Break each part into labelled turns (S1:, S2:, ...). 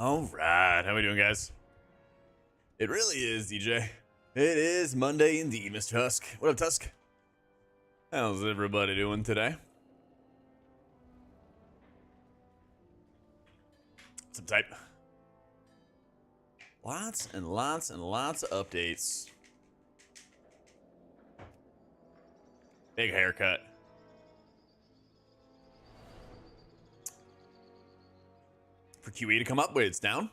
S1: All right, how we doing, guys? It really is, DJ. It is Monday indeed, Mr. Husk. What up, Tusk? How's everybody doing today? Some type. Lots and lots and lots of updates. Big haircut. For QE to come up, wait, it's down?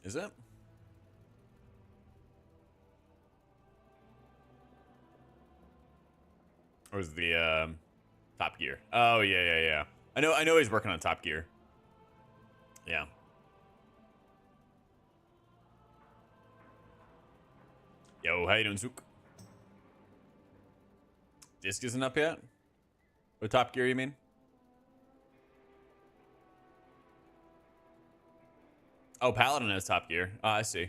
S1: Is it? Or is the Top Gear? Oh yeah. I know he's working on Top Gear. Yeah. Yo, how you doing, Zook? Disc isn't up yet? What Top Gear you mean? Oh, Paladin has Top Gear. Oh, I see.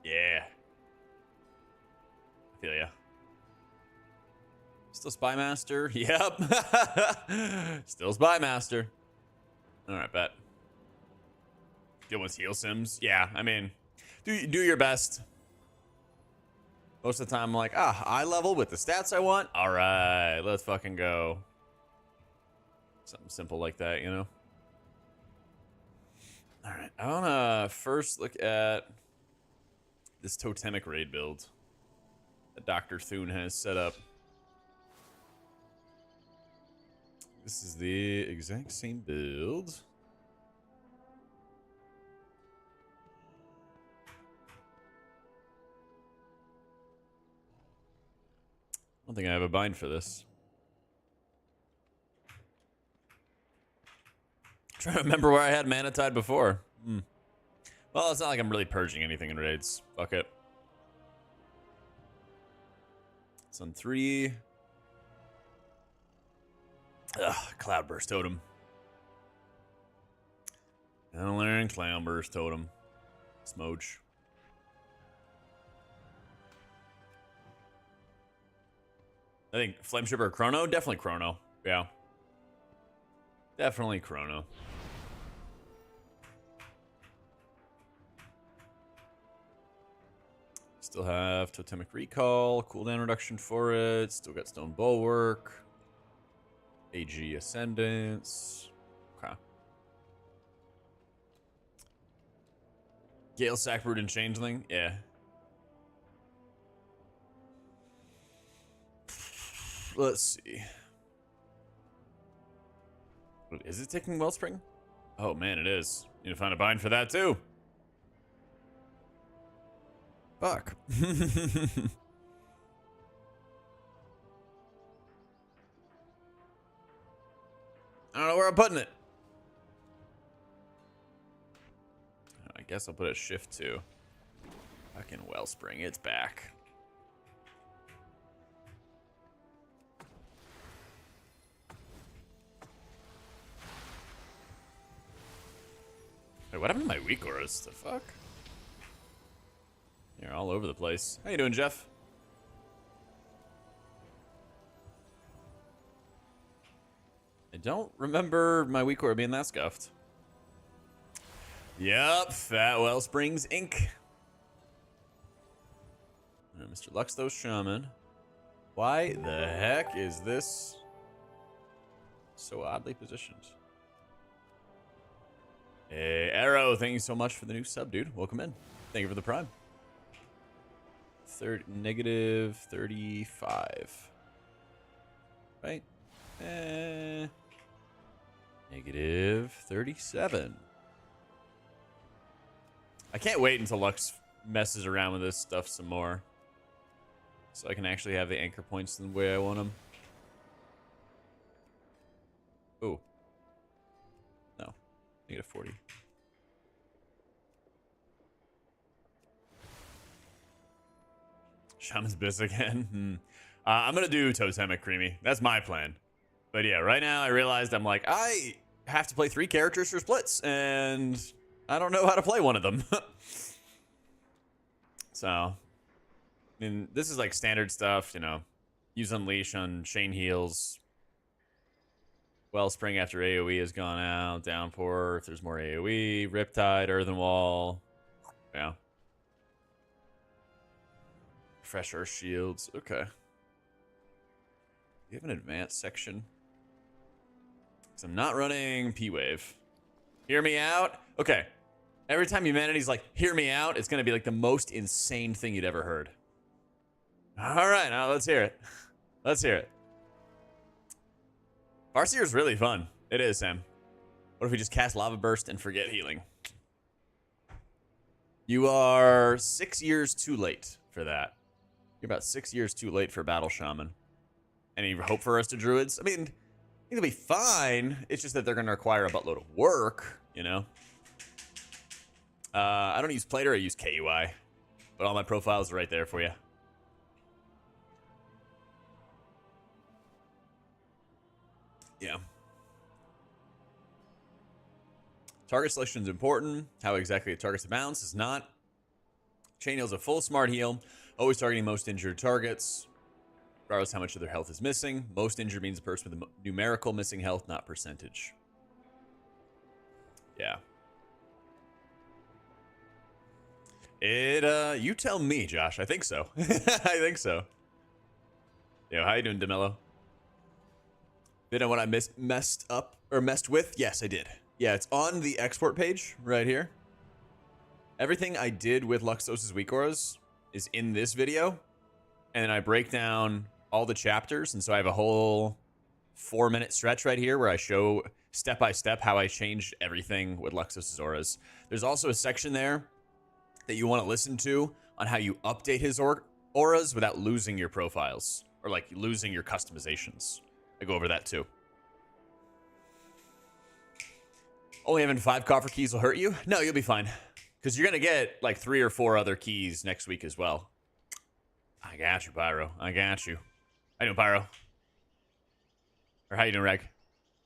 S1: Yeah. I feel ya. Still Spy Master? Yep. Still Spy Master. Alright, bet. Good one's heal sims. Yeah, I mean, do your best. Most of the time, I'm like, eye level with the stats I want. Alright, let's fucking go. Something simple like that, you know? Alright, I wanna first look at this totemic raid build that Dr. Thune has set up. This is the exact same build. I don't think I have a bind for this. I'm trying to remember where I had Mana Tide before. Well, it's not like I'm really purging anything in raids. Fuck it. It's on 3. Ugh, Cloudburst Totem. I'll learn Cloudburst Totem. Smoge. I think Flameshipper or Chrono? Definitely Chrono. Yeah. Definitely Chrono. Still have Totemic Recall, cooldown reduction for it. Still got Stone Bulwark. AG Ascendance. Okay. Gale Sackroot and Changeling? Yeah. Let's see. Is it taking Wellspring? Oh man, it is. Need to find a bind for that too. Fuck. I don't know where I'm putting it. I guess I'll put it shift 2. Fucking Wellspring, it's back. Wait, what happened to my weak auras? The fuck? They're all over the place. How you doing, Jeff? I don't remember my weak aura being that scuffed. Yep, Fat Wellsprings Inc. Mr. Luxthos Shaman. Why the heck is this so oddly positioned? Hey, Arrow, thank you so much for the new sub, dude. Welcome in. Thank you for the prime. Negative 35. Right? Negative 37. I can't wait until Lux messes around with this stuff some more, so I can actually have the anchor points the way I want them. Ooh. No. Negative 40. Shaman's Biss again. I'm going to do Totemic Creamy. That's my plan. But yeah, right now I realized I'm like, I have to play 3 characters for splits, and I don't know how to play one of them. So mean, this is like standard stuff, you know. Use Unleash on Chain Heals. Wellspring after AoE has gone out. Downpour if there's more AoE. Riptide, Earthen Wall. Yeah. Fresh Earth Shields. Okay. Do you have an advanced section? Because I'm not running P-Wave. Hear me out? Okay. Every time humanity's like, hear me out, it's going to be like the most insane thing you'd ever heard. All right, now let's hear it. Let's hear it. Farseer is really fun. It is, Sam. What if we just cast Lava Burst and forget healing? You are 6 years too late for that. You're about 6 years too late for Battle Shaman. Any hope for us to Druids? I mean, I think it'll be fine. It's just that they're going to require a buttload of work, you know? I don't use Plater, I use KUI. But all my profiles are right there for you. Yeah. Target selection is important. How exactly it targets the bounce is not. Chain Heal's a full smart heal. Always targeting most injured targets. Regardless how much of their health is missing. Most injured means a person with a numerical missing health, not percentage. Yeah. You tell me, Josh. I think so. I think so. Yo, how you doing, DeMello? Did I know what I messed up or messed with? Yes, I did. Yeah, it's on the export page right here. Everything I did with Luxos's weak auras is in this video. And then I break down all the chapters. And so I have a whole 4-minute stretch right here where I show step by step how I changed everything with Luxos's auras. There's also a section there that you want to listen to on how you update his auras without losing your profiles or like losing your customizations. I go over that too. Only having 5 coffer keys will hurt you? No, you'll be fine. Because you're going to get like 3 or 4 other keys next week as well. I got you, Pyro. I got you. How you doing, Pyro? Or how you doing, Reg?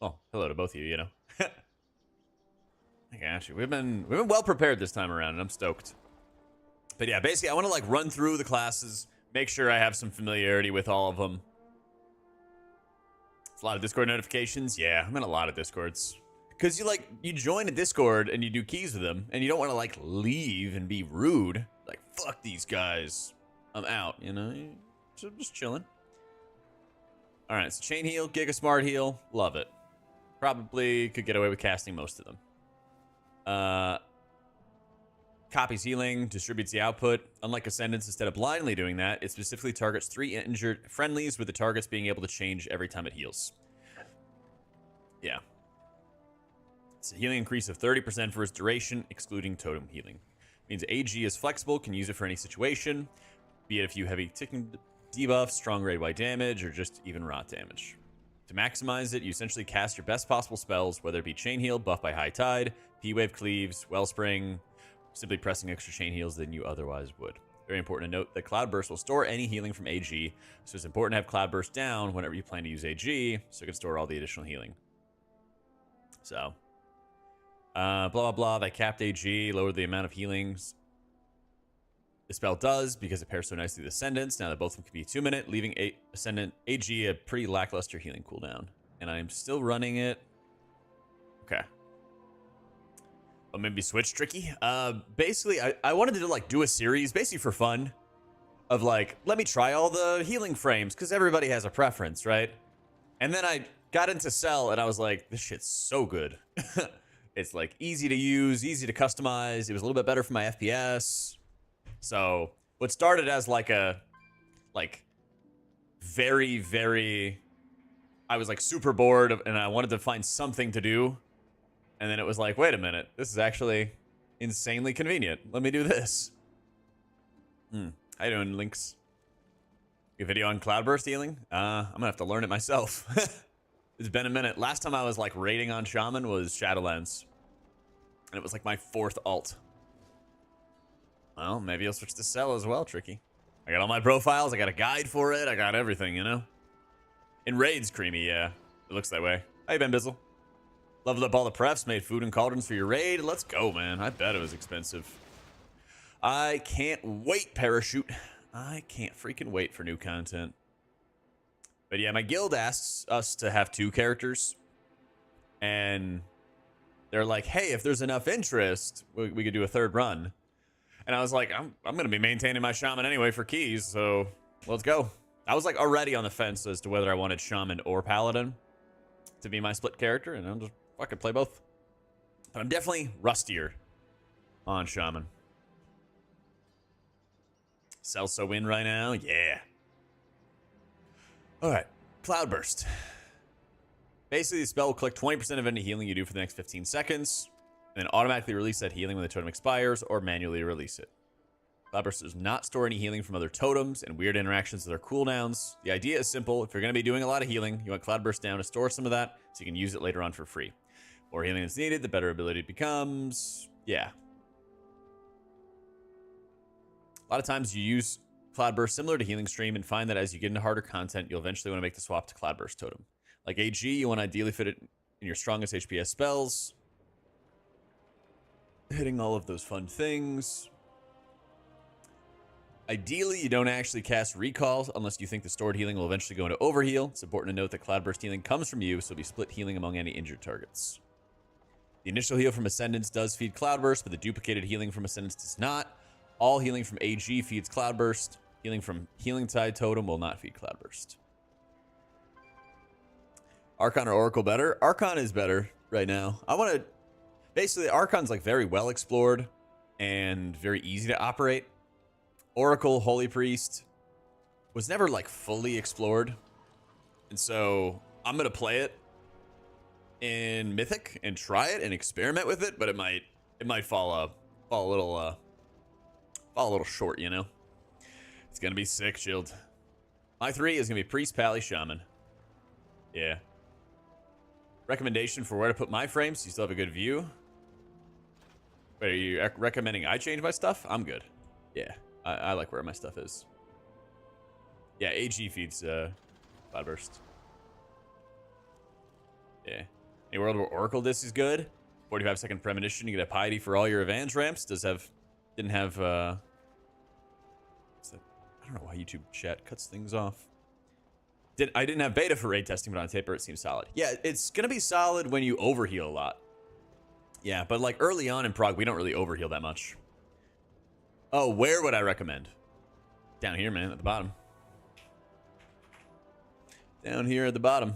S1: Oh, hello to both of you, you know. I got you. We've been well prepared this time around, and I'm stoked. But yeah, basically, I want to like run through the classes, make sure I have some familiarity with all of them. It's a lot of Discord notifications. Yeah, I'm in a lot of Discords. Because you join a Discord and you do keys with them, and you don't want to like leave and be rude. Like, fuck these guys. I'm out, you know? So just chilling. All right, so Chain Heal, Giga Smart Heal. Love it. Probably could get away with casting most of them. Copies healing, distributes the output. Unlike Ascendance, instead of blindly doing that, it specifically targets 3 injured friendlies with the targets being able to change every time it heals. Yeah. It's a healing increase of 30% for its duration, excluding totem healing. Means AG is flexible, can use it for any situation, be it a few heavy ticking debuffs, strong raid wide damage, or just even rot damage. To maximize it, you essentially cast your best possible spells, whether it be Chain Heal, buff by High Tide, P-Wave Cleaves, Wellspring, simply pressing extra chain heals than you otherwise would. Very important to note that Cloudburst will store any healing from AG, so it's important to have Cloudburst down whenever you plan to use AG, so it can store all the additional healing. So, blah, blah, blah, that capped AG, lowered the amount of healings the spell does because it pairs so nicely with Ascendance. Now that both of them can be 2-minute, leaving Ascendant AG a pretty lackluster healing cooldown. And I'm still running it. Okay. Oh, maybe switch tricky. Basically, I wanted to like do a series, basically for fun, of like, let me try all the healing frames, because everybody has a preference, right? And then I got into Cell, and I was like, this shit's so good. It's like easy to use, easy to customize. It was a little bit better for my FPS. So what started as like a, very, very, I was like super bored and I wanted to find something to do. And then it was like, wait a minute, this is actually insanely convenient. Let me do this. How you doing, Lynx? A video on Cloudburst healing? I'm gonna have to learn it myself. It's been a minute. Last time I was like raiding on Shaman was Shadowlands. And it was like my 4th alt. Well, maybe I'll switch to Cell as well, Tricky. I got all my profiles, I got a guide for it, I got everything, you know? In raids, Creamy, yeah. It looks that way. How you been, Bizzle? Leveled up all the prefs, made food and cauldrons for your raid. Let's go, man. I bet it was expensive. I can't wait, Parachute. I can't freaking wait for new content. But yeah, my guild asks us to have 2 characters. And they're like, hey, if there's enough interest, we could do a 3rd run. And I was like, I'm going to be maintaining my shaman anyway for keys, so let's go. I was like already on the fence as to whether I wanted shaman or paladin to be my split character, and I'll just fucking play both. But I'm definitely rustier on shaman. Celso win right now, yeah. All right, Cloudburst. Basically, the spell will collect 20% of any healing you do for the next 15 seconds, and then automatically release that healing when the totem expires, or manually release it. Cloudburst does not store any healing from other totems and weird interactions with their cooldowns. The idea is simple. If you're going to be doing a lot of healing, you want Cloudburst down to store some of that so you can use it later on for free. The more healing is needed, the better ability it becomes. Yeah. A lot of times you use Cloudburst similar to Healing Stream and find that as you get into harder content, you'll eventually want to make the swap to Cloudburst totem. Like AG, you want to ideally fit it in your strongest HPS spells. Hitting all of those fun things. Ideally, you don't actually cast Recall unless you think the stored healing will eventually go into Overheal. It's important to note that Cloudburst healing comes from you, so it'll be split healing among any injured targets. The initial heal from Ascendance does feed Cloudburst, but the duplicated healing from Ascendance does not. All healing from AG feeds Cloudburst. Healing from Healing Tide Totem will not feed Cloudburst. Archon or Oracle better? Archon is better right now. I want to... Basically, Archon's like very well explored and very easy to operate. Oracle, Holy Priest was never like fully explored. And so I'm going to play it in Mythic and try it and experiment with it, but it might fall a little short, you know. It's going to be sick, Shield. My 3 is going to be Priest, Pally, Shaman. Yeah. Recommendation for where to put my frames so you still have a good view. Wait, are you recommending I change my stuff? I'm good. Yeah. I like where my stuff is. Yeah, AG feeds Cloudburst. Yeah. A world where Oracle Disc is good. 45-second premonition. You get a piety for all your advantage ramps. Didn't have I don't know why YouTube chat cuts things off. I didn't have beta for raid testing, but on paper it seems solid. Yeah, it's gonna be solid when you overheal a lot. Yeah, but like early on in Prague, we don't really overheal that much. Oh, where would I recommend? Down here, man, at the bottom. Down here at the bottom.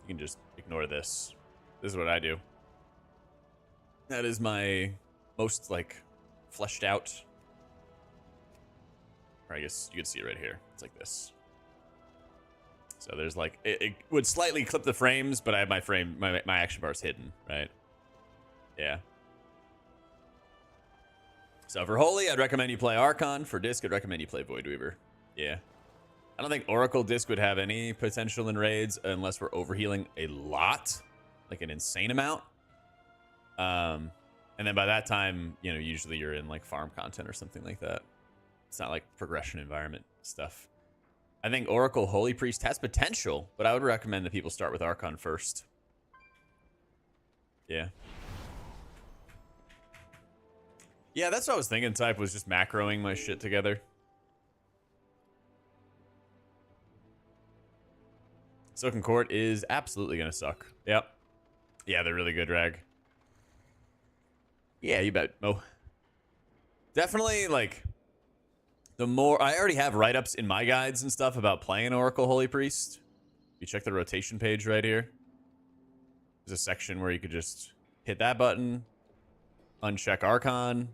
S1: You can just ignore this. This is what I do. That is my most, like, fleshed out. Or I guess you can see it right here. It's like this. So there's like, it would slightly clip the frames, but I have my action bars hidden, right? Yeah. So for Holy, I'd recommend you play Archon. For Disc, I'd recommend you play Voidweaver. Yeah. I don't think Oracle Disc would have any potential in raids unless we're overhealing a lot. Like an insane amount. And then by that time, you know, usually you're in like farm content or something like that. It's not like progression environment stuff. I think Oracle Holy Priest has potential, but I would recommend that people start with Archon first. Yeah. Yeah, that's what I was thinking, Type, was just macroing my shit together. Silken Court is absolutely going to suck. Yep. Yeah, they're really good, Rag. Yeah, you bet, Mo. Definitely, like, the more... I already have write-ups in my guides and stuff about playing Oracle Holy Priest. You check the rotation page right here. There's a section where you could just hit that button, uncheck Archon,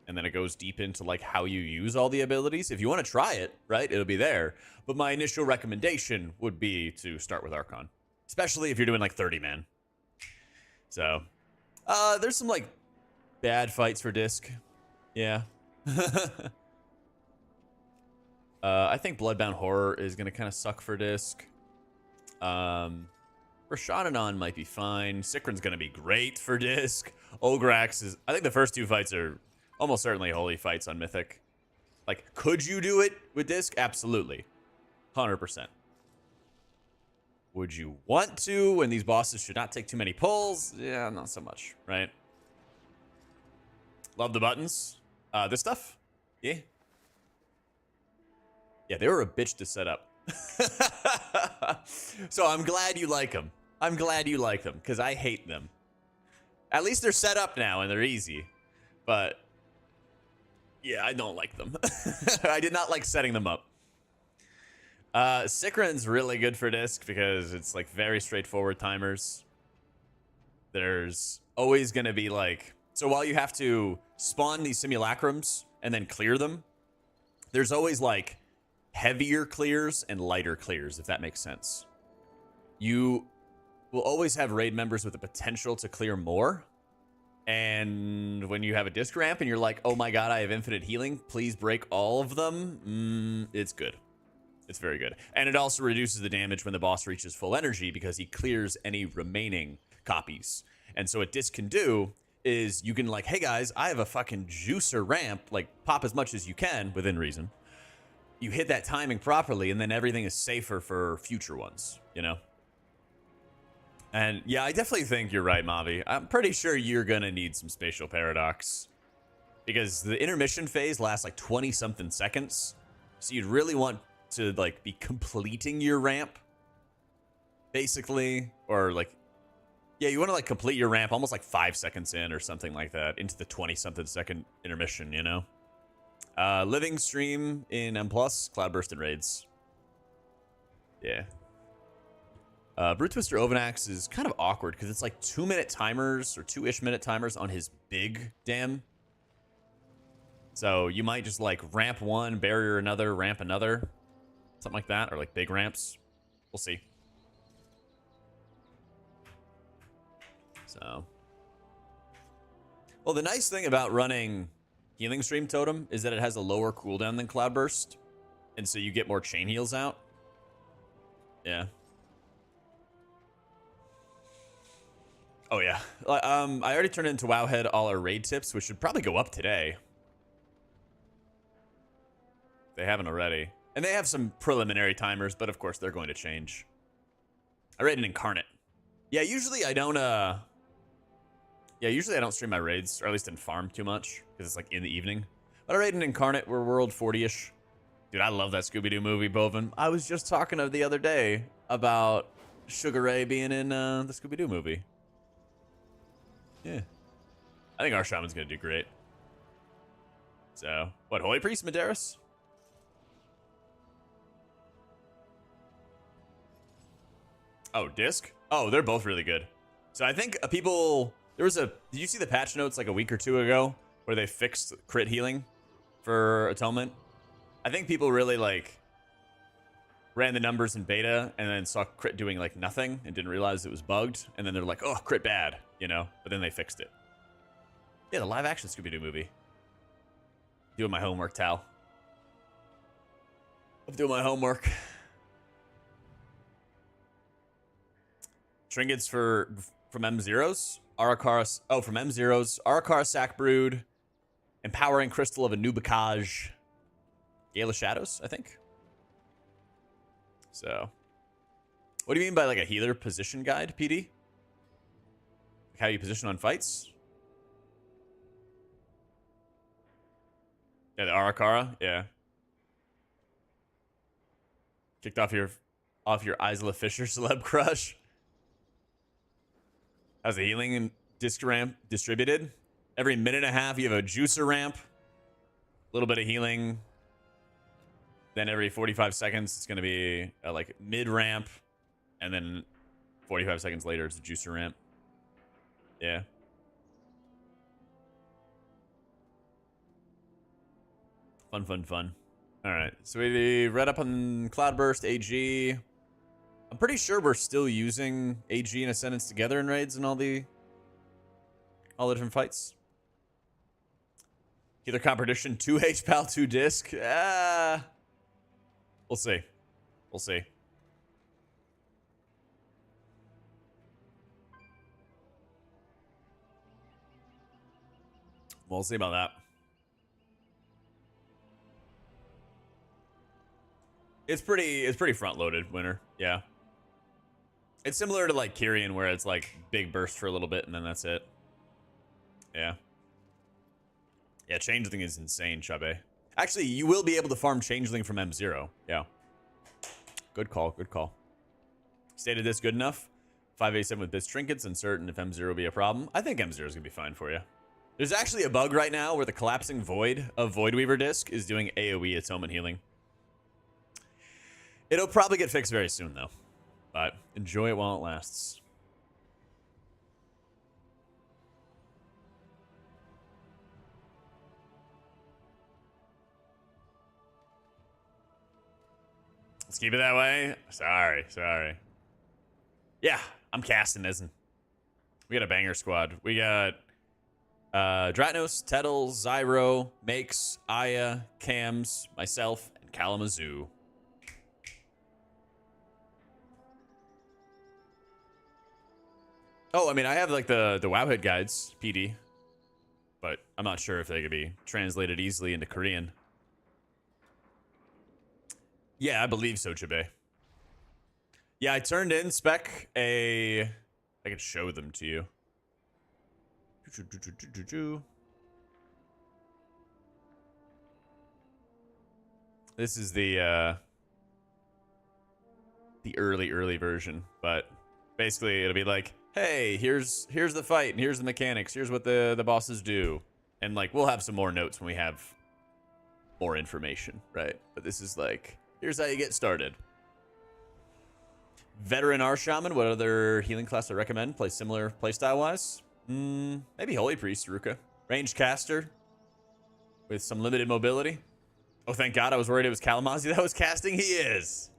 S1: and then it goes deep into like how you use all the abilities. If you want to try it, right, it'll be there. But my initial recommendation would be to start with Archon, especially if you're doing like 30 man. So, there's some like bad fights for Disc. Yeah. I think Bloodbound Horror is gonna kind of suck for Disc. Rashadanon might be fine. Sikrin's gonna be great for Disc. Ograx is... I think the first 2 fights are almost certainly holy fights on Mythic. Like, could you do it with Disc? Absolutely. 100%. Would you want to when these bosses should not take too many pulls? Yeah, not so much, right? Love the buttons. This stuff? Yeah. Yeah, they were a bitch to set up. So I'm glad you like them. I'm glad you like them, because I hate them. At least they're set up now and they're easy. But yeah, I don't like them. I did not like setting them up. Sikrin's really good for disc because it's like very straightforward timers. There's always going to be like, so while you have to spawn these simulacrums and then clear them, there's always like heavier clears and lighter clears, if that makes sense. You will always have raid members with the potential to clear more. And when you have a disc ramp and you're like, oh my god, I have infinite healing, please break all of them, it's good. It's very good. And it also reduces the damage when the boss reaches full energy because he clears any remaining copies. And so what disc can do is you can like, hey guys, I have a fucking juicer ramp, like pop as much as you can within reason. You hit that timing properly and then everything is safer for future ones, you know? And yeah, I definitely think you're right, Mavi. I'm pretty sure you're gonna need some spatial paradox because the intermission phase lasts like 20 something seconds. So you'd really want to like be completing your ramp basically, or like, yeah, you want to like complete your ramp almost like 5 seconds in or something like that into the 20 something second intermission, you know? Living stream in M+, Cloudburst and raids. Yeah. Brute Twister Ovanax is kind of awkward because it's like 2-minute timers or 2-ish minute timers on his big dam. So you might just like ramp one, barrier another, ramp another. Something like that, or like big ramps. We'll see. So. Well, the nice thing about running Healing Stream Totem is that it has a lower cooldown than Cloudburst. And so you get more chain heals out. Yeah. Oh, yeah. I already turned into Wowhead all our raid tips, which should probably go up today. They haven't already. And they have some preliminary timers, but of course they're going to change. I raid an Incarnate. Yeah, usually I don't, usually I don't stream my raids, or at least in farm too much, because it's like in the evening. But I raid an Incarnate, we're World 40-ish. Dude, I love that Scooby-Doo movie, Bovin. I was just talking the other day about Sugar Ray being in the Scooby-Doo movie. Yeah. I think our shaman's gonna do great. So, what, Holy Priest, Medeiros? Oh, disc? Oh, they're both really good. So I think people, did you see the patch notes like a week or two ago where they fixed crit healing for Atonement? I think people really like ran the numbers in beta and then saw crit doing like nothing and didn't realize it was bugged. And then they're like, oh, crit bad, you know, but then they fixed it. Yeah, the live action Scooby-Doo movie. Doing my homework, Tal. I'm doing my homework. Trinkets from M0s. Arakara. Oh, from M0s. Arakara Sack Brood. Empowering Crystal of Anubikaj. Gale of Shadows, I think. So. What do you mean by like a healer position guide, PD? Like how you position on fights? Yeah, the Arakara. Yeah. Kicked off your Isla Fisher celeb crush. How's the healing and disc ramp distributed? Every minute and a half, you have a juicer ramp. A little bit of healing. Then every 45 seconds, it's going to be a, like mid ramp. And then 45 seconds later, it's a juicer ramp. Yeah. Fun, fun, fun. All right. So we read up on Cloudburst, AG. I'm pretty sure we're still using AG and Ascendance together in raids and all the different fights. Healer competition, 2 H-Pal, 2 disc. We'll see. We'll see. We'll see about that. It's pretty front loaded, winter. Yeah. It's similar to like Kyrian where it's like big burst for a little bit and then that's it. Yeah. Yeah, Changeling is insane, Chabe. Actually, you will be able to farm Changeling from M0. Yeah. Good call, good call. Stated this good enough. 587 with Bits Trinkets, uncertain if M0 will be a problem. I think M0 is going to be fine for you. There's actually a bug right now where the collapsing void of Voidweaver Disc is doing AoE atonement healing. It'll probably get fixed very soon, though. But enjoy it while it lasts. Let's keep it that way. Sorry. Yeah, I'm casting, isn't? We got a banger squad. We got Dratnos, Tettle, Zyro, Makes, Aya, Cams, myself, and Kalamazoo. Oh, I mean, I have like the Wowhead guides, PD, but I'm not sure if they could be translated easily into Korean. Yeah, I believe so, Chibe. Yeah, I turned in spec a... I can show them to you. This is the early version, but basically it'll be like, hey, here's the fight, and here's the mechanics, here's what the bosses do, and like we'll have some more notes when we have more information, right? But this is like, here's how you get started. Veteran Shaman, what other healing class I recommend? Play similar playstyle wise? Maybe Holy Priest, Ruka. Ranged caster with some limited mobility. Oh, thank God, I was worried it was Kalamazoo that was casting. He is.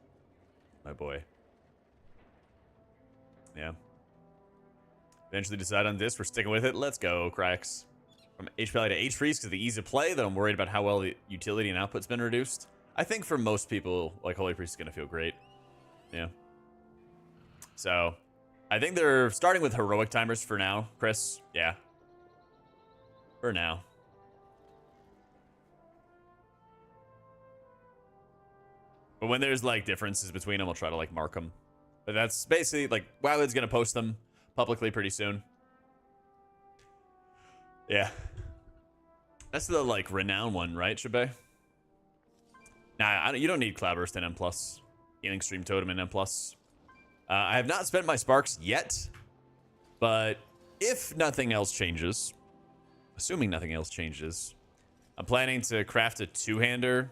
S1: My boy. Yeah. Eventually decide on this. We're sticking with it. Let's go, Cracks. From HPL to H-Freeze because of the ease of play, that I'm worried about how well the utility and output's been reduced. I think for most people, like, Holy Priest is going to feel great. Yeah. So, I think they're starting with heroic timers for now, Chris. Yeah. For now. But when there's, like, differences between them, I'll try to, like, mark them. But that's basically, like, Wildwood's going to post them publicly pretty soon. Yeah. That's the, like, renown one, right, Shabe? Nah, you don't need Cloudburst in M+. Healing Stream Totem in M+. I have not spent my Sparks yet, but if nothing else changes, assuming nothing else changes, I'm planning to craft a two-hander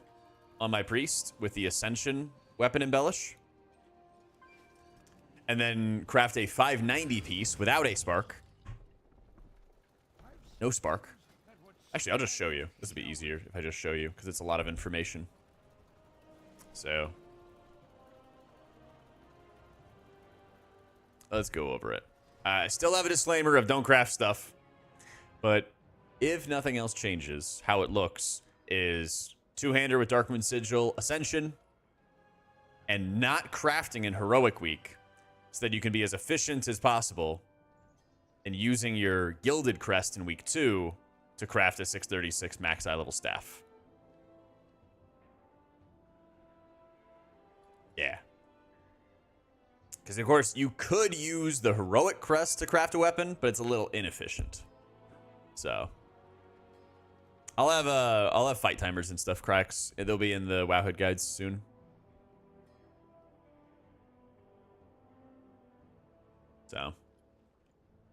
S1: on my Priest with the Ascension weapon embellish, and then craft a 590 piece without a Spark. No Spark. Actually, I'll just show you. This would be easier if I just show you, because it's a lot of information. So let's go over it. I still have a disclaimer of don't craft stuff, but if nothing else changes, how it looks is two-hander with Darkmoon Sigil, Ascension, and not crafting in Heroic Week, so that you can be as efficient as possible and using your Gilded Crest in Week 2 to craft a 636 max eye level staff. Yeah. Because, of course, you could use the Heroic Crest to craft a weapon, but it's a little inefficient. So I'll have fight timers and stuff, Cracks. They'll be in the Wowhead guides soon. So,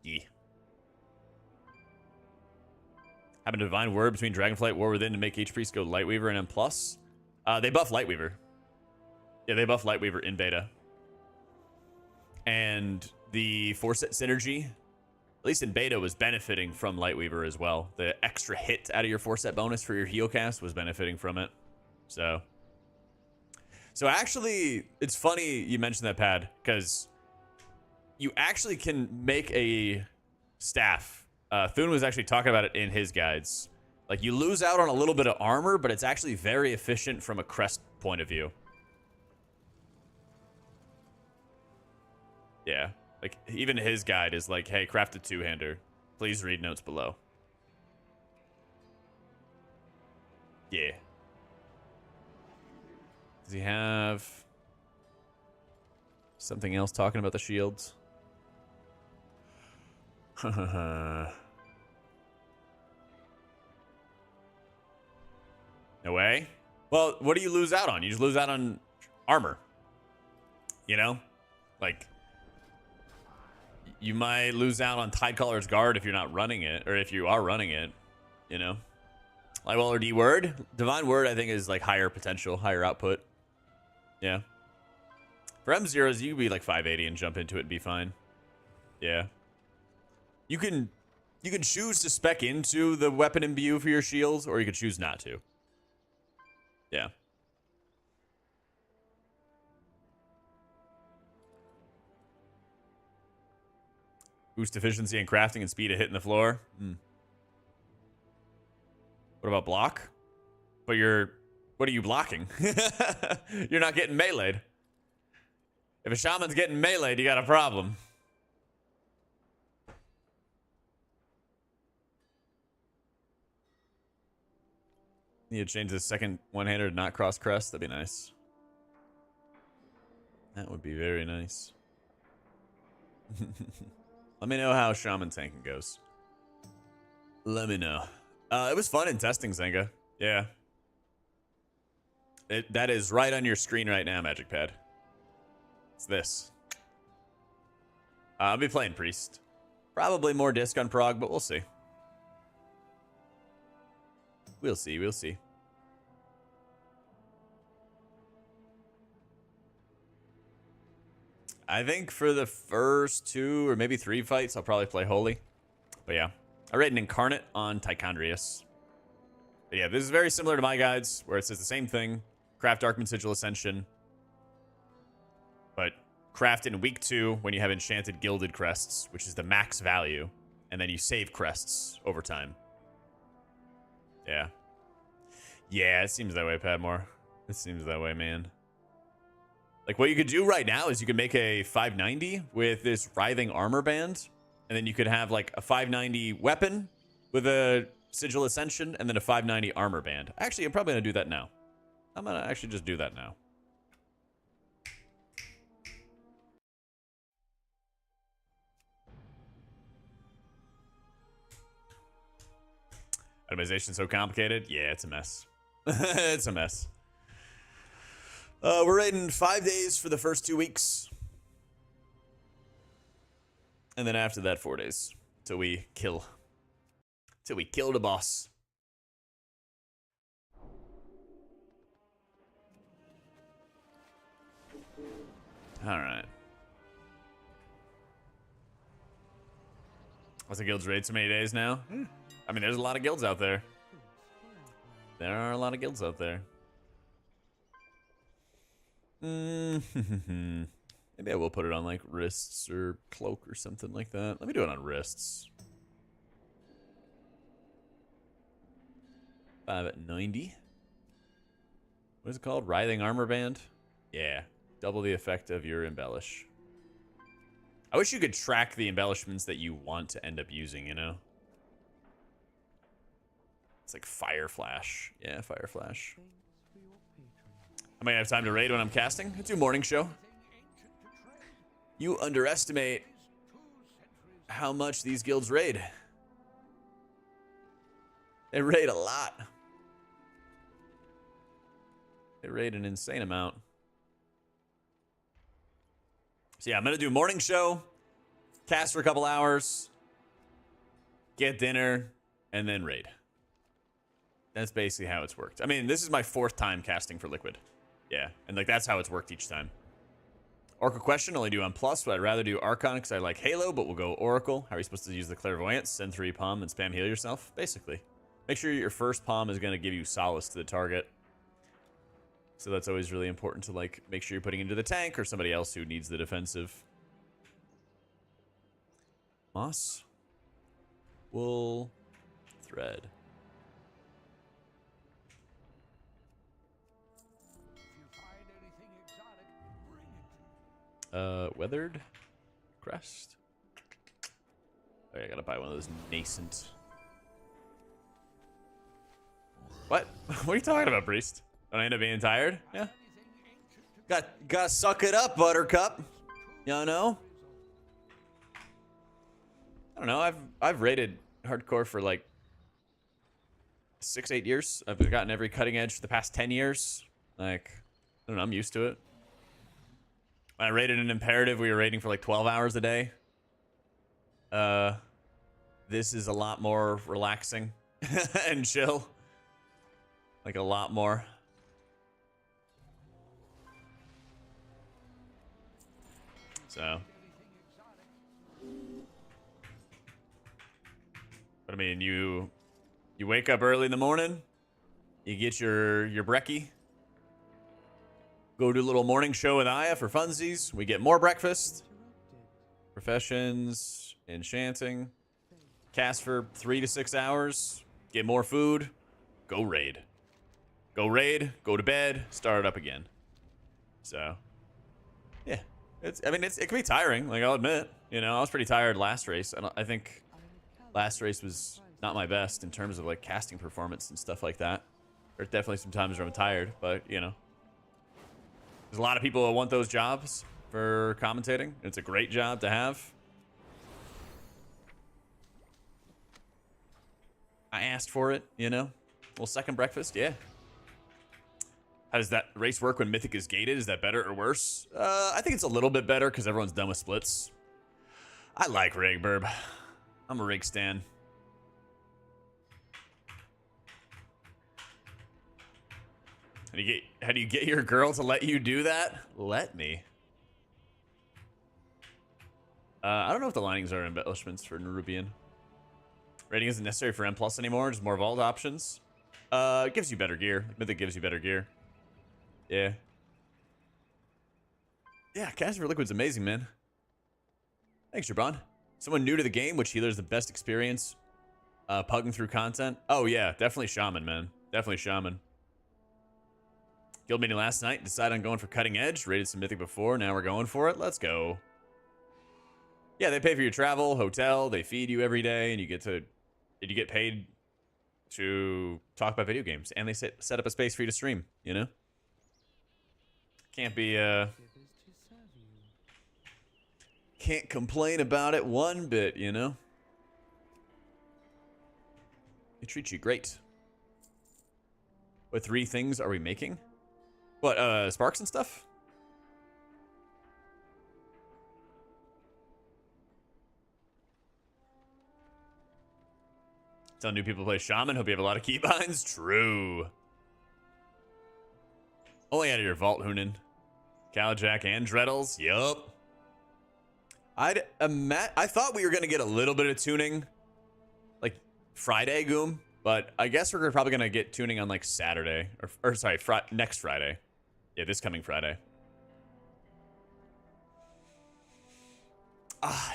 S1: yeah. Having a divine word between Dragonflight War Within to make H-Priest go Lightweaver and M+. They buff Lightweaver. Yeah, they buff Lightweaver in beta. And the 4-set synergy, at least in beta, was benefiting from Lightweaver as well. The extra hit out of your 4-set bonus for your heal cast was benefiting from it. So actually, it's funny you mentioned that, Pad, because you actually can make a staff. Thune was actually talking about it in his guides. Like, you lose out on a little bit of armor, but it's actually very efficient from a crest point of view. Yeah. Like, even his guide is like, hey, craft a two-hander. Please read notes below. Yeah. Does he have something else talking about the shields? No way. Well, what do you lose out on? You just lose out on armor. You know? Like, you might lose out on Tidecaller's Guard if you're not running it, or if you are running it, you know? Like, well, or D-Word. Divine Word, I think, is like higher potential, higher output. Yeah. For M0s, you could be like 580 and jump into it and be fine. Yeah. You can choose to spec into the weapon imbue for your shields, or you could choose not to. Yeah. Boost efficiency and crafting and speed of hitting the floor. What about block? But what are you blocking? You're not getting meleeed. If a shaman's getting meleeed, you got a problem. Need to change the second one-hander to not cross crest. That'd be nice. That would be very nice. Let me know how shaman tanking goes. Let me know. It was fun in testing, Zenga. Yeah. That is right on your screen right now, Magic Pad. It's this. I'll be playing Priest. Probably more disc on Prog, but we'll see. We'll see, we'll see. I think for the first 2 or maybe 3 fights, I'll probably play Holy. But yeah, I read an Incarnate on Tichondrius. But yeah, this is very similar to my guides, where it says the same thing. Craft Darkman Sigil Ascension. But craft in week 2 when you have Enchanted Gilded Crests, which is the max value. And then you save crests over time. Yeah. Yeah, it seems that way, Padmore. It seems that way, man. Like, what you could do right now is you could make a 590 with this Writhing Armor Band. And then you could have, like, a 590 weapon with a Sigil Ascension and then a 590 Armor Band. Actually, I'm probably going to do that now. I'm going to actually just do that now. Itemization so complicated? Yeah, it's a mess. It's a mess. We're raiding 5 days for the first 2 weeks. And then after that, 4 days. Till we kill. Till we kill the boss. Alright. What's the guild's raid so many days now? I mean, there's a lot of guilds out there. There are a lot of guilds out there. Maybe I will put it on like wrists or cloak or something like that. Let me do it on wrists. 5 at 90. What is it called? Writhing Armor Band? Yeah. Double the effect of your embellish. I wish you could track the embellishments that you want to end up using, you know? It's like Fire Flash. Yeah, Fire Flash. I might have time to raid when I'm casting. I do morning show. You underestimate how much these guilds raid. They raid a lot. They raid an insane amount. So yeah, I'm gonna do morning show, cast for a couple hours, get dinner, and then raid. That's basically how it's worked. I mean, this is my 4th time casting for Liquid. Yeah, and like that's how it's worked each time. Oracle question, only do on plus, but I'd rather do Archon because I like Halo, but we'll go Oracle. How are you supposed to use the Clairvoyance? Send 3 palm and spam heal yourself? Basically. Make sure your first palm is going to give you solace to the target. So that's always really important to like make sure you're putting into the tank or somebody else who needs the defensive. Moss. Wool. Thread. Weathered crest. Oh, I gotta buy one of those nascent. What? What are you talking about, Priest? Don't I end up being tired? Yeah. Gotta suck it up, Buttercup. You know? I don't know. I've rated hardcore for like 6, 8 years. I've gotten every cutting edge for the past 10 years. Like, I don't know, I'm used to it. When I rated an imperative, we were rating for like 12 hours a day. This is a lot more relaxing and chill. Like a lot more. So. But I mean, you wake up early in the morning, you get your brekkie, go do a little morning show with Aya for funsies. We get more breakfast. Professions, enchanting. Cast for 3 to 6 hours. Get more food. Go raid. Go raid. Go to bed. Start it up again. So, yeah. It can be tiring. Like, I'll admit. You know, I was pretty tired last race. I think last race was not my best in terms of, like, casting performance and stuff like that. There's definitely some times where I'm tired, but, you know. There's a lot of people that want those jobs for commentating. It's a great job to have. I asked for it, you know? Well, second breakfast, yeah. How does that race work when Mythic is gated? Is that better or worse? I think it's a little bit better because everyone's done with splits. I like Rig, Burb. I'm a Rig stan. How do you get your girl to let you do that? Let me. I don't know if the linings are embellishments for Nerubian. Rating isn't necessary for M+ anymore, just more vault options. It gives you better gear. Mythic gives you better gear. Yeah. Yeah, Casting for Liquid's amazing, man. Thanks, Jabron. Someone new to the game, which healer's the best experience pugging through content? Oh, yeah, definitely Shaman, man. Definitely Shaman. Guild meeting last night, decided on going for Cutting Edge. Rated some Mythic before, now we're going for it. Let's go. Yeah, they pay for your travel, hotel, they feed you every day, and you get paid to talk about video games. And they set up a space for you to stream, you know? Can't complain about it one bit, you know? They treat you great. What 3 things are we making? What, sparks and stuff? Tell new people to play Shaman. Hope you have a lot of keybinds. True. Only out of your vault, Hoonin. AutomaticJak and Dreddles. Yup. I thought we were going to get a little bit of tuning. Like Friday, Goom. But I guess we're probably going to get tuning on like Saturday. Or sorry, next Friday. Yeah, this coming Friday.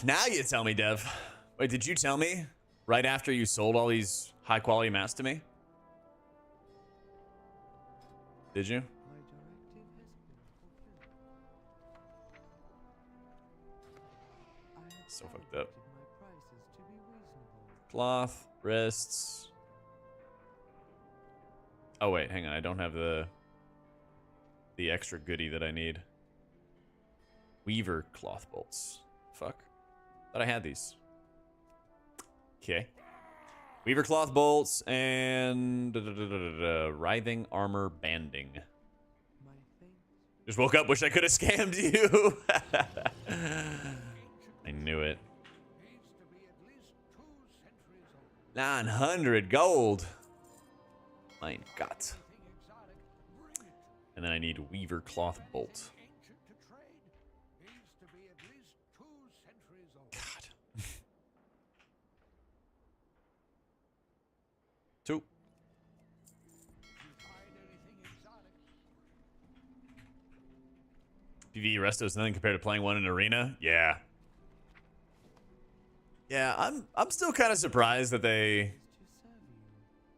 S1: Now you tell me, Dev. Wait, did you tell me right after you sold all these high quality mats to me? Did you? So fucked up. Cloth, wrists. Oh wait, hang on. I don't have the extra goodie that I need. Weaver cloth bolts. Fuck. Thought I had these. Okay. Weaver cloth bolts and writhing armor banding. Just woke up, wish I could have scammed you. I knew it. 900 gold. Mein Gott. And then I need Weaver cloth bolt. God. 2. PvE resto is nothing compared to playing one in arena. Yeah. Yeah, I'm still kind of surprised that they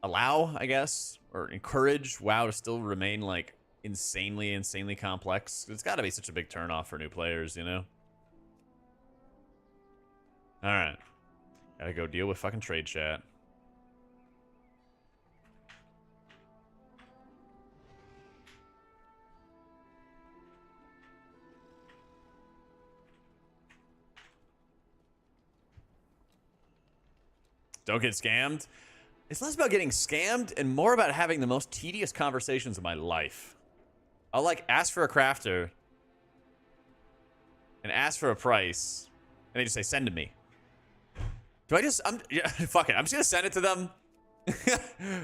S1: allow, I guess, or encourage WoW to still remain like insanely complex. It's got to be such a big turnoff for new players, you know? All right. Gotta go deal with fucking trade chat. Don't get scammed. It's less about getting scammed and more about having the most tedious conversations of my life. I'll like ask for a crafter and ask for a price, and they just say, send to me. Do I just, yeah, fuck it. I'm just gonna send it to them.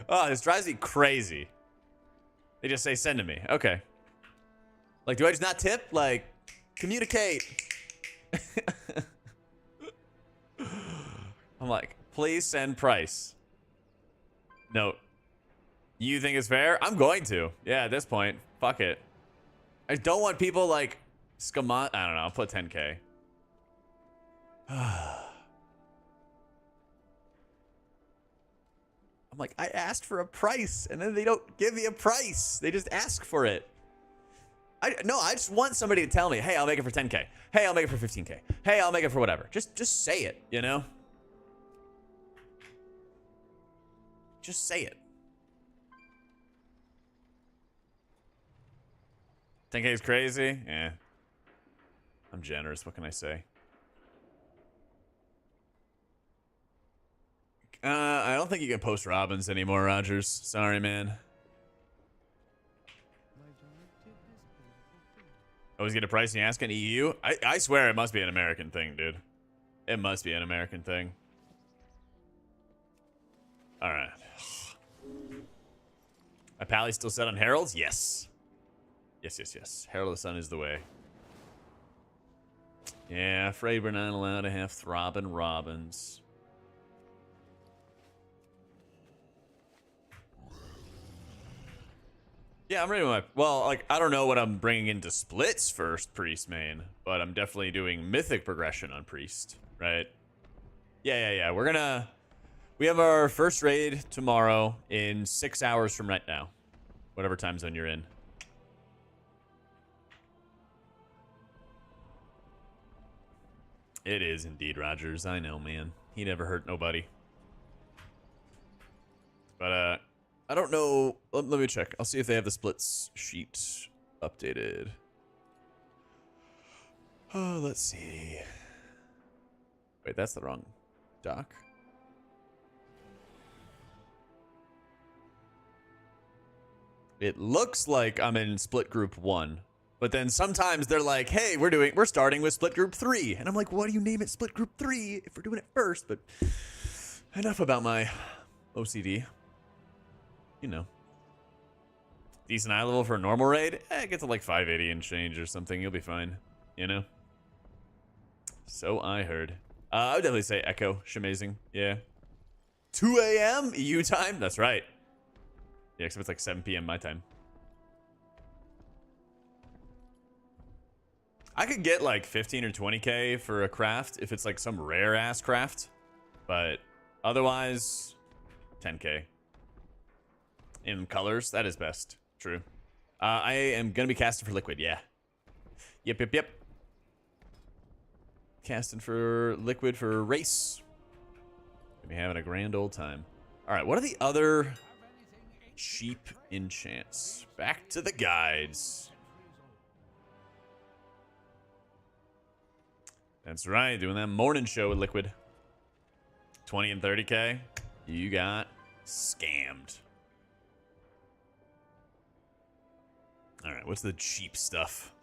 S1: Oh, this drives me crazy. They just say, send to me. Okay. Like, do I just not tip? Like, communicate. I'm like, please send price. Note. You think it's fair? I'm going to. Yeah, at this point. Fuck it. I don't want people like scamot. I don't know. I'll put 10K. I'm like, I asked for a price, and then they don't give me a price. They just ask for it. No, I just want somebody to tell me, hey, I'll make it for 10K. Hey, I'll make it for 15K. Hey, I'll make it for whatever. Just say it, you know? Just say it. 10K is crazy? Yeah. I'm generous. What can I say? I don't think you can post Robins anymore, Rogers. Sorry, man. Always get a price and you ask an EU? I swear it must be an American thing, dude. It must be an American thing. Alright. My pally still set on Heralds? Yes. Yes. Herald of the Sun is the way. Yeah, afraid we're not allowed to have throbbing Robins. Yeah, I'm ready with my... Well, like, I don't know what I'm bringing into splits first, Priest main. But I'm definitely doing Mythic progression on Priest, right? Yeah. We're gonna... We have our first raid tomorrow in 6 hours from right now. Whatever time zone you're in. It is indeed, Rogers. I know, man. He never hurt nobody. But, I don't know. Let me check. I'll see if they have the splits sheet updated. Oh, let's see. Wait, that's the wrong doc. It looks like I'm in split group 1. But then sometimes they're like, hey, we're starting with split group 3. And I'm like, why do you name it split group 3 if we're doing it first? But enough about my OCD. You know. Decent eye level for a normal raid? Get to like 580 and change or something. You'll be fine. You know? So I heard. I would definitely say Echo. Shamazing. Yeah. 2 a.m. EU time? That's right. Yeah, except it's like 7 p.m. my time. I could get like 15 or 20K for a craft if it's like some rare ass craft. But otherwise, 10K. In colors, that is best. True. I am going to be casting for Liquid, yeah. Yep. Casting for Liquid for race. Gonna be having a grand old time. Alright, what are the other cheap enchants? Back to the guides. That's right, doing that morning show with Liquid. 20 and 30K. You got scammed. Alright, what's the cheap stuff?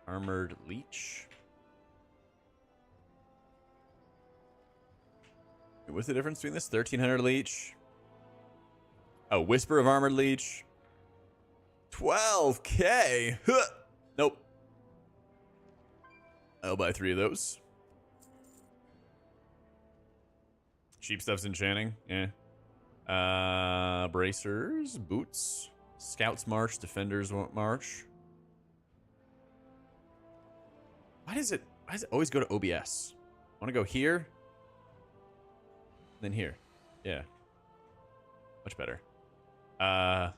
S1: Armored Leech. What's the difference between this? 1300 Leech. Oh, Whisper of Armored Leech. 12K. Huh. Nope. I'll buy 3 of those. Cheap stuff's enchanting. Yeah. Bracers. Boots. Scouts March. Defenders March. Why does it always go to OBS? I want to go here. Then here. Yeah. Much better. What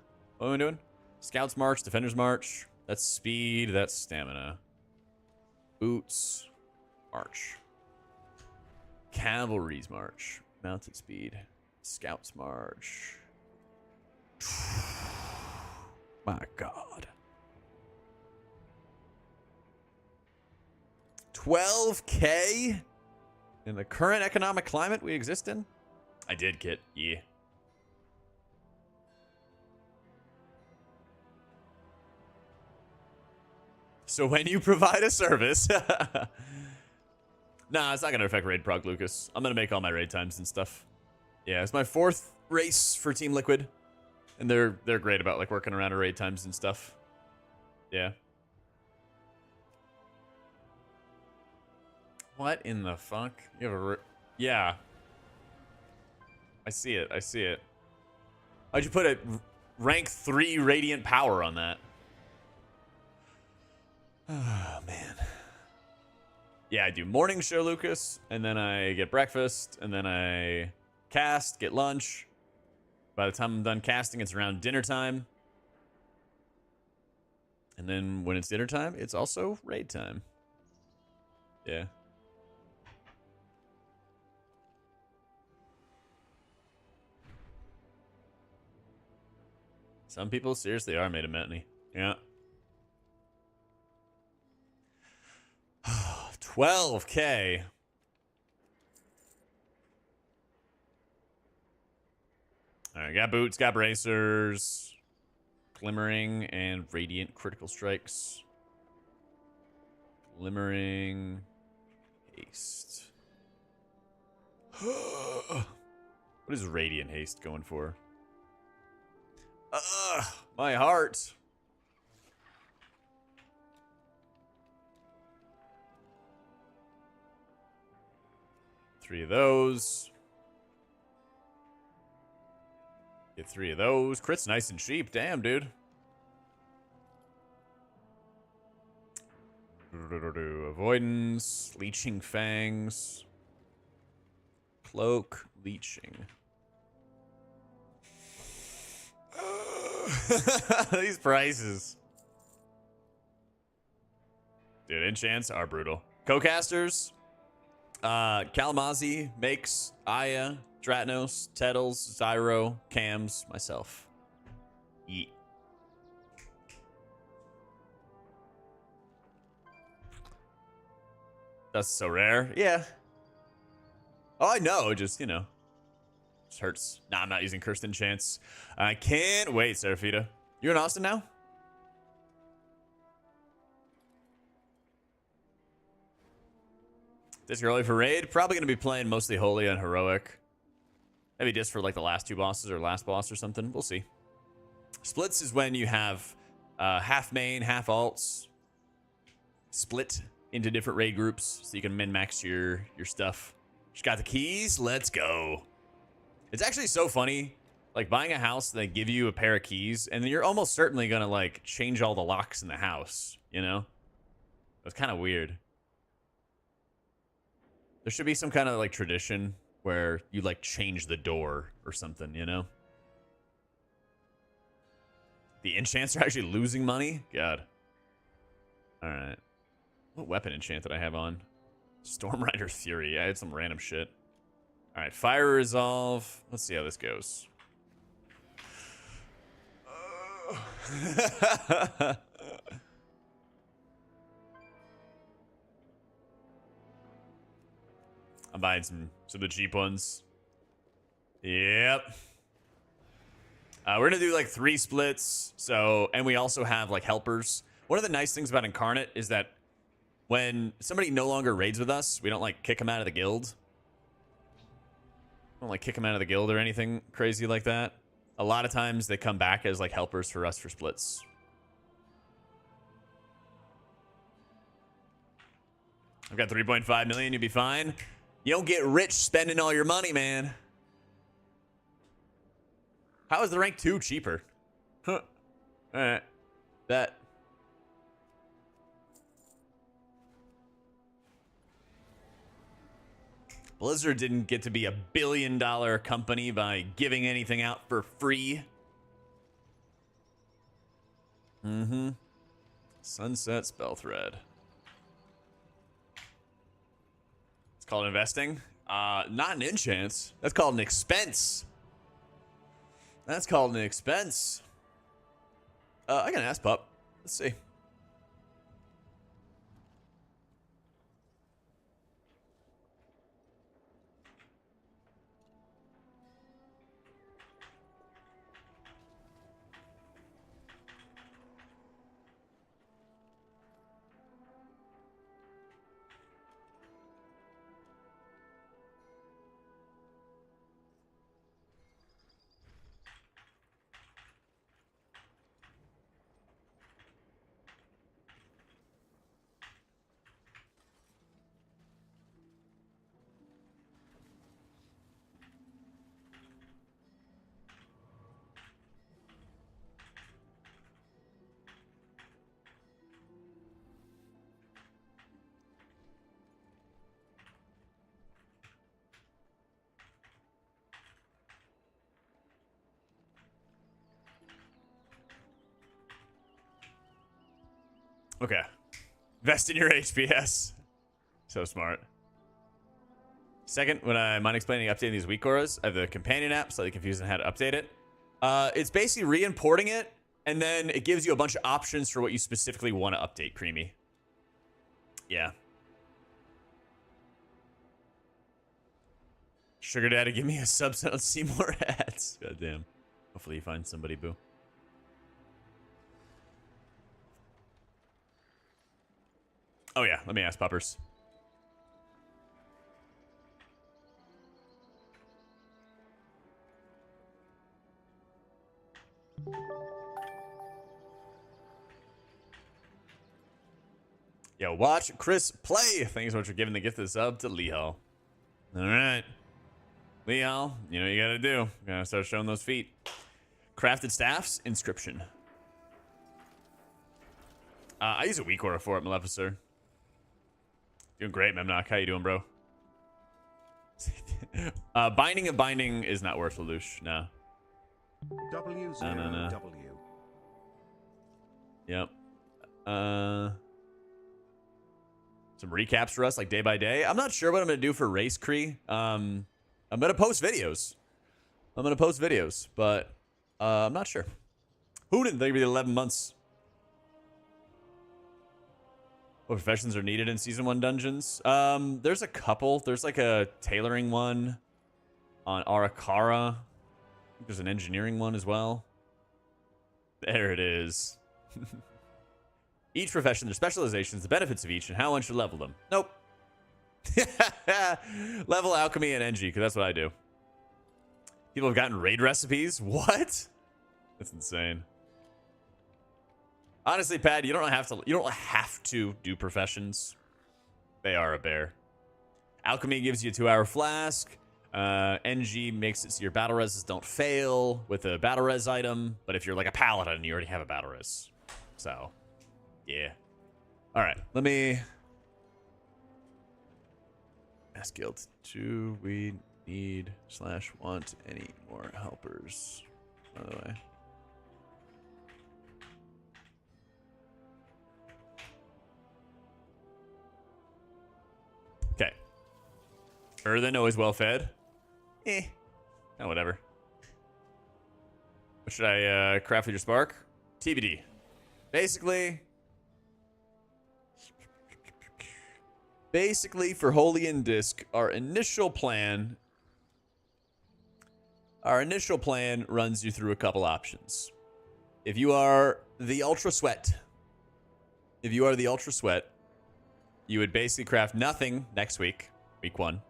S1: am I doing? Scouts March, Defenders March. That's speed, that's stamina. Boots. March. Cavalry's March. Mounted speed. Scouts March. My God. 12K in the current economic climate we exist in? I did, Kit. Yeah. So when you provide a service... Nah, it's not going to affect raid prog, Lucas. I'm going to make all my raid times and stuff. Yeah, it's my 4th race for Team Liquid. And they're great about, like, working around our raid times and stuff. Yeah. What in the fuck? You have a... Yeah. I see it. I see it. Why'd you put a rank 3 radiant power on that? Oh, man. Yeah, I do morning show, Lucas, and then I get breakfast, and then I cast, get lunch. By the time I'm done casting, it's around dinner time. And then when it's dinner time, it's also raid time. Yeah. Some people seriously are made of metany. Yeah. 12K. All right, got boots, got bracers, glimmering, and radiant critical strikes. Glimmering, haste. What is radiant haste going for? My heart. Three of those. Get 3 of those. Crit's nice and cheap. Damn, dude. Avoidance. Leeching fangs. Cloak. Leeching. These prices. Dude, enchants are brutal. Co-casters. Kalamazi, Makes, Aya, Dratnos, Tettles, Zyro, Cams, myself. Yeet. That's so rare. Yeah. Oh, I know. Just, you know. Just hurts. Nah, I'm not using Cursed Enchants. I can't wait, Seraphita. You in Austin now? Disc early for raid. Probably going to be playing mostly Holy on Heroic. Maybe just for like the last 2 bosses or last boss or something. We'll see. Splits is when you have half main, half alts. Split into different raid groups so you can min-max your stuff. Just got the keys. Let's go. It's actually so funny. Like buying a house, they give you a pair of keys, and you're almost certainly going to like change all the locks in the house, you know? It's kind of weird. There should be some kind of like tradition where you like change the door or something, you know? The enchants are actually losing money? God. All right. What weapon enchant did I have on? Stormrider Fury. I had some random shit. All right, Fire Resolve. Let's see how this goes. I'm buying some of the cheap ones. Yep. We're gonna do like 3 splits. So, and we also have like helpers. One of the nice things about Incarnate is that when somebody no longer raids with us, we don't like kick them out of the guild. Don't like kick them out of the guild or anything crazy like that. A lot of times they come back as like helpers for us for splits. I've got 3.5 million. You'll be fine. You don't get rich spending all your money, man. How is the rank 2 cheaper? Huh. All right. That. Blizzard didn't get to be $1 billion company by giving anything out for free. Mm-hmm. Sunset Spell Thread. It's called investing. Not an enchant. That's called an expense. That's called an expense. I got an ass pup. Let's see. Okay. Invest in your HPS. So smart. Second, when I'm mind explaining updating these weak auras, I have the companion app, slightly confused on how to update it. It's basically re-importing it, and then it gives you a bunch of options for what you specifically want to update, Creamy. Yeah. Sugar Daddy, give me a sub so I don't see more ads. God damn. Hopefully you find somebody, boo. Oh yeah, let me ask Poppers. Yo, watch Chris play. Thanks so much for giving the gift of the sub to Leo. All right. Leo, you know what you gotta do. You gotta start showing those feet. Crafted staffs, inscription. I use a weak aura for it, Maleficent. Doing great, Memnock. How you doing, bro? Binding and binding is not worth Lelouch. No.
S2: W0W.
S1: Yep. Some recaps for us, like day by day. I'm not sure what I'm gonna do for Race Cree. I'm gonna post videos. But I'm not sure. Who didn't think it'd be 11 months? What professions are needed in Season 1 dungeons? There's a couple. There's like a tailoring one on Arakara. I think there's an engineering one as well. There it is. Each profession, their specializations, the benefits of each, and how one should level them. Nope. Level alchemy and NG, because that's what I do. People have gotten raid recipes? What? That's insane. Honestly, Pad, you don't have to do professions. They are a bear. Alchemy gives you a 2-hour flask. NG makes it so your battle reses don't fail with a battle res item. But if you're like a paladin, you already have a battle res. So, yeah. All right, let me ask guild. Do we need / want any more helpers? By the way. Okay. Earthen, always well fed. Oh, whatever. What should I craft with your spark? TBD. Basically, for Holy and Disc, our initial plan runs you through a couple options. If you are the Ultra Sweat, you would basically craft nothing next week, week 1,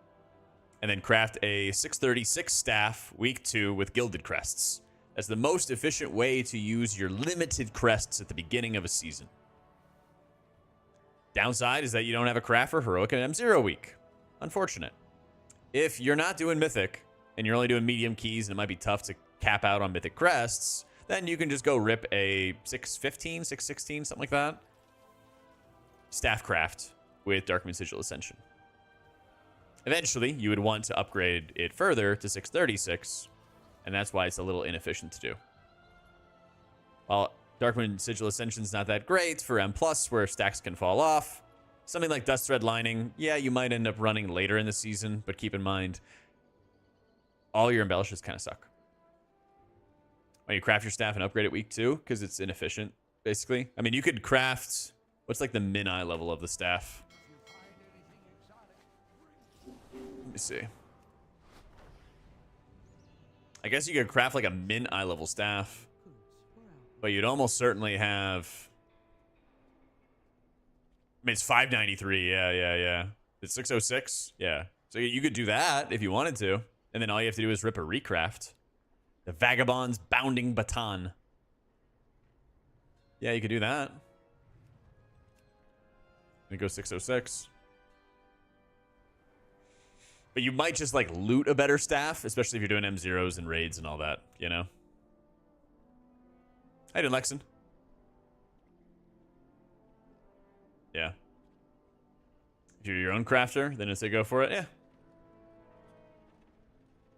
S1: and then craft a 636 staff week 2 with gilded crests. That's the most efficient way to use your limited crests at the beginning of a season. Downside is that you don't have a craft for Heroic and M0 week. Unfortunate. If you're not doing Mythic, and you're only doing medium keys, and it might be tough to cap out on Mythic crests, then you can just go rip a 615, 616, something like that. Staff craft with Darkmoon Sigil Ascension. Eventually, you would want to upgrade it further to 636, and that's why it's a little inefficient to do. While Darkmoon Sigil Ascension is not that great for M+, where stacks can fall off. Something like Dust Thread Lining, yeah, you might end up running later in the season, but keep in mind, all your embellishes kind of suck. When you craft your staff and upgrade it week 2, because it's inefficient, basically. I mean, you could craft, what's like the min-eye level of the staff? Let me see. I guess you could craft like a min-eye level staff. But you'd almost certainly have... I mean, it's 593. Yeah. It's 606. Yeah. So you could do that if you wanted to. And then all you have to do is rip a recraft. The Vagabond's Bounding Baton. Yeah, you could do that. And go 606. But you might just, like, loot a better staff, especially if you're doing M0s and raids and all that, you know? How you doing, Lexon? Yeah. If you're your own crafter, then it's a go for it. Yeah.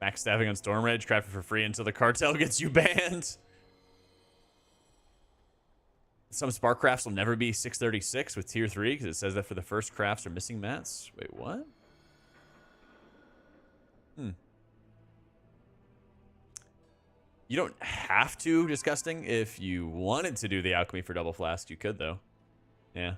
S1: Max staffing on Storm Rage, crafted for free until the cartel gets you banned. some spark crafts will never be 636 with tier 3 because it says that for the first crafts are missing mats. Wait, what? You don't have to, Disgusting. If you wanted to do the alchemy for double flask, you could, though. Yeah.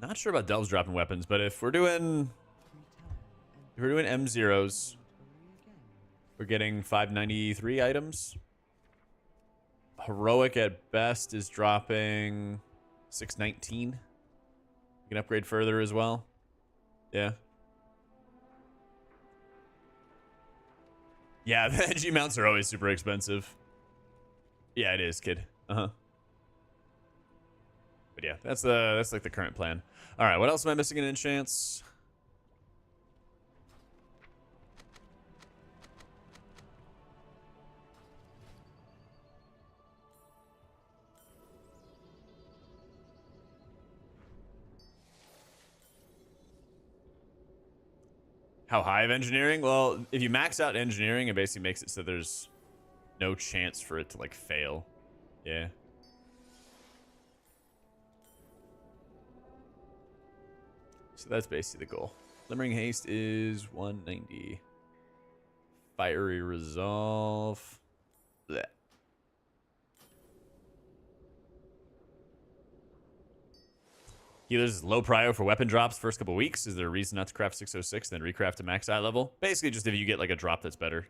S1: Not sure about Delves dropping weapons, but if we're doing M0s, we're getting 593 items. Heroic at best is dropping 619. You can upgrade further as well. Yeah. Yeah, the G mounts are always super expensive. Yeah, it is, kid. Uh-huh. But yeah, that's like the current plan. All right, what else am I missing in enchants? How high of engineering? Well, if you max out engineering, it basically makes it so there's no chance for it to like fail. Yeah. So that's basically the goal. Glimmering Haste is 190. Fiery Resolve. Blech. Healers is low prio for weapon drops first couple weeks. Is there a reason not to craft 606 then recraft to max eye level? Basically, just if you get like a drop that's better,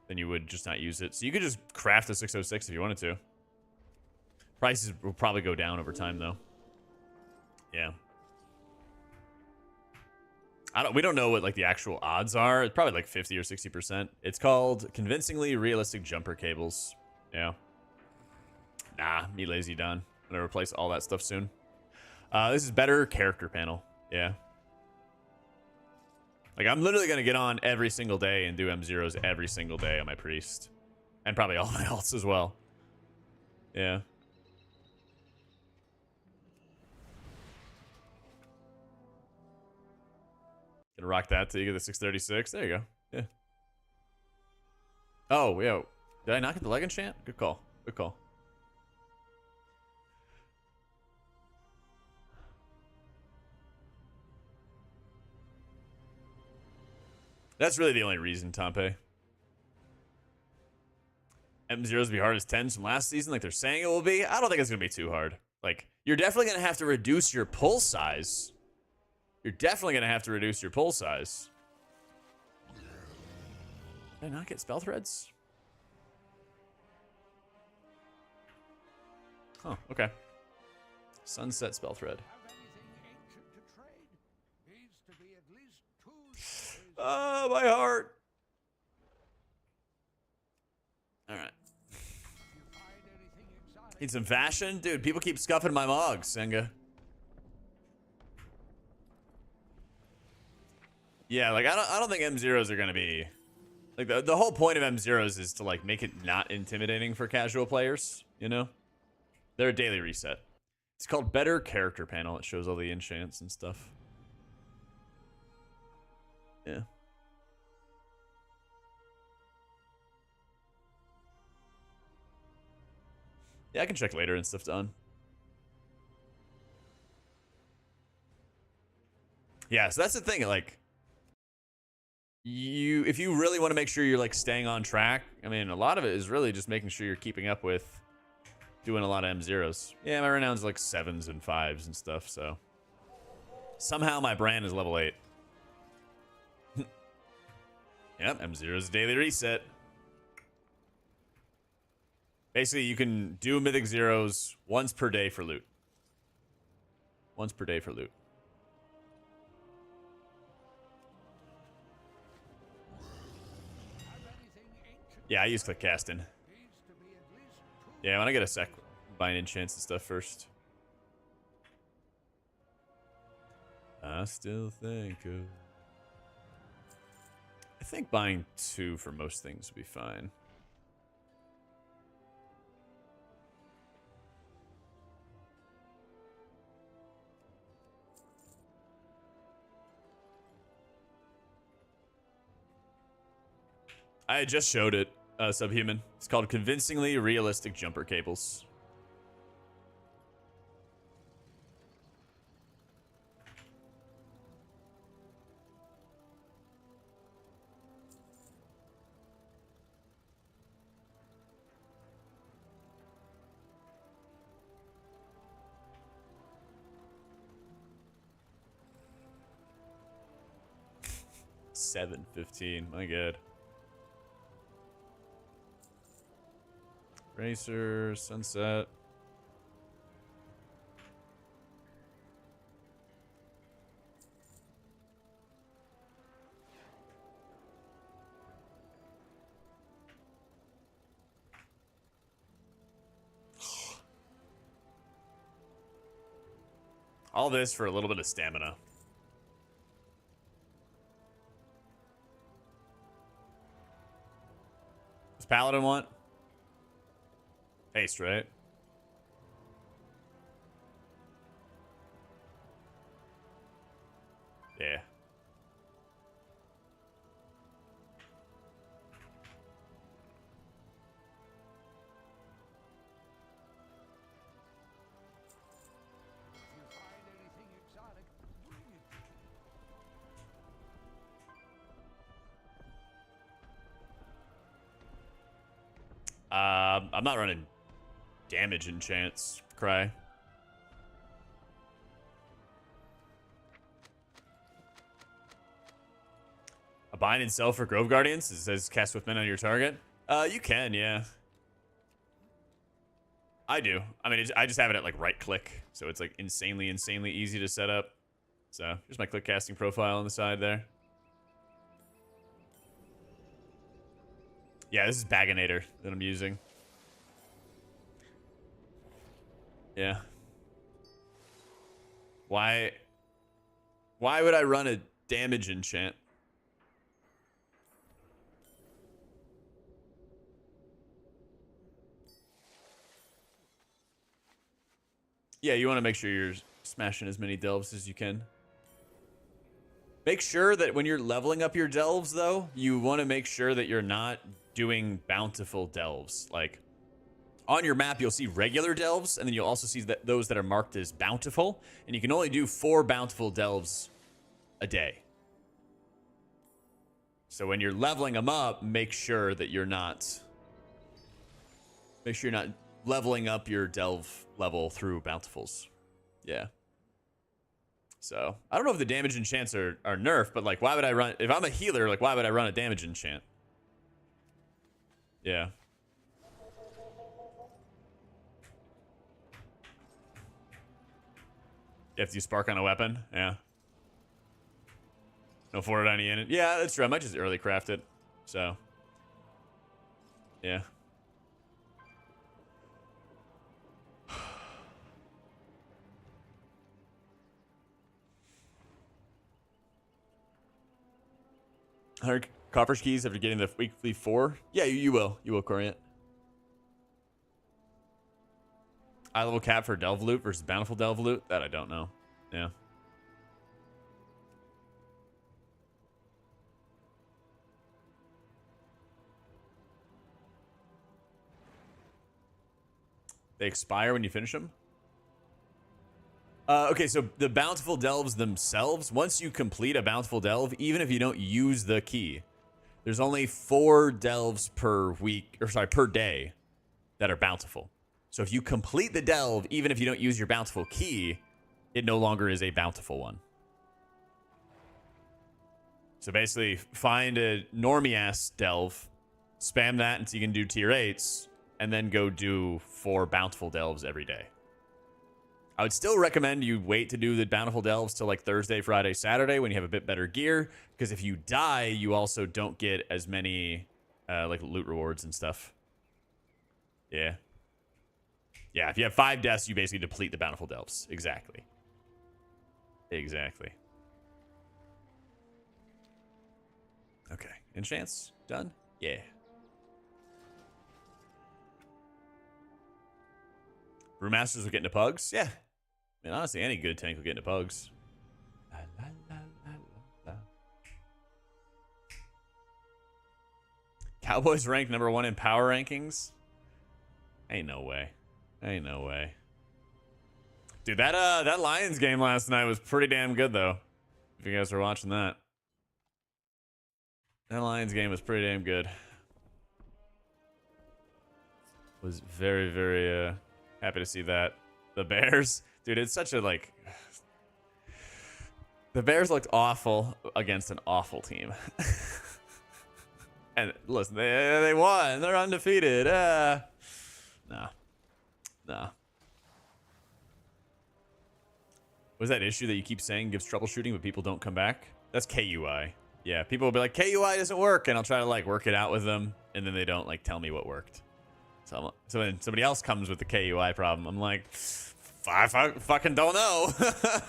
S1: then you would just not use it. So you could just craft a 606 if you wanted to. Prices will probably go down over time, though. Yeah. We don't know what like the actual odds are. It's probably like 50 or 60%. It's called Convincingly Realistic Jumper Cables. Yeah. Nah, me lazy Don. I'm gonna replace all that stuff soon. This is better character panel. Yeah. Like I'm literally gonna get on every single day and do M0s every single day on my priest. And probably all my alts as well. Yeah. Gonna rock that till you get the 636. There you go. Yeah. Oh, yo. Did I not get the leg enchant? Good call. Good call. That's really the only reason, Tompe. M0s be hard as 10s from last season, like they're saying it will be. I don't think it's going to be too hard. Like, you're definitely going to have to reduce your pull size. You're definitely going to have to reduce your pull size. Did I not get spell threads? Huh, okay. Sunset spell thread. Oh, my heart. All right. Need some fashion? Dude, people keep scuffing my mogs, Senga. Yeah, like, I don't think M0s are going to be... Like, the whole point of M0s is to, like, make it not intimidating for casual players, you know? They're a daily reset. It's called Better Character Panel. It shows all the enchants and stuff. Yeah. Yeah, I can check later and stuff done. Yeah, so that's the thing, like... If you really want to make sure you're, like, staying on track, I mean, a lot of it is really just making sure you're keeping up with doing a lot of M0s. Yeah, my renown's like 7s and 5s and stuff, so... Somehow my brand is level 8. Yep, M0's daily reset. Basically, you can do Mythic Zeros once per day for loot. Once per day for loot. Yeah, I use click casting. Yeah, when I get a sec, buying enchants and stuff first. I still think of... I think buying 2 for most things would be fine. I just showed it, Subhuman. It's called Convincingly Realistic Jumper Cables. $7.15. My God. Racer, Sunset. All this for a little bit of stamina. Does Paladin want? Haste, right? Yeah. I'm not running damage enchants, Cry. A bind and sell for Grove Guardians? It says cast with men on your target. You can, yeah. I do. I mean, I just have it at like right click, so it's like insanely easy to set up. So here's my click casting profile on the side there. Yeah, this is Baginator that I'm using. Yeah. Why would I run a damage enchant? Yeah, you want to make sure you're smashing as many delves as you can. Make sure that when you're leveling up your delves, though, you want to make sure that you're not doing bountiful delves. Like, on your map, you'll see regular delves, and then you'll also see those that are marked as bountiful. And you can only do 4 bountiful delves a day. So when you're leveling them up, make sure that you're not... Make sure you're not leveling up your delve level through bountifuls. Yeah. So, I don't know if the damage enchants are nerfed, but like, why would I run... If I'm a healer, like, why would I run a damage enchant? Yeah. You have to use spark on a weapon? Yeah. No forward any in it. Yeah, that's true. I might just early craft it. So. Yeah. $100 coffers keys after getting the weekly 4? Yeah, you will. You will, Coriant. Eye level cap for Delve Loot versus Bountiful Delve Loot? That I don't know. Yeah. They expire when you finish them? Okay, so the Bountiful Delves themselves, once you complete a Bountiful Delve, even if you don't use the key, there's only 4 delves per week, or sorry, per day that are bountiful. So if you complete the delve, even if you don't use your bountiful key, it no longer is a bountiful one. So basically, find a normie-ass delve, spam that until you can do tier 8s, and then go do 4 bountiful delves every day. I would still recommend you wait to do the bountiful delves till like Thursday, Friday, Saturday when you have a bit better gear, because if you die, you also don't get as many like loot rewards and stuff. Yeah. Yeah, if you have 5 deaths, you basically deplete the bountiful delves. Exactly. Exactly. Okay. Enchants? Done? Yeah. Brewmasters will get into pugs? Yeah. I mean, honestly, any good tank will get into pugs. La, la, la, la, la. Cowboys ranked #1 in power rankings? Ain't no way. Ain't no way. Dude, that Lions game last night was pretty damn good, though. If you guys were watching that. That Lions game was pretty damn good. Was very, very happy to see that. The Bears, dude, it's such a like. The Bears looked awful against an awful team. And listen, they won. They're undefeated. No. No. Was that issue that you keep saying gives troubleshooting, but people don't come back? That's KUI. Yeah, people will be like, KUI doesn't work, and I'll try to like work it out with them, and then they don't like tell me what worked. So when somebody else comes with the KUI problem, I'm like, I fucking don't know.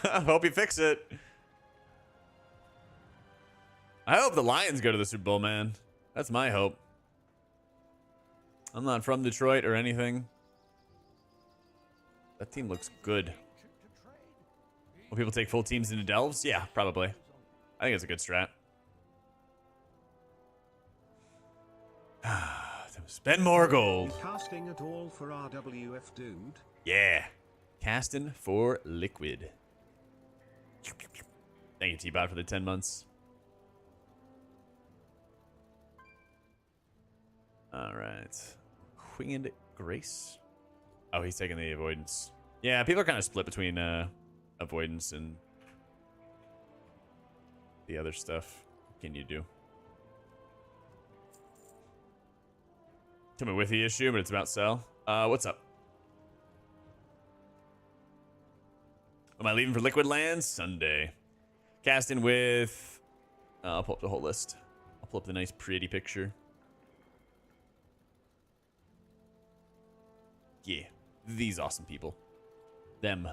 S1: I hope you fix it. I hope the Lions go to the Super Bowl, man. That's my hope. I'm not from Detroit or anything. That team looks good. Will people take full teams into delves? Yeah, probably. I think it's a good strat. Spend more gold.
S2: Casting at all for RWF, dude?
S1: Yeah. Casting for liquid. Thank you, T-Bot, for the 10 months. All right. Winged Grace. Oh, he's taking the avoidance. Yeah, people are kind of split between avoidance and the other stuff. What can you do? Coming with the issue, but it's about sell. What's up? Am I leaving for Liquid Lands? Sunday. Casting with... I'll pull up the whole list. I'll pull up the nice pretty picture. Yeah. These awesome people. Them.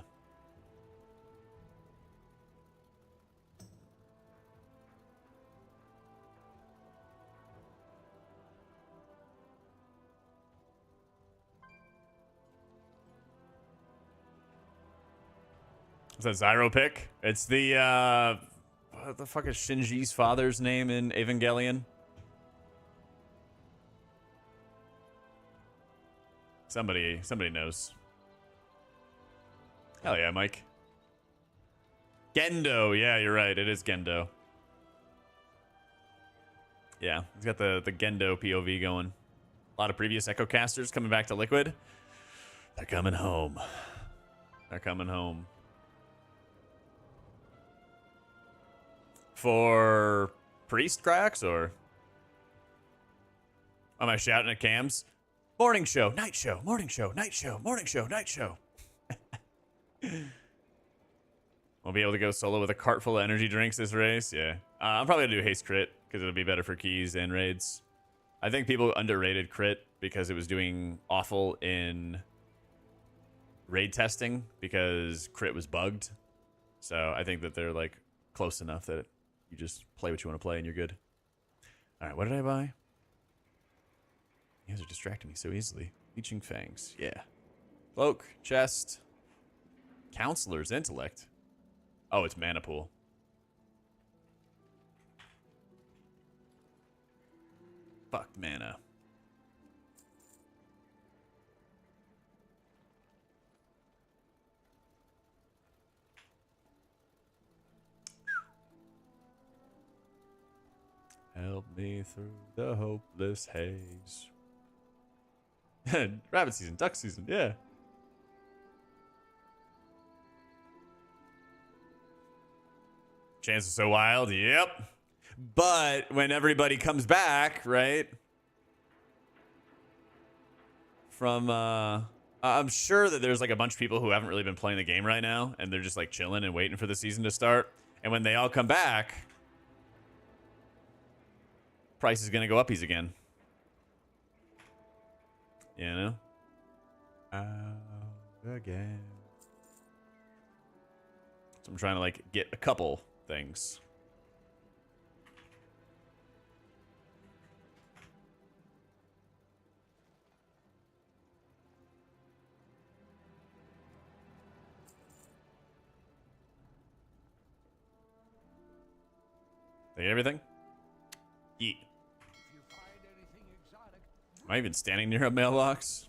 S1: Is that Zyro pick? It's the what the fuck is Shinji's father's name in Evangelion? Somebody knows. Hell yeah, Mike. Gendo, yeah, you're right. It is Gendo. Yeah, he's got the Gendo POV going. A lot of previous Echo casters coming back to Liquid. They're coming home. They're coming home. For priest cracks, or am I shouting at cams? Morning show, night show, morning show, night show, morning show, night show. We'll be able to go solo with a cart full of energy drinks this race. Yeah, I'm probably gonna do haste crit because it'll be better for keys and raids. I think people underrated crit because it was doing awful in raid testing because crit was bugged. So I think that they're like close enough that you just play what you want to play and you're good. All right, what did I buy? You guys are distracting me so easily. Leeching Fangs, yeah. Cloak, chest, Counselor's Intellect. Oh, it's Mana Pool. Fucked mana. Help me through the hopeless haze. Rabbit season, duck season, yeah. Chance is so wild, yep. But when everybody comes back, right? From, I'm sure that there's like a bunch of people who haven't really been playing the game right now, and they're just like chilling and waiting for the season to start. And when they all come back, price is gonna go uppies again. You know? Out again. So I'm trying to like get a couple things. Take everything? Yeet.
S3: If you find anything
S1: Am I even standing near a mailbox?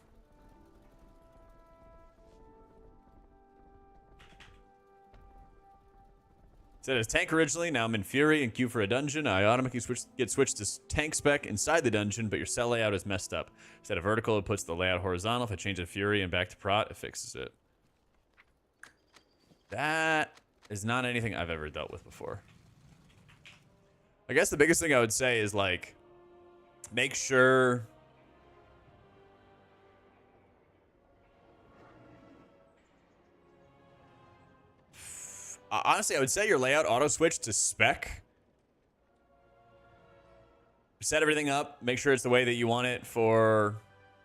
S1: Said as tank originally, now I'm in Fury and queue for a dungeon. I automatically get switched to tank spec inside the dungeon, but your cell layout is messed up. Instead of vertical, it puts the layout horizontal. If I change to Fury and back to Prot, it fixes it. That is not anything I've ever dealt with before. I guess the biggest thing I would say is, like, make sure... honestly, I would say your layout auto-switch to spec. Set everything up. Make sure it's the way that you want it for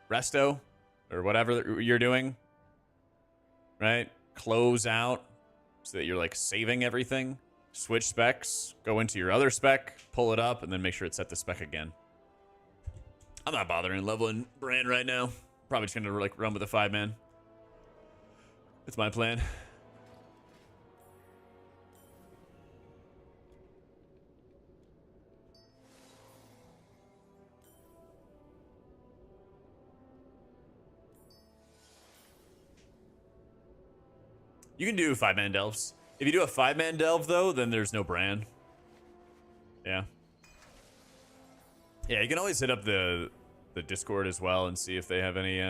S1: resto or whatever you're doing. Right? Close out so that you're, like, saving everything. Switch specs. Go into your other spec. Pull it up, and then make sure it's set to spec again. I'm not bothering leveling Brand right now. Probably just gonna, like, run with a 5-man. That's my plan. You can do 5-man delves. If you do a 5-man delve, though, then there's no Bran. Yeah. Yeah, you can always hit up the Discord as well and see if they have any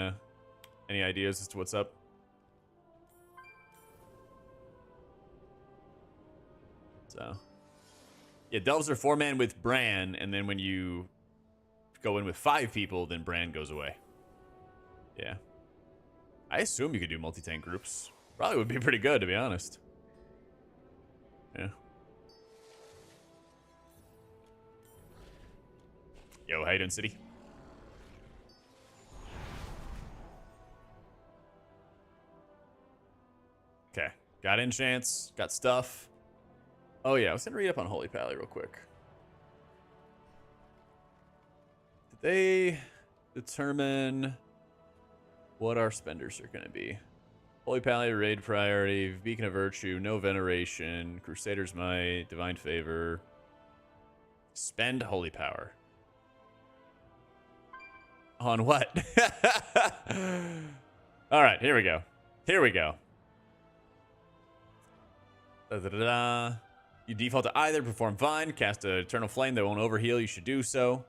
S1: ideas as to what's up. So, yeah, delves are 4-man with Bran, and then when you go in with 5 people, then Bran goes away. Yeah. I assume you could do multi-tank groups. Probably would be pretty good, to be honest. Yeah. Yo, how you doing, City? Okay. Got enchants. Got stuff. Oh, yeah. I was going to read up on Holy Pally real quick. Did they determine what our spenders are going to be? Holy Pally, Raid Priority, Beacon of Virtue, No Veneration, Crusader's Might, Divine Favor. Spend Holy Power. On what? All right, here we go. Here we go. Da-da-da-da. You default to either, perform fine, cast an Eternal Flame that won't overheal, you should do so.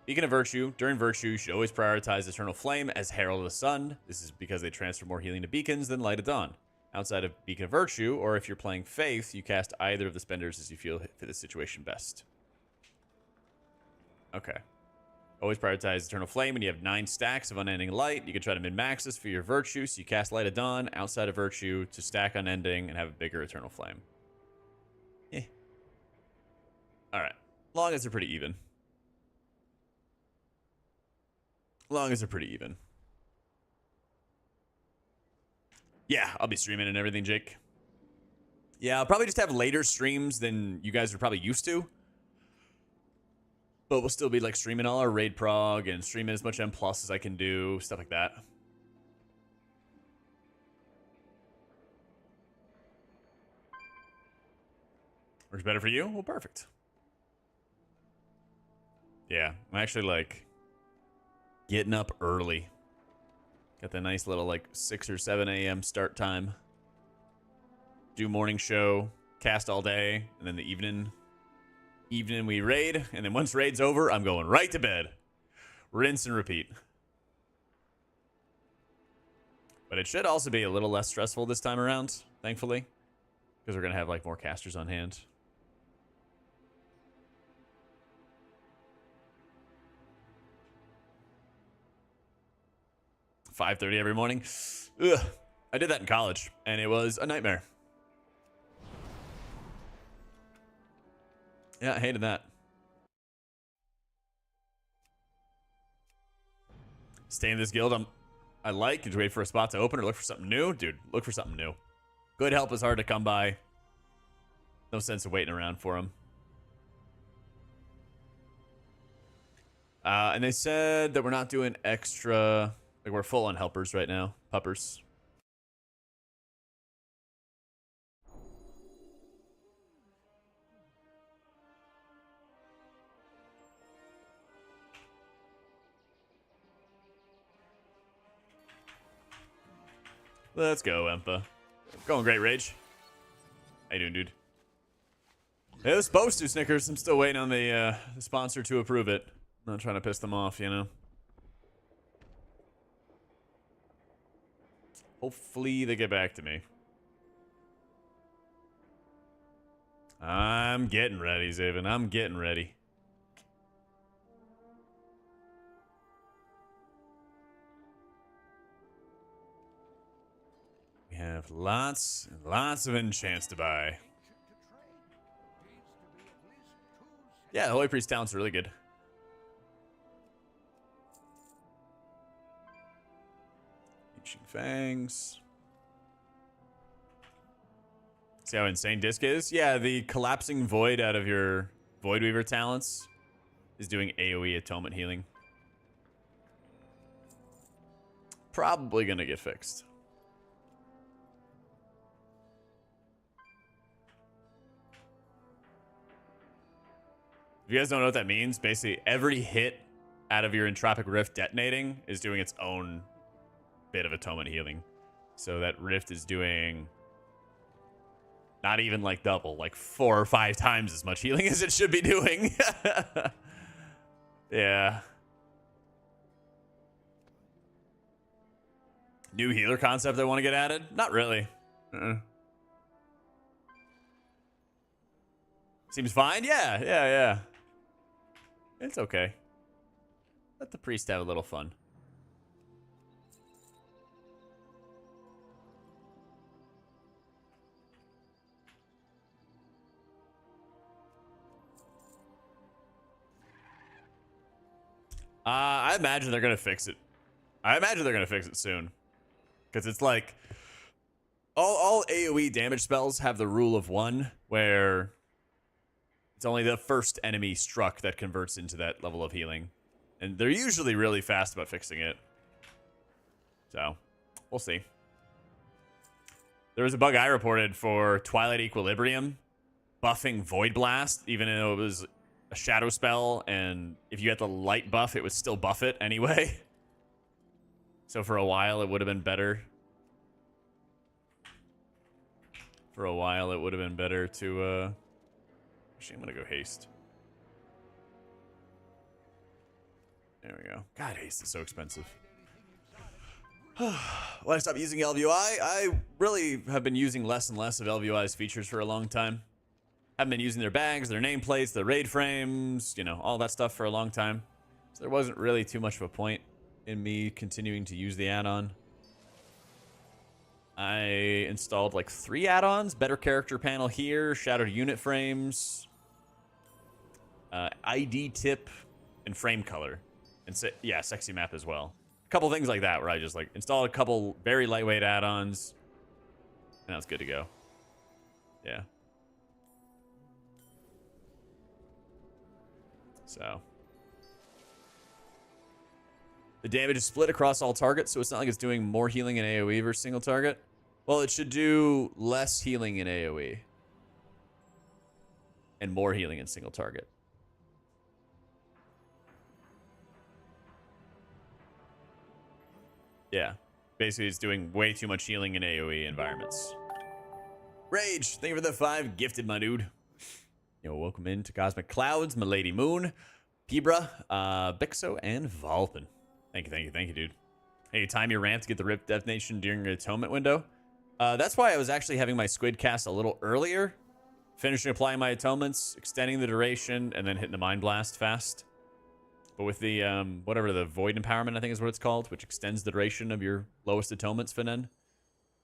S1: Beacon of Virtue. During Virtue, you should always prioritize Eternal Flame as Herald of the Sun. This is because they transfer more healing to beacons than Light of Dawn. Outside of Beacon of Virtue, or if you're playing Faith, you cast either of the spenders as you feel fit the situation best. Okay. Always prioritize Eternal Flame when you have 9 stacks of Unending Light. You can try to min-max this for your Virtue, so you cast Light of Dawn outside of Virtue to stack Unending and have a bigger Eternal Flame. Eh. Alright. Long as they're pretty even. Long as they're pretty even. Yeah, I'll be streaming and everything, Jake. Yeah, I'll probably just have later streams than you guys are probably used to. But we'll still be like streaming all our raid prog and streaming as much M+ as I can do, stuff like that. Works better for you? Well, perfect. Yeah, I'm actually like getting up early. Got the nice little like 6 or 7 a.m. start time. Do morning show, cast all day, and then the evening we raid, and then once raid's over, I'm going right to bed. Rinse and repeat. But it should also be a little less stressful this time around, thankfully, because we're gonna have like more casters on hand. $5:30 every morning. Ugh. I did that in college, and it was a nightmare. Yeah, I hated that. Stay in this guild I like. Just wait for a spot to open or look for something new. Dude, look for something new. Good help is hard to come by. No sense of waiting around for them. And they said that we're not doing extra... Like, we're full on helpers right now. Puppers. Let's go, Empa. Going great, Rage. How you doing, dude? It was supposed to, Snickers. I'm still waiting on the sponsor to approve it. Not trying to piss them off, you know? Hopefully they get back to me. I'm getting ready, Zaven. I'm getting ready. We have lots and lots of enchants to buy. Yeah, the Holy Priest talent's really good. Reaching Fangs. See how insane Disc is? Yeah, the collapsing void out of your Void Weaver talents is doing AoE atonement healing. Probably gonna get fixed. If you guys don't know what that means, basically every hit out of your Entropic Rift detonating is doing its own bit of atonement healing. So that Rift is doing not even like double, like 4 or 5 times as much healing as it should be doing. Yeah. New healer concept I want to get added? Not really. Seems fine? Yeah. It's okay. Let the priest have a little fun. I imagine they're going to fix it. I imagine they're going to fix it soon. Because it's like... All AoE damage spells have the rule of 1, where it's only the first enemy struck that converts into that level of healing. And they're usually really fast about fixing it. So, we'll see. There was a bug I reported for Twilight Equilibrium buffing Void Blast, even though it was a shadow spell, and if you had the light buff, it would still buff it anyway. So for a while, it would have been better. For a while, it would have been better to, actually, I'm gonna go haste. There we go. God, haste is so expensive. When I stopped using LVUI, I really have been using less and less of LVUI's features for a long time. Haven't been using their bags, their nameplates, their raid frames, you know, all that stuff for a long time. So there wasn't really too much of a point in me continuing to use the add-on. I installed like 3 add-ons. Better character panel here, shadowed unit frames, ID tip, and frame color. And yeah, sexy map as well. A couple things like that where I just like installed a couple very lightweight add-ons. And that's good to go. Yeah. So. The damage is split across all targets, so it's not like it's doing more healing in AoE versus single target. Well, it should do less healing in AoE. And more healing in single target. Yeah. Basically, it's doing way too much healing in AoE environments. Rage, thank you for the 5 gifted, my dude. Yo, welcome into Cosmic Clouds, my Lady Moon, Pibra, Bixo, and Valpin. Thank you, dude. Hey, you time your ramp to get the Rip detonation during your atonement window. That's why I was actually having my squid cast a little earlier. Finishing applying my atonements, extending the duration, and then hitting the Mind Blast fast. But with the, whatever, the Void Empowerment, I think is what it's called, which extends the duration of your lowest atonements, Finen,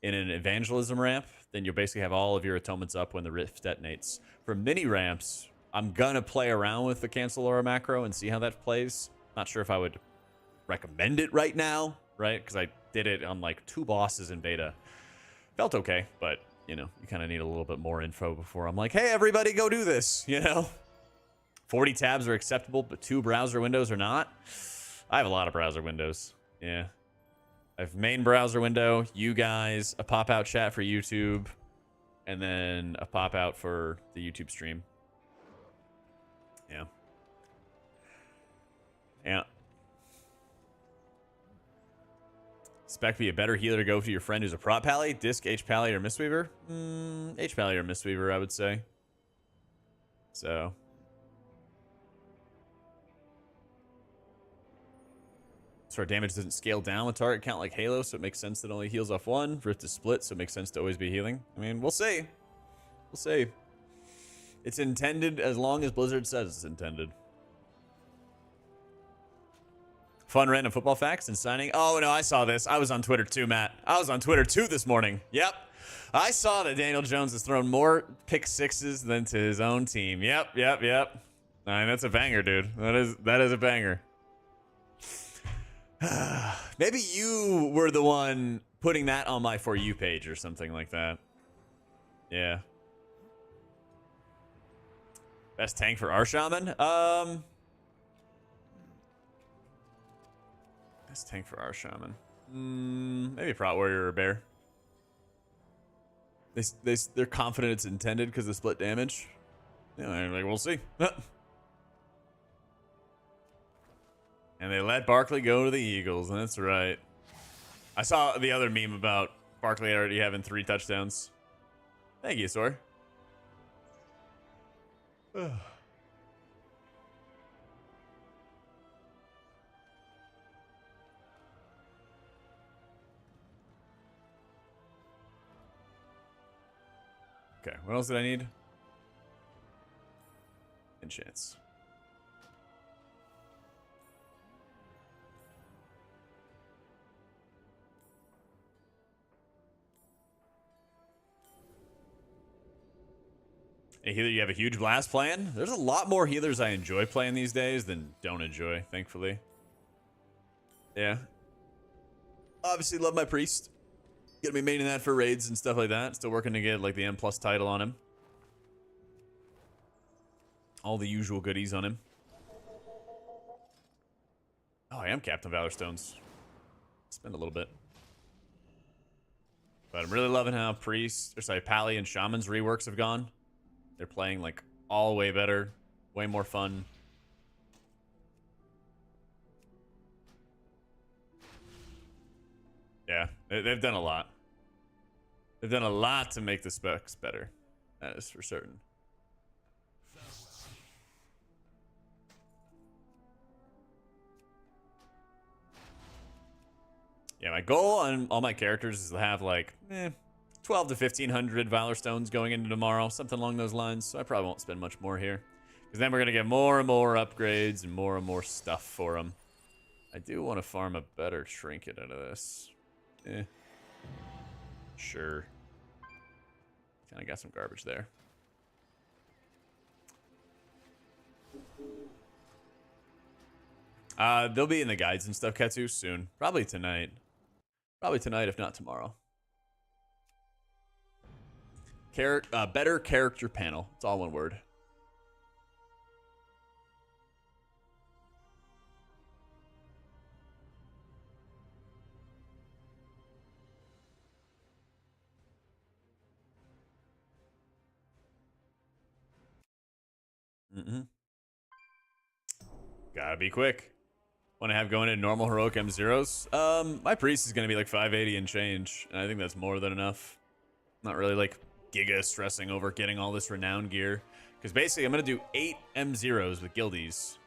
S1: in an Evangelism ramp, then you'll basically have all of your atonements up when the Rift detonates. For mini ramps, I'm gonna play around with the Cancel Aura macro and see how that plays. Not sure if I would recommend it right now, right? Because I did it on like 2 bosses in beta. Felt okay, but, you know, you kind of need a little bit more info before I'm like, hey, everybody, go do this, you know? 40 tabs are acceptable, but 2 browser windows are not. I have a lot of browser windows. Yeah. I have main browser window, you guys, a pop-out chat for YouTube, and then a pop-out for the YouTube stream. Yeah. Yeah. Spec be a better healer to go to your friend who's a prop pally? Disc, H pally, or Mistweaver? H pally or Mistweaver, I would say. So. So our damage doesn't scale down with target count like Halo, so it makes sense that it only heals off one. Rift is split, so it makes sense to always be healing. I mean, we'll see. We'll see. It's intended as long as Blizzard says it's intended. Fun random football facts and signing. Oh, no, I saw this. I was on Twitter too, Matt. I was on Twitter too this morning. Yep. I saw that Daniel Jones has thrown more pick sixes than to his own team. Yep. I mean, that's a banger, dude. That is a banger. Maybe you were the one putting that on my For You page or something like that. Yeah. Best tank for our shaman? Best tank for our shaman. Maybe Prot Warrior or Bear. They're confident it's intended because of split damage. Yeah, like, we'll see. And they let Barkley go to the Eagles. That's right. I saw the other meme about Barkley already having 3 touchdowns. Thank you, Sor. Okay, what else did I need? Enchants. A healer you have a huge blast plan? There's a lot more healers I enjoy playing these days than don't enjoy, thankfully. Yeah. Obviously love my priest. Gonna be maining that for raids and stuff like that. Still working to get like the M+ title on him. All the usual goodies on him. Oh, I am Captain Valor Stones. Spend a little bit. But I'm really loving how Priest, or sorry, Pally and Shaman's reworks have gone. They're playing like all way better, way more fun. Yeah, they've done a lot. They've done a lot to make the specs better. That is for certain. Yeah, my goal on all my characters is to have like 12 to 1500 Valor Stones going into tomorrow, something along those lines. So I probably won't spend much more here, because then we're gonna get more and more upgrades and more stuff for them. I do want to farm a better trinket out of this. Sure. Kind of got some garbage there. They'll be in the guides and stuff, Ketsu, soon. Probably tonight. Probably tonight, if not tomorrow. Better character panel. It's all one word. Gotta be quick. Want to have going in normal heroic M0s? My priest is gonna be like 580 and change, and I think that's more than enough. Not really like giga stressing over getting all this renowned gear, because basically I'm gonna do 8 M0s with guildies.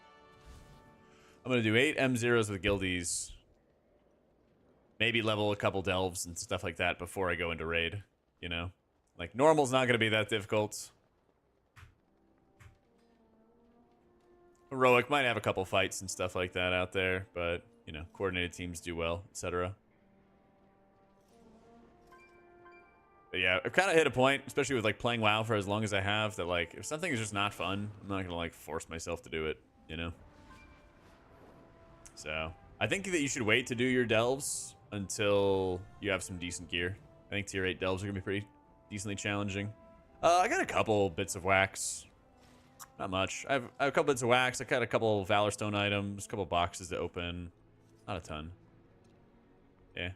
S1: I'm gonna do 8 M0s with guildies. Maybe level a couple delves and stuff like that before I go into raid. You know, like normal's not gonna be that difficult. Heroic might have a couple fights and stuff like that out there, but, you know, coordinated teams do well, etc. But yeah, I've kind of hit a point, especially with, like, playing WoW for as long as I have, that, like, if something is just not fun, I'm not going to, like, force myself to do it, you know? So, I think that you should wait to do your delves until you have some decent gear. I think tier 8 delves are going to be pretty decently challenging. I got a couple bits of wax. Not much. I have a couple bits of wax. I got a couple Valor Stone items, a couple boxes to open. Not a ton. Yeah.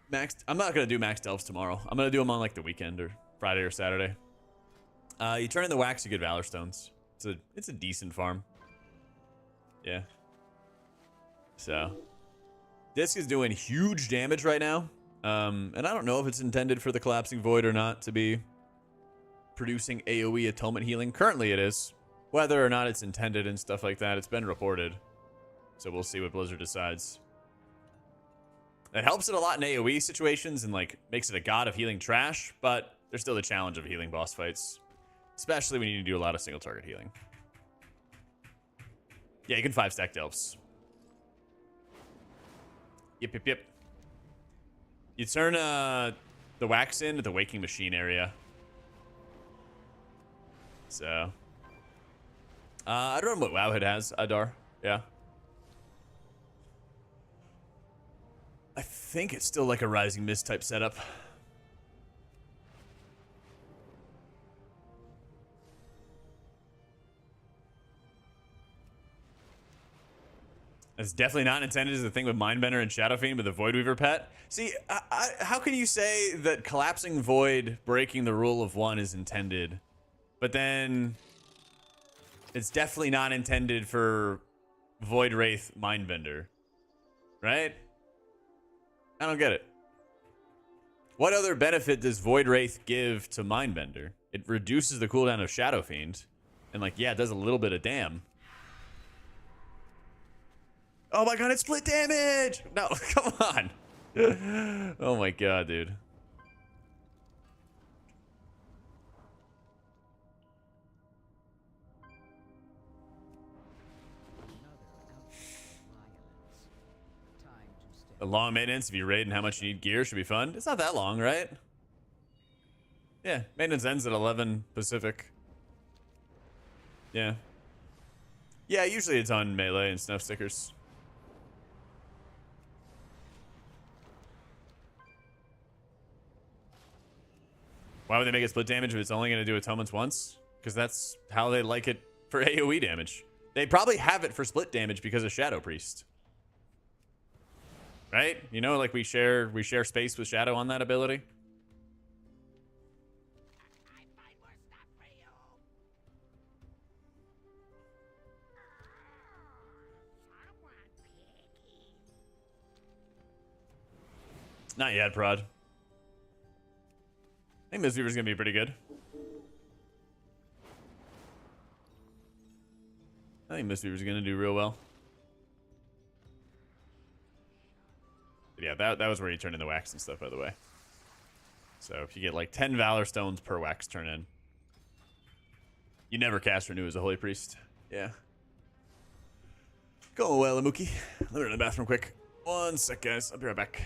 S1: Max. I'm not gonna do max delves tomorrow. I'm gonna do them on like the weekend or Friday or Saturday. You turn in the wax, you get Valor Stones. It's a decent farm. Yeah. So Disc is doing huge damage right now. And I don't know if it's intended for the Collapsing Void or not to be producing AoE atonement healing. Currently it is. Whether or not it's intended and stuff like that, it's been reported. So we'll see what Blizzard decides. It helps it a lot in AoE situations and like makes it a god of healing trash, but there's still the challenge of healing boss fights. Especially when you need to do a lot of single target healing. Yeah, you can 5-stack Delphs. Yep. You turn the wax in at the Waking Machine area. So I don't know what Wowhead has, Adar. Yeah. I think it's still like a Rising Mist type setup. It's definitely not intended as the thing with Mindbender and Shadow Fiend with the Void Weaver pet. See, how can you say that Collapsing Void breaking the rule of one is intended, but then it's definitely not intended for Void Wraith Mindbender, right? I don't get it. What other benefit does Void Wraith give to Mindbender? It reduces the cooldown of Shadow Fiend, and like, yeah, it does a little bit of damn. Oh my god, it's split damage! No, come on. Oh my god, dude. A long maintenance if you raid and how much you need gear should be fun. It's not that long, right? Yeah, maintenance ends at 11 Pacific. Yeah. Yeah, usually it's on melee and snuff stickers. Why would they make it split damage if it's only going to do atonements once? Because that's how they like it for AoE damage. They probably have it for split damage because of Shadow Priest. Right? You know, like we share space with Shadow on that ability. Not yet, Prod. I think Mistweaver's gonna be pretty good. I think Mistweaver's gonna do real well. But yeah, that was where you turn in the wax and stuff, by the way. So if you get like 10 Valor Stones per wax turn in, you never cast Renew as a Holy Priest. Yeah. Going well, Amuki. Let me run to the bathroom quick. 1 sec, guys. I'll be right back.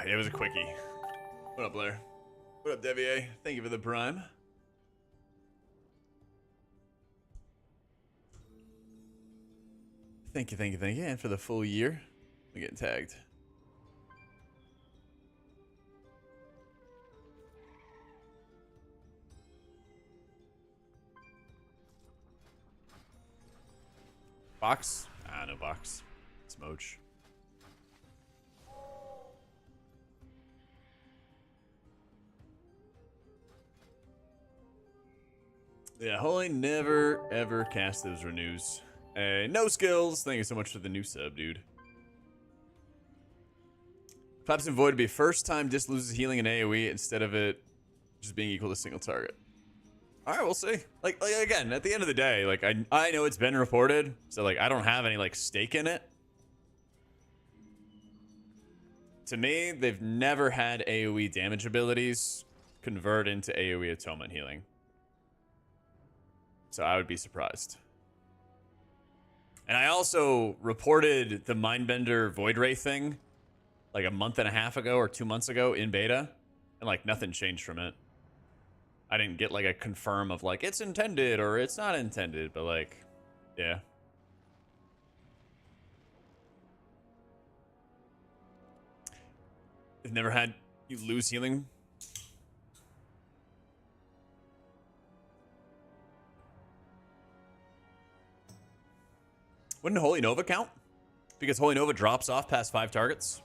S1: it was a quickie. What up, Blair? What up, Devier? Thank you for the prime. Thank you, thank you, thank you. And for the full year, I'm getting tagged. Box? Ah, no box. Smoach. Yeah, Holy never ever cast those renews. No skills. Thank you so much for the new sub, dude. Collapse and Void to be first time Dis loses healing in AoE instead of it just being equal to single target. All right, we'll see. Like again, at the end of the day, like I know it's been reported, so like I don't have any like stake in it. To me, they've never had AoE damage abilities convert into AoE atonement healing. So I would be surprised. And I also reported the Mindbender Void Ray thing like a month and a half ago or 2 months ago in beta, and like nothing changed from it. I didn't get like a confirm of like it's intended or it's not intended, but like, yeah. I've never had you lose healing. Wouldn't Holy Nova count? Because Holy Nova drops off past 5 targets.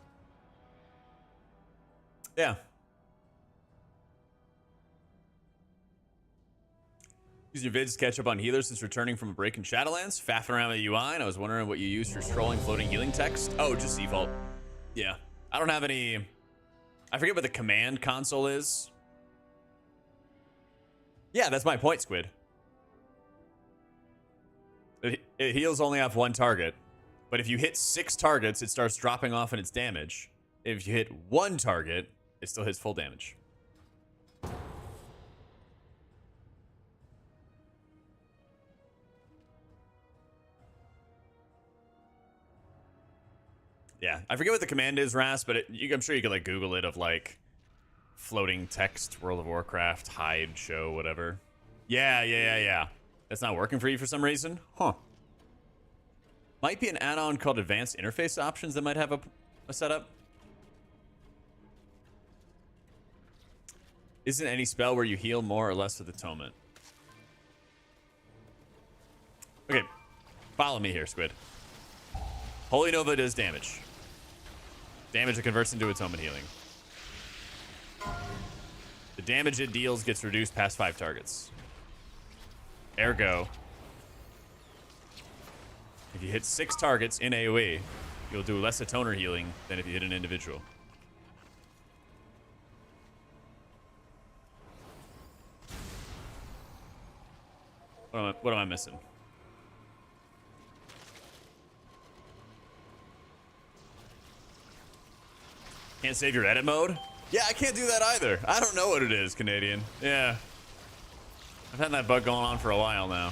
S1: Yeah. Using your vids to catch up on healers since returning from a break in Shadowlands. Faffing around with UI, and I was wondering what you use for scrolling floating healing text. Oh, just default. Yeah. I don't have any... I forget what the command console is. Yeah, that's my point, Squid. It heals only off 1 target. But if you hit 6 targets, it starts dropping off in its damage. If you hit 1 target, it still hits full damage. Yeah, I forget what the command is, Ras, but I'm sure you could like Google it of like floating text, World of Warcraft, hide, show, whatever. Yeah. That's not working for you for some reason? Huh. Might be an add-on called Advanced Interface Options that might have a setup. Isn't any spell where you heal more or less with Atonement. Okay, follow me here, Squid. Holy Nova does damage. Damage that converts into Atonement healing. The damage it deals gets reduced past 5 targets. Ergo, if you hit 6 targets in AoE, you'll do less Atoner healing than if you hit an individual. What am I missing? Can't save your edit mode? Yeah, I can't do that either. I don't know what it is, Canadian. Yeah. I've had that bug going on for a while now.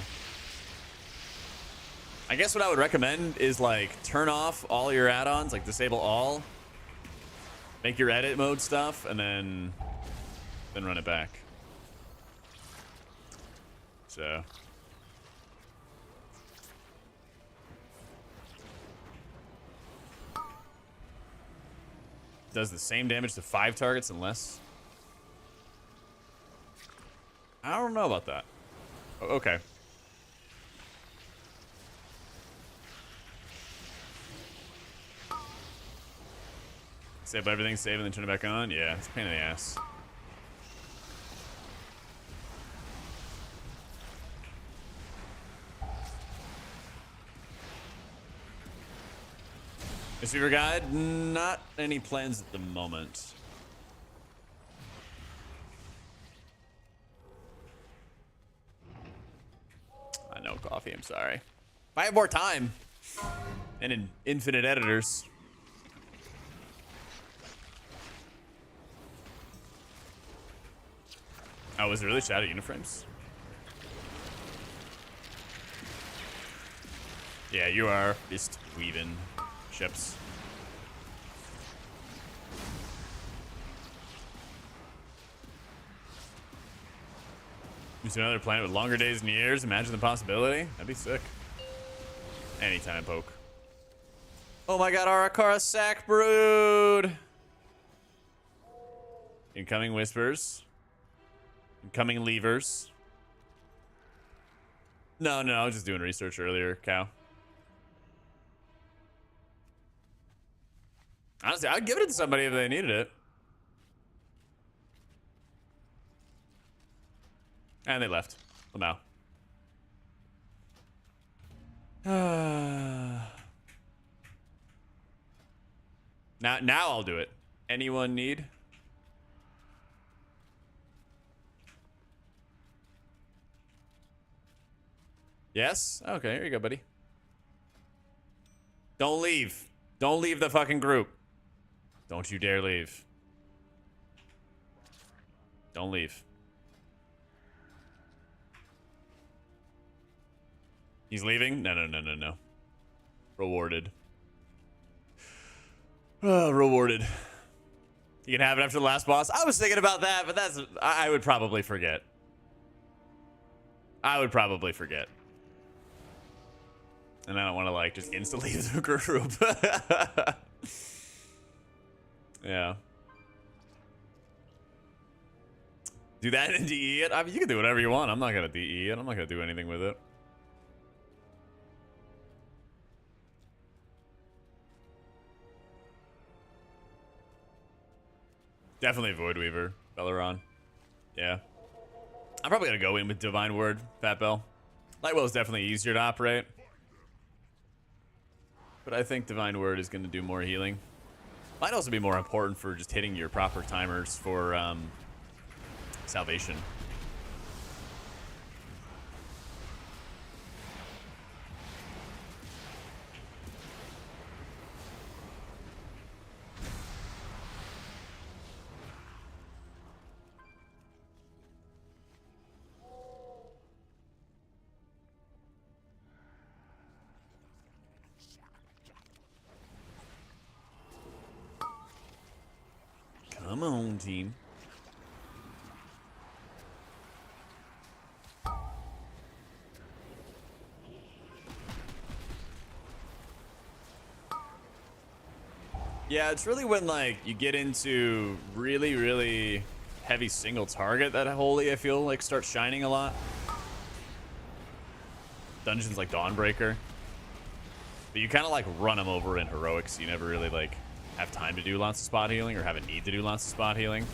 S1: I guess what I would recommend is like turn off all your add-ons, like disable all, make your edit mode stuff, and then run it back. So does the same damage to 5 targets and less. I don't know about that. Okay. Save everything, save, and then turn it back on? Yeah, it's a pain in the ass. Receiver guide? Not any plans at the moment. I know, Coffee, I'm sorry. If I have more time and in infinite editors. Oh, was it really Shadow Uniframes? Yeah, you are just weaving ships. To another planet with longer days and years. Imagine the possibility. That'd be sick. Anytime, poke. Oh my god, Arakara sack brood. Incoming whispers. Incoming levers. No, I was just doing research earlier, cow. Honestly, I'd give it to somebody if they needed it. And they left. Well, now. Now I'll do it. Anyone need? Yes? Okay, here you go, buddy. Don't leave. Don't leave the fucking group. Don't you dare leave. Don't leave. He's leaving? No. Rewarded. Rewarded. You can have it after the last boss. I was thinking about that, but I would probably forget. And I don't want to, like, just instantly leave the group. Yeah. Do that and DE it? I mean, you can do whatever you want. I'm not going to DE it. I'm not going to do anything with it. Definitely Void Weaver, Belleron. Yeah. I'm probably going to go in with Divine Word, Fat Bell. Lightwell is definitely easier to operate. But I think Divine Word is going to do more healing. Might also be more important for just hitting your proper timers for salvation. Come on, team. Yeah, it's really when, like, you get into really, really heavy single target that Holy, I feel like, starts shining a lot. Dungeons like Dawnbreaker. But you kind of, like, run them over in Heroics, so you never really, like, have time to do lots of spot healing or have a need to do lots of spot healing.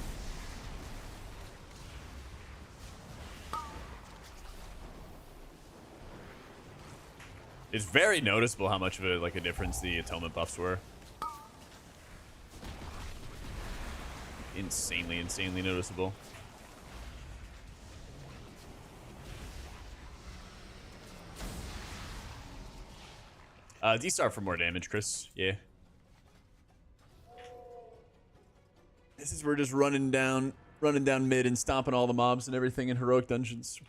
S1: It's very noticeable how much of a difference the atonement buffs were. Insanely noticeable. D-Star for more damage, Chris. Yeah. This is we're just running down mid and stomping all the mobs and everything in heroic dungeons.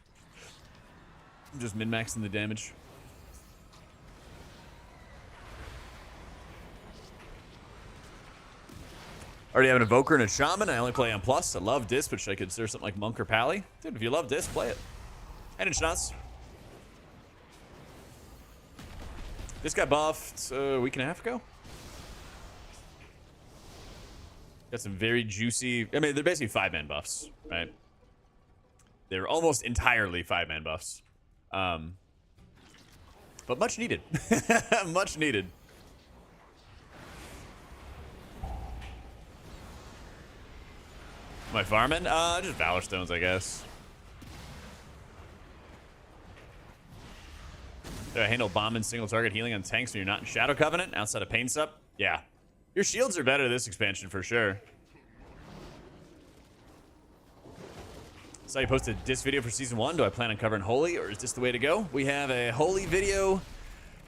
S1: I'm just min-maxing the damage. Already have an Evoker and a Shaman. I only play on Plus. I love Disc, but should I consider something like Monk or Pally? Dude, if you love Disc, play it. And in Schnaz. This got buffed a week and a half ago. Got some very juicy... I mean, they're basically 5-man buffs, right? They're almost entirely 5-man buffs. But much needed. Much needed. Am I farming? Just Valor Stones, I guess. Do I handle bomb and single target healing on tanks when you're not in Shadow Covenant outside of Pain Sup? Yeah. Your shields are better this expansion for sure. Saw you posted a disc video for season 1. Do I plan on covering Holy, or is this the way to go? We have a Holy video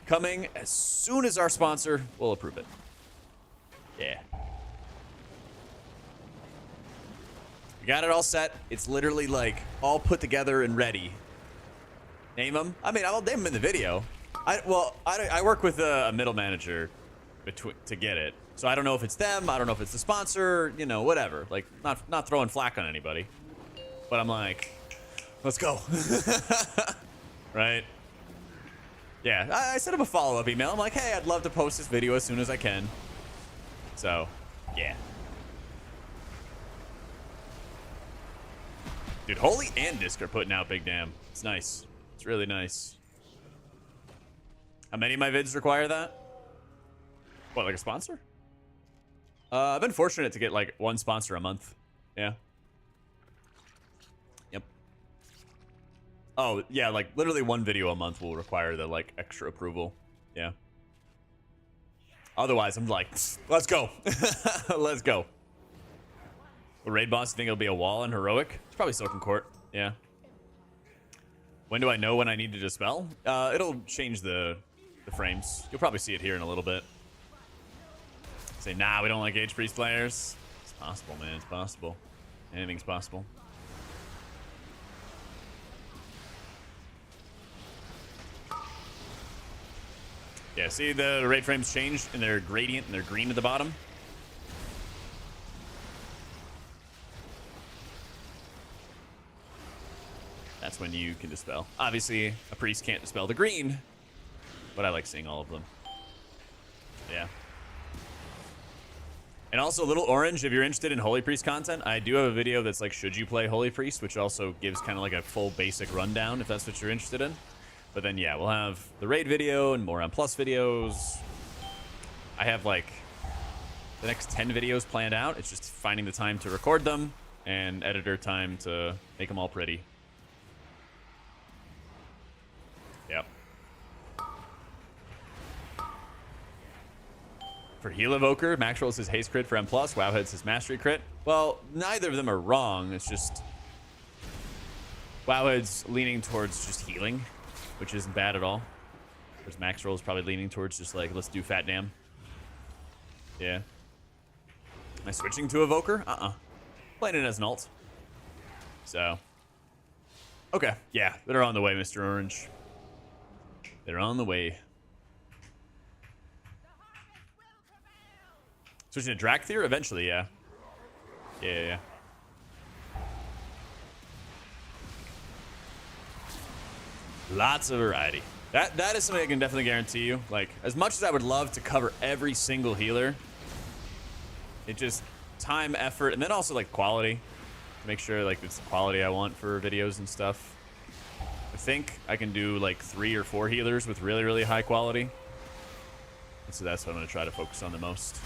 S1: coming as soon as our sponsor will approve it. Yeah. We got it all set. It's literally like all put together and ready. Name them? I mean, I'll name them in the video. I work with a middle manager to get it. So I don't know if it's them. I don't know if it's the sponsor. You know, whatever. Like, not throwing flack on anybody. But I'm like, Let's go. Right? Yeah, I sent him a follow-up email. I'm like, hey, I'd love to post this video as soon as I can. So, yeah. Dude, Holy and Disc are putting out big damn. It's nice. It's really nice. How many of my vids require that? What, like a sponsor? I've been fortunate to get like one sponsor a month. Yeah. Yep. Oh, yeah, like literally one video a month will require the like extra approval. Yeah. Otherwise, I'm like, let's go. Let's go. The raid boss, think it'll be a wall and heroic? It's probably Silken Court. Yeah. When do I know when I need to dispel? It'll change the frames. You'll probably see it here in a little bit. Say, nah, we don't like Age Priest players. It's possible, man. It's possible. Anything's possible. Yeah, see the raid frames changed in their gradient and their green at the bottom? That's when you can dispel. Obviously, a priest can't dispel the green, but I like seeing all of them. Yeah. And also, a little orange, if you're interested in Holy Priest content, I do have a video that's like, should you play Holy Priest, which also gives kind of like a full basic rundown, if that's what you're interested in. But then, yeah, we'll have the raid video and more on plus videos. I have like the next 10 videos planned out. It's just finding the time to record them and editor time to make them all pretty. Yep. For Heal Evoker, Maxwell says haste crit for M+, Wowhead says mastery crit. Well, neither of them are wrong. It's just Wowhead's leaning towards just healing, which isn't bad at all. Whereas Maxwell is probably leaning towards just like, let's do fat damn. Yeah. Am I switching to Evoker? Playing it as an alt. So. Okay. Yeah, they're on the way, Mr. Orange. They're on the way. Switching to Drakthir? Eventually, yeah. Yeah. Lots of variety. That is something I can definitely guarantee you. Like, as much as I would love to cover every single healer, it just time, effort, and then also like quality. To make sure like it's the quality I want for videos and stuff. I think I can do like 3 or 4 healers with really, really high quality. And so that's what I'm going to try to focus on the most.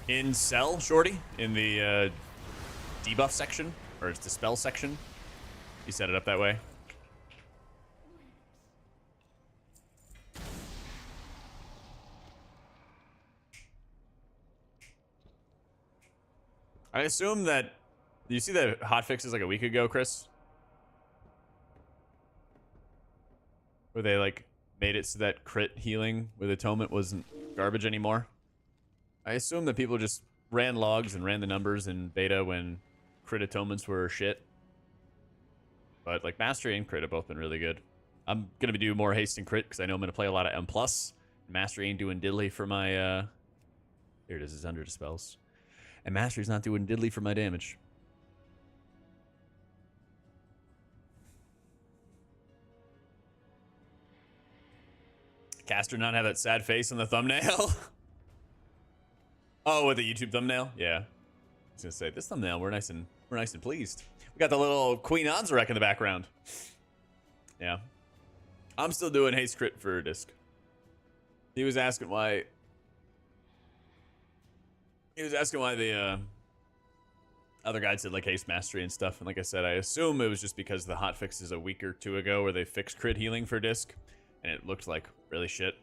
S1: In Cell, Shorty, in the debuff section, or it's dispel section, you set it up that way. I assume that, did you see the hotfixes like a week ago, Chris? Where they like made it so that crit healing with atonement wasn't garbage anymore. I assume that people just ran logs and ran the numbers in beta when crit atonements were shit. But like Mastery and crit have both been really good. I'm gonna be doing more haste and crit because I know I'm gonna play a lot of M+. Mastery ain't doing diddly for my here it is, it's under dispels. And Mastery's not doing diddly for my damage. Caster not have that sad face on the thumbnail? Oh, with the YouTube thumbnail? Yeah. I was gonna say, this thumbnail, we're nice and pleased. We got the little Queen Anzarak in the background. Yeah. I'm still doing haste crit for disc. He was asking why the other guy said like haste mastery and stuff, and like I said, I assume it was just because the hotfixes a week or 2 ago where they fixed crit healing for disc, and it looked like really shit.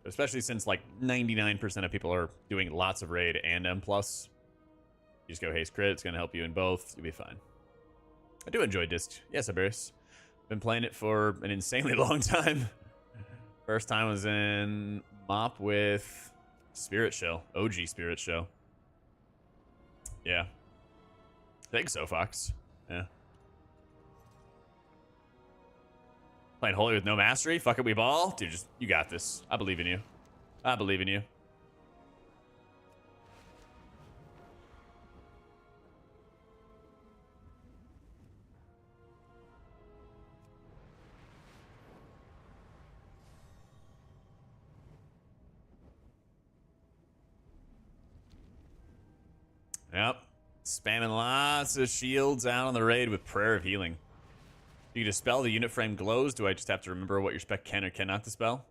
S1: Especially since like 99% of people are doing lots of raid and M+. You just go haste crit, it's gonna help you in both, you'll be fine. I do enjoy disc. Yes, Iberis. Been playing it for an insanely long time. First time was in MOP with Spirit Shell, OG Spirit Shell. Yeah. I think so, Fox. Yeah. Playing holy with no mastery? Fuck it, we ball? Dude, just, you got this. I believe in you. I believe in you. Yep. Spamming lots of shields out on the raid with Prayer of Healing. You can dispel the unit frame glows. Do I just have to remember what your spec can or cannot dispel?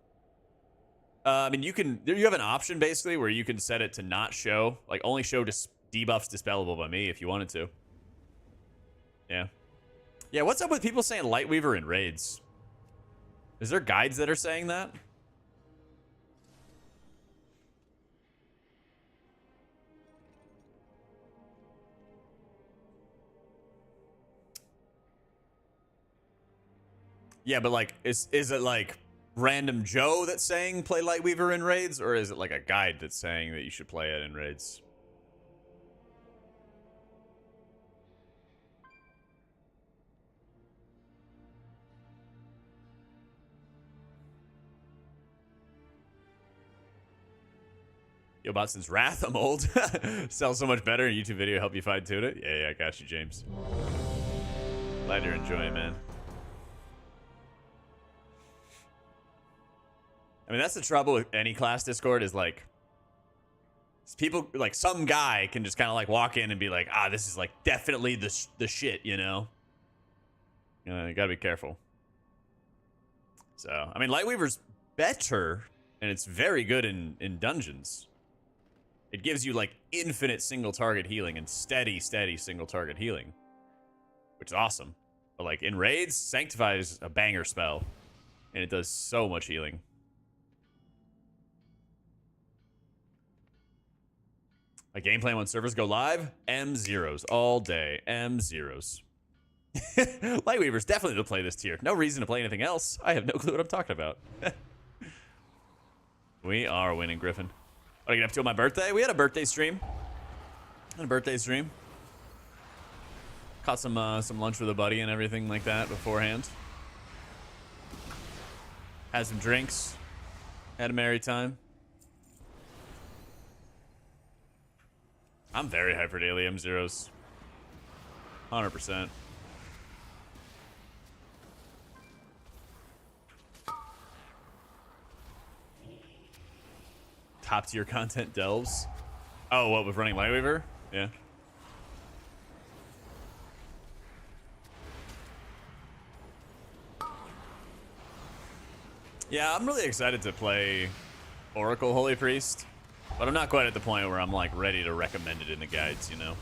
S1: I mean, you have an option basically where you can set it to not show, like only show debuffs dispellable by me if you wanted to. Yeah. Yeah, what's up with people saying Lightweaver in raids? Is there guides that are saying that? Yeah, but like, is it like random Joe that's saying play Lightweaver in raids, or is it like a guide that's saying that you should play it in raids? Yo, Botson's Wrath, I'm old. Sells so much better. YouTube video help you fine tune it. Yeah, I got you, James. Glad you're enjoying, man. I mean, that's the trouble with any class Discord is like, people, like some guy can just kind of like walk in and be like, ah, this is like definitely the shit, you know? You gotta be careful. So, I mean, Lightweaver's better, and it's very good in dungeons. It gives you like infinite single target healing and steady single target healing, which is awesome. But like in raids, Sanctify is a banger spell, and it does so much healing. A game plan when servers go live, M0s all day, M0s. Lightweaver's definitely to play this tier. No reason to play anything else. I have no clue what I'm talking about. We are winning, Griffin. What are you gonna have to do on my birthday? We had a birthday stream. Caught some lunch with a buddy and everything like that beforehand. Had some drinks. Had a merry time. I'm very hyper daily M0s. 100%. Top tier content delves. Oh, what, with running Lightweaver? Yeah. Yeah, I'm really excited to play Oracle Holy Priest, but I'm not quite at the point where I'm like ready to recommend it in the guides, you know?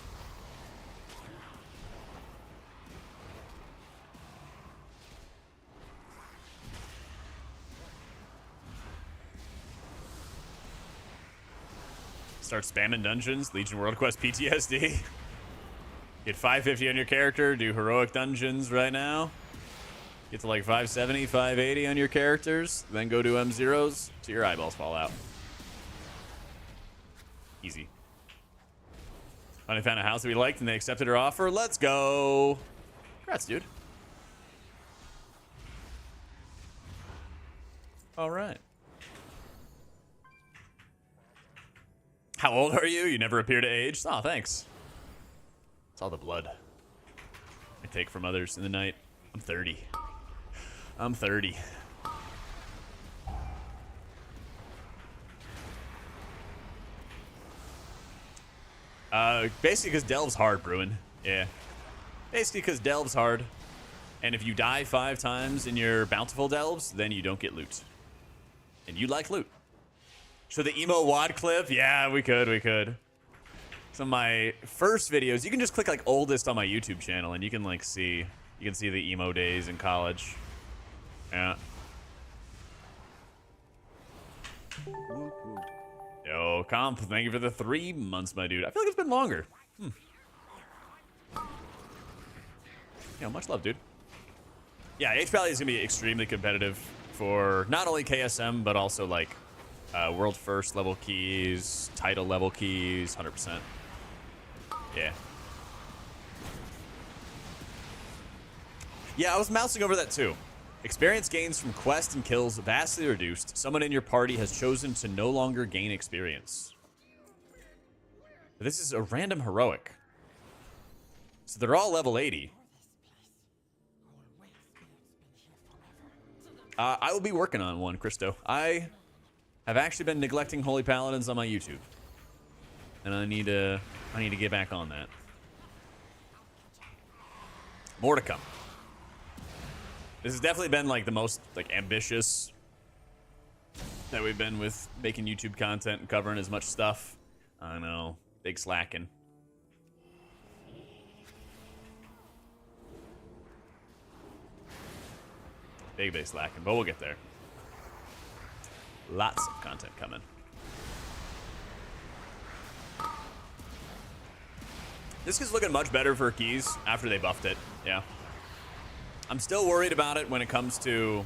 S1: Start spamming dungeons, Legion World Quest PTSD. Get 550 on your character, do heroic dungeons right now. Get to like 570, 580 on your characters, then go do M0s till your eyeballs fall out. Easy. Finally found a house that we liked and they accepted our offer. Let's go. Congrats, dude. All right. How old are you? You never appear to age. Oh, thanks. It's all the blood I take from others in the night. I'm 30. I'm 30. Basically because Delve's hard, Bruin. Yeah. Basically because Delve's hard. And if you die 5 times in your bountiful Delves, then you don't get loot. And you like loot. So the emo Wadcliffe? Yeah, we could. Some of my first videos, you can just click like oldest on my YouTube channel and you can like see, you can see the emo days in college. Yeah. Yo, Comp, thank you for the 3 months, my dude. I feel like it's been longer. Yo, much love, dude. Yeah, H Valley is going to be extremely competitive for not only KSM, but also like world first level keys, title level keys, 100%. Yeah. Yeah, I was mousing over that too. Experience gains from quests and kills vastly reduced. Someone in your party has chosen to no longer gain experience. But this is a random heroic. So they're all level 80. I will be working on one, Christo. I have actually been neglecting Holy Paladins on my YouTube. And I need to get back on that. More to come. This has definitely been like the most like ambitious that we've been with making YouTube content and covering as much stuff. I know, big slacking. Big slacking, but we'll get there. Lots of content coming. This is looking much better for keys after they buffed it. Yeah. I'm still worried about it when it comes to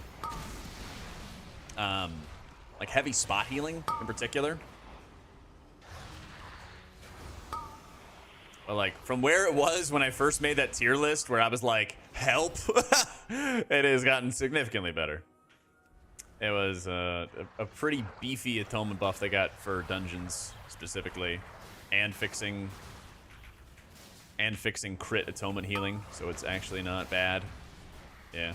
S1: like heavy spot healing in particular. But like from where it was when I first made that tier list where I was like, help, it has gotten significantly better. It was a pretty beefy atonement buff they got for dungeons specifically, and fixing crit atonement healing, so it's actually not bad. Yeah.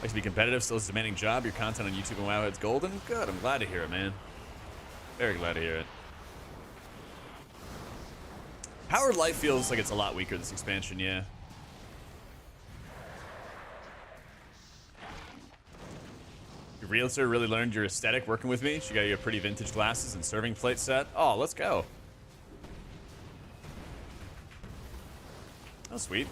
S1: Like to be competitive, still is a demanding job. Your content on YouTube and Wowhead's golden. Good, I'm glad to hear it, man. Very glad to hear it. Powered Life feels like it's a lot weaker this expansion, yeah. Your realtor really learned your aesthetic working with me. She got you a pretty vintage glasses and serving plate set. Oh, let's go. Oh, sweet.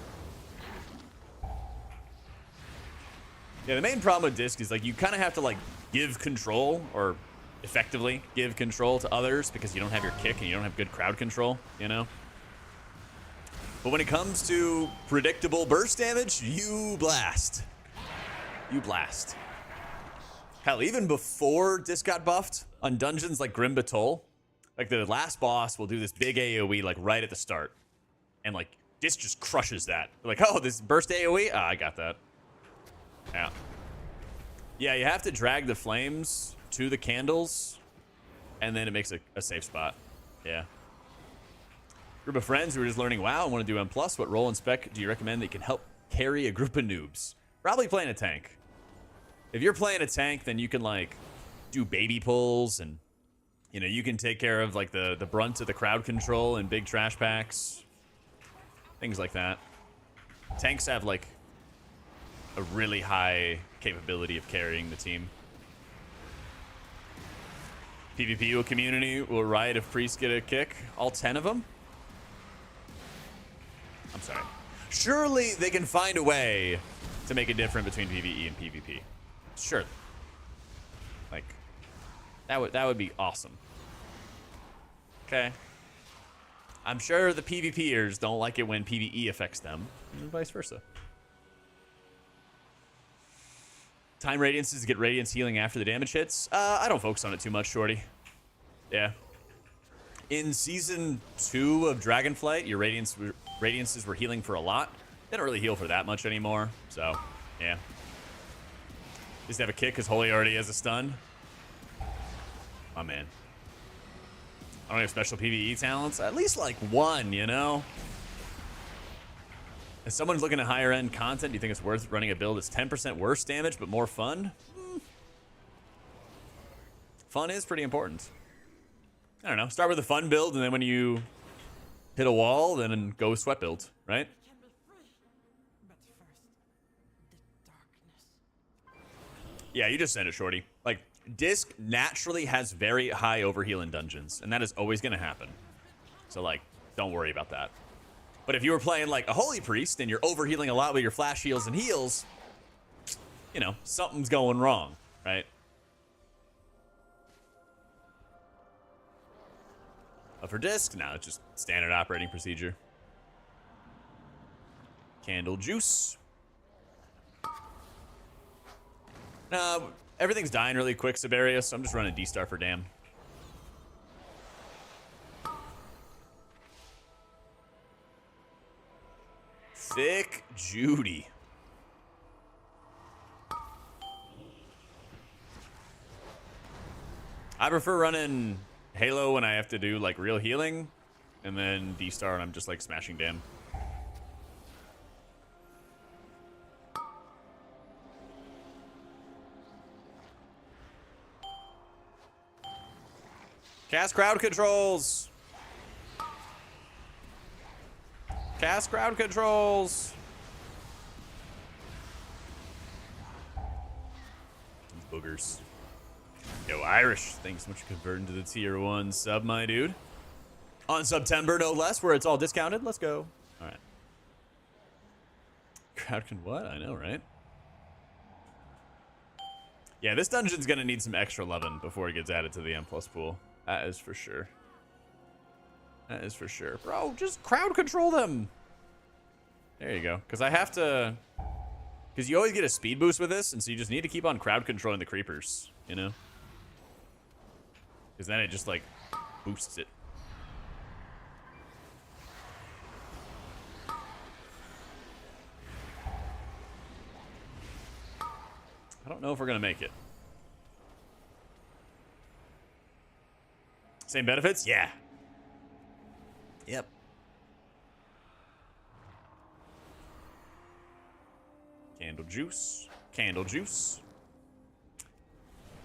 S1: Yeah, the main problem with Disc is like you kind of have to like give control, or effectively give control to others, because you don't have your kick and you don't have good crowd control, you know? But when it comes to predictable burst damage, you blast. You blast. Hell, even before Disc got buffed, on dungeons like Grim Batol, like the last boss will do this big AoE like right at the start. And like Disc just crushes that. Like, oh, this burst AoE? Ah, I got that. Yeah. Yeah, you have to drag the flames to the candles, and then it makes a safe spot. Yeah. Group of friends who are just learning WoW and want to do M+, what role and spec do you recommend that can help carry a group of noobs? Probably playing a tank. If you're playing a tank, then you can like do baby pulls, and you know, you can take care of like the brunt of the crowd control and big trash packs. Things like that. Tanks have like a really high capability of carrying the team. PvP community will riot if priests get a kick. All 10 of them? I'm sorry. Surely they can find a way to make a difference between PvE and PvP. Sure. Like, that would be awesome. Okay. I'm sure the PvPers don't like it when PvE affects them, and vice versa. Time radiances to get radiance healing after the damage hits. I don't focus on it too much, shorty. Yeah. In season 2 of Dragonflight, your radiances were healing for a lot. They don't really heal for that much anymore, so yeah. Just have a kick because Holy already has a stun. Oh man. I don't have special PvE talents. At least like one, you know? If someone's looking at higher end content, do you think it's worth running a build that's 10% worse damage but more fun? Fun is pretty important. I don't know. Start with a fun build, and then when you hit a wall, then go sweat build, right? Yeah, you just send it, shorty. Like, Disc naturally has very high overheal in dungeons, and that is always going to happen. So, like, don't worry about that. But if you were playing, like, a Holy Priest, and you're overhealing a lot with your flash heals and heals, you know, something's going wrong, right? But for Disc, no, it's just standard operating procedure. Candle juice. Everything's dying really quick, Siberius, so I'm just running D-Star for Dam. Thick Judy. I prefer running Halo when I have to do like real healing, and then D-Star and I'm just like smashing damn. Cast crowd controls. Cast crowd controls. These boogers. Yo, Irish, thanks so much for converting to the tier 1 sub, my dude. On September, no less, where it's all discounted. Let's go. All right. Crowd can what? I know, right? Yeah, this dungeon's gonna need some extra loving before it gets added to the M+ pool. That is for sure. That is for sure. Bro, just crowd control them. There you go. Because I have to... Because you always get a speed boost with this, and so you just need to keep on crowd controlling the creepers, you know? Because then it just, like, boosts it. I don't know if we're going to make it. Same benefits? Yeah. Yep. Candle juice. Candle juice.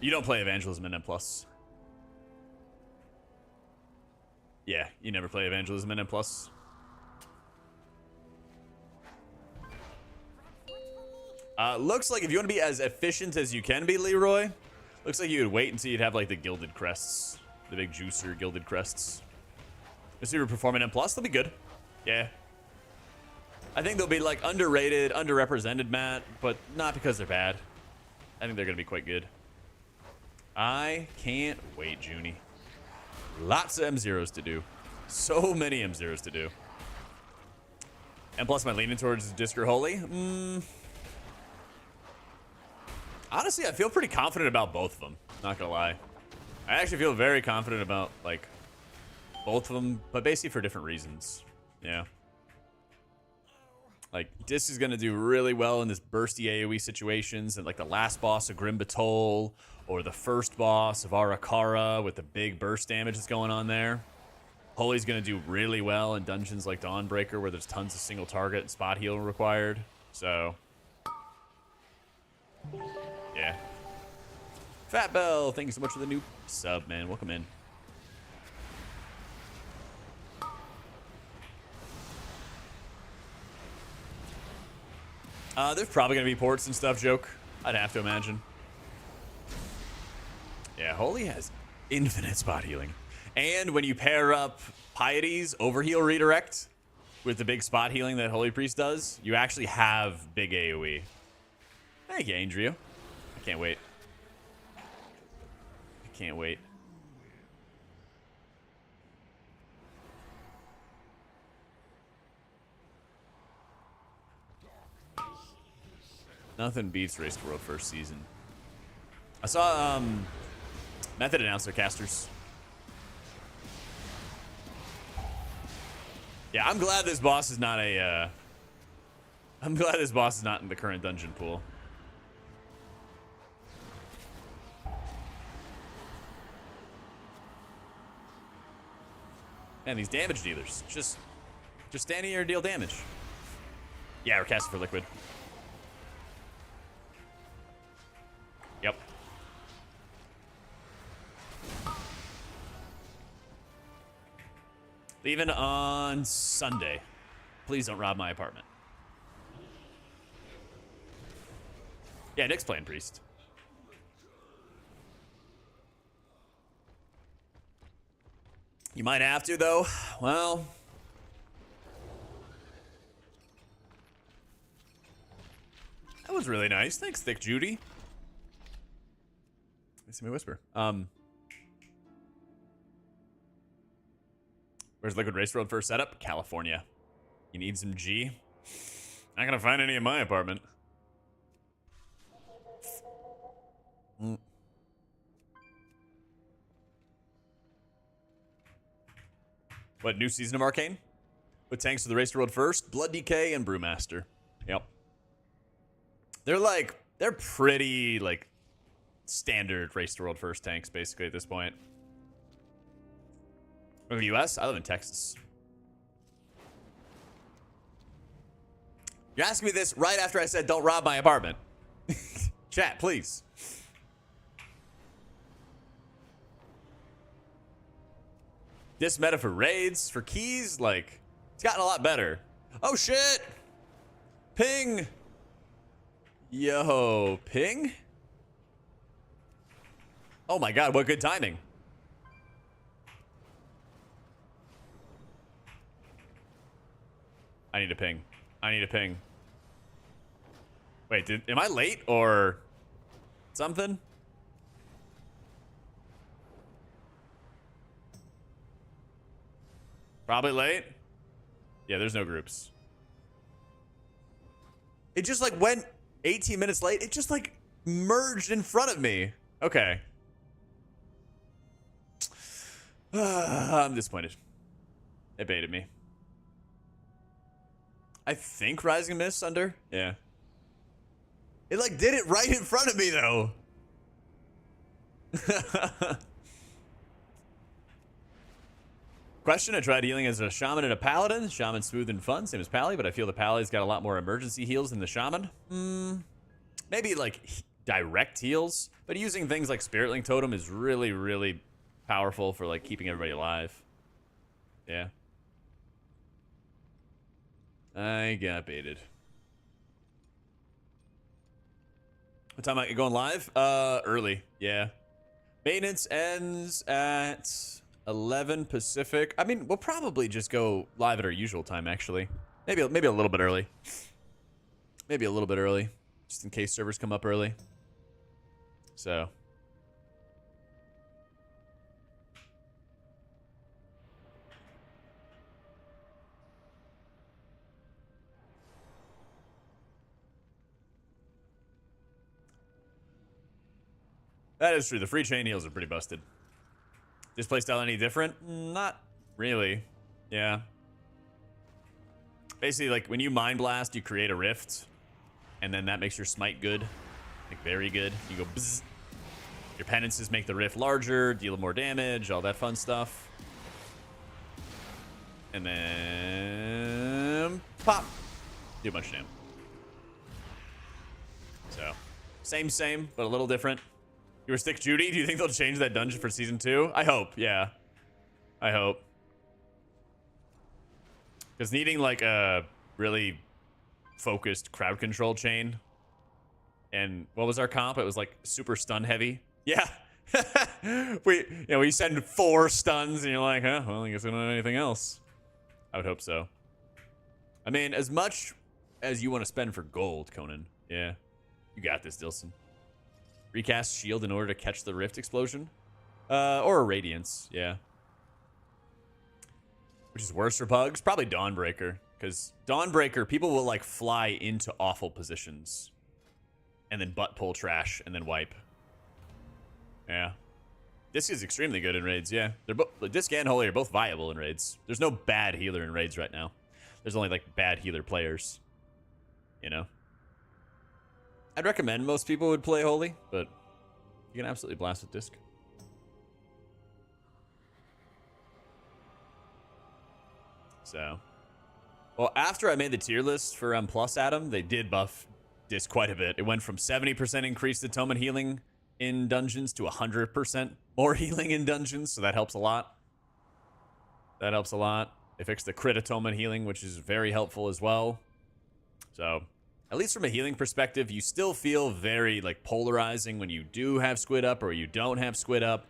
S1: You don't play Evangelism in M+. Yeah, you never play Evangelism in M+. Looks like if you want to be as efficient as you can be, Leroy, looks like you would wait until you'd have like the gilded crests. The big juicer gilded crests. If you were performing M+, they'll be good. Yeah. I think they'll be like underrated, underrepresented, Matt, but not because they're bad. I think they're going to be quite good. I can't wait, Junie. Lots of M0s to do. So many M0s to do. M+ am I leaning towards Disc or Holy? Honestly, I feel pretty confident about both of them. Not gonna lie. I actually feel very confident about, like, both of them, but basically for different reasons. Yeah. Like, Disc is gonna do really well in this bursty AoE situations, and like the last boss of Grim Batol, or the first boss of Arakara with the big burst damage that's going on there. Holy's gonna do really well in dungeons like Dawnbreaker, where there's tons of single target and spot heal required. So, yeah. Fat Bell, thank you so much for the new sub, man. Welcome in. There's probably gonna be ports and stuff, Joke. I'd have to imagine. Yeah, Holy has infinite spot healing. And when you pair up Piety's overheal redirect with the big spot healing that Holy Priest does, you actually have big AoE. Thank you, Andrea. I can't wait. I can't wait. Nothing beats Race to World first season. I saw Method announce their casters. Yeah, I'm glad this boss is not a I'm glad this boss is not in the current dungeon pool. Man, these damage dealers. Just stand here and deal damage. Yeah, we're casting for liquid. Yep. Leaving on Sunday. Please don't rob my apartment. Yeah, Nick's playing Priest. You might have to, though. Well, that was really nice. Thanks, Thick Judy. Let me whisper. Where's Liquid Race Road first setup? California. You need some G? Not gonna find any in my apartment. What, new season of Arcane? With tanks to the Race to World first? Blood DK and Brewmaster. Yep. They're pretty, like, standard race to world first tanks, basically, at this point. From the US? I live in Texas. You're asking me this right after I said don't rob my apartment. Chat, please. This meta for raids, for keys, like, it's gotten a lot better. Oh, shit. Ping. Yo, ping? Oh my god, what good timing. I need a ping. I need a ping. Wait, am I late or something? Probably late. Yeah, there's no groups. It just like went 18 minutes late. It just like merged in front of me. Okay. I'm disappointed. It baited me. I think Rising Mist under. Yeah. It like did it right in front of me though. Question, I tried healing as a shaman and a paladin. Shaman smooth and fun, same as Pally, but I feel the Pally's got a lot more emergency heals than the shaman. Maybe like direct heals, but using things like Spirit Link Totem is really, really powerful for like keeping everybody alive. Yeah. I got baited. What time am I going live? Early, yeah. Maintenance ends at 11 Pacific. I mean, we'll probably just go live at our usual time, actually. Maybe a little bit early. Maybe a little bit early, just in case servers come up early. So. That is true. The free chain heals are pretty busted. Display style any different? Not really. Yeah. Basically, like, when you Mind Blast, you create a rift, and then that makes your smite good. Like, very good. You go bzzz. Your penances make the rift larger, deal more damage, all that fun stuff. And then... pop! Do a bunch of damage. So, same, but a little different. You were Stick Judy? Do you think they'll change that dungeon for season 2? I hope, yeah. I hope. Because needing like a really focused crowd control chain. And what was our comp? It was like super stun heavy. Yeah. we send 4 stuns and you're like, huh, well, I guess we don't have anything else. I would hope so. I mean, as much as you want to spend for gold, Conan. Yeah. You got this, Dilson. Recast shield in order to catch the rift explosion. Or a radiance, yeah. Which is worse for pugs? Probably Dawnbreaker. Because Dawnbreaker, people will like fly into awful positions. And then butt pull trash and then wipe. Yeah. Disc is extremely good in raids, yeah. They're both Disc and Holy are both viable in raids. There's no bad healer in raids right now. There's only like bad healer players. You know? I'd recommend most people would play Holy, but you can absolutely blast with Disc. So, well, after I made the tier list for Plus Adam, they did buff Disc quite a bit. It went from 70% increased atonement healing in dungeons to 100% more healing in dungeons, so that helps a lot. That helps a lot. They fixed the crit atonement healing, which is very helpful as well. So, at least from a healing perspective, you still feel very like polarizing when you do have squid up or you don't have squid up.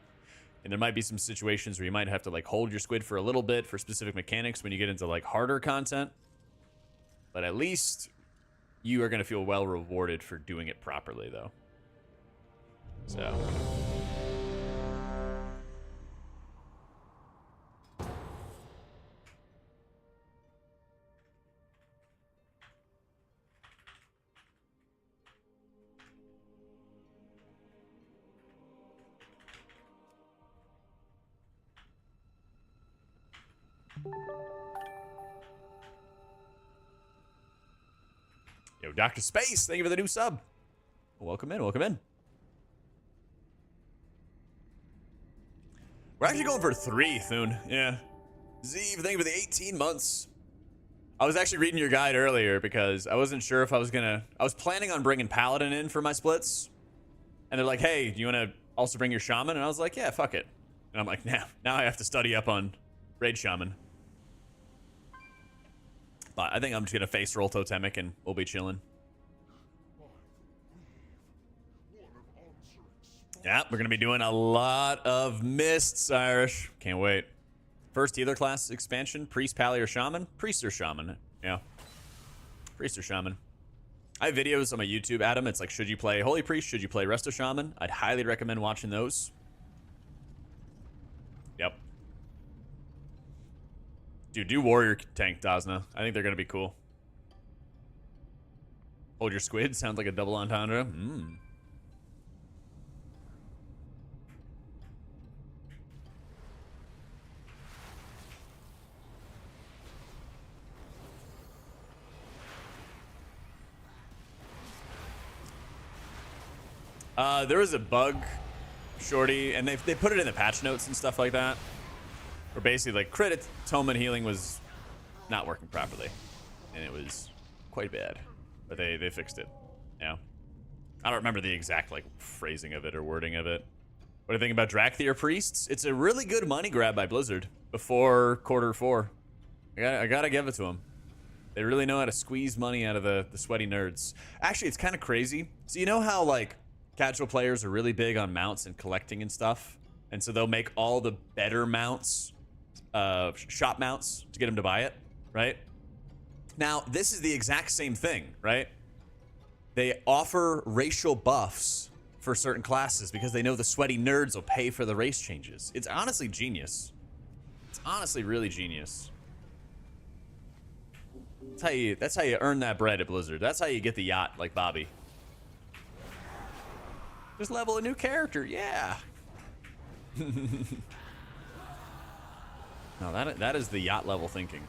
S1: And there might be some situations where you might have to like hold your squid for a little bit for specific mechanics when you get into like harder content. But at least you are going to feel well rewarded for doing it properly though. So... Yo, Dr. Space, thank you for the new sub. Welcome in, welcome in. We're actually going for 3, Thune. Yeah. Zeev, thank you for the 18 months. I was actually reading your guide earlier because I wasn't sure if I was planning on bringing Paladin in for my splits. And they're like, hey, do you want to also bring your Shaman? And I was like, yeah, fuck it. And I'm like, now I have to study up on Raid Shaman. But I think I'm just going to face roll Totemic and we'll be chilling. Yeah, we're going to be doing a lot of Mists, Irish. Can't wait. First healer class expansion, Priest, Pally, or Shaman? Priest or Shaman. Yeah. Priest or Shaman. I have videos on my YouTube, Adam. It's like, should you play Holy Priest? Should you play Resto Shaman? I'd highly recommend watching those. Yep. Dude, do Warrior Tank, Dazna. I think they're going to be cool. Hold your squid. Sounds like a double entendre. There was a bug, Shorty, and they put it in the patch notes and stuff like that. Where basically, like, crit atonement healing was not working properly. And it was quite bad. But they fixed it. Yeah. I don't remember the exact, like, phrasing of it or wording of it. What do you think about Drakthir Priests? It's a really good money grab by Blizzard before Q4. I gotta give it to them. They really know how to squeeze money out of the sweaty nerds. Actually, it's kind of crazy. So you know how, like, casual players are really big on mounts and collecting and stuff? And so they'll make all the better mounts, shop mounts, to get them to buy it, right? Now, this is the exact same thing, right? They offer racial buffs for certain classes because they know the sweaty nerds will pay for the race changes. It's honestly genius. It's honestly really genius. That's how you earn that bread at Blizzard. That's how you get the yacht like Bobby. Just level a new character, yeah. No, that is the yacht level thinking.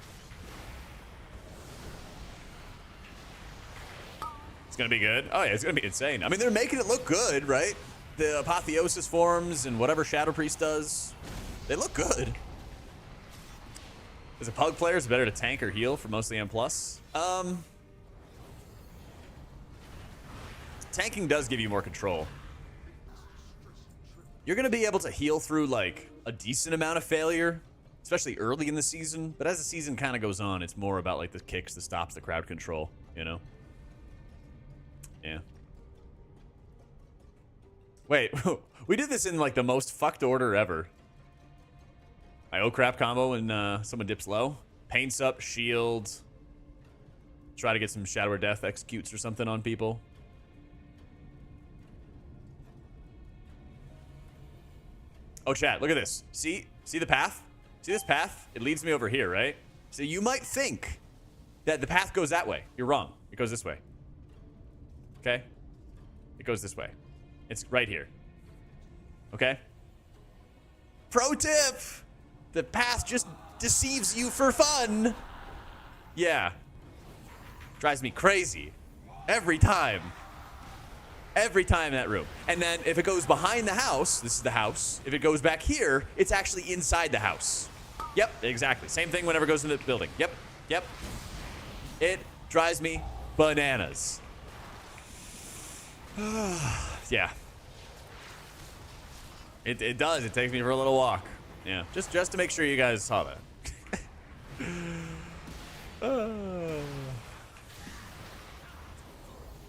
S1: It's gonna be good. Oh yeah, it's gonna be insane. I mean, they're making it look good, right? The apotheosis forms and whatever Shadow Priest does, they look good. As a Pug player, it's better to tank or heal for mostly M+. Tanking does give you more control. You're gonna be able to heal through like a decent amount of failure, especially early in the season. But as the season kind of goes on, it's more about like the kicks, the stops, the crowd control, you know? Yeah. Wait, we did this in like the most fucked order ever. I oh crap combo when someone dips low. Paints up, shield. Try to get some Shadow or Death executes or something on people. Oh, chat, look at this. See the path? See this path? It leads me over here, right? So you might think that the path goes that way. You're wrong. It goes this way. Okay? It goes this way. It's right here. Okay? Pro tip! The path just deceives you for fun. Yeah. Drives me crazy. Every time. Every time in that room. And then if it goes behind the house, this is the house. If it goes back here, it's actually inside the house. Yep, exactly. Same thing whenever it goes in the building. Yep, yep. It drives me bananas. Yeah. It does. It takes me for a little walk. Yeah, just to make sure you guys saw that.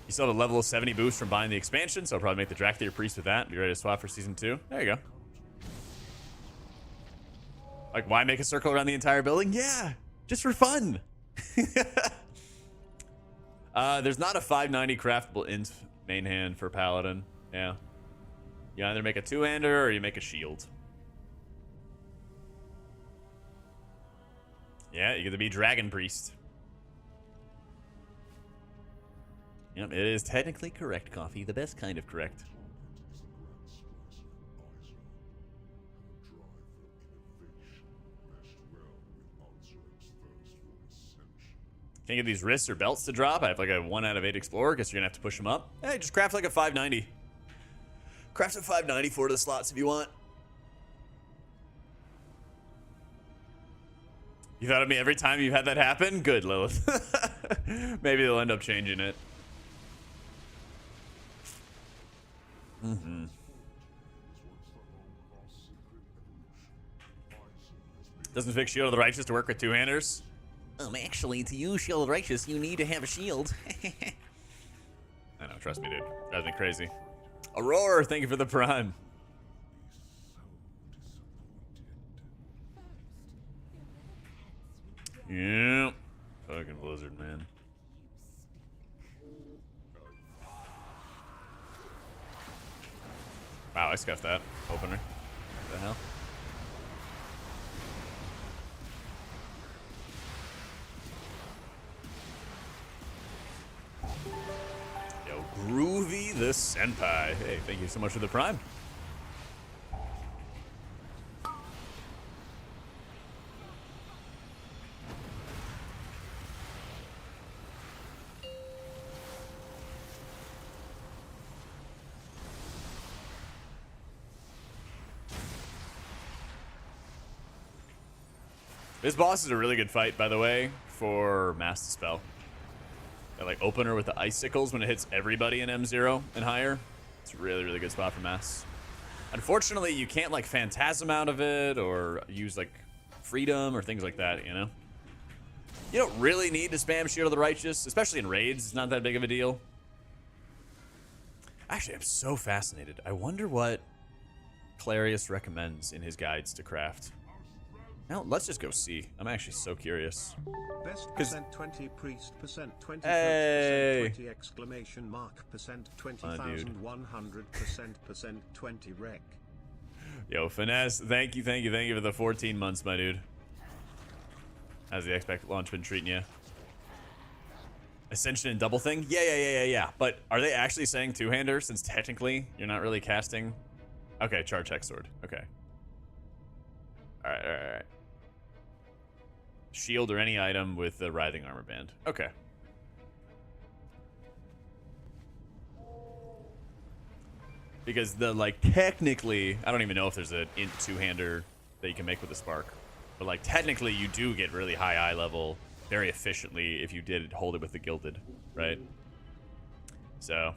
S1: You still have a level of 70 boost from buying the expansion, so I'll probably make the Drakthir Priest with that. Be ready to swap for Season 2. There you go. Like, why make a circle around the entire building? Yeah, just for fun. There's not a 590 craftable int main hand for Paladin. Yeah. You either make a two-hander or you make a shield. Yeah, you get to be Dragon Priest. Yep, it is technically correct, Coffee. The best kind of correct. Can't get these wrists or belts to drop. I have like a 1 out of 8 Explorer. Guess you're gonna have to push them up. Hey, just craft like a 590. Craft a 590 for the slots if you want. You thought of me every time you've had that happen? Good, Lilith. Maybe they'll end up changing it. Doesn't fix Shield of the Righteous to work with two-handers? Actually, to use Shield of the Righteous, you need to have a shield. I know, trust me, dude. Drives me crazy. Aurora, thank you for the prime. Yeah. Fucking Blizzard, man. Wow, I scuffed that opener. What the hell? Yo, Groovy the Senpai. Hey, thank you so much for the prime. This boss is a really good fight, by the way, for Mass Dispel. That like opener with the icicles when it hits everybody in M0 and higher. It's a really, really good spot for Mass. Unfortunately, you can't like Phantasm out of it or use like Freedom or things like that, you know? You don't really need to spam Shield of the Righteous, especially in raids. It's not that big of a deal. Actually, I'm so fascinated. I wonder what Clarius recommends in his guides to craft. Now, let's just go see. I'm actually so curious.
S2: Best percent 20 priest percent 20
S1: Hey.
S2: percent 20 exclamation mark percent 20,100 percent 20 rec.
S1: Yo, Finesse, thank you for the 14 months, my dude. How's the Expect launch been treating you? Ascension and double thing? Yeah. But are they actually saying two-hander since technically you're not really casting? Okay, charge hex sword. Okay. All right. Shield or any item with the writhing armor band. Okay. Because the like technically, I don't even know if there's an int two-hander that you can make with the spark, but like technically you do get really high eye level very efficiently if you did hold it with the gilded, right? So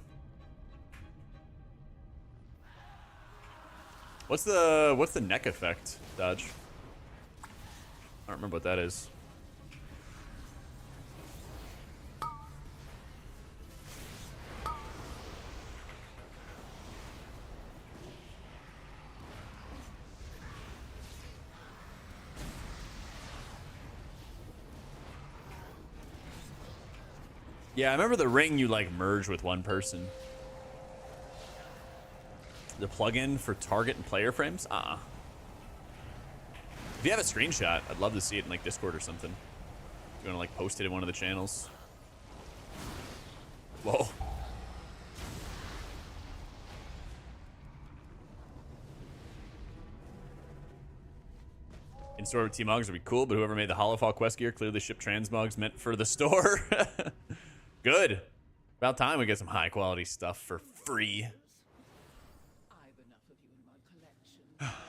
S1: what's the neck effect, Dodge? I don't remember what that is. Yeah, I remember the ring you like merge with one person. The plugin for target and player frames? If you have a screenshot, I'd love to see it in like Discord or something. If you want to like post it in one of the channels. Whoa. In store with T-Mogs would be cool, but whoever made the Holofall quest gear clearly shipped transmogs meant for the store. Good. About time we get some high quality stuff for free.
S3: I've enough of you in my collection.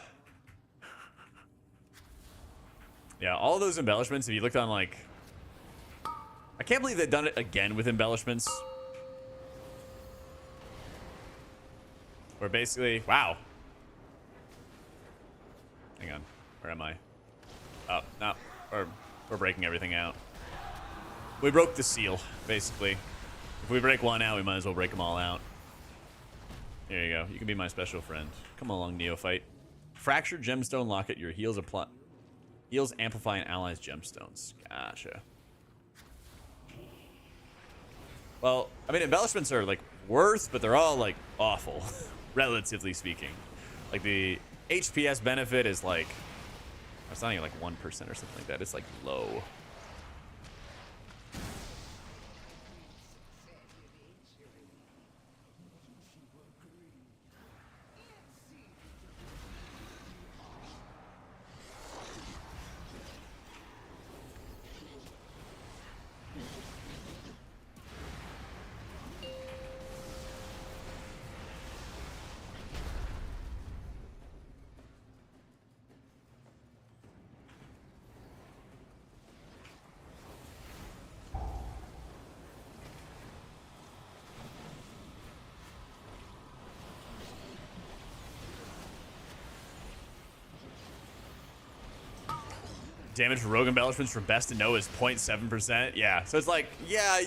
S1: Yeah, all those embellishments, if you looked on like... I can't believe they've done it again with embellishments. Where basically... Wow. Hang on. Where am I? Oh, no. We're breaking everything out. We broke the seal, basically. If we break one out, we might as well break them all out. Here you go. You can be my special friend. Come along, Neophyte. Fractured gemstone locket. Your heals amplify an ally's gemstones. Gotcha. Well, I mean, embellishments are like worth, but they're all like awful, relatively speaking. Like the HPS benefit is like, it's not even like 1% or something like that. It's like low. Damage rogue embellishments from best to know is 0.7%. Yeah, so it's like, yeah,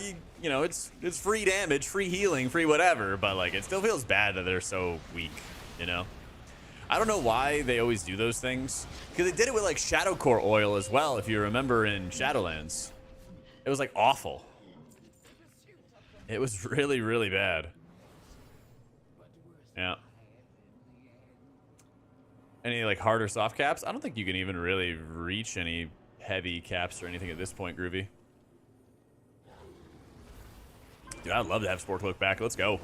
S1: you know, it's free damage, free healing, free whatever, but like it still feels bad that they're so weak, you know? I don't know why they always do those things, because they did it with like Shadow Core oil as well, if you remember in Shadowlands. It was like awful. It was really, really bad. Yeah. Any like hard or soft caps? I don't think you can even really reach any heavy caps or anything at this point, Groovy. Dude, I'd love to have Sport Cloak back. Let's go.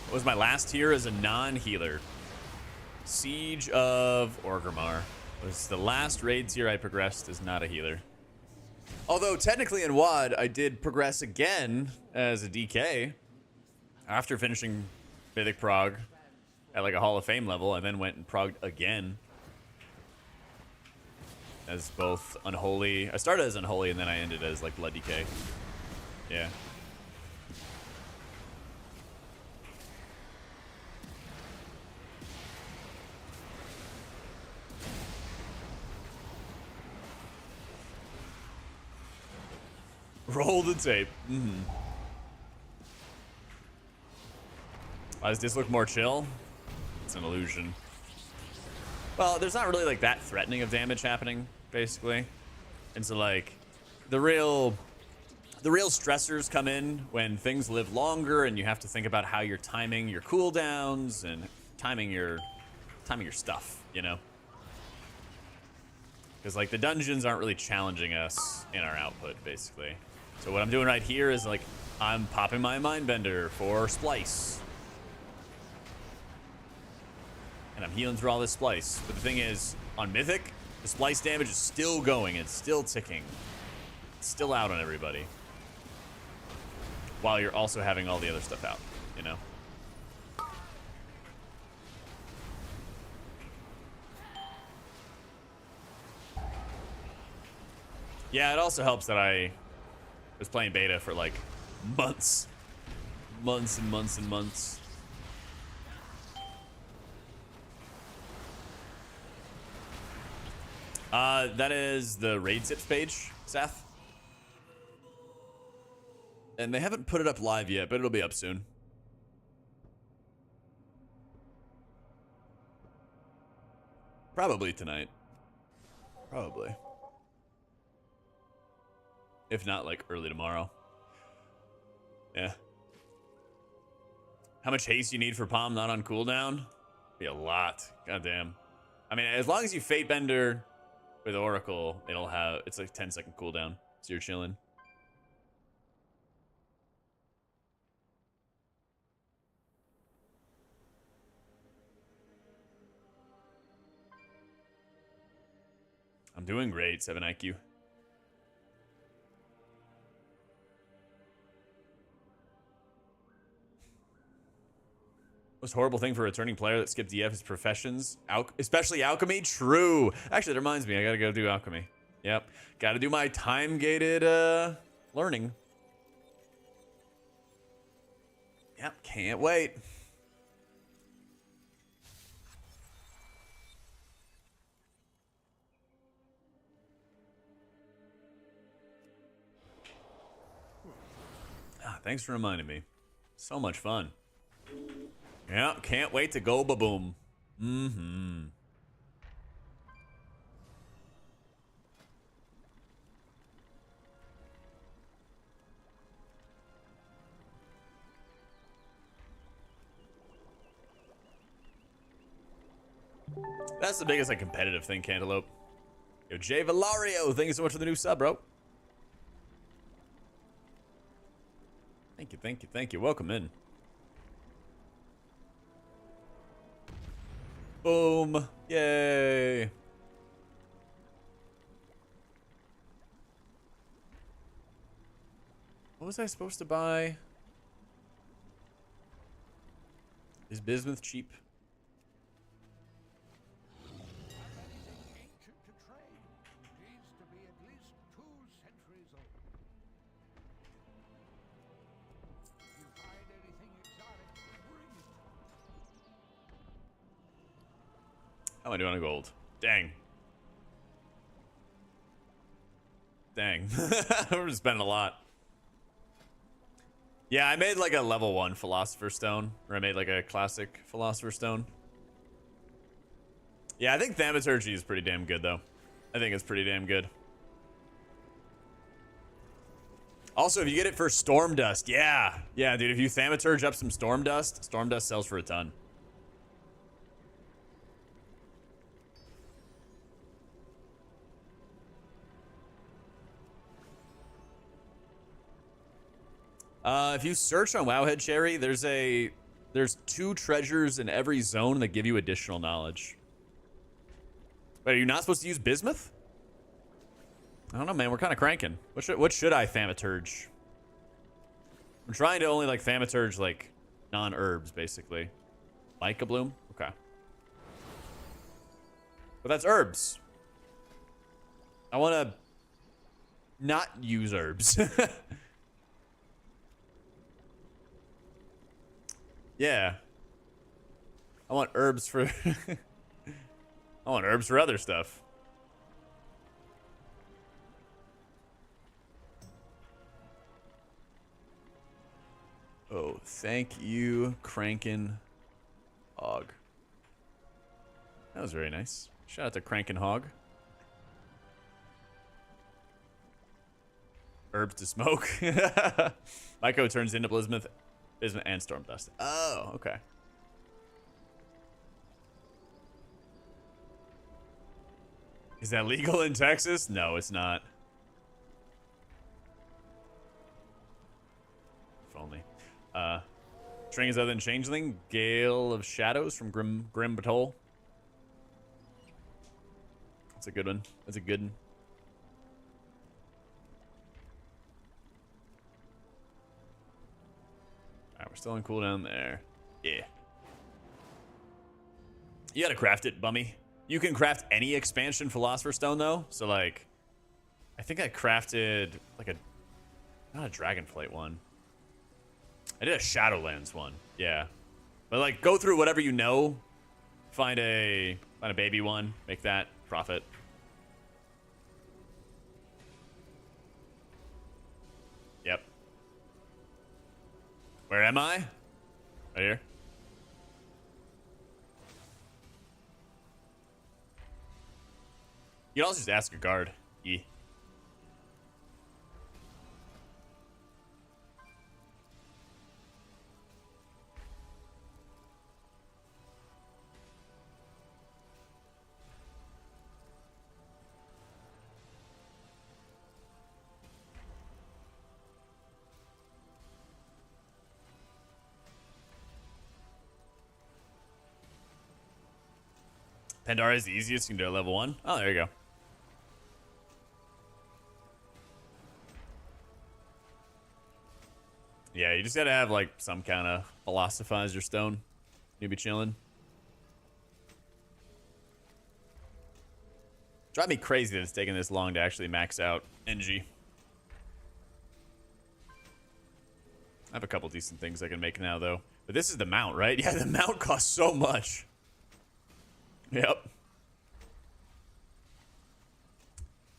S1: What was my last tier as a non-healer? Siege of Orgrimmar was the last raid tier I progressed as not a healer. Although technically in WoD, I did progress again as a DK. After finishing Mythic Prog at like a Hall of Fame level, I then went and progged again as both Unholy. I started as Unholy and then I ended as like Blood DK. Yeah. Roll the tape. Why does this look more chill? It's an illusion. Well, there's not really like that threatening of damage happening, basically. And so like the real stressors come in when things live longer and you have to think about how you're timing your cooldowns and timing your stuff, you know? Because like the dungeons aren't really challenging us in our output, basically. So what I'm doing right here is like I'm popping my Mindbender for Splice. And I'm healing through all this Splice. But the thing is, on Mythic, the Splice damage is still going. It's still ticking. It's still out on everybody. While you're also having all the other stuff out, you know? Yeah, it also helps that I was playing beta for like months. Months and months and months. That is the raid tips page, Seth. And they haven't put it up live yet, but it'll be up soon. Probably tonight. Probably. If not, like, early tomorrow. Yeah. How much haste you need for Palm not on cooldown? Be a lot. Goddamn. I mean, as long as you Fate Bender with Oracle, it'll have... It's like 10-second cooldown. So you're chilling. I'm doing great, 7 IQ. Most horrible thing for a returning player that skipped DF is professions, especially alchemy. True. Actually, that reminds me, I gotta go do alchemy. Yep, gotta do my time-gated learning. Yep, can't wait. Thanks for reminding me. So much fun. Yeah, can't wait to go ba-boom. Mm-hmm. That's the biggest like competitive thing, Cantaloupe. Yo, Jay Valario, thank you so much for the new sub, bro. Thank you, thank you, thank you. Welcome in. Boom. Yay. What was I supposed to buy? Is bismuth cheap? How am I doing on gold? Dang. Dang. We're spending a lot. Yeah, I made like a level 1 Philosopher's Stone. Or I made like a classic Philosopher's Stone. Yeah, I think Thaumaturgy is pretty damn good, though. I think it's pretty damn good. Also, if you get it for Storm Dust, yeah. Yeah, dude, if you Thaumaturge up some Storm Dust sells for a ton. If you search on Wowhead Cherry, there's 2 treasures in every zone that give you additional knowledge. Wait, are you not supposed to use bismuth? I don't know, man. We're kind of cranking. What should I Thaumaturge? I'm trying to only like Thaumaturge like non-herbs, basically. Mica Bloom? Okay. But that's herbs. I want to not use herbs. Yeah. I want herbs for I want herbs for other stuff. Oh, thank you, Crankin' Hog. That was very nice. Shout out to Crankin' Hog. Herbs to smoke. Myco turns into bismuth and storm dust. Oh, okay. Is that legal in Texas? No, it's not. If only. String is other than Changeling. Gale of Shadows from Grim Batol. That's a good one. That's a good one. Alright, we're still on cooldown there. Yeah. You gotta craft it, bummy. You can craft any expansion Philosopher's Stone, though. So, like, I think I crafted, like, not a Dragonflight one. I did a Shadowlands one. Yeah. But, like, go through whatever you know. Find a baby one. Make that profit. Yep. Where am I? Right here. You can also just ask a guard. Yeah. Pandara is the easiest. You can do it level 1. Oh, there you go. Yeah, you just gotta have like some kind of philosophizer stone. You'll be chilling. Drive me crazy that it's taking this long to actually max out NG. I have a couple decent things I can make now, though. But this is the mount, right? Yeah, the mount costs so much. Yep.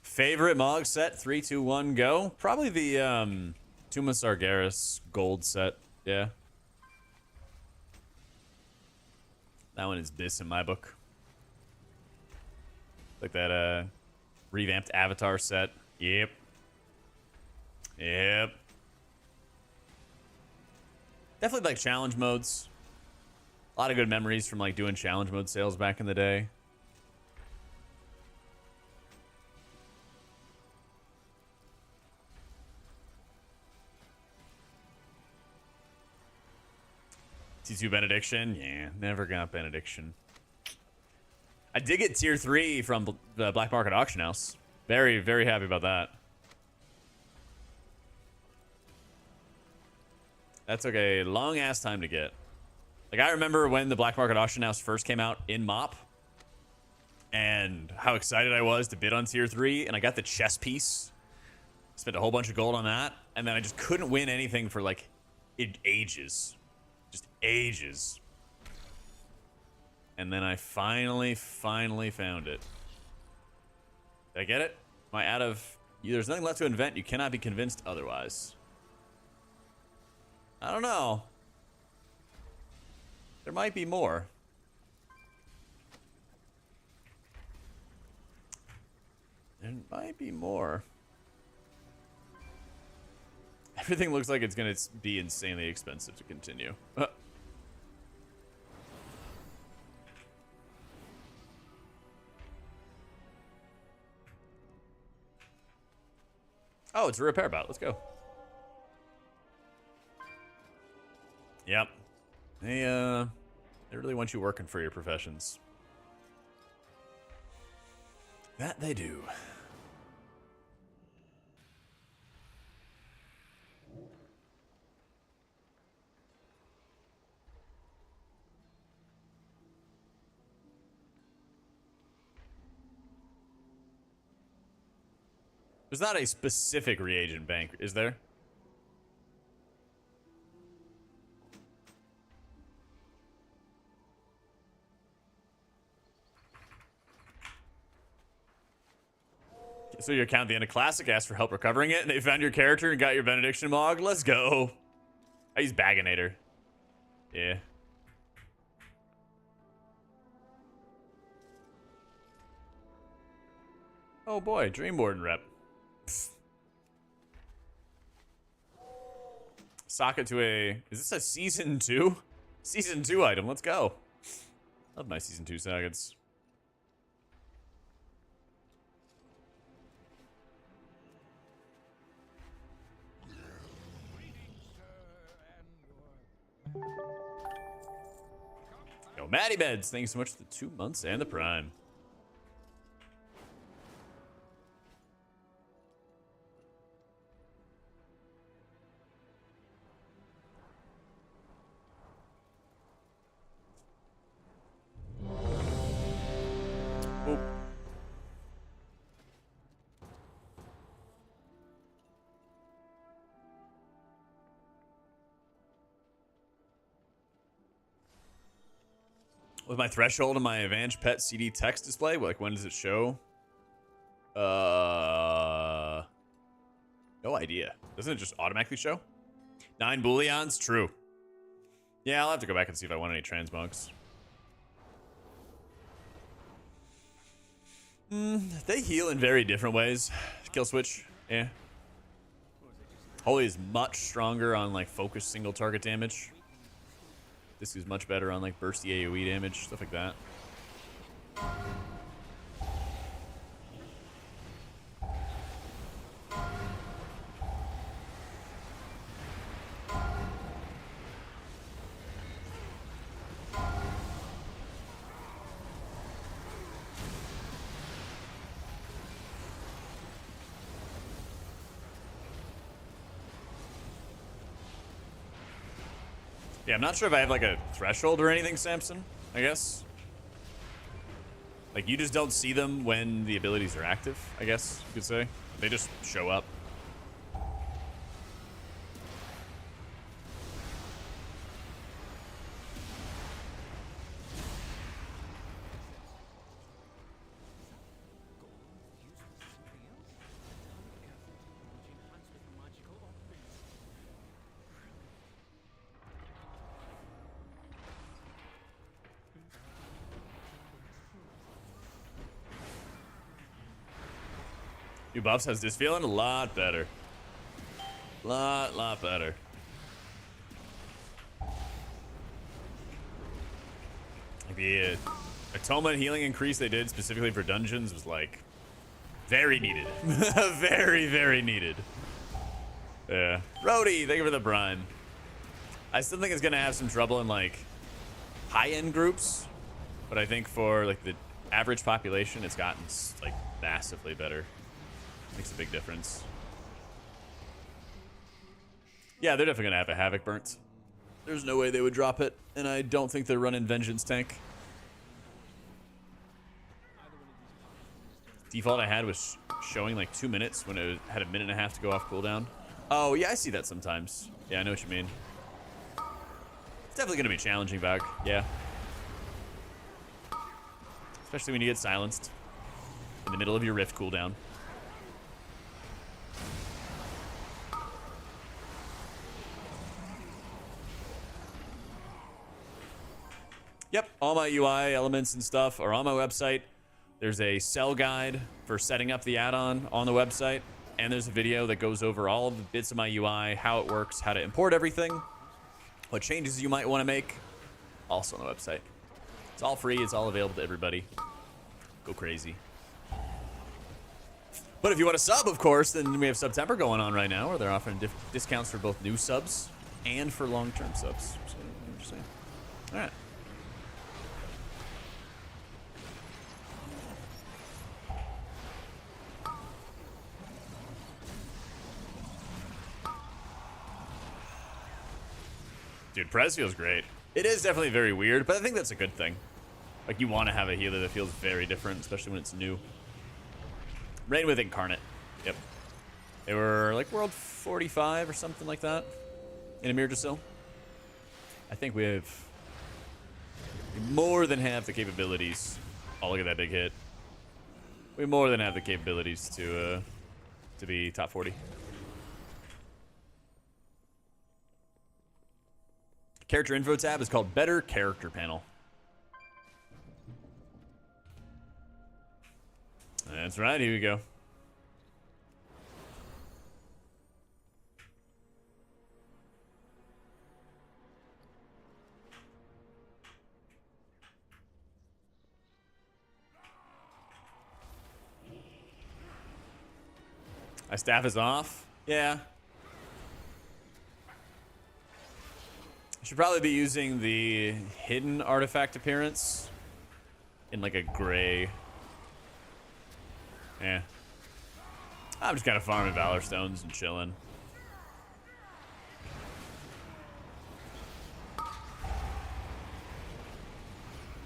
S1: Favorite Mog set? 3, 2, 1, go. Probably the Tuma Sargeras gold set. Yeah. That one is bis in my book. Like that revamped Avatar set. Yep. Yep. Definitely like challenge modes. A lot of good memories from like doing challenge mode sales back in the day. T2 Benediction? Yeah, never got Benediction. I did get tier 3 from the Black Market Auction House. Very, very happy about that. That took a long ass time to get. Like, I remember when the Black Market Auction House first came out in MOP, and how excited I was to bid on tier 3, and I got the chess piece. Spent a whole bunch of gold on that, and then I just couldn't win anything for like ages. Just ages. And then I finally found it. Did I get it? Am I out of... There's nothing left to invent. You cannot be convinced otherwise. I don't know. There might be more. There might be more. Everything looks like it's going to be insanely expensive to continue. Oh, it's a repair bot. Let's go. Yep. They really want you working for your professions. That they do. There's not a specific reagent bank, is there? So your account at the end of Classic asked for help recovering it, and they found your character and got your Benediction log. Let's go. I use Baginator. Yeah. Oh boy, Dream Warden rep. Pfft. Socket to a... Is this a Season 2? Season 2 item, let's go. Love my Season 2 sockets. Yo, Matty Beds, thanks so much for the 2 months and the Prime. Oop. With my threshold and my Advanced Pet CD text display, like when does it show? No idea. Doesn't it just automatically show? 9 Booleans? True. Yeah, I'll have to go back and see if I want any transmogs. They heal in very different ways. Kill switch, yeah. Holy is much stronger on like focused single target damage. This is much better on like bursty AoE damage, stuff like that. Yeah, I'm not sure if I have like a threshold or anything, Samson, I guess. Like you just don't see them when the abilities are active, I guess you could say. They just show up. New buffs has this feeling a lot better. Lot better. The atonement healing increase they did specifically for dungeons was like very needed. Very needed. Yeah. Rhodey, thank you for the prime. I still think it's gonna have some trouble in like high-end groups, but I think for like the average population, it's gotten like massively better. Makes a big difference. Yeah, they're definitely gonna have a Havoc burnt. There's no way they would drop it, and I don't think they're running Vengeance tank. Default I had was showing like 2 minutes when it had a minute and a half to go off cooldown. Oh yeah, I see that sometimes. Yeah, I know what you mean. It's definitely gonna be challenging, Vag. Yeah. especially when you get silenced in the middle of your rift cooldown. Yep, all my UI elements and stuff are on my website. There's a sell guide for setting up the add-on on the website, and there's a video that goes over all of the bits of my UI, how it works, how to import everything, what changes you might want to make, also on the website. It's all free. It's all available to everybody. Go crazy. But if you want to sub, of course, then we have September going on right now, where they're offering discounts for both new subs and for long-term subs. So, I'm just saying. All right. Dude, Prez feels great. It is definitely very weird, but I think that's a good thing. Like, you want to have a healer that feels very different, especially when it's new. Rain with Incarnate. Yep. They were like World 45 or something like that in Amir Jasil. I think we more than have the capabilities. Oh, look at that big hit. We more than have the capabilities to be top 40. Character info tab is called Better Character Panel. That's right, here we go. My staff is off. Yeah. I should probably be using the hidden artifact appearance in like a gray. Yeah. I'm just kind of farming Valor Stones and chilling.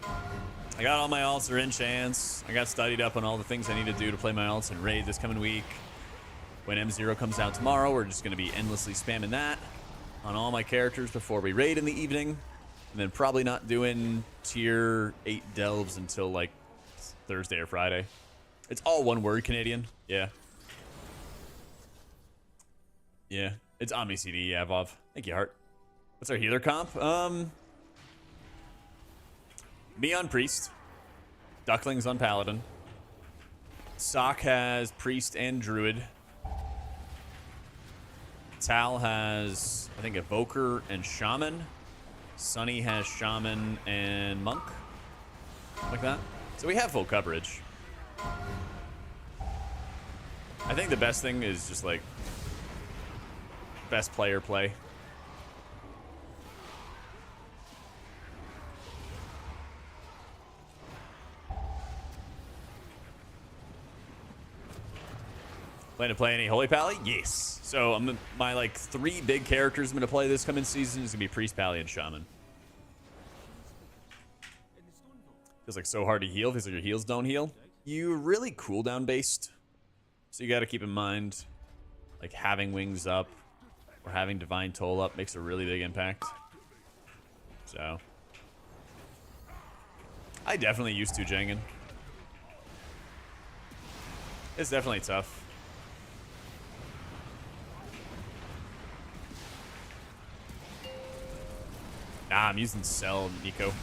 S1: I got all my alts are in chance. I got studied up on all the things I need to do to play my alts in raid this coming week. When M0 comes out tomorrow, we're just going to be endlessly spamming that on all my characters before we raid in the evening. And then probably not doing tier 8 delves until like Thursday or Friday. It's all one word, Canadian. Yeah. Yeah. It's Omni CD, yeah, Vov. Thank you, Hart. What's our healer comp? Me on Priest. Ducklings on Paladin. Sock has Priest and Druid. Tal has, I think, Evoker and Shaman. Sunny has Shaman and Monk. Like that. So we have full coverage. I think the best thing is just like best player play. Plan to play any Holy Pally? Yes. So my like 3 big characters I'm gonna play this coming season is gonna be Priest, Pally, and Shaman. Feels like so hard to heal. Feels like your heals don't heal. You're really cooldown based, so you got to keep in mind, like having wings up or having Divine Toll up makes a really big impact. So I definitely used to Jengen. It's definitely tough. Nah, I'm using Cell Nico.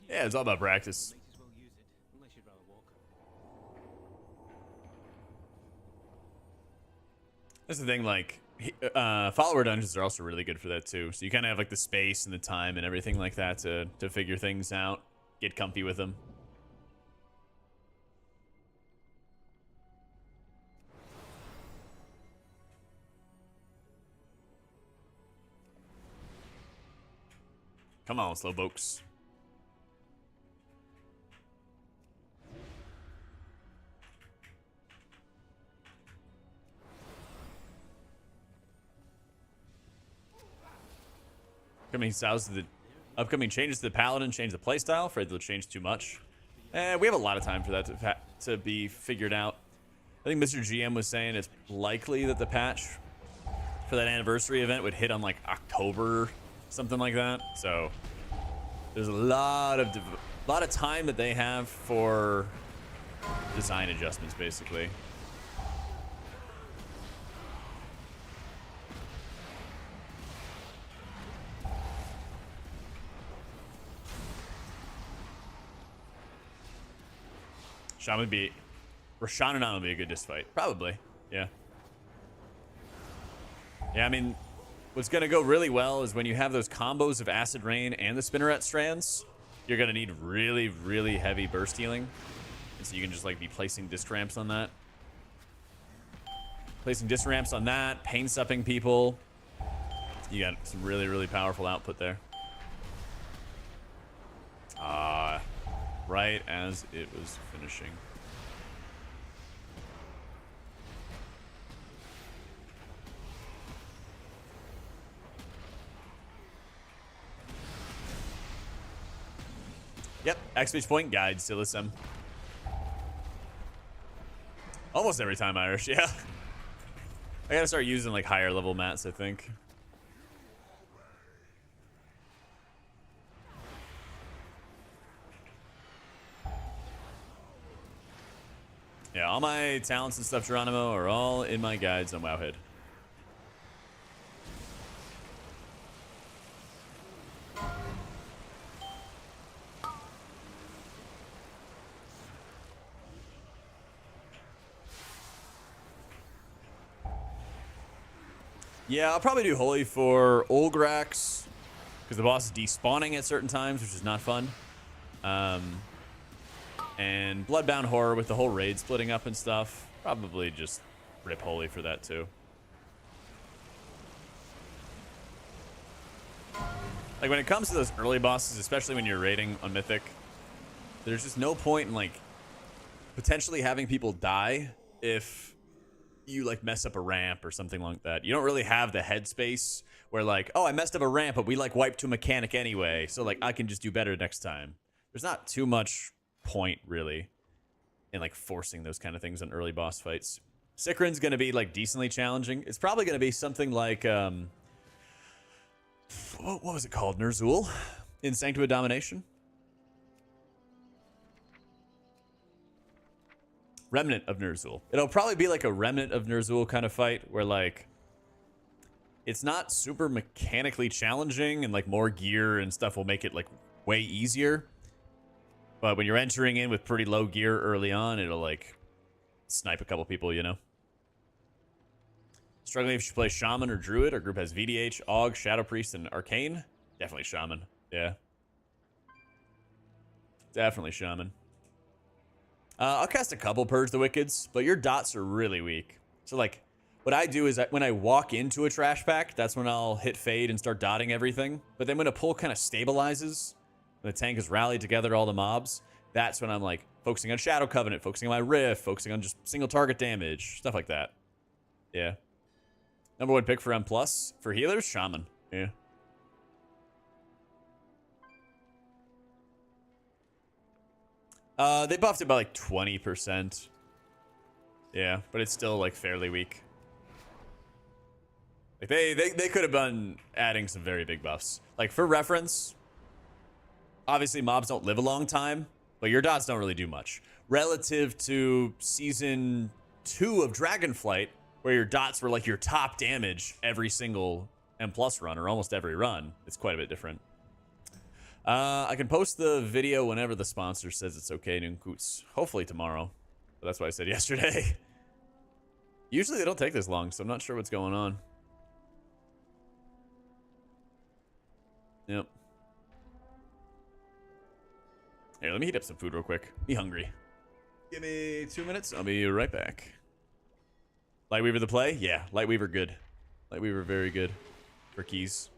S1: Yeah, it's all about practice. That's the thing, like, follower dungeons are also really good for that too. So you kind of have like the space and the time and everything like that to figure things out, get comfy with them. Come on, slowpokes. Upcoming changes to the paladin change the playstyle. Afraid they'll change too much. We have a lot of time for that to be figured out. I think Mr. GM was saying it's likely that the patch for that anniversary event would hit on like October, something like that. So there's a lot of time that they have for design adjustments, basically. Roshannon will be a good disc fight. Probably. Yeah. Yeah, I mean, what's going to go really well is when you have those combos of Acid Rain and the Spinneret strands, you're going to need really, really heavy burst healing. And so you can just, like, be placing disc ramps on that. Placing disc ramps on that, pain supping people. You got some really, really powerful output there. Right as it was finishing. Yep, exclamation point guide, Silism. Almost every time Irish, yeah. I gotta start using like higher level mats, I think. Yeah, all my talents and stuff, Geronimo, are all in my guides on Wowhead. Yeah, I'll probably do Holy for Olgrax, because the boss is despawning at certain times, which is not fun. And Bloodbound Horror with the whole raid splitting up and stuff. Probably just rip Holy for that too. Like when it comes to those early bosses, especially when you're raiding on Mythic, there's just no point in like potentially having people die if you like mess up a ramp or something like that. You don't really have the headspace where like, oh, I messed up a ramp, but we like wiped to a mechanic anyway, so like I can just do better next time. There's not too much point really in like forcing those kind of things on early boss fights. Sikrin's gonna be like decently challenging. It's probably gonna be something like what was it called? Ner'zhul in Sanctum of Domination. Remnant of Ner'zhul. It'll probably be like a Remnant of Ner'zhul kind of fight where like it's not super mechanically challenging and like more gear and stuff will make it like way easier. But when you're entering in with pretty low gear early on, it'll like snipe a couple people, you know? Struggling if you should play Shaman or Druid. Our group has VDH, Aug, Shadow Priest, and Arcane. Definitely Shaman. Yeah. Definitely Shaman. I'll cast a couple Purge the Wickeds, but your dots are really weak. So like, what I do is when I walk into a trash pack, that's when I'll hit Fade and start dotting everything. But then when a pull kind of stabilizes, when the tank has rallied together all the mobs, that's when I'm like focusing on Shadow Covenant, focusing on my Rift, focusing on just single target damage, stuff like that. Yeah. Number one pick for M+. For healers, Shaman. Yeah. They buffed it by like 20%. Yeah, but it's still like fairly weak. Like they could have been adding some very big buffs. Like for reference, obviously mobs don't live a long time, but your dots don't really do much. Relative to season 2 of Dragonflight, where your dots were like your top damage every single M+ run, or almost every run, it's quite a bit different. I can post the video whenever the sponsor says it's okay, Nunkoots. Hopefully tomorrow. But that's what I said yesterday. Usually they don't take this long, so I'm not sure what's going on. Yep. Here, let me heat up some food real quick. Be hungry. Give me 2 minutes. I'll be right back. Lightweaver the play? Yeah, Lightweaver good. Lightweaver very good for keys.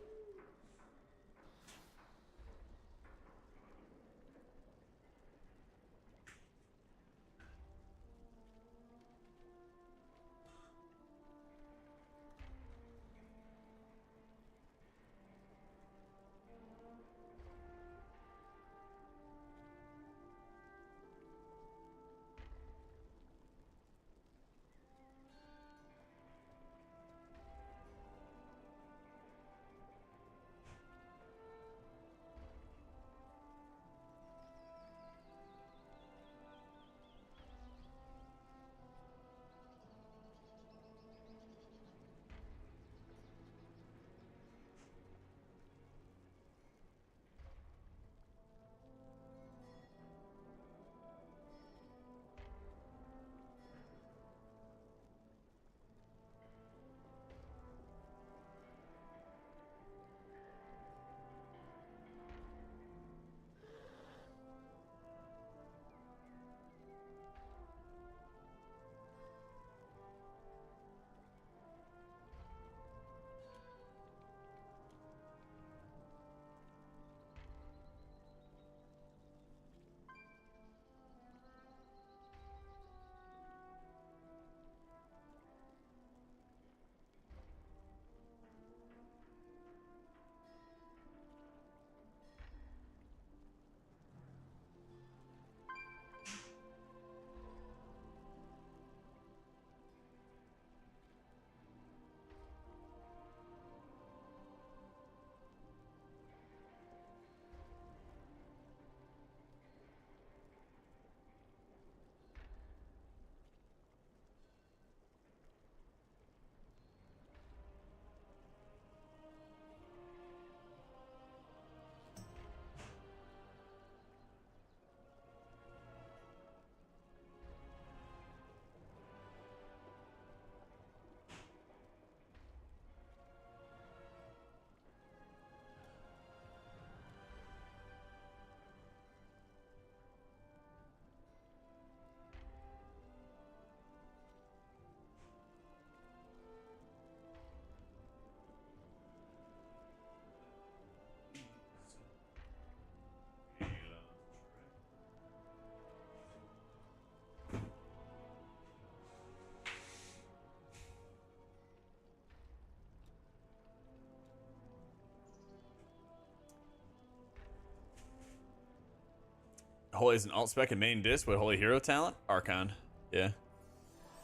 S1: Holy is an alt spec and main disc, but Holy hero talent? Archon. Yeah.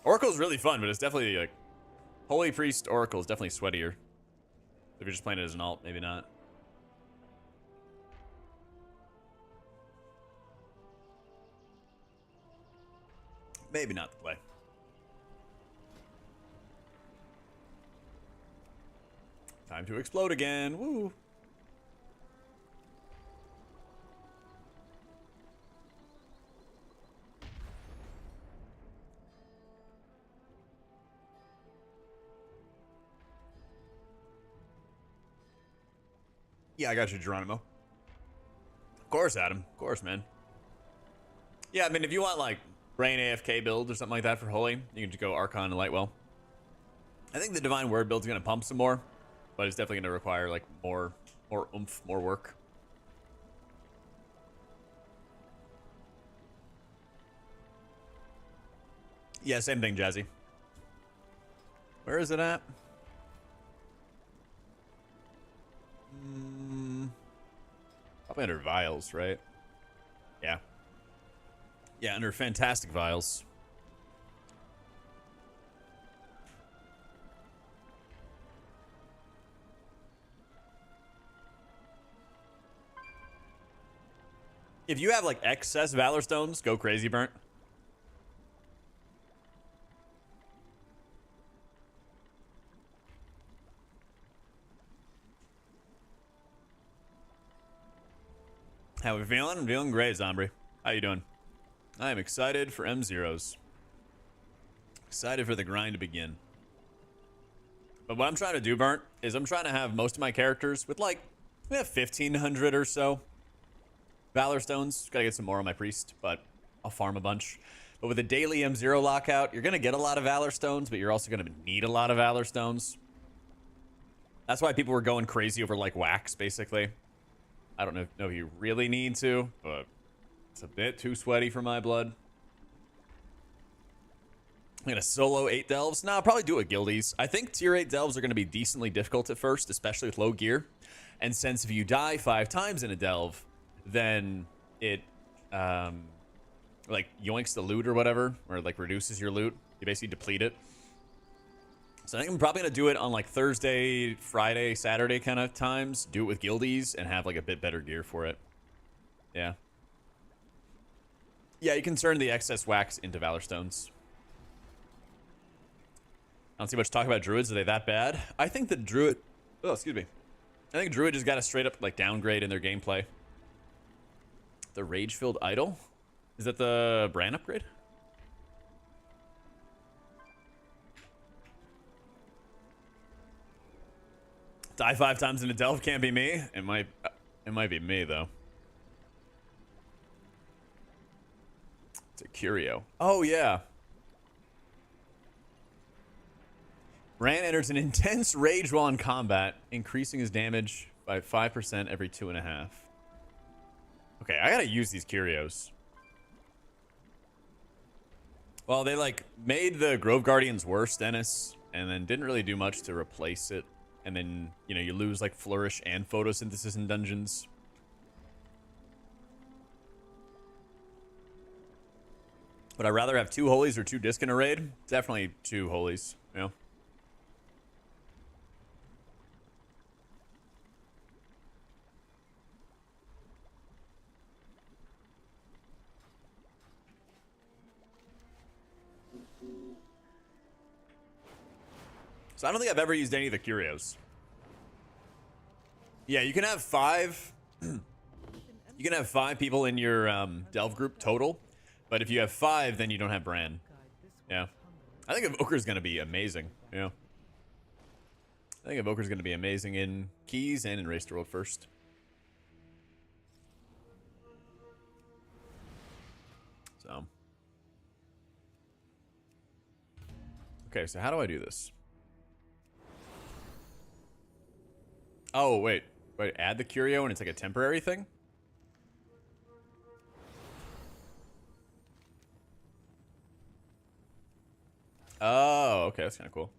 S1: Oracle's really fun, but it's definitely like Holy Priest Oracle is definitely sweatier. If you're just playing it as an alt, maybe not. Maybe not the play. Time to explode again. Woo. Yeah, I got you, Geronimo. Of course, Adam. Of course, man. Yeah, I mean, if you want, like, Brain AFK build or something like that for Holy, you can just go Archon and Lightwell. I think the Divine Word build's going to pump some more, but it's definitely going to require, like, more oomph, more work. Yeah, same thing, Jazzy. Where is it at? Probably under Vials, right? Yeah. Yeah, under Fantastic Vials. If you have, like, excess Valor Stones, go crazy, Burnt. How we feeling? I'm feeling great, Zombie. How you doing? I am excited for M0s. Excited for the grind to begin. But what I'm trying to do, Burnt, is I'm trying to have most of my characters with, like, we have 1,500 or so Valor Stones. Gotta get some more on my Priest, but I'll farm a bunch. But with the daily M0 lockout, you're gonna get a lot of Valor Stones, but you're also gonna need a lot of Valor Stones. That's why people were going crazy over, like, wax, basically. I don't know if you really need to, but it's a bit too sweaty for my blood. I'm gonna solo 8 delves. Nah, I'll probably do it with guildies. I think tier 8 delves are gonna be decently difficult at first, especially with low gear. And since if you die 5 times in a delve, then it like yoinks the loot or whatever, or like reduces your loot. You basically deplete it. So I think I'm probably gonna do it on like Thursday, Friday, Saturday kind of times. Do it with guildies and have like a bit better gear for it. Yeah. Yeah, you can turn the excess wax into Valor Stones. I don't see much talk about druids. Are they that bad? I think the druid... Oh, excuse me. I think druid just got a straight up like downgrade in their gameplay. The Rage-Filled Idol? Is that the brand upgrade? Die 5 times in a delve can't be me. It might be me though. It's a curio. Oh yeah. Bran enters an intense rage while in combat, increasing his damage by 5% every 2.5. Okay, I gotta use these curios. Well, they like made the Grove Guardians worse, Dennis, and then didn't really do much to replace it. And then, you know, you lose like Flourish and Photosynthesis in dungeons. Would I rather have 2 holies or 2 disc in a raid? Definitely 2 holies, you know? So I don't think I've ever used any of the curios. Yeah, you can have 5. You can have 5 people in your delve group total, but if you have 5, then you don't have Bran. Yeah, I think Evoker's gonna be amazing. Yeah, I think Evoker's gonna be amazing in Keys and in Race to World first. So, okay, so how do I do this? Oh, wait, add the curio and it's like a temporary thing? Oh, okay, that's kind of cool.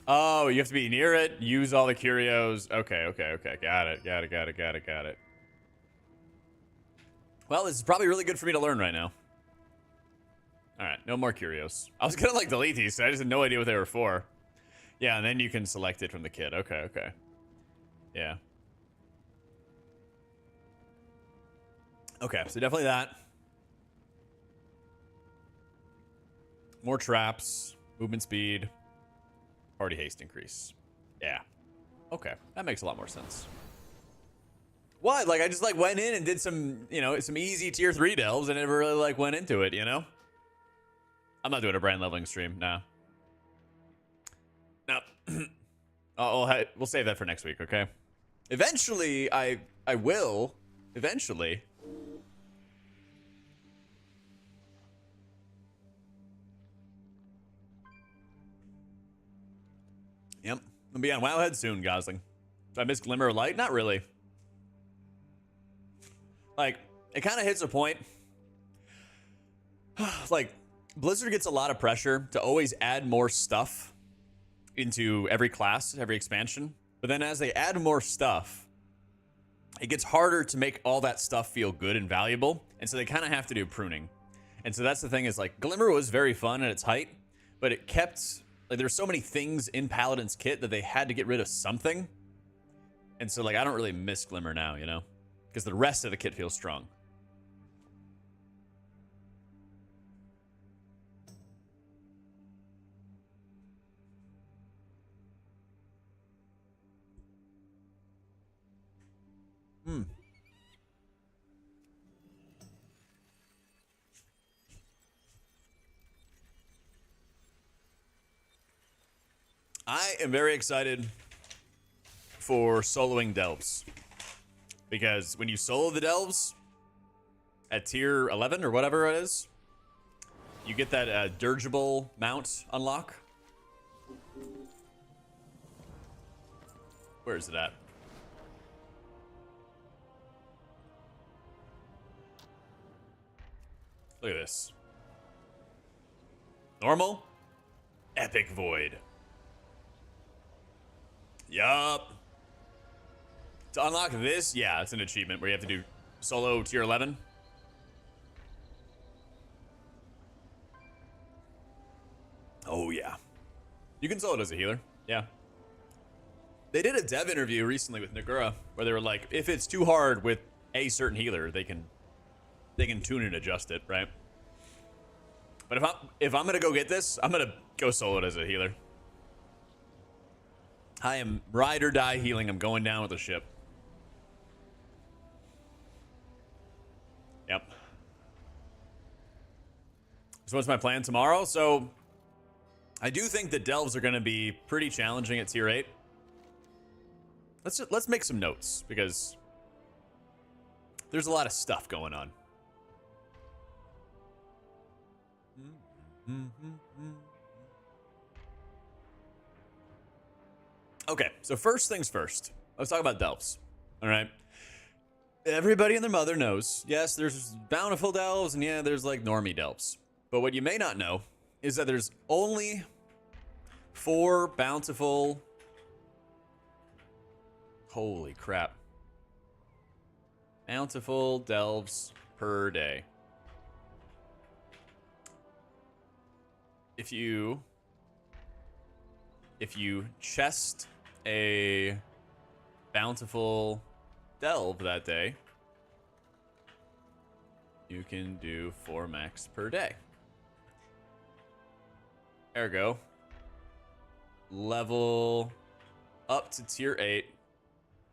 S1: Oh, you have to be near it. Use all the curios. Okay, okay, okay. Got it. Well, this is probably really good for me to learn right now. All right, no more curios. I was gonna like delete these. So I just had no idea what they were for. Yeah, and then you can select it from the kit. Okay, okay. Yeah. Okay, so definitely that. More traps, movement speed, party haste increase. Yeah. Okay, that makes a lot more sense. What? Like I just like went in and did some, you know, some easy tier 3 delves and never really like went into it, you know? I'm not doing a brand leveling stream, no. No. We'll save that for next week, okay? Eventually, I will. Eventually. Yep. I'll be on Wowhead soon, Gosling. Do I miss Glimmer of Light? Not really. Like, it kind of hits a point. Like, Blizzard gets a lot of pressure to always add more stuff into every class, every expansion. But then as they add more stuff, it gets harder to make all that stuff feel good and valuable. And so they kind of have to do pruning. And so that's the thing is like, Glimmer was very fun at its height, but it kept... Like, there's so many things in Paladin's kit that they had to get rid of something. And so, like, I don't really miss Glimmer now, you know? Because the rest of the kit feels strong. I am very excited for soloing delves. Because when you solo the delves at tier 11 or whatever it is, you get that dirigible mount unlock. Where is it at? Look at this. Normal. Epic Void. Yup. To unlock this, yeah, it's an achievement where you have to do solo tier 11. Oh, yeah. You can solo it as a healer. Yeah. They did a dev interview recently with Nagura where they were like, if it's too hard with a certain healer, they can tune and adjust it, right? But if I'm gonna go get this, I'm gonna go solo it as a healer. I am ride or die healing. I'm going down with the ship. Yep. So what's my plan tomorrow? So I do think the delves are going to be pretty challenging at tier 8. Let's make some notes because there's a lot of stuff going on. Okay, so first things first. Let's talk about delves. All right. Everybody and their mother knows, yes, there's bountiful delves, and yeah, there's like normie delves. But what you may not know is that there's only 4 bountiful... Holy crap. Bountiful delves per day. If you chest a bountiful delve that day, you can do 4 max per day. Ergo, level up to tier 8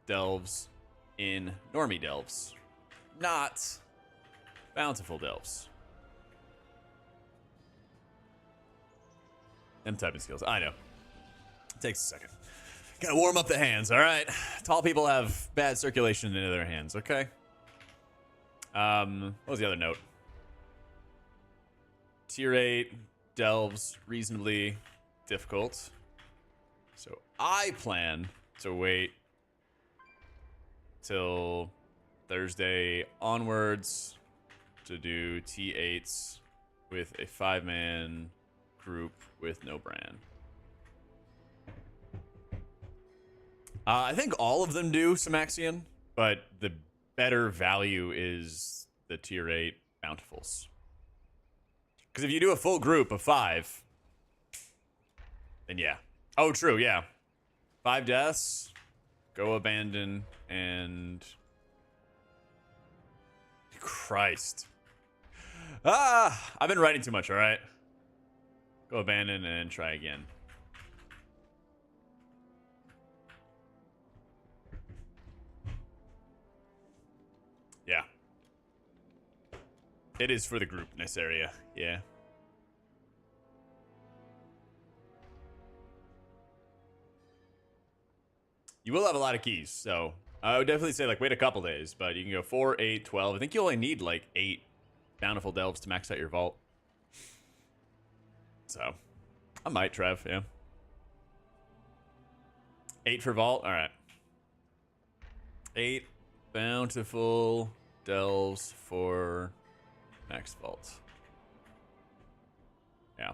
S1: delves in normie delves, not bountiful delves. Them typing skills, I know. It takes a second. Gotta warm up the hands, all right? Tall people have bad circulation into their hands, okay? What was the other note? Tier 8 delves reasonably difficult. So I plan to wait till Thursday onwards to do T8s with a 5-man group with no brand. I think all of them do Samaxian, but the better value is the tier 8 bountifuls. Because if you do a full group of 5, then yeah. Oh, true, yeah. 5 deaths, go abandon, and... Christ. I've been writing too much, alright? Go abandon and try again. Yeah. It is for the group in this area, yeah. You will have a lot of keys, so I would definitely say, like, wait a couple days, but you can go 4, 8, 12. I think you only need, like, 8 bountiful delves to max out your vault. So, I might, Trev, yeah. 8 for vault? Alright. 8 bountiful delves for max vault. Yeah.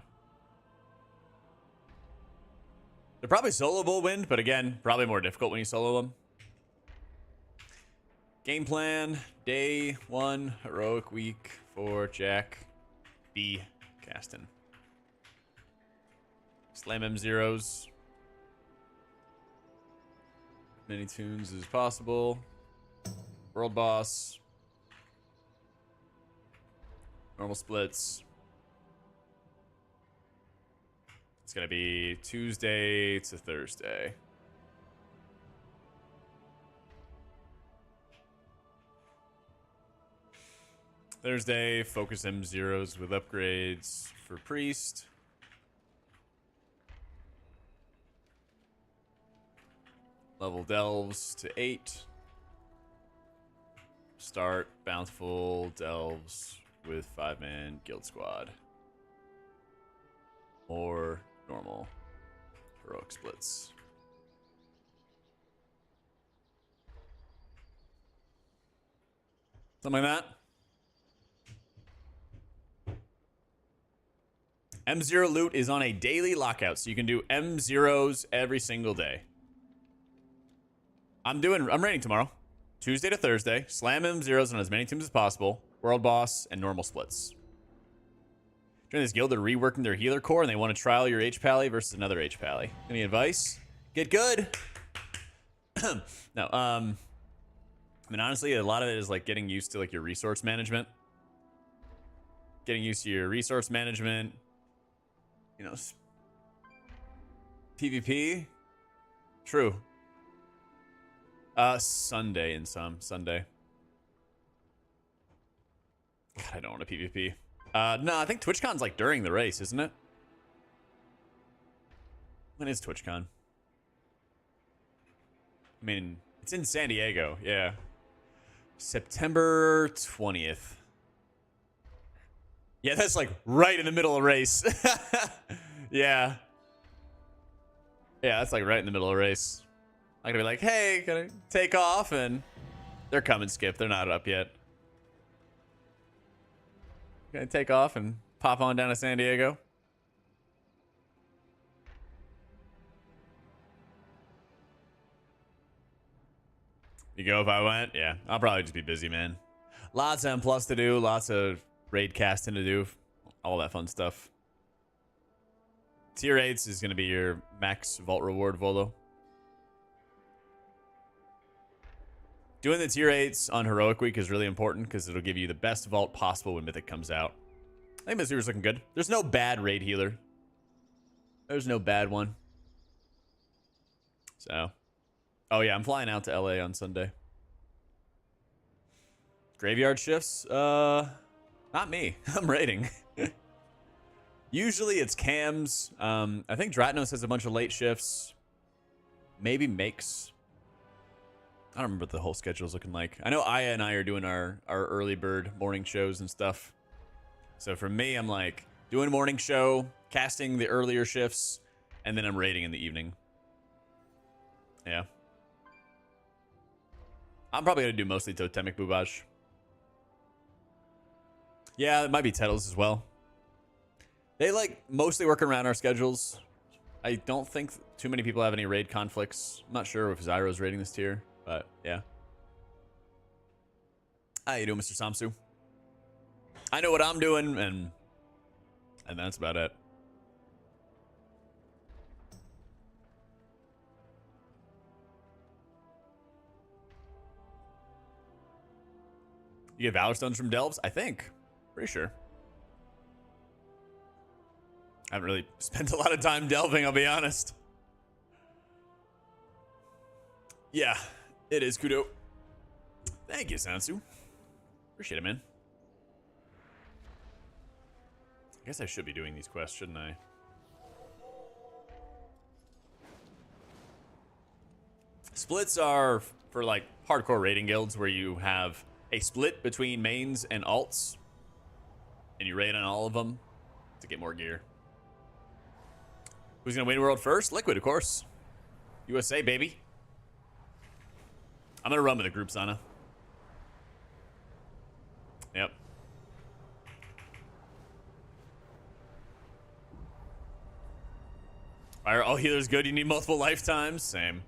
S1: They're probably soloable wind, but again, probably more difficult when you solo them. Game plan, day 1, heroic week for Jack B. Caston. Slam M0s. Many tunes as possible. World boss. Normal splits. It's going to be Tuesday to Thursday. Thursday, focus M0s with upgrades for Priest. Level delves to 8. Start bountiful delves with 5-man guild squad. Or normal heroic splits. Something like that. M0 loot is on a daily lockout, so you can do M0s every single day. I'm raiding tomorrow. Tuesday to Thursday. Slam M0s on as many teams as possible. World boss and normal splits. Join this guild, they're reworking their healer core and they want to trial your H-Pally versus another H-Pally. Any advice? Get good. No, I mean, honestly, a lot of it is like getting used to like your resource management. Getting used to your resource management. You know, PvP. True. Sunday in some. Sunday. God, I don't want a PvP. No, I think TwitchCon's like during the race, isn't it? When is TwitchCon? I mean, it's in San Diego, yeah. September 20th. Yeah, that's like right in the middle of the race. Yeah. Yeah, that's like right in the middle of the race. I'm gonna be like, hey, can I take off? And they're coming, Skip. They're not up yet. Can I take off and pop on down to San Diego? You go if I went? Yeah, I'll probably just be busy, man. Lots of M+ to do, lots of raid casting to do, all that fun stuff. Tier 8s is going to be your max vault reward, Volo. Doing the tier 8s on Heroic Week is really important because it'll give you the best vault possible when Mythic comes out. I think Missouri's looking good. There's no bad raid healer. There's no bad one. So. Oh, yeah, I'm flying out to LA on Sunday. Graveyard shifts? Not me. I'm raiding. Usually it's cams. I think Dratnos has a bunch of late shifts. Maybe Makes. I don't remember what the whole schedule's looking like. I know Aya and I are doing our early bird morning shows and stuff. So for me, I'm like doing morning show, casting the earlier shifts, and then I'm raiding in the evening. Yeah. I'm probably going to do mostly Totemic Boobage. Yeah, it might be Tettles as well. They like mostly work around our schedules. I don't think too many people have any raid conflicts. I'm not sure if Zyro's raiding this tier, but yeah. How you doing, Mr. Samsu? I know what I'm doing, and that's about it. You get Valor Stones from Delves? I think. Pretty sure. I haven't really spent a lot of time delving, I'll be honest. Yeah, it is Kudo. Thank you, Sansu. Appreciate it, man. I guess I should be doing these quests, shouldn't I? Splits are for like hardcore raiding guilds where you have a split between mains and alts, and you raid on all of them to get more gear. Who's gonna win world first? Liquid, of course. USA, baby. I'm gonna run with the group, Sana. Yep. Are all healers good? You need multiple lifetimes? Same.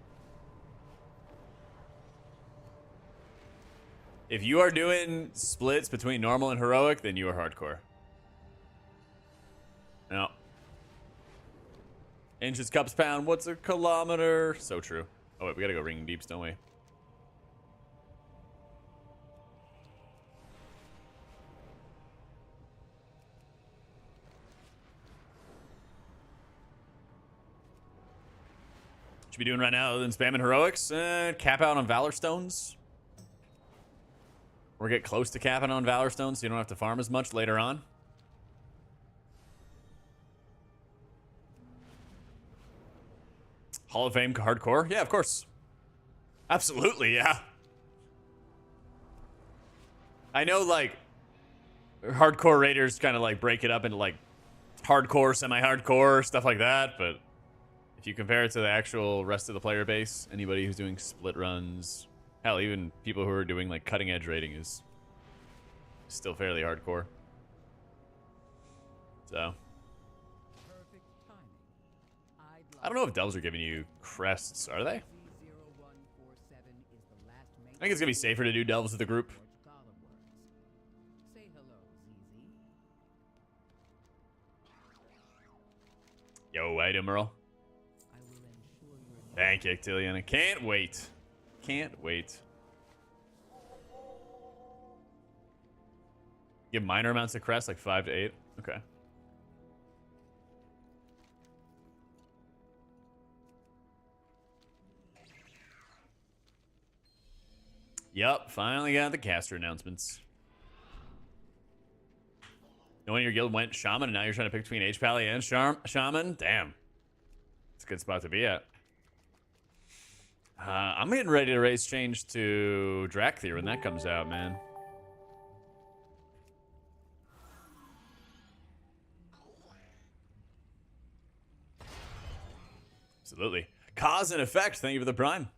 S1: If you are doing splits between normal and heroic, then you are hardcore. No. Inches, cups, pound. What's a kilometer? So true. Oh, wait, we gotta go ring deeps, don't we? Should be doing right now other than spamming heroics? Cap out on Valor Stones. Or get close to capping on Valor Stones so you don't have to farm as much later on. Hall of Fame hardcore? Yeah, of course. Absolutely, yeah. I know, like, hardcore raiders kind of, like, break it up into, like, hardcore, semi-hardcore, stuff like that, but if you compare it to the actual rest of the player base, anybody who's doing split runs, hell, even people who are doing, like, cutting-edge raiding is still fairly hardcore. So I don't know if Delves are giving you crests, are they? I think it's gonna be safer to do Delves with the group. Yo, item Earl. Thank you, Actiliana. Can't wait. Can't wait. Give minor amounts of crest, like 5 to 8. Okay. Yup, finally got the caster announcements. No one in your guild went Shaman, and now you're trying to pick between H-Pally and Shaman? Damn. It's a good spot to be at. I'm getting ready to raise change to Drakthir when that comes out, man. Absolutely. Cause and effect. Thank you for the prime.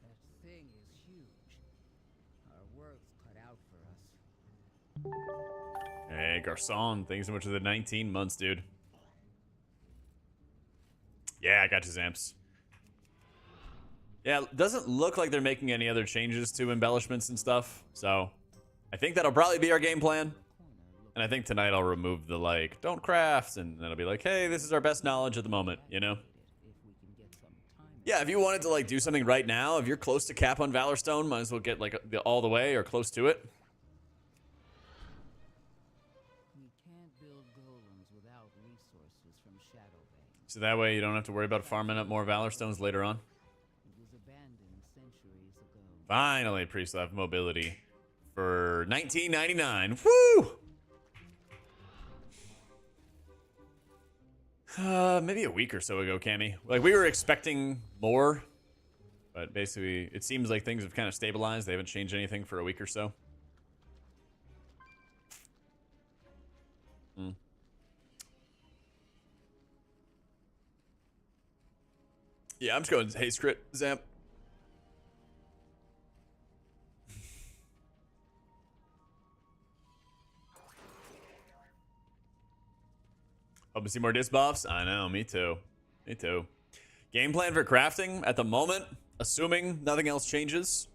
S3: That thing is huge. Our work's cut out for us.
S1: Hey, Garcon. Thank you so much for the 19 months, dude. Yeah, I got you, Zamps. Yeah, it doesn't look like they're making any other changes to embellishments and stuff. So I think that'll probably be our game plan. And I think tonight I'll remove the, like, don't craft, and then it'll be like, hey, this is our best knowledge at the moment, you know? Yeah, if you wanted to, like, do something right now, if you're close to cap on Valor Stone, might as well get, like, all the way or close to it.
S3: We can't build golems without resources from Shadowbane.
S1: So that way you don't have to worry about farming up more Valor Stones later on.
S3: It was abandoned centuries ago.
S1: Finally, priests have mobility for 1999. Woo! Maybe a week or so ago, Cammy. Like, we were expecting more, but basically, it seems like things have kind of stabilized. They haven't changed anything for a week or so. Yeah, I'm just going haste crit, Zamp. Hope to see more disc buffs. I know, me too. Me too. Game plan for crafting at the moment, assuming nothing else changes,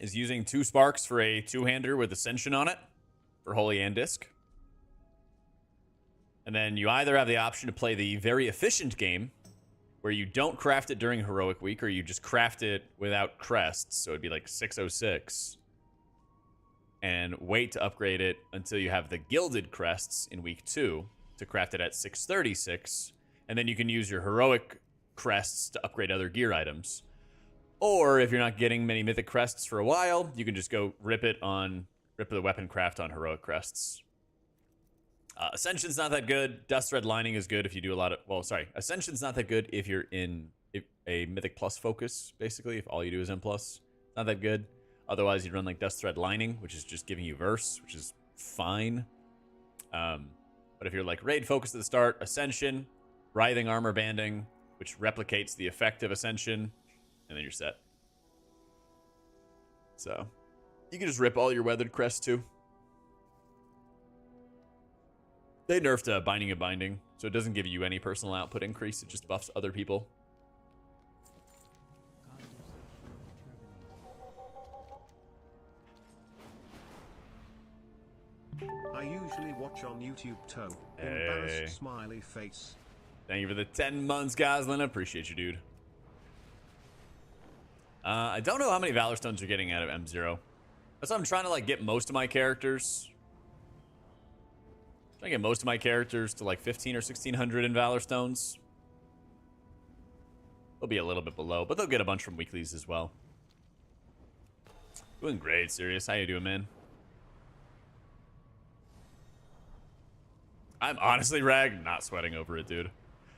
S1: is using 2 sparks for a 2-hander with Ascension on it for Holy and Disc. And then you either have the option to play the very efficient game, where you don't craft it during Heroic Week, or you just craft it without crests, so it'd be like 606, and wait to upgrade it until you have the Gilded Crests in Week 2 to craft it at 636, and then you can use your Heroic Crests to upgrade other gear items. Or if you're not getting many Mythic Crests for a while, you can just go rip the weapon craft on Heroic Crests. Ascension's not that good. Dust Thread Lining is good if you do a lot of... Well, sorry. Ascension's not that good if you're in a Mythic Plus focus, basically. If all you do is M+. Not that good. Otherwise, you'd run like Dust Thread Lining, which is just giving you Verse, which is fine. But if you're like Raid focused at the start, Ascension, Writhing Armor Banding, which replicates the effect of Ascension, and then you're set. So, you can just rip all your Weathered Crests too. They nerfed Binding of Binding, so it doesn't give you any personal output increase. It just buffs other people.
S2: I usually watch on YouTube, Toe. Embarrassed smiley face.
S1: Thank you for the 10 months, Goslin. I appreciate you, dude. I don't know how many Valor Stones you're getting out of M0. That's why I'm trying to like get most of my characters. Trying to get most of my characters to like 15 or 1600 in Valor Stones. They'll be a little bit below, but they'll get a bunch from weeklies as well. Doing great, Sirius. How you doing, man? I'm honestly, Rag, not sweating over it, dude.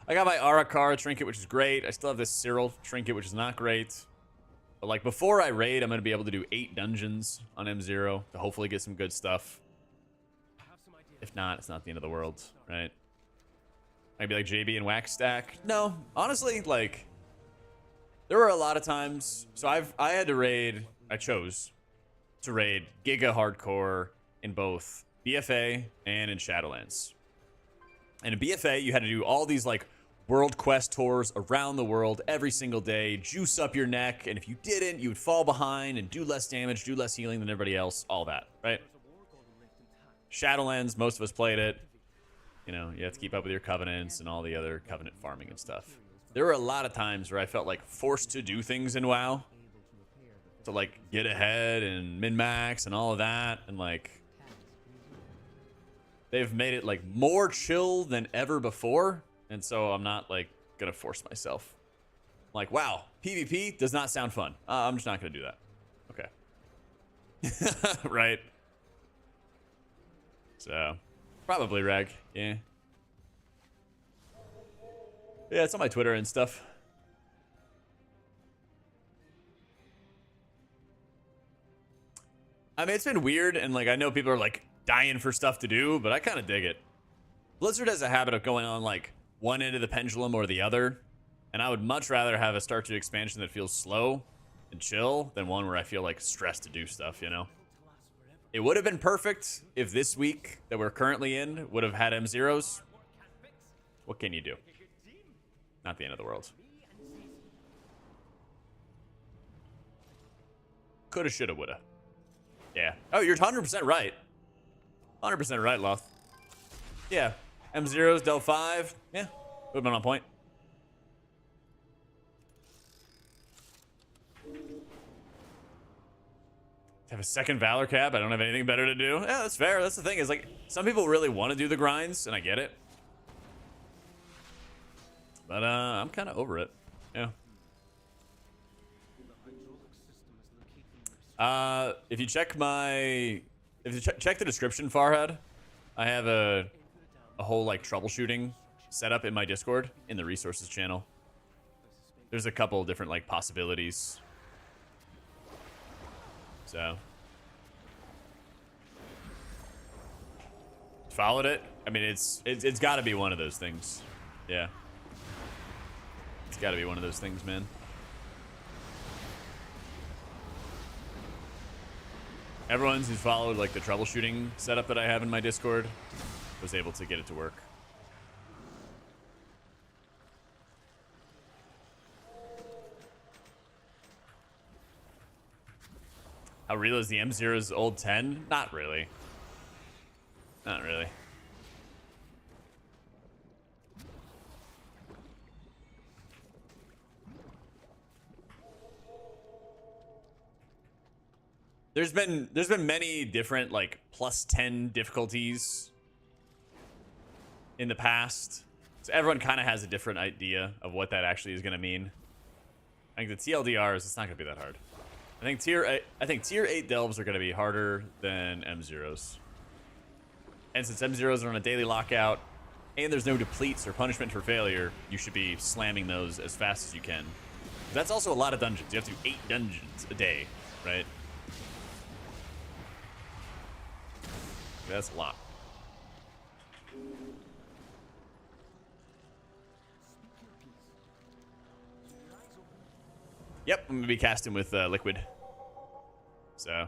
S1: I got my Arakara trinket, which is great. I still have this Cyril trinket, which is not great. But like before I raid, I'm going to be able to do 8 dungeons on M0 to hopefully get some good stuff. If not, it's not the end of the world, right? Maybe like JB and Wax Stack. No, honestly, like there were a lot of times. So I had to raid. I chose to raid Giga Hardcore in both BFA and in Shadowlands. And in BFA, you had to do all these like world quest tours around the world every single day, juice up your neck, and if you didn't, you would fall behind and do less damage, do less healing than everybody else, all that, right? Shadowlands, most of us played it. You know, you have to keep up with your covenants and all the other covenant farming and stuff. There were a lot of times where I felt like forced to do things in WoW to like get ahead and min-max and all of that, and like they've made it like more chill than ever before, and so I'm not like gonna force myself. Like, wow, PvP does not sound fun. I'm just not gonna do that. Okay. Right. So, probably Rag. Yeah. Yeah, it's on my Twitter and stuff. I mean, it's been weird, and like I know people are like dying for stuff to do, but I kind of dig it. Blizzard has a habit of going on like one end of the pendulum or the other, and I would much rather have a start to expansion that feels slow and chill than one where I feel like stressed to do stuff, you know? It would have been perfect if this week that we're currently in would have had M0s. What can you do? Not the end of the world. Coulda, shoulda, woulda. Yeah. Oh, you're 100% right. 100% right, Loth. Yeah. M0s, Del 5. Yeah. Would have been on point. Have a second Valor cap. I don't have anything better to do. Yeah, that's fair. That's the thing is like some people really want to do the grinds, and I get it. But I'm kind of over it. Yeah. If you check check the description, Farhad, I have a whole like troubleshooting setup in my Discord in the resources channel. There's a couple different like possibilities. So followed it. I mean, it's got to be one of those things. Yeah, it's got to be one of those things, man. Everyone's who's followed like the troubleshooting setup that I have in my Discord was able to get it to work. How real is the M0's old 10? Not really. Not really. There's been many different like +10 difficulties in the past. So everyone kind of has a different idea of what that actually is going to mean. I think the TLDRs, it's not going to be that hard. I think tier 8 delves are going to be harder than M0s. And since M0s are on a daily lockout and there's no depletes or punishment for failure, you should be slamming those as fast as you can. That's also a lot of dungeons. You have to do 8 dungeons a day, right? That's a lot. Yep, I'm gonna be casting with liquid. So,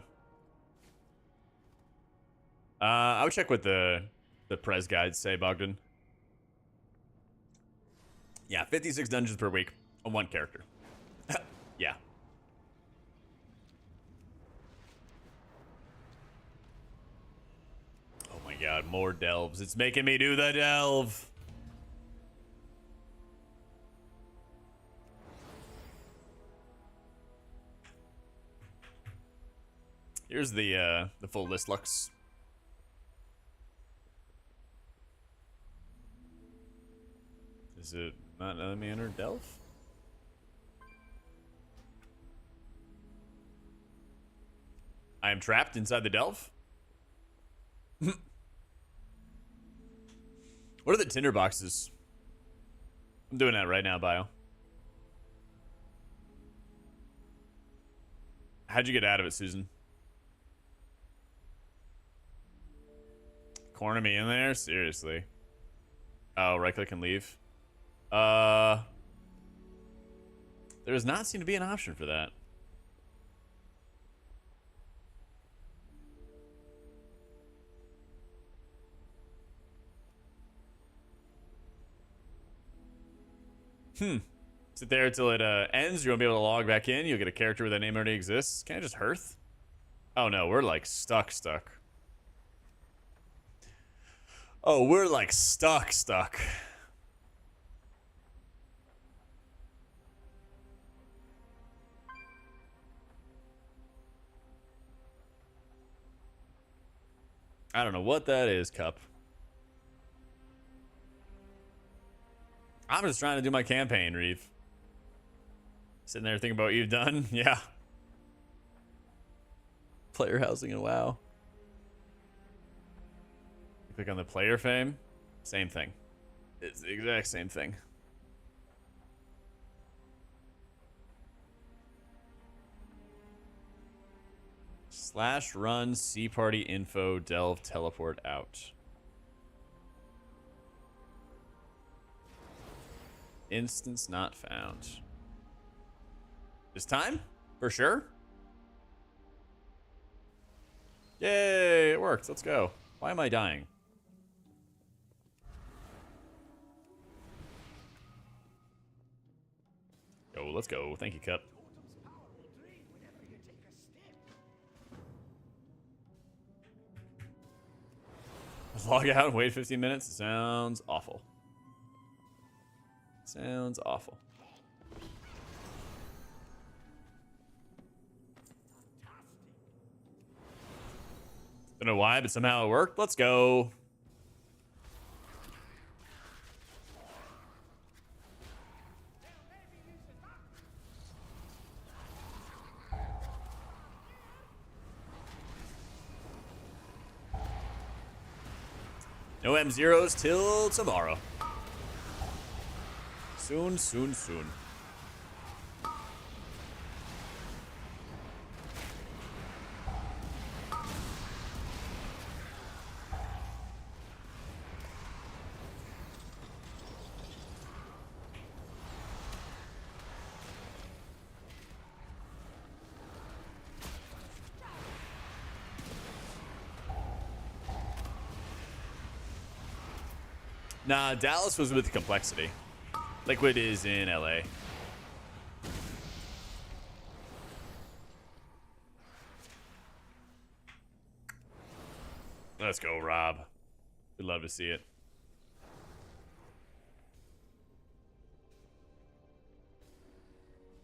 S1: I would check what the Prez guides say, Bogdan. Yeah, 56 dungeons per week on one character. Yeah. Oh my god, more delves. It's making me do the delve. Here's the full list looks. Is it not another manor delve? I am trapped inside the delve. What are the tinder boxes? I'm doing that right now, Bio. How'd you get out of it, Susan? Corner me in there? Seriously. Oh, right click and leave. There does not seem to be an option for that. Sit there until it ends. You won't be able to log back in. You'll get a character where that name already exists. Can I just hearth? Oh no, we're like stuck. Oh, we're like stuck. I don't know what that is, Cup. I'm just trying to do my campaign, Reeve. Sitting there thinking about what you've done. Yeah. Player housing and WoW. Click on the player fame. Same thing. It's the exact same thing. /run C party info delve teleport out. Instance not found. This time? For sure? Yay, it worked. Let's go. Why am I dying? Go, let's go. Thank you, Cup. Log out and wait 15 minutes? Sounds awful. Sounds awful. Don't know why, but somehow it worked. Let's go. No M0s till tomorrow. Soon. Nah, Dallas was with complexity. Liquid is in LA. Let's go, Rob. We'd love to see it.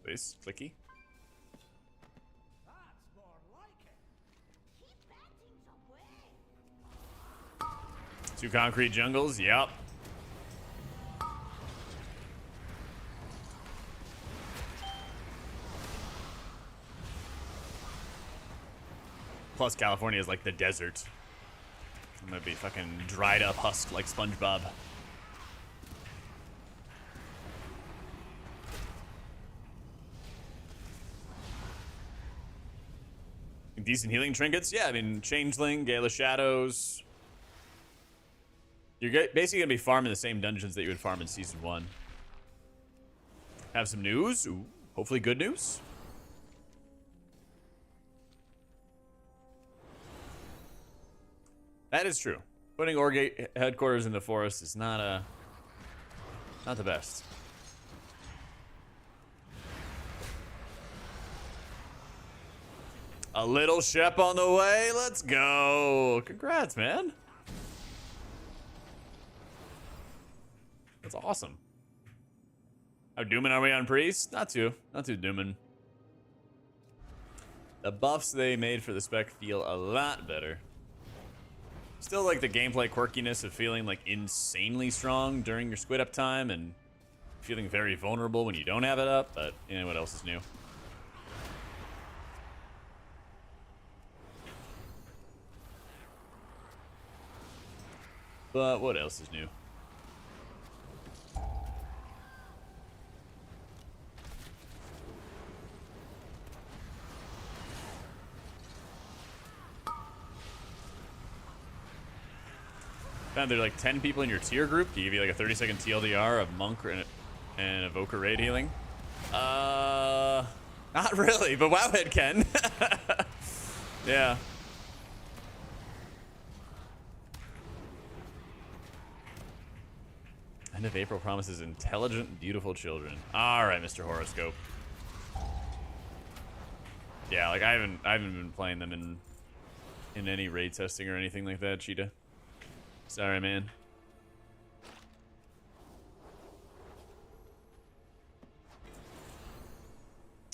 S1: Please, clicky. Two concrete jungles, yep. Plus, California is like the desert. I'm gonna be fucking dried up husk like SpongeBob. Decent healing trinkets? Yeah, I mean, Changeling, Gale of Shadows. You're basically gonna be farming the same dungeons that you would farm in Season 1. Have some news? Ooh, hopefully good news. That is true. Putting Orgate headquarters in the forest is not the best. A little Shep on the way. Let's go. Congrats, man. That's awesome. How doomin' are we on Priest? Not too doomin'. The buffs they made for the spec feel a lot better. Still like the gameplay quirkiness of feeling like insanely strong during your squid up time and feeling very vulnerable when you don't have it up, but you know what else is new? But what else is new? Found there are like 10 people in your tier group to give you like a 30-second TLDR of Monk and Evoker raid healing. Not really, but Wowhead can. Yeah. End of April promises intelligent, beautiful children. All right, Mr. Horoscope. Yeah, like I haven't been playing them in any raid testing or anything like that, Cheetah. Sorry, man.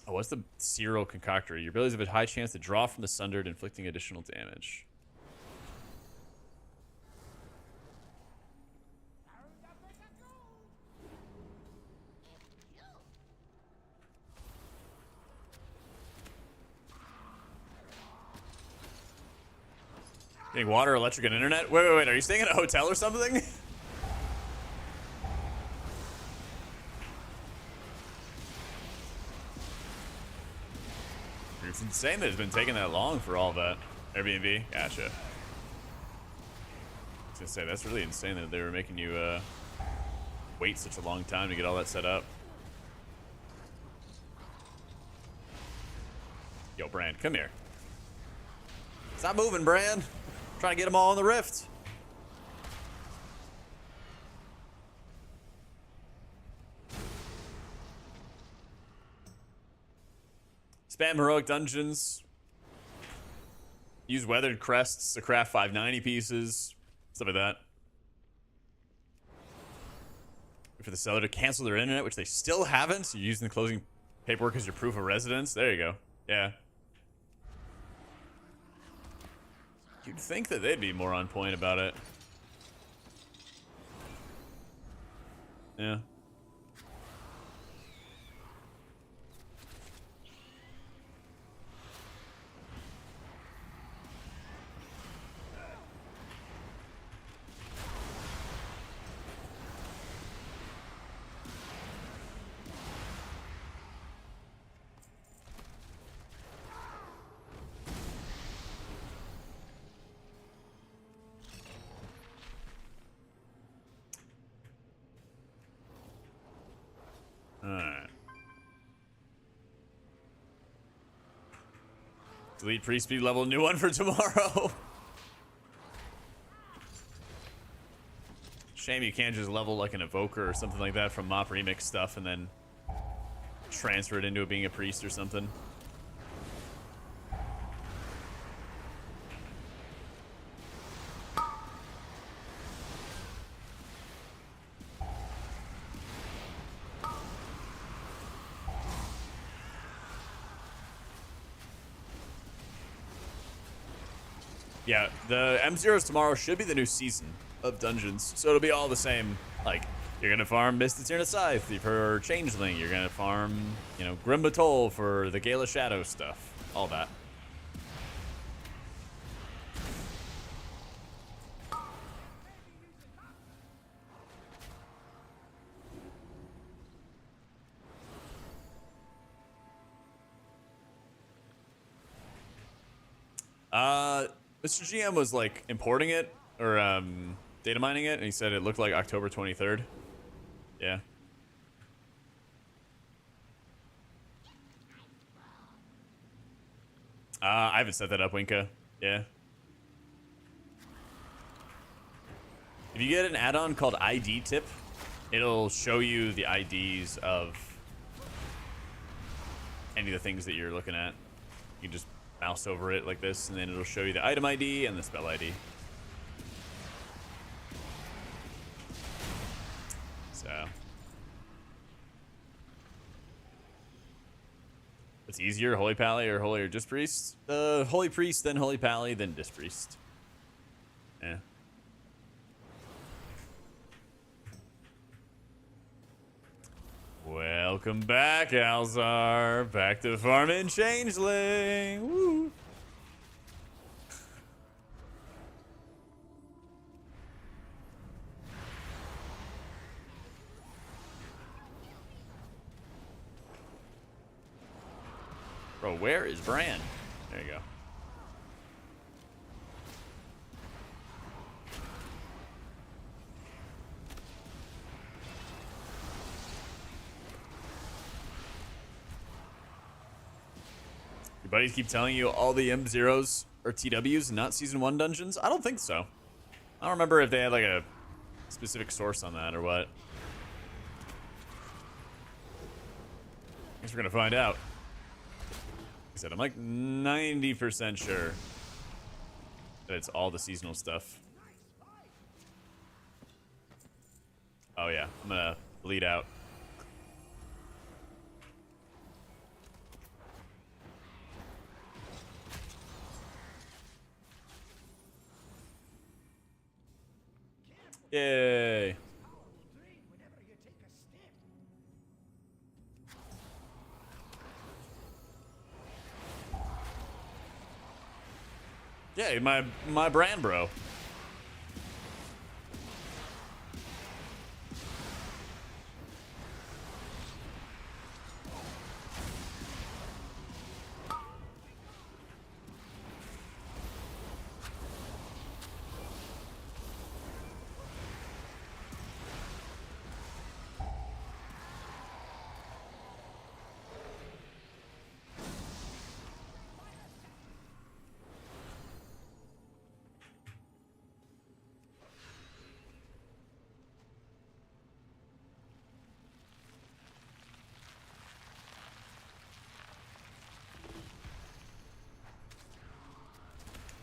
S1: Oh, what's the Serial Concoctor? Your abilities have a high chance to draw from the Sundered, inflicting additional damage. Getting water, electric, and internet? Wait. Are you staying in a hotel or something? It's insane that it's been taking that long for all that. Airbnb? Gotcha. I was gonna say, that's really insane that they were making you wait such a long time to get all that set up. Yo, Brand, come here. Stop moving, Brand. Trying to get them all in the rift. Spam heroic dungeons. Use weathered crests to craft 590 pieces. Stuff like that. Wait for the seller to cancel their internet, which they still haven't. So you're using the closing paperwork as your proof of residence. There you go. Yeah. You'd think that they'd be more on point about it. Yeah. Alright. Delete pre-speed level, new one for tomorrow. Shame you can't just level like an evoker or something like that from Mop Remix stuff and then transfer it into it being a priest or something. Yeah, the M0s tomorrow should be the new season of dungeons, so it'll be all the same. Like, you're gonna farm Mist Eterna Scythe for Changeling, you're gonna farm, you know, Grim Batol for the Gala Shadow stuff, all that. Mr. GM was like importing it or data mining it, and he said it looked like October 23rd. Yeah. I haven't set that up, Winka. Yeah. If you get an add-on called ID Tip, it'll show you the IDs of any of the things that you're looking at. You can just mouse over it like this, and then it'll show you the item ID and the spell ID. So what's easier, Holy Pally or Holy or Disc Priest? Holy Priest, then Holy Pally, then Disc Priest. Yeah. Welcome back, Alzar. Back to farming Changeling. Woo. Bro, where is Bran? There you go. Your buddies keep telling you all the M0s are TWs and not Season 1 dungeons? I don't think so. I don't remember if they had like a specific source on that or what. Guess we're gonna find out. Like I said, I'm like 90% sure that it's all the seasonal stuff. Oh yeah, I'm gonna bleed out. Yay. Yeah, my brand, bro.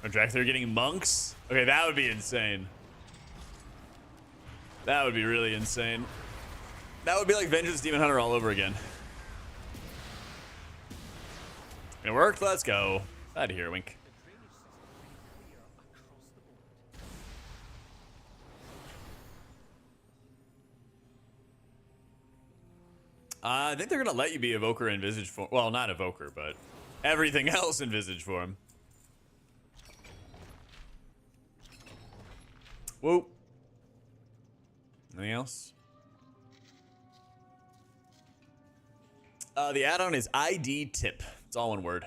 S1: Oh, Jack, they're getting monks? Okay, that would be insane. That would be really insane. That would be like Vengeance Demon Hunter all over again. It worked, let's go. Out of here, Wink. I think they're gonna let you be Evoker in Visage form. Well, not Evoker, but everything else in Visage form. Whoa. Anything else? The add-on is ID Tip. It's all one word.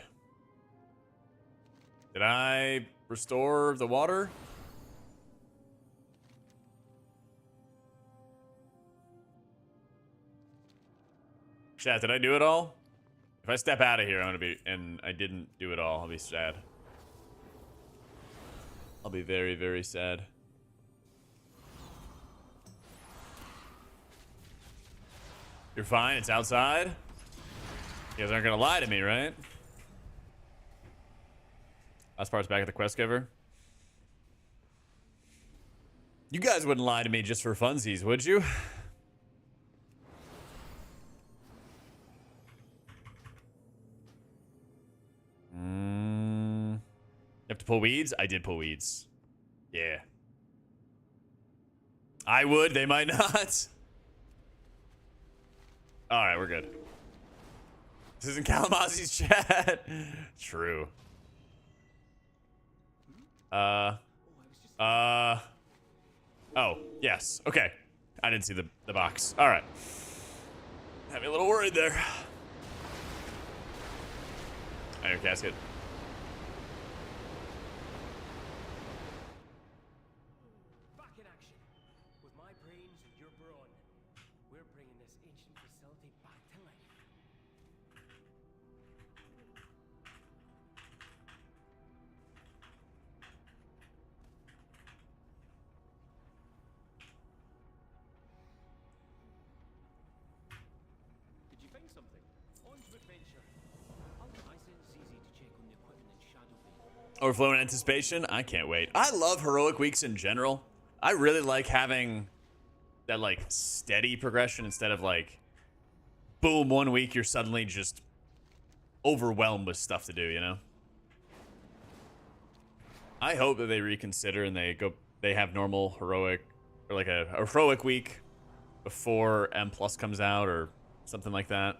S1: Did I restore the water? Chat, did I do it all? If I step out of here, I'm gonna be, and I didn't do it all, I'll be sad. I'll be very, very sad. You're fine. It's outside. You guys aren't gonna lie to me, right? Last part's back at the quest giver. You guys wouldn't lie to me just for funsies, would you? You have to pull weeds? I did pull weeds. Yeah. I would. They might not. All right, we're good. This isn't Kalamazi's chat. True. Oh, yes. Okay. I didn't see the box. All right. Had me a little worried there. Iron casket.
S4: Back in action. With my brains and your brawn, we're bringing this ancient facility back to life. Did you find something? On to adventure. I sent ZZ to check on the equipment in Shadowbay.
S1: Overflowing anticipation. I can't wait. I love heroic weeks in general. I really like having that like steady progression instead of like boom, 1 week you're suddenly just overwhelmed with stuff to do, you know? I hope that they reconsider and they have normal heroic or like a heroic week before M Plus comes out or something like that.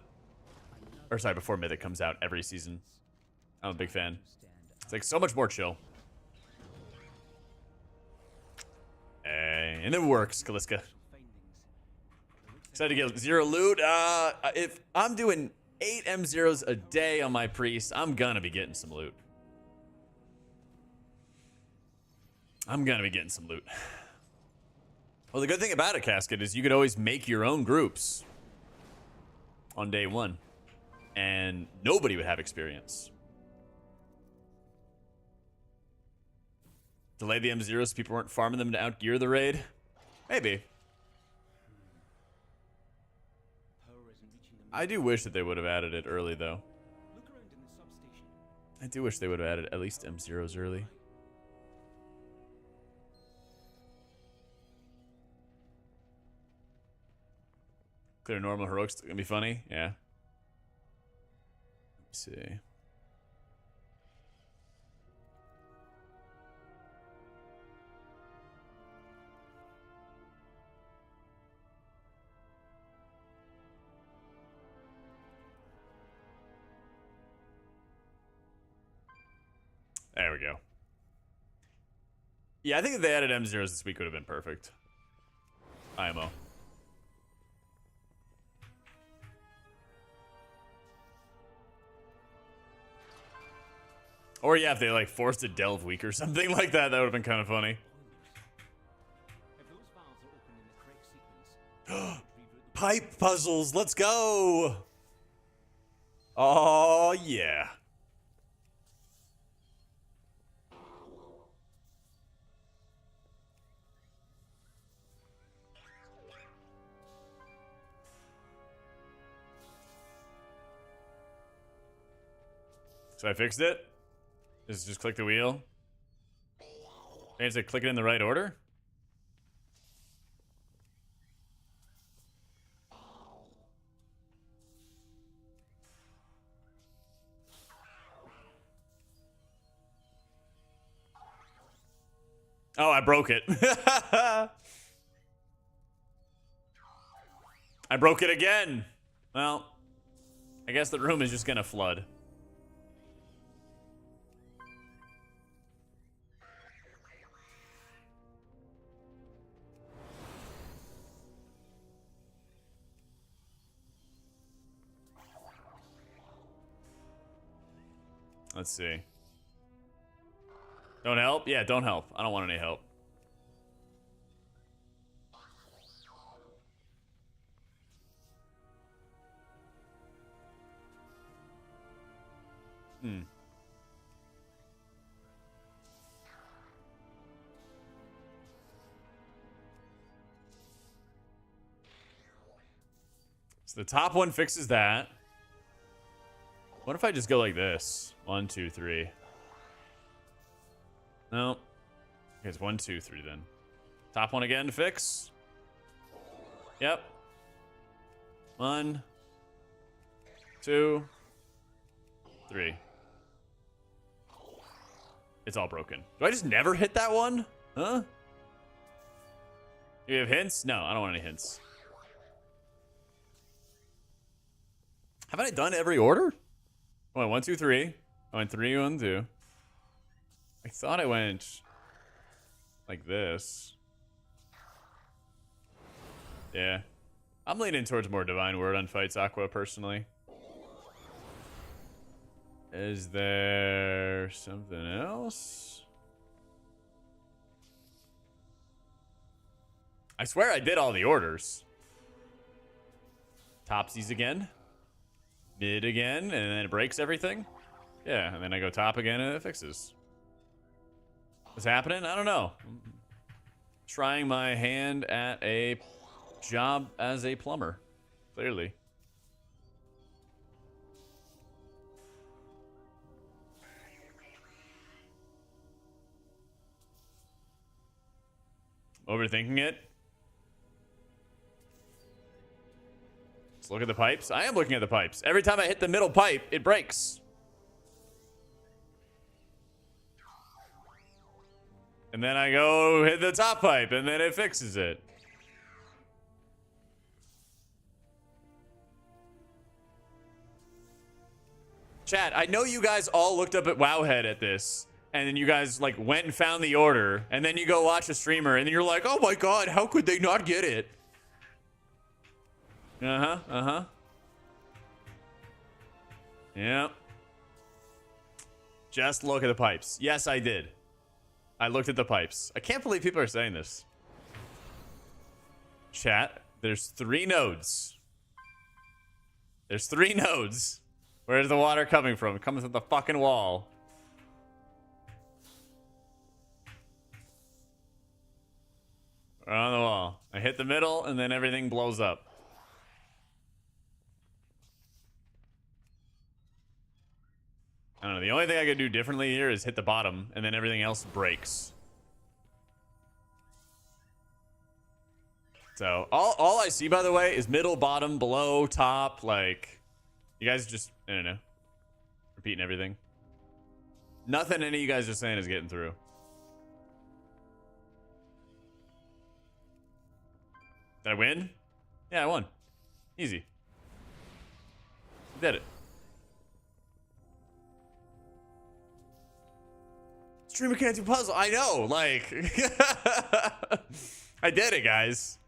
S1: Or sorry, before Mythic comes out every season. I'm a big fan. It's like so much more chill. And it works, Kaliska. Excited to get 0 loot. If I'm doing 8 M0s a day on my priest, I'm gonna be getting some loot. I'm gonna be getting some loot. Well, the good thing about a casket is you could always make your own groups on day 1. And nobody would have experience. Delay the M0s so people weren't farming them to outgear the raid? Maybe. I do wish that they would have added it early, though.
S4: Look around in the substation.
S1: I do wish they would have added at least M0s early. Clear normal heroics gonna be funny? Yeah. Let's see. There we go. Yeah, I think if they added M0s this week would have been perfect. IMO. Or yeah, if they like forced a delve week or something like that, that would have been kind of funny.
S4: If those valves are open in the correct sequence,
S1: Pipe puzzles, let's go! Oh yeah. So I fixed it? Just click the wheel? Is it click it in the right order? Oh, I broke it. I broke it again. Well, I guess the room is just gonna flood. Let's see. Don't help? Yeah, don't help. I don't want any help. So the top one fixes that. What if I just go like this? 1, 2, 3. No. Okay, it's 1, 2, 3 then. Top one again to fix. Yep. 1, 2, 3. It's all broken. Do I just never hit that one? Huh? You have hints? No, I don't want any hints. Haven't I done every order? I went 1, 2, 3. I went 3, 1, 2. I thought I went like this. Yeah. I'm leaning towards more Divine Word on Fights Aqua, personally. Is there something else? I swear I did all the orders. Topsies again. Mid again, and then it breaks everything. Yeah, and then I go top again and it fixes. What's happening? I don't know. Trying my hand at a job as a plumber, clearly. Overthinking it. Let's look at the pipes. I am looking at the pipes. Every time I hit the middle pipe, it breaks. And then I go hit the top pipe, and then it fixes it. Chat, I know you guys all looked up at Wowhead at this, and then you guys like went and found the order, and then you go watch a streamer, and then you're like, oh my god, how could they not get it? Uh-huh. Yeah. Just look at the pipes. Yes, I did. I looked at the pipes. I can't believe people are saying this. Chat, there's 3 nodes. There's 3 nodes. Where's the water coming from? It comes from the fucking wall. We're on the wall. I hit the middle, and then everything blows up. I don't know. The only thing I could do differently here is hit the bottom, and then everything else breaks. So, all I see, by the way, is middle, bottom, below, top. Like, you guys just, I don't know, repeating everything. Nothing any of you guys are saying is getting through. Did I win? Yeah, I won. Easy. Did it. Streamer can't do puzzle. I know, like, I did it, guys.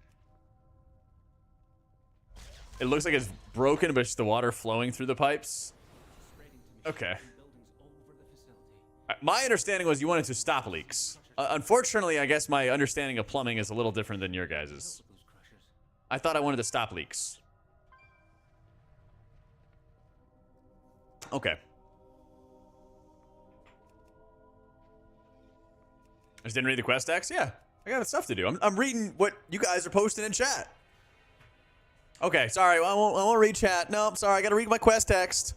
S1: It looks like it's broken, but it's the water flowing through the pipes. Okay. My understanding was you wanted to stop leaks. Unfortunately, I guess my understanding of plumbing is a little different than your guys's. I thought I wanted to stop leaks. Okay. I just didn't read the quest text? Yeah. I got stuff to do. I'm reading what you guys are posting in chat. Okay, sorry. I won't read chat. No, I'm sorry. I got to read my quest text.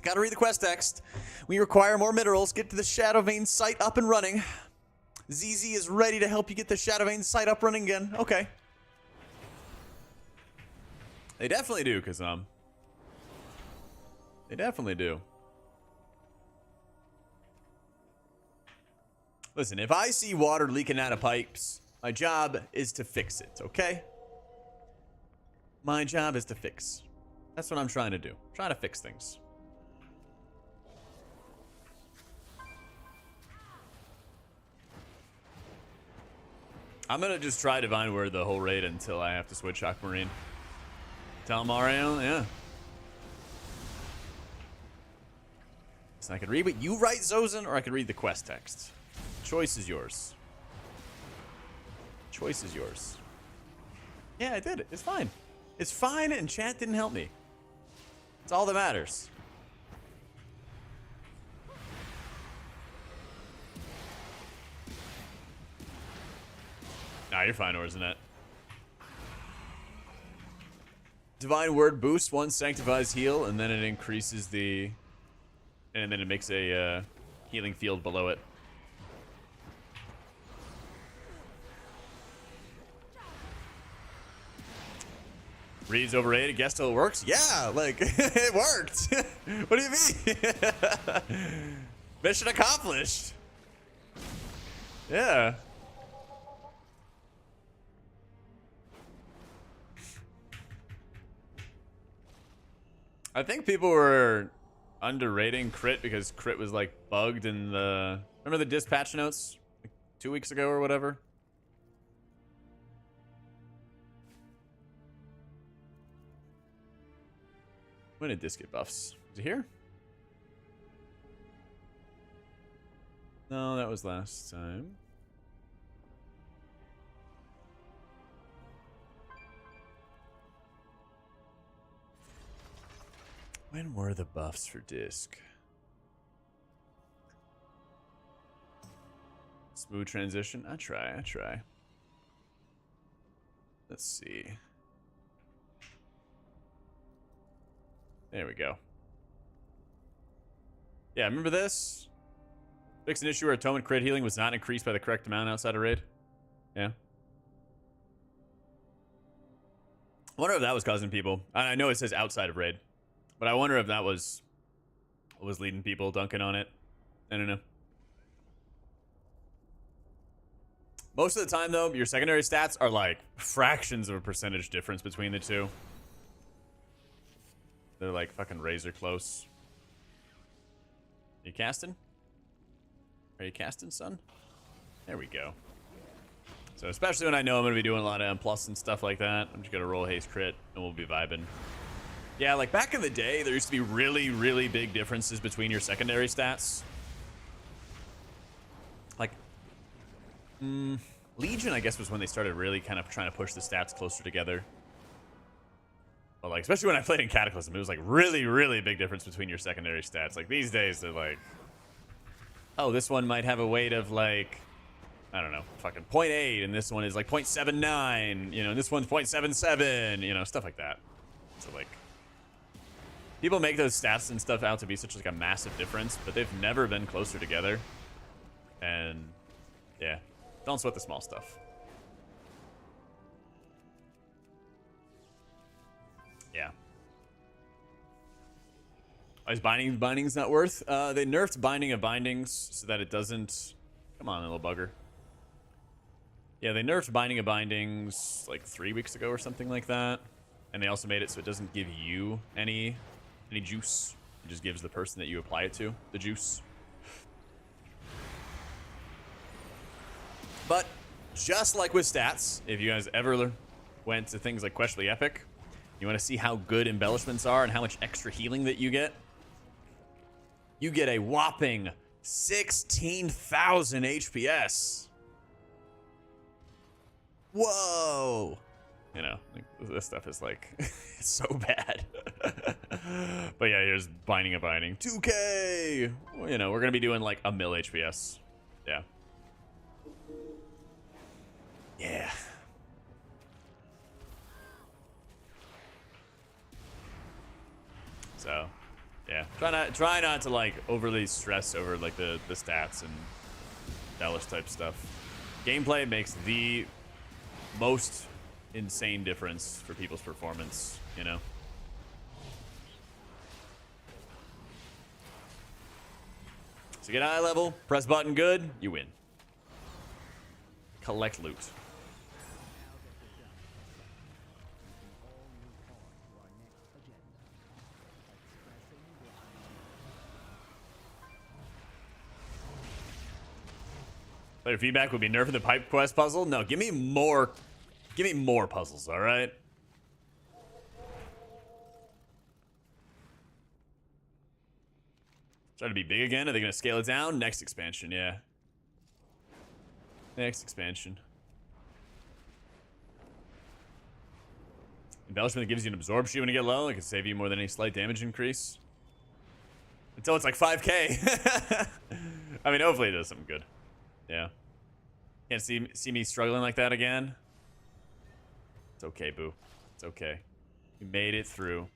S1: Got to read the quest text. We require more minerals. Get to the Shadow Vein site up and running. ZZ is ready to help you get the Shadow Vein site up running again. Okay. They definitely do, Kazam. They definitely do. Listen, if I see water leaking out of pipes, my job is to fix it, okay? My job is to fix. That's what I'm trying to do. I'm trying to fix things. I'm gonna just try Divine Word the whole raid until I have to switch Aquamarine. Tell Mario, yeah. So I could read what you write, Zozen, or I could read the quest text. Choice is yours. Choice is yours. Yeah, I did it. It's fine. It's fine, and chat didn't help me. It's all that matters. Nah, you're fine, Orzanet. Divine Word boosts one sanctifies heal, and then it increases the... And then it makes a healing field below it. Reed's overrated. Guess till it works? Yeah, like, it worked. What do you mean? Mission accomplished. Yeah. I think people were underrating crit because crit was like bugged in the... Remember the dispatch notes? Like 2 weeks ago or whatever? When did this get buffs? Is it here? No, that was last time. When were the buffs for disc? Smooth transition. I try. Let's see. There we go. Yeah, remember this? Fixed an issue where atonement crit healing was not increased by the correct amount outside of raid. Yeah. I wonder if that was causing people. I know it says outside of raid, but I wonder if that was what was leading people dunking on it. I don't know. Most of the time, though, your secondary stats are like fractions of a percentage difference between the two. They're like fucking razor close. Are you casting? Are you casting, son? There we go. So especially when I know I'm going to be doing a lot of M+ and stuff like that, I'm just going to roll haste crit and we'll be vibing. Yeah, like back in the day, there used to be really, really big differences between your secondary stats. Like, Legion, I guess, was when they started really kind of trying to push the stats closer together. But like, especially when I played in Cataclysm, it was like really, really big difference between your secondary stats. Like these days, they're like, oh, this one might have a weight of like, I don't know, fucking 0.8, and this one is like 0.79, you know, and this one's 0.77, you know, stuff like that. So like, people make those stats and stuff out to be such like a massive difference, but they've never been closer together. And yeah, don't sweat the small stuff. Yeah. Is binding's not worth? They nerfed binding of bindings so that it doesn't... Come on, little bugger. Yeah, they nerfed binding of bindings like 3 weeks ago or something like that. And they also made it so it doesn't give you any juice. It just gives the person that you apply it to the juice. But just like with stats, if you guys ever went to things like Questionably Epic, you want to see how good embellishments are and how much extra healing that you get? You get a whopping 16,000 HPS. Whoa. You know, like, this stuff is like, it's so bad. But yeah, here's Binding of Binding. 2K! Well, you know, we're going to be doing like a mil HPS. Yeah. Yeah. So, yeah, try not to like overly stress over like the stats and embellish type stuff. Gameplay makes the most insane difference for people's performance, you know. So get high level, press button good, you win. Collect loot. Player feedback would be nerfing the pipe quest puzzle. No, give me more puzzles, all right? Try to be big again. Are they going to scale it down? Next expansion, yeah. Next expansion. Embellishment that gives you an absorb shield when you get low. It can save you more than any slight damage increase. Until it's like 5k. I mean, hopefully it does something good. Yeah. Can't see me struggling like that again. It's okay, boo. It's okay. We made it through.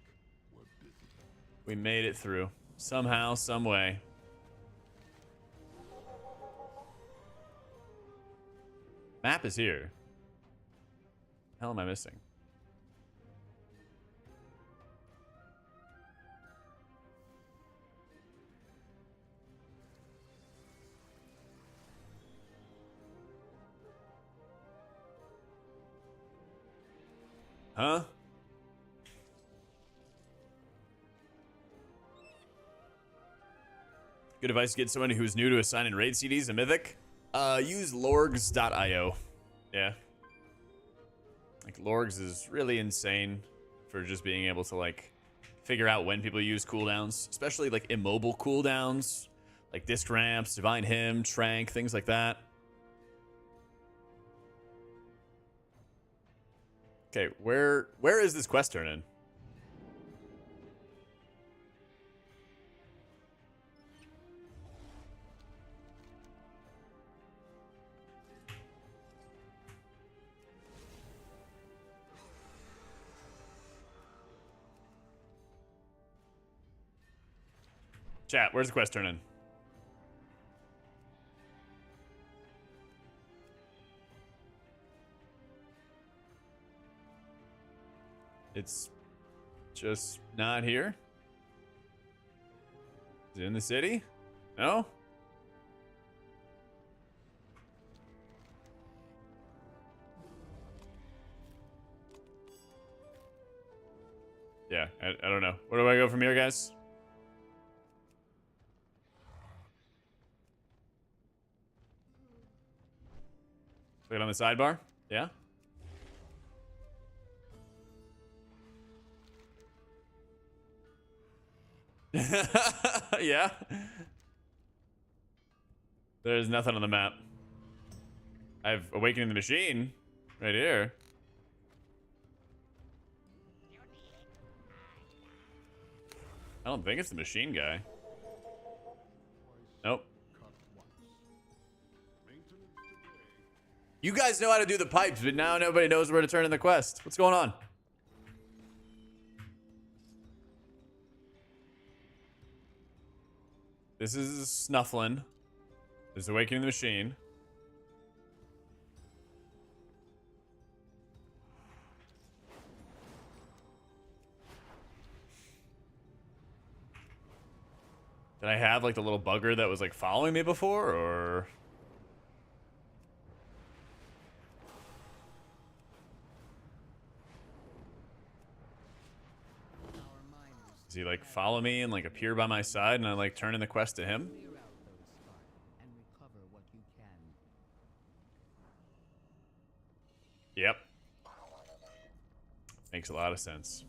S1: We made it through. Somehow, some way. Map is here. The hell am I missing? Huh? Good advice to get someone who's new to assigning raid CDs and Mythic. Use lorgs.io. Yeah. Like, Lorgs is really insane for just being able to, like, figure out when people use cooldowns. Especially, like, immobile cooldowns. Like disc ramps, Divine Hymn, Trank, things like that. Okay, where is this quest turning? Chat, where's the quest turning? It's just not here. Is it in the city? No? Yeah, I don't know. Where do I go from here, guys? Click it on the sidebar? Yeah? Yeah? There's nothing on the map. I have Awakening the Machine right here. I don't think it's the machine guy. Nope. You guys know how to do the pipes, but now nobody knows where to turn in the quest. What's going on? This is Snufflin. This is Awakening the Machine. Did I have like the little bugger that was like following me before, or? Does he like follow me and like appear by my side and I like turn in the quest to him?
S3: Clear out those sparks and recover what you can.
S1: Yep. Makes a lot of sense.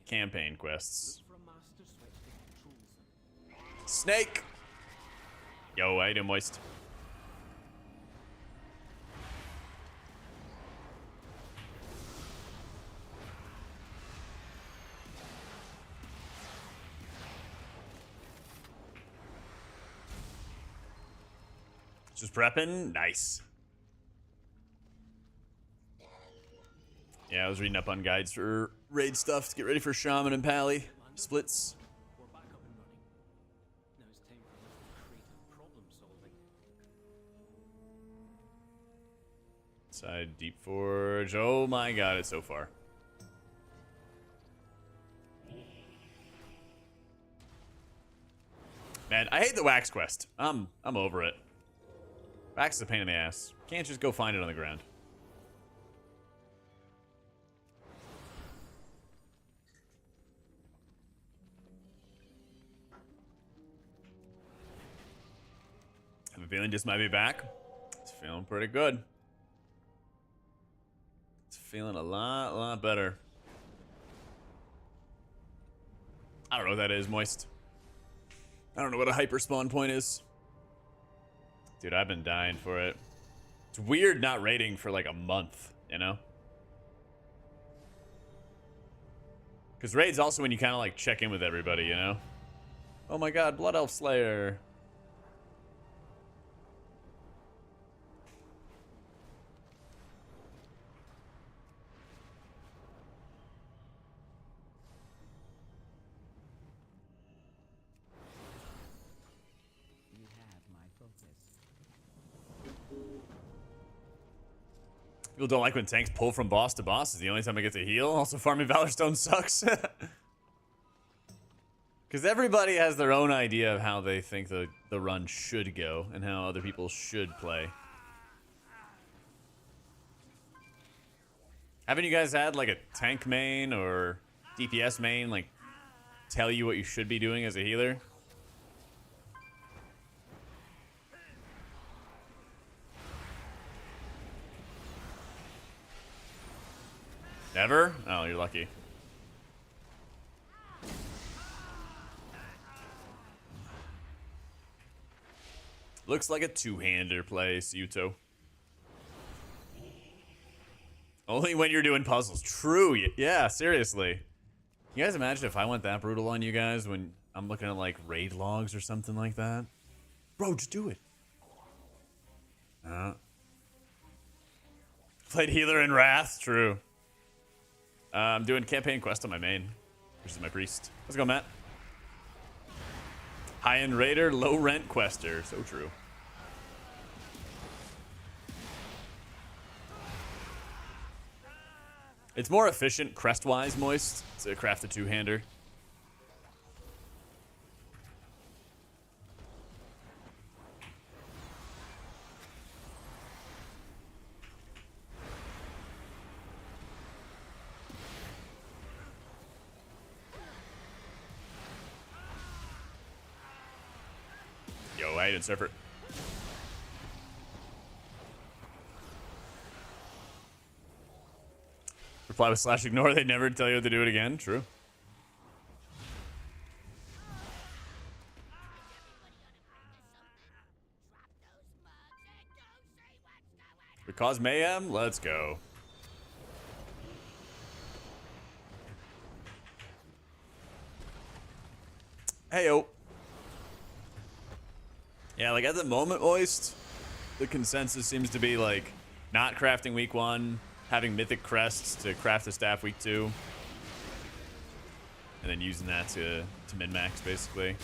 S1: Campaign quests. Snake! Yo, I didn't waste. Just prepping? Nice. Yeah, I was reading up on guides for raid stuff to get ready for Shaman and Pally splits.
S4: We're back up and running. Now it's time for a little creative problem solving.
S1: Side Deep Forge. Oh my god, it's so far. Man, I hate the wax quest. I'm over it. Wax is a pain in the ass. Can't just go find it on the ground. I have a feeling this might be back. It's feeling pretty good. It's feeling a lot better. I don't know what that is, Moist. I don't know what a hyper spawn point is. Dude, I've been dying for it. It's weird not raiding for like a month, you know? Because raid's also when you kind of like check in with everybody, you know? Oh my god, Blood Elf Slayer. People don't like when tanks pull from boss to boss. It's the only time I get to heal. Also, farming Valor Stone sucks. Because everybody has their own idea of how they think the run should go and how other people should play. Haven't you guys had like a tank main or DPS main like tell you what you should be doing as a healer? Never? Oh, you're lucky. Looks like a two-hander play, Yuto. Only when you're doing puzzles. True. Yeah, seriously. You guys imagine if I went that brutal on you guys when I'm looking at like raid logs or something like that? Bro, just do it. Played healer in Wrath. True. I'm doing campaign quest on my main, which is my priest. Let's go, Matt. High-end raider, low-rent quester. So true. It's more efficient crest-wise, Moist, to craft a two-hander. Yo, I didn't surf it. Reply with /ignore. They never tell you to do it again. True. Because mayhem. Let's go. Heyo. Yeah, like at the moment, Moist, the consensus seems to be like not crafting week 1, having mythic crests to craft the staff week 2, and then using that to min-max basically.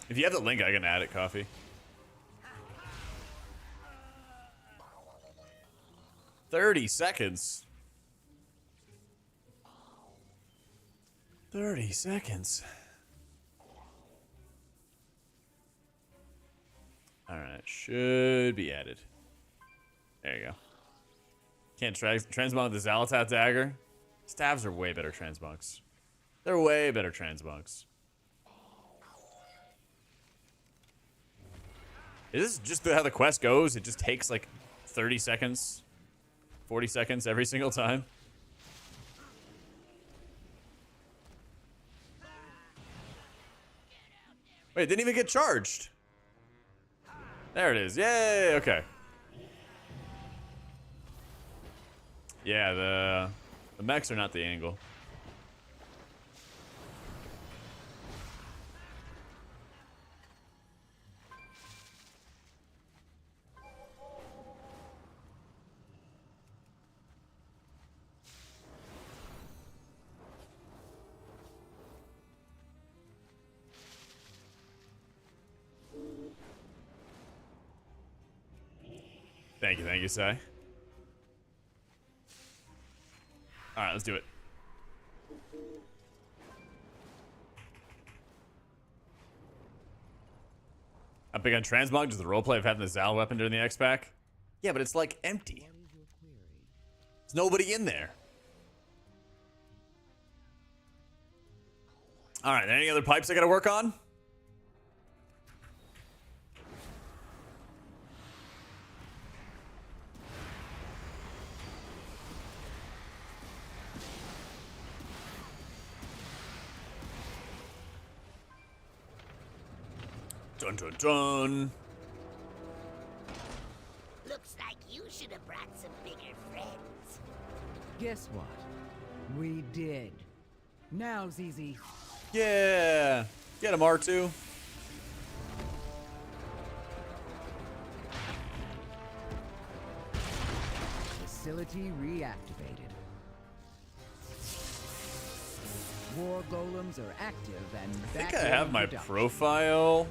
S1: If you have the link, I can add it, Coffee. $30 seconds. 30 seconds. Alright, should be added. There you go. Can't transmog the Zalatat dagger. Staves are way better transmogs. They're way better transmogs. Is this just how the quest goes? It just takes like 30 seconds, 40 seconds every single time? Wait, it didn't even get charged. There it is. Yay, okay. Yeah, the mechs are not the angle. Thank you, Sai. All right, let's do it. I'm big on transmog, just the roleplay of having the Zal weapon during the X-Pack. Yeah, but it's like empty. There's nobody in there. All right, any other pipes I gotta work on? Dun dun dun.
S5: Looks like you should have brought some bigger friends.
S3: Guess what? We did. Now's easy.
S1: Yeah. Get him, R2.
S3: Facility reactivated. War golems are active and
S1: I think
S3: back
S1: I have
S3: in
S1: my
S3: production.
S1: profile.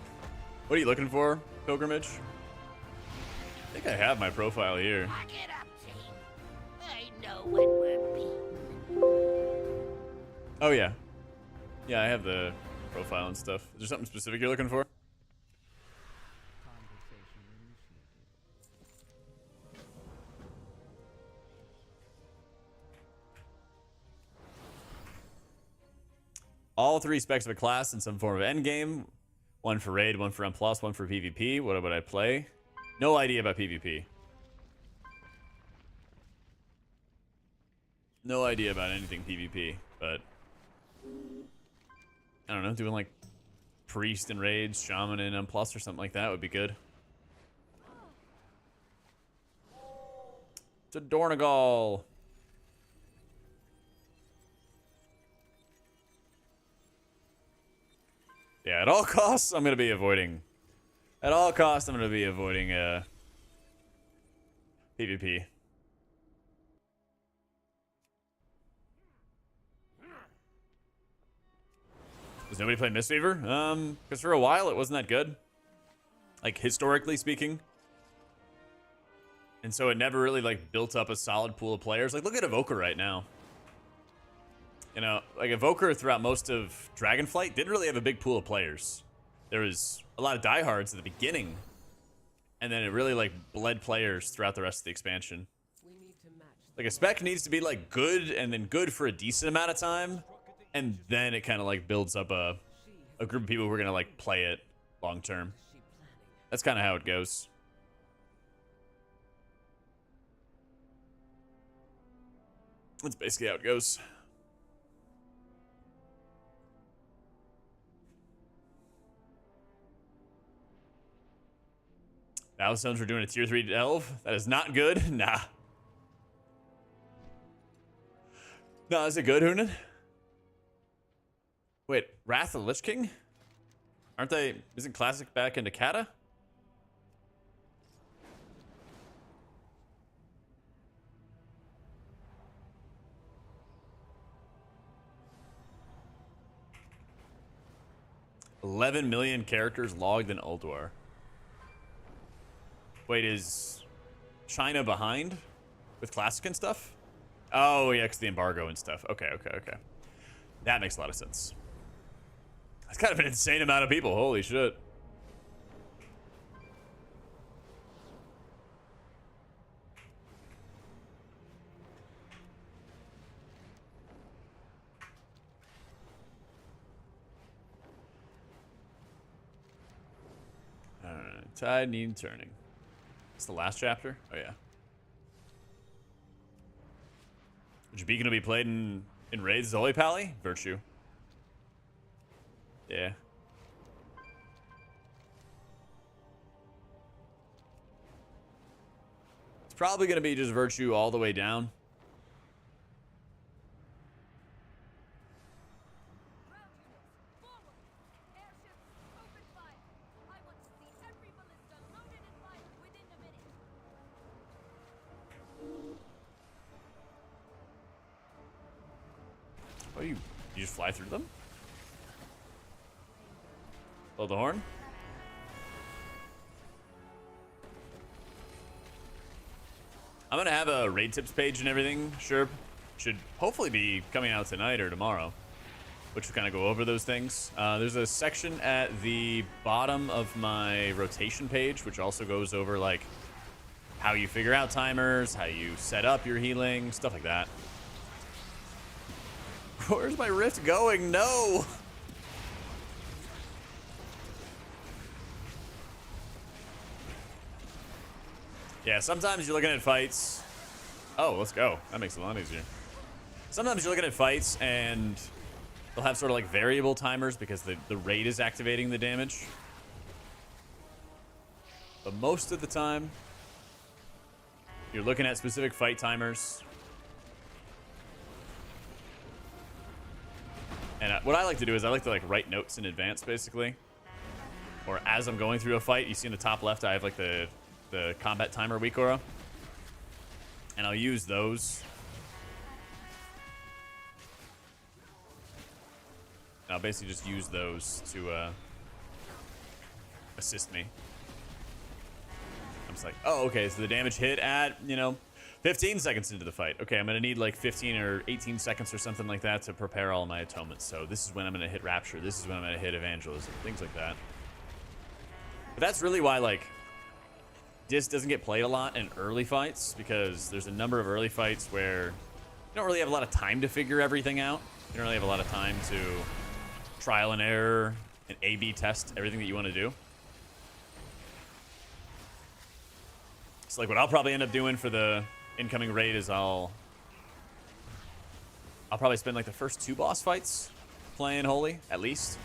S1: What are you looking for, Pilgrimage? I think I have my profile here.
S5: Pack it up, team. I know when we're beaten.
S1: Oh, yeah. Yeah, I have the profile and stuff. Is there something specific you're looking for?
S3: Conversation initiated.
S1: All 3 specs of a class in some form of endgame. One for raid, one for M+, one for PvP. What would I play? No idea about PvP. No idea about anything PvP, but I don't know, doing like priest and raids, shaman and M+ or something like that would be good. It's a Dornagal. Yeah, at all costs, I'm gonna be avoiding. At all costs, I'm gonna be avoiding PvP. Does nobody play Mistweaver? Because for a while it wasn't that good. Like, historically speaking. And so it never really, like, built up a solid pool of players. Like, look at Evoker right now. You know, like, Evoker throughout most of Dragonflight didn't really have a big pool of players. There was a lot of diehards at the beginning. And then it really, like, bled players throughout the rest of the expansion.
S4: We need to match
S1: Like, a spec needs to be, like, good and then good for a decent amount of time. And then it kind of, like, builds up a group of people who are going to, like, play it long term.
S4: she planning.
S1: That's kind of how it goes. That's basically how it goes. Bowstones are doing a tier 3 delve. That is not good. Nah. No, is it good, Hoonan? Wait, Wrath of the Lich King? Aren't they? Isn't Classic back into Kata? $11 million characters logged in Ulduar. Wait, is China behind with Classic and stuff? Oh, yeah, because the embargo and stuff. Okay. That makes a lot of sense. That's kind of an insane amount of people. Holy shit. Alright, tide need turning. It's the last chapter? Oh, yeah. Jabik gonna be played in raids as Holy Pally? Virtue. Yeah. It's probably gonna be just Virtue all the way down.
S5: Ground units, forward! Airships, open fire! I want to see every ballista loaded and fired within a minute.
S1: Oh, you just fly through them? Blow the horn? I'm gonna have a raid tips page and everything. Sure, should hopefully be coming out tonight or tomorrow, which will kind of go over those things. There's a section at the bottom of my rotation page, which also goes over like how you figure out timers, how you set up your healing, stuff like that. Where's my rift going? No! Yeah, sometimes you're looking at fights. Oh, let's go. That makes it a lot easier. Sometimes you're looking at fights and they'll have sort of like variable timers because the raid is activating the damage. But most of the time, you're looking at specific fight timers. And what I like to do is I like to like write notes in advance, basically. Or as I'm going through a fight, you see in the top left, I have like the combat timer weak aura. And I'll use those. I'll basically just use those to assist me. I'm just like, oh, okay, so the damage hit at, 15 seconds into the fight. Okay, I'm going to need like 15 or 18 seconds or something like that to prepare all my atonements. So this is when I'm going to hit Rapture. This is when I'm going to hit Evangelism. Things like that. But that's really why, like, Disc doesn't get played a lot in early fights, because there's a number of early fights where you don't really have a lot of time to figure everything out. You don't really have a lot of time to trial and error and A/B test everything that you want to do. It's like what I'll probably end up doing for the incoming raid is I'll probably spend like the first 2 boss fights playing Holy, at least.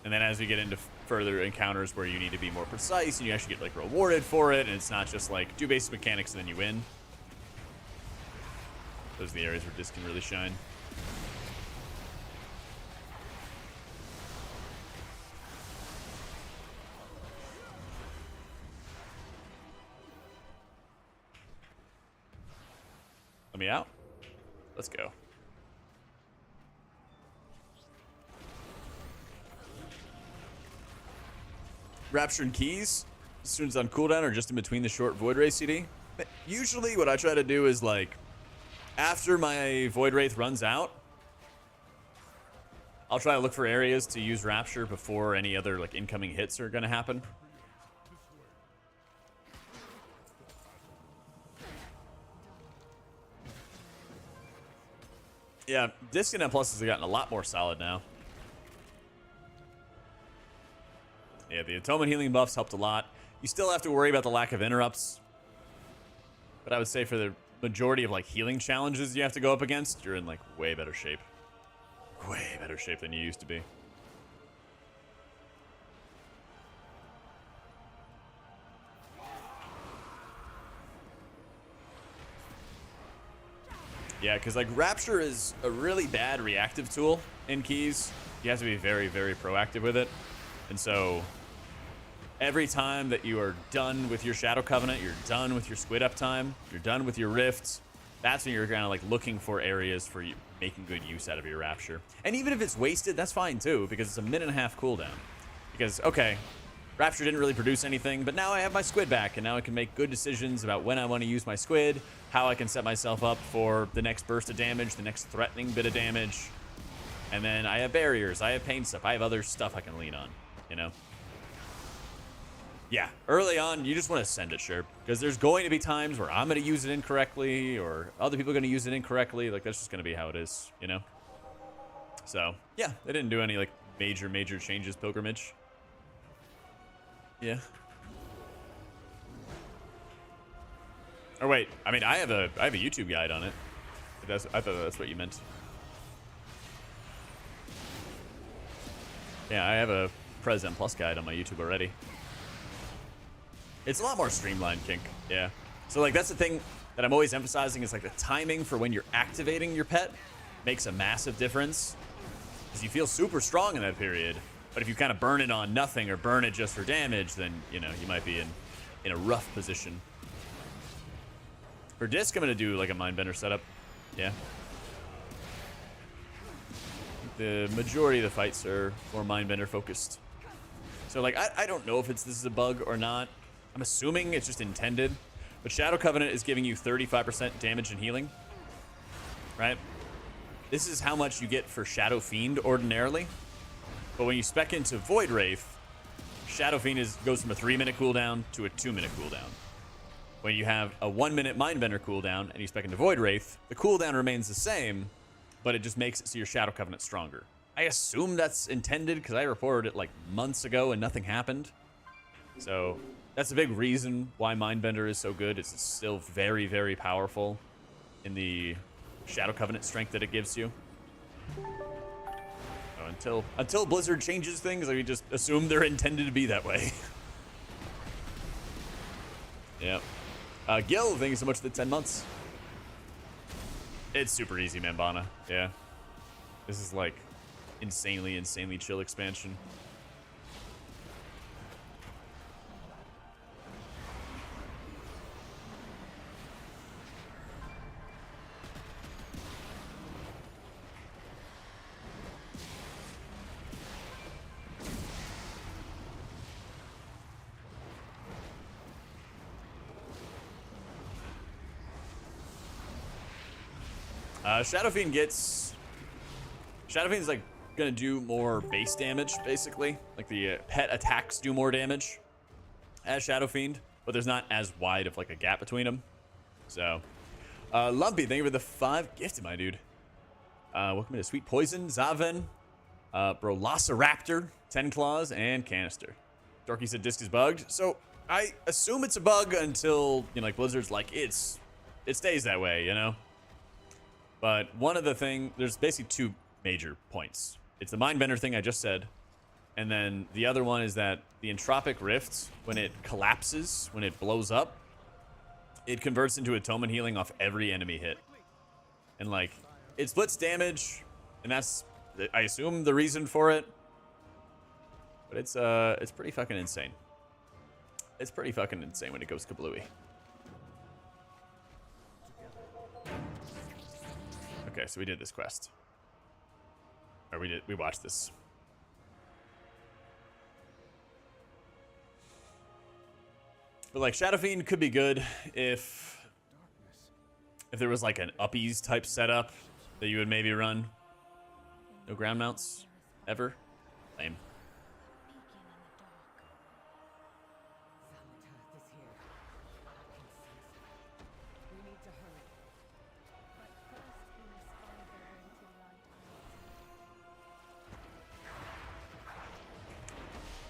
S1: And then as we get into further encounters where you need to be more precise and you actually get like rewarded for it, and it's not just like do basic mechanics and then you win. Those are the areas where Disc can really shine. Let me out. Let's go. Rapture and Keys, as soon as on cooldown or just in between the short Void Wraith CD. But usually what I try to do is like, after my Void Wraith runs out, I'll try to look for areas to use Rapture before any other like incoming hits are going to happen. Yeah, Disc and M Plus has gotten a lot more solid now. Yeah, the Atonement healing buffs helped a lot. You still have to worry about the lack of interrupts. But I would say for the majority of like healing challenges you have to go up against, you're in like way better shape. Way better shape than you used to be. Yeah, because like Rapture is a really bad reactive tool in Keys. You have to be very, very proactive with it. And so every time that you are done with your Shadow Covenant, you're done with your Squid Up time, you're done with your Rift, that's when you're kind of like looking for areas for you making good use out of your Rapture. And even if it's wasted, that's fine too, because it's a minute and a half cooldown. Because, okay, Rapture didn't really produce anything, but now I have my Squid back, and now I can make good decisions about when I want to use my Squid, how I can set myself up for the next burst of damage, the next threatening bit of damage. And then I have barriers, I have pain stuff, I have other stuff I can lean on, you know? Yeah, early on, you just want to send it, sure. Because there's going to be times where I'm going to use it incorrectly, or other people are going to use it incorrectly. Like, that's just going to be how it is, you know? So, yeah, they didn't do any, like, major changes, Pilgrimage. Yeah. Or wait, I mean, I have a YouTube guide on it. I thought that's what you meant. Yeah, I have a Pres M Plus guide on my YouTube already. It's a lot more streamlined, Kink. Yeah. So, like, that's the thing that I'm always emphasizing is, like, the timing for when you're activating your pet makes a massive difference. Because you feel super strong in that period. But if you kind of burn it on nothing or burn it just for damage, then, you know, you might be in a rough position. For Disc, I'm going to do, like, a Mindbender setup. Yeah. The majority of the fights are more Mindbender focused. So, like, I don't know if this is a bug or not. I'm assuming it's just intended. But Shadow Covenant is giving you 35% damage and healing. Right? This is how much you get for Shadow Fiend ordinarily. But when you spec into Void Wraith, Shadow Fiend goes from a 3-minute cooldown to a 2-minute cooldown. When you have a 1-minute Mindbender cooldown and you spec into Void Wraith, the cooldown remains the same, but it just makes it so your Shadow Covenant stronger. I assume that's intended because I reported it like months ago and nothing happened. So that's a big reason why Mindbender is so good. It's still very, very powerful in the Shadow Covenant strength that it gives you. So until Blizzard changes things, we just assume they're intended to be that way. Yep. Gil, thank you so much for the 10 months. It's super easy, Mambana. Yeah. This is like insanely, insanely chill expansion. Shadow Fiend's like gonna do more base damage, basically. Like the pet attacks do more damage as Shadow Fiend, but there's not as wide of like a gap between them. So, Lumpy, thank you for the 5 gifted, my dude. Welcome to Sweet Poison, Zaven, Brolosiraptor, 10 Claws, and Canister. Dorky said disc is bugged, so I assume it's a bug until, you know, like Blizzard's like, it stays that way, you know? But one of the there's basically 2 major points. It's the Mindbender thing I just said, and then the other one is that the Entropic Rift, when it collapses, when it blows up, it converts into Atonement Healing off every enemy hit. And like, it splits damage, and that's, I assume, the reason for it. But it's pretty fucking insane. It's pretty fucking insane when it goes kablooey. Okay, so we did this quest. Or we watched this. But like Shadow Fiend could be good if there was like an uppies type setup that you would maybe run. No ground mounts ever. Lame.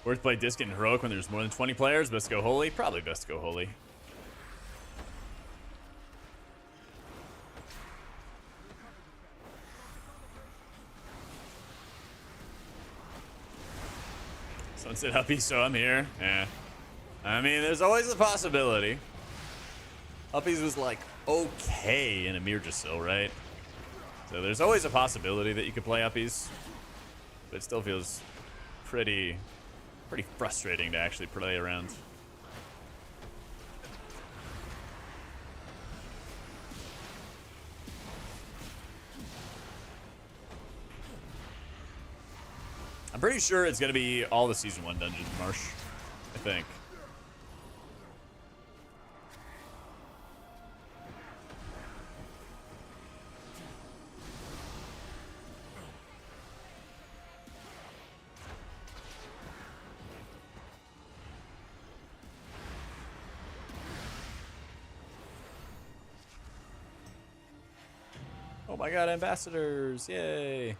S1: Worth play Disc and Heroic when there's more than 20 players. Best to go Holy? Probably best to go Holy. Sunset Uppy, so I'm here. Yeah. I mean, there's always a possibility. Uppies was like okay in Emirjasil, right? So there's always a possibility that you could play Uppies. But it still feels pretty frustrating to actually play around. I'm pretty sure it's gonna be all the Season 1 dungeons, Marsh. I think. Oh my god, ambassadors! Yay!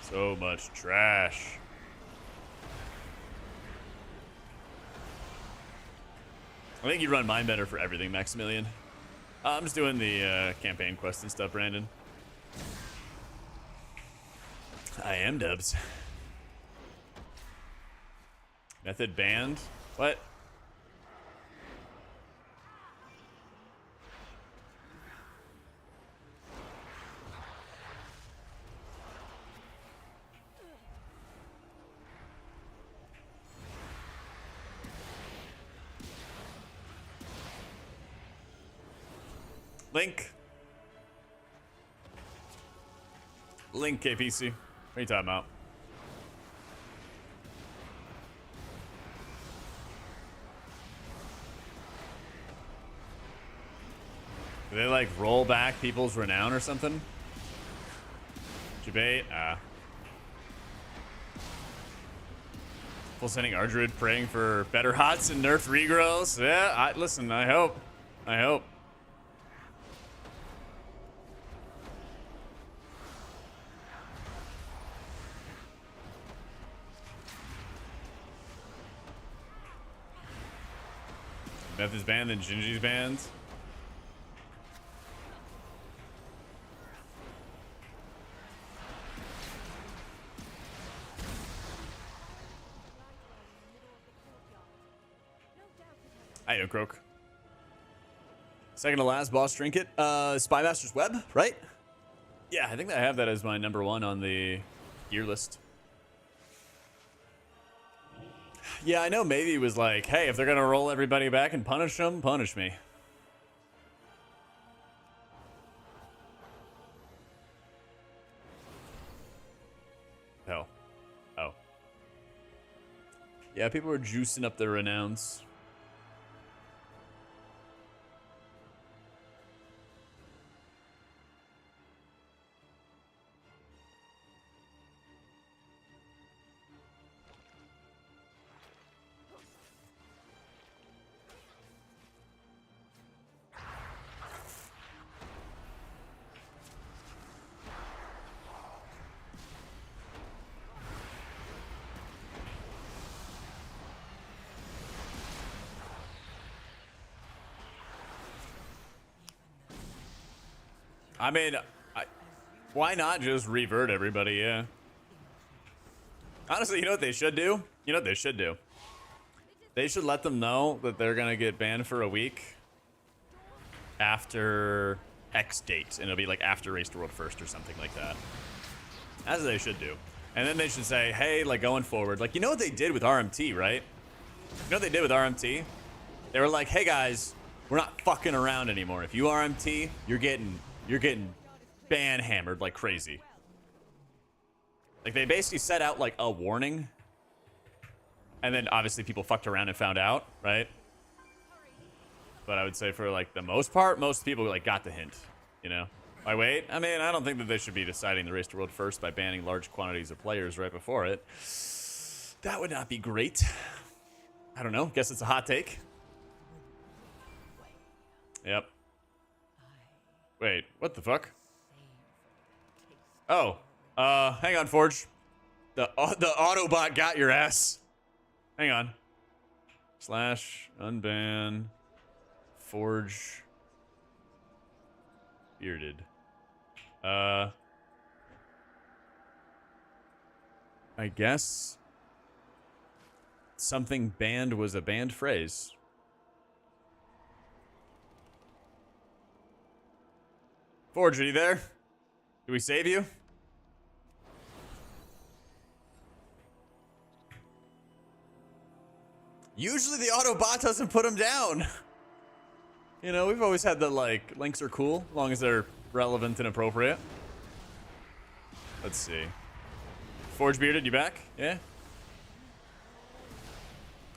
S1: So much trash. I think you run mine better for everything, Maximilian. I'm just doing the campaign quest and stuff, Brandon. I am Dubs. Method banned? What? Link KPC. What are you talking about? Do they like roll back people's renown or something? Debate? Full sending Ardruid praying for better hots and nerfed regrowths. Yeah, listen, I hope. Method's banned, then Gingy's banned. I know, Croak. Second to last boss trinket. Spymaster's Web, right? Yeah, I think I have that as my #1 on the gear list. Yeah, I know maybe it was like, hey, if they're gonna roll everybody back and punish them, punish me. Hell. Oh. Yeah, people were juicing up their renowns. I mean, why not just revert everybody, yeah. Honestly, you know what they should do? You know what they should do? They should let them know that they're gonna get banned for a week after X date, and it'll be like after Race to World First or something like that. That's what they should do. And then they should say, hey, like going forward, like, you know what they did with RMT, right? You know what they did with RMT? They were like, hey guys, we're not fucking around anymore. If you RMT, you're getting ban hammered like crazy. Like they basically set out like a warning, and then obviously people fucked around and found out, right? But I would say for like the most part, most people like got the hint, you know. Why wait? I mean, I don't think that they should be deciding the Race to World First by banning large quantities of players right before it. That would not be great. I don't know. Guess it's a hot take. Yep. Wait, what the fuck? Oh, hang on, Forge. The Autobot got your ass. Hang on. / unban Forge bearded. I guess something banned was a banned phrase. Forge, are you there? Do we save you? Usually the Autobot doesn't put him down. You know, we've always had the, like, links are cool, as long as they're relevant and appropriate. Let's see. Forge Bearded, you back? Yeah?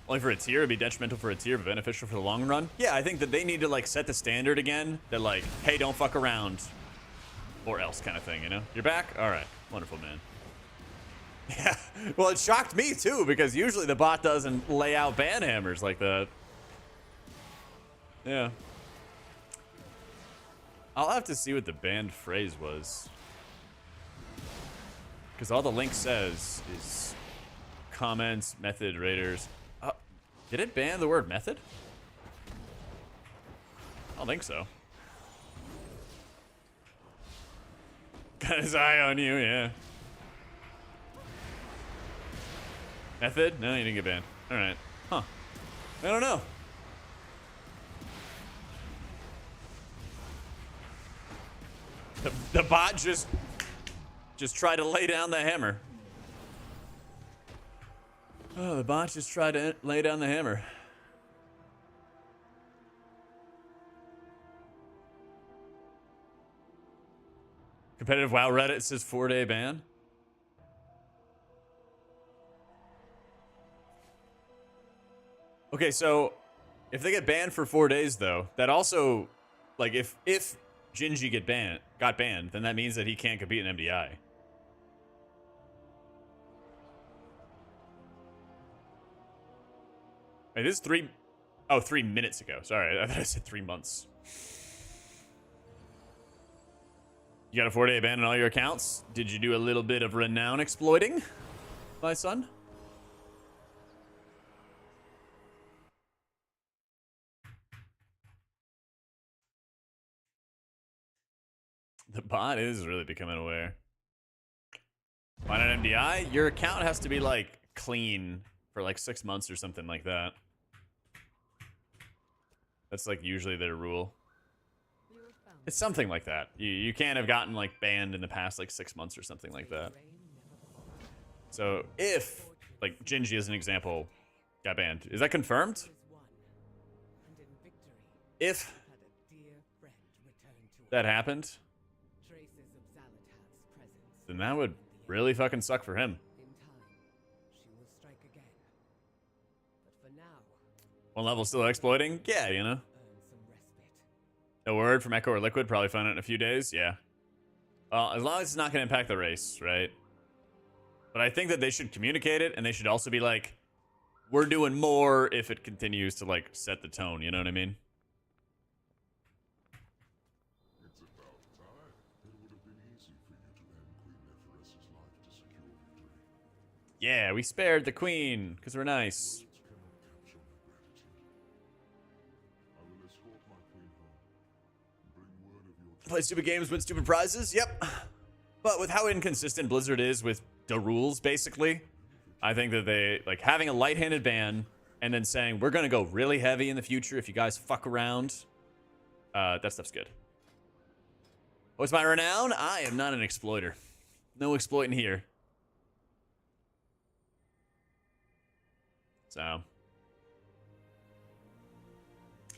S1: Only for a tier, it'd be detrimental for a tier, but beneficial for the long run. Yeah, I think that they need to, like, set the standard again. That, like, hey, don't fuck around. Or else kind of thing, you know? You're back? All right. Wonderful, man. Yeah. Well, it shocked me, too, because usually the bot doesn't lay out ban hammers like that. Yeah. I'll have to see what the banned phrase was. Because all the link says is comments, method, raiders. Did it ban the word method? I don't think so. Got his eye on you, yeah. Method? No, you didn't get banned. Alright. Huh. I don't know. The bot just tried to lay down the hammer. Oh, the bot just tried to lay down the hammer. Competitive WoW Reddit says 4-day ban. Okay, so if they get banned for 4 days, though, that also, like, if Gingy got banned, then that means that he can't compete in MDI. Wait, this is 3 minutes ago. Sorry, I thought I said 3 months. You got a 4-day ban on all your accounts? Did you do a little bit of renown exploiting, my son? The bot is really becoming aware. Why not MDI? Your account has to be like clean for like 6 months or something like that. That's like usually their rule. It's something like that. You can't have gotten like banned in the past like 6 months or something like that. So if like Gingy as an example got banned, is that confirmed? If that happened, then that would really fucking suck for him. One level still exploiting? Yeah, you know. A word from Echo or Liquid, probably find out in a few days. Yeah. Well, as long as it's not going to impact the race, right? But I think that they should communicate it, and they should also be like, we're doing more if it continues to like set the tone. You know what I mean?
S6: It's about time. It would have been easy for you to end Queen Neferess's life to secure victory.
S1: Yeah, we spared the queen because we're nice.
S6: Words cannot capture my gratitude. I will escort my queen home and bring word of your
S1: Play stupid games, win stupid prizes. Yep. But with how inconsistent Blizzard is with the rules, basically, I think that they like having a light-handed ban and then saying we're gonna go really heavy in the future if you guys fuck around. That stuff's good. What's my renown? I am not an exploiter. No exploiting here. So,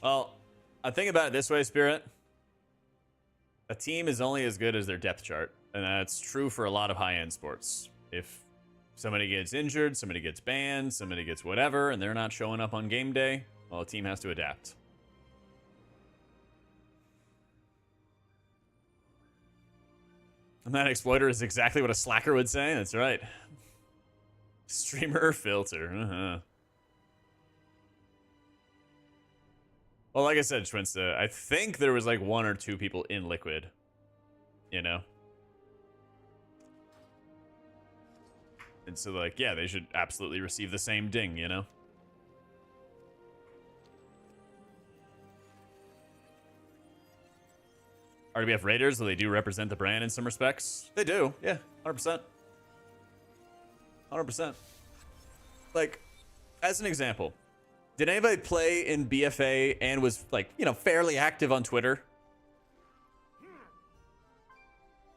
S1: well, I think about it this way, Spirit. A team is only as good as their depth chart, and that's true for a lot of high-end sports. If somebody gets injured, somebody gets banned, somebody gets whatever, and they're not showing up on game day, well, a team has to adapt. And that exploiter is exactly what a slacker would say. That's right. Streamer filter. Well, like I said, Schwinsta, I think there was like 1 or 2 people in Liquid, you know? And so, like, yeah, they should absolutely receive the same ding, you know? RWF Raiders, well, they do represent the brand in some respects. They do, yeah, 100%. 100%. Like, as an example, did anybody play in BFA and was, like, you know, fairly active on Twitter?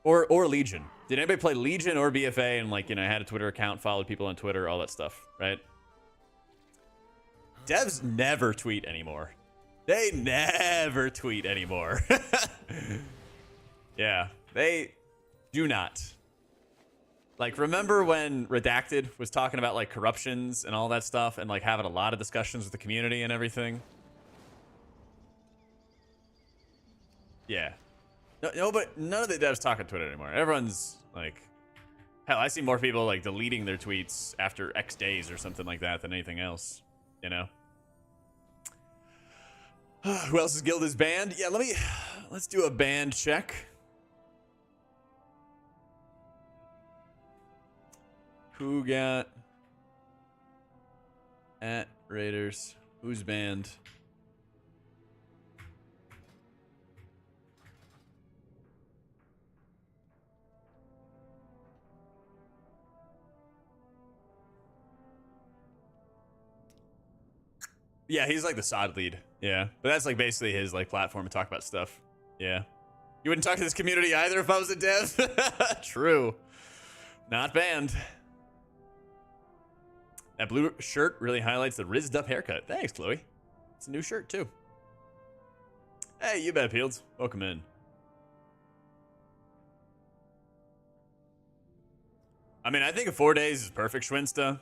S1: Or Legion? Did anybody play Legion or BFA and, like, you know, had a Twitter account, followed people on Twitter, all that stuff, right? Devs never tweet anymore. They never tweet anymore. Yeah, they do not. Like, remember when Redacted was talking about, like, corruptions and all that stuff and, like, having a lot of discussions with the community and everything? Yeah. No, but none of the devs talk on Twitter anymore. Everyone's, like... Hell, I see more people, like, deleting their tweets after X days or something like that than anything else. You know? Who else's guild is banned? Yeah, let's do a banned check. Who got at Raiders? Who's banned? Yeah, he's like the sod lead. Yeah, but that's like basically his like platform to talk about stuff. Yeah. You wouldn't talk to this community either if I was a dev? True. Not banned. That blue shirt really highlights the rizzed up haircut. Thanks, Chloe. It's a new shirt, too. Hey, you bet, Fields. Welcome in. I mean, I think 4 days is perfect, Schwinsta.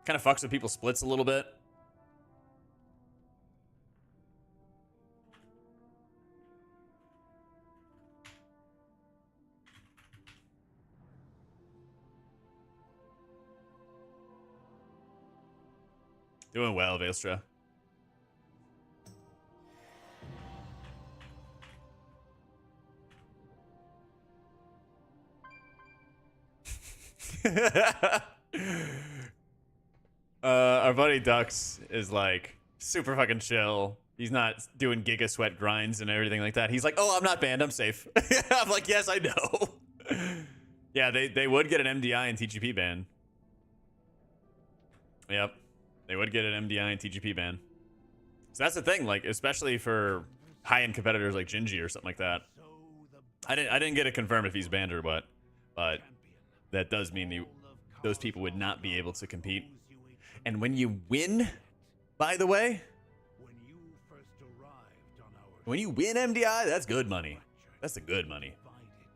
S1: Kind of fucks with people's splits a little bit. Doing well, Valestra. Our buddy Dux is like super fucking chill. He's not doing Giga Sweat grinds and everything like that. He's like, oh, I'm not banned. I'm safe. I'm like, yes, I know. Yeah, they would get an MDI and TGP ban. Yep. They would get an MDI and TGP ban. So that's the thing, like, especially for high-end competitors like Gingy or something like that. I didn't get it confirmed if he's banned or what, but that does mean those people would not be able to compete. And when you win, by the way, when you win MDI, that's good money. That's the good money.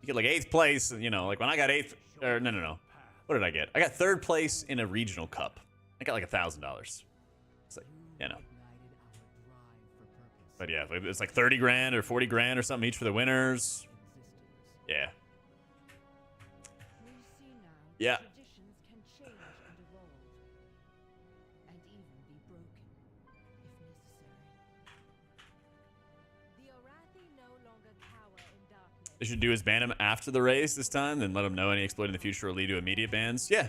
S1: You get like 8th place, you know, like when I got 8th, or no. What did I get? I got 3rd place in a regional cup. I got like $1,000. It's like, you know. But yeah, it's like 30 grand or 40 grand or something each for the winners. Yeah. Yeah.
S5: Traditions can change and evolve, and even be broken, if necessary. The Orathi no longer cower in darkness.
S1: They should do is ban him after the race this time, then let him know any exploit in the future will lead to immediate bans. Yeah.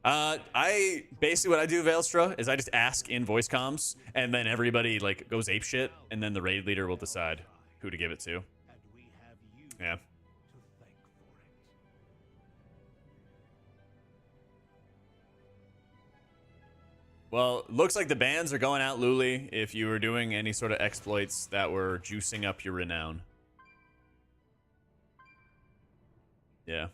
S1: I basically what I do, Veilstra, is I just ask in voice comms, and then everybody like goes ape shit, and then the raid leader will decide who to give it to. Yeah. Well, looks like the bans are going out, Luli, if you were doing any sort of exploits that were juicing up your renown. Yeah.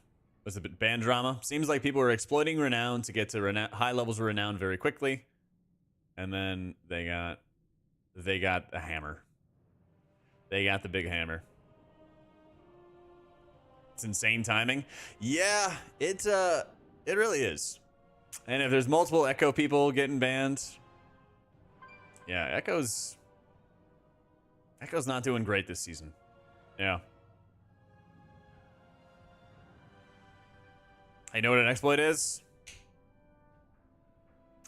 S1: Was a bit ban drama. Seems like people were exploiting renown to get to high levels of renown very quickly. And then they got the hammer. They got the big hammer. It's insane timing. Yeah, it really is. And if there's multiple Echo people getting banned, yeah, Echo's not doing great this season. Yeah. I know what an exploit is.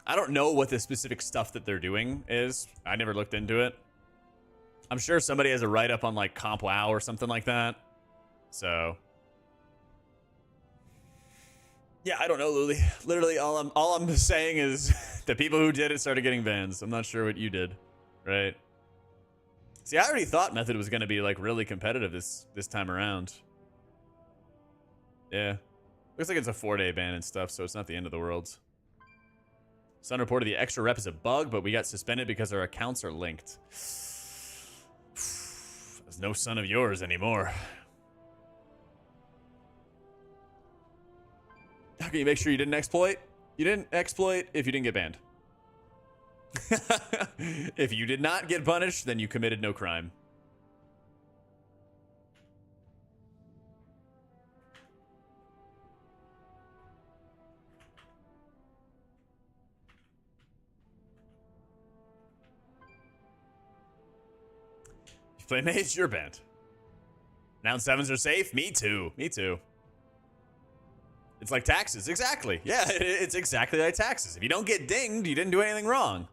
S1: I don't know what the specific stuff that they're doing is. I never looked into it. I'm sure somebody has a write-up on like Comp WoW or something like that. So yeah, I don't know, Luli. Literally, all I'm saying is the people who did it started getting bans. I'm not sure what you did, right? See, I already thought Method was going to be like really competitive this time around. Yeah, looks like it's a 4-day ban and stuff, so it's not the end of the world. Sun reported the extra rep is a bug, but we got suspended because our accounts are linked. There's no son of yours anymore. How can you make sure you didn't exploit? You didn't exploit if you didn't get banned. If you did not get punished, then you committed no crime. If you play mage, you're banned. Now 7s are safe? Me too. Me too. It's like taxes. Exactly. Yeah, it's exactly like taxes. If you don't get dinged, you didn't do anything wrong.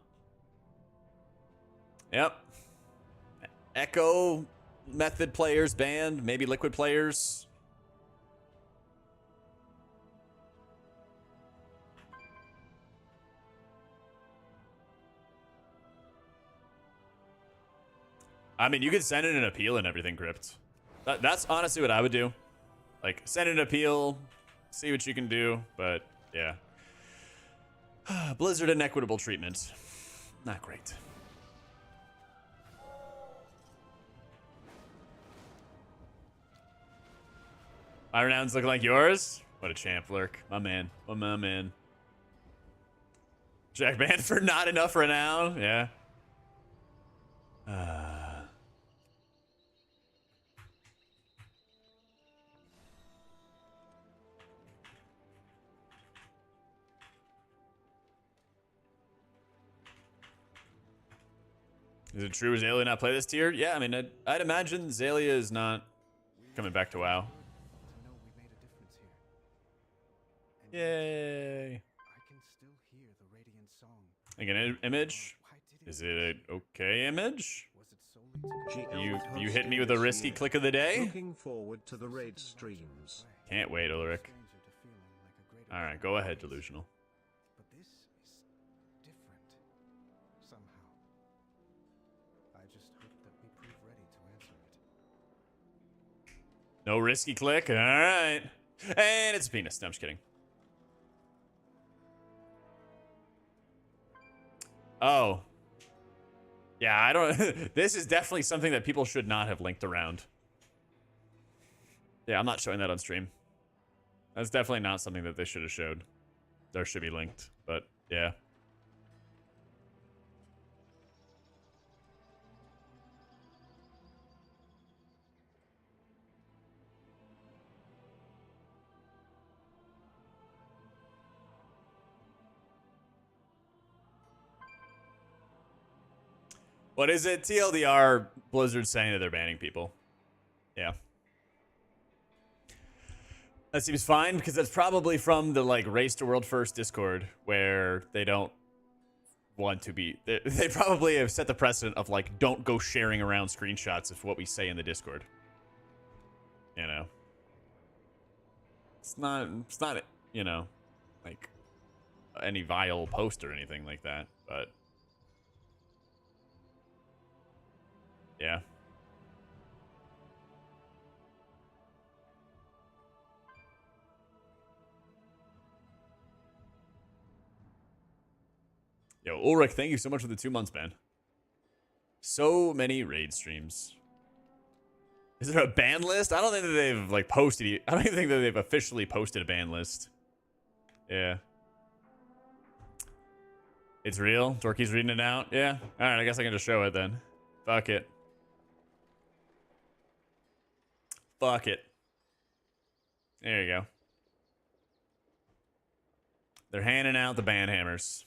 S1: Yep. Echo Method players banned. Maybe Liquid players. I mean, you could send in an appeal and everything, Crypt. That's honestly what I would do. Like, send an appeal, see what you can do, but yeah. Blizzard inequitable treatment. Not great. My renowns looking like yours? What a champ, Lurk. My man. Oh, my man. Jack banned for not enough renown? Yeah. Is it true Azalea not play this tier? Yeah, I mean, I'd imagine Azalea is not coming back to WoW. Yay.
S7: I can still hear the radiant song.
S1: Like an image? Is it an okay image?
S7: Was it solely to
S1: You hit me with a risky click of the day?
S2: Looking forward to the raid streams.
S1: Can't wait, Ulrich. Alright, go ahead, Delusional.
S7: But this is different. somehow. I just hope that we prove ready to answer it.
S1: No risky click. All right. And it's a penis. No, I'm just kidding. Oh. Yeah, I don't... This is definitely something that people should not have linked around. Yeah, I'm not showing that on stream. That's definitely not something that they should have showed. There should be linked, but yeah. What is it? TLDR, Blizzard's saying that they're banning people. Yeah. That seems fine, because that's probably from the, like, Race to World First Discord, where they don't want to be... They probably have set the precedent of, like, don't go sharing around screenshots of what we say in the Discord. You know? It's not, you know, like, any vile post or anything like that, but... Yeah. Yo, Ulrich, thank you so much for the 2 months, man. So many raid streams. Is there a ban list? I don't think that they've, like, posted it. I don't even think that they've officially posted a ban list. Yeah. It's real? Dorky's reading it out? Yeah. Alright, I guess I can just show it then. Fuck it. Fuck it. There you go. They're handing out the ban hammers.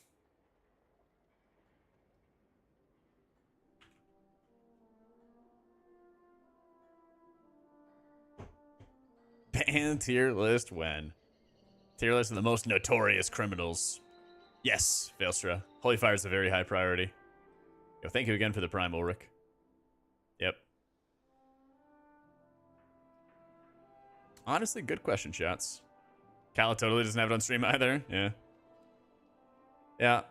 S1: Ban tier list when? Tier list of the most notorious criminals. Yes, Veilstra. Holy Fire is a very high priority. Yo, thank you again for the Prime, Ulrich. Yep. Honestly, good question, shots. Kala totally doesn't have it on stream either. Yeah. Yeah.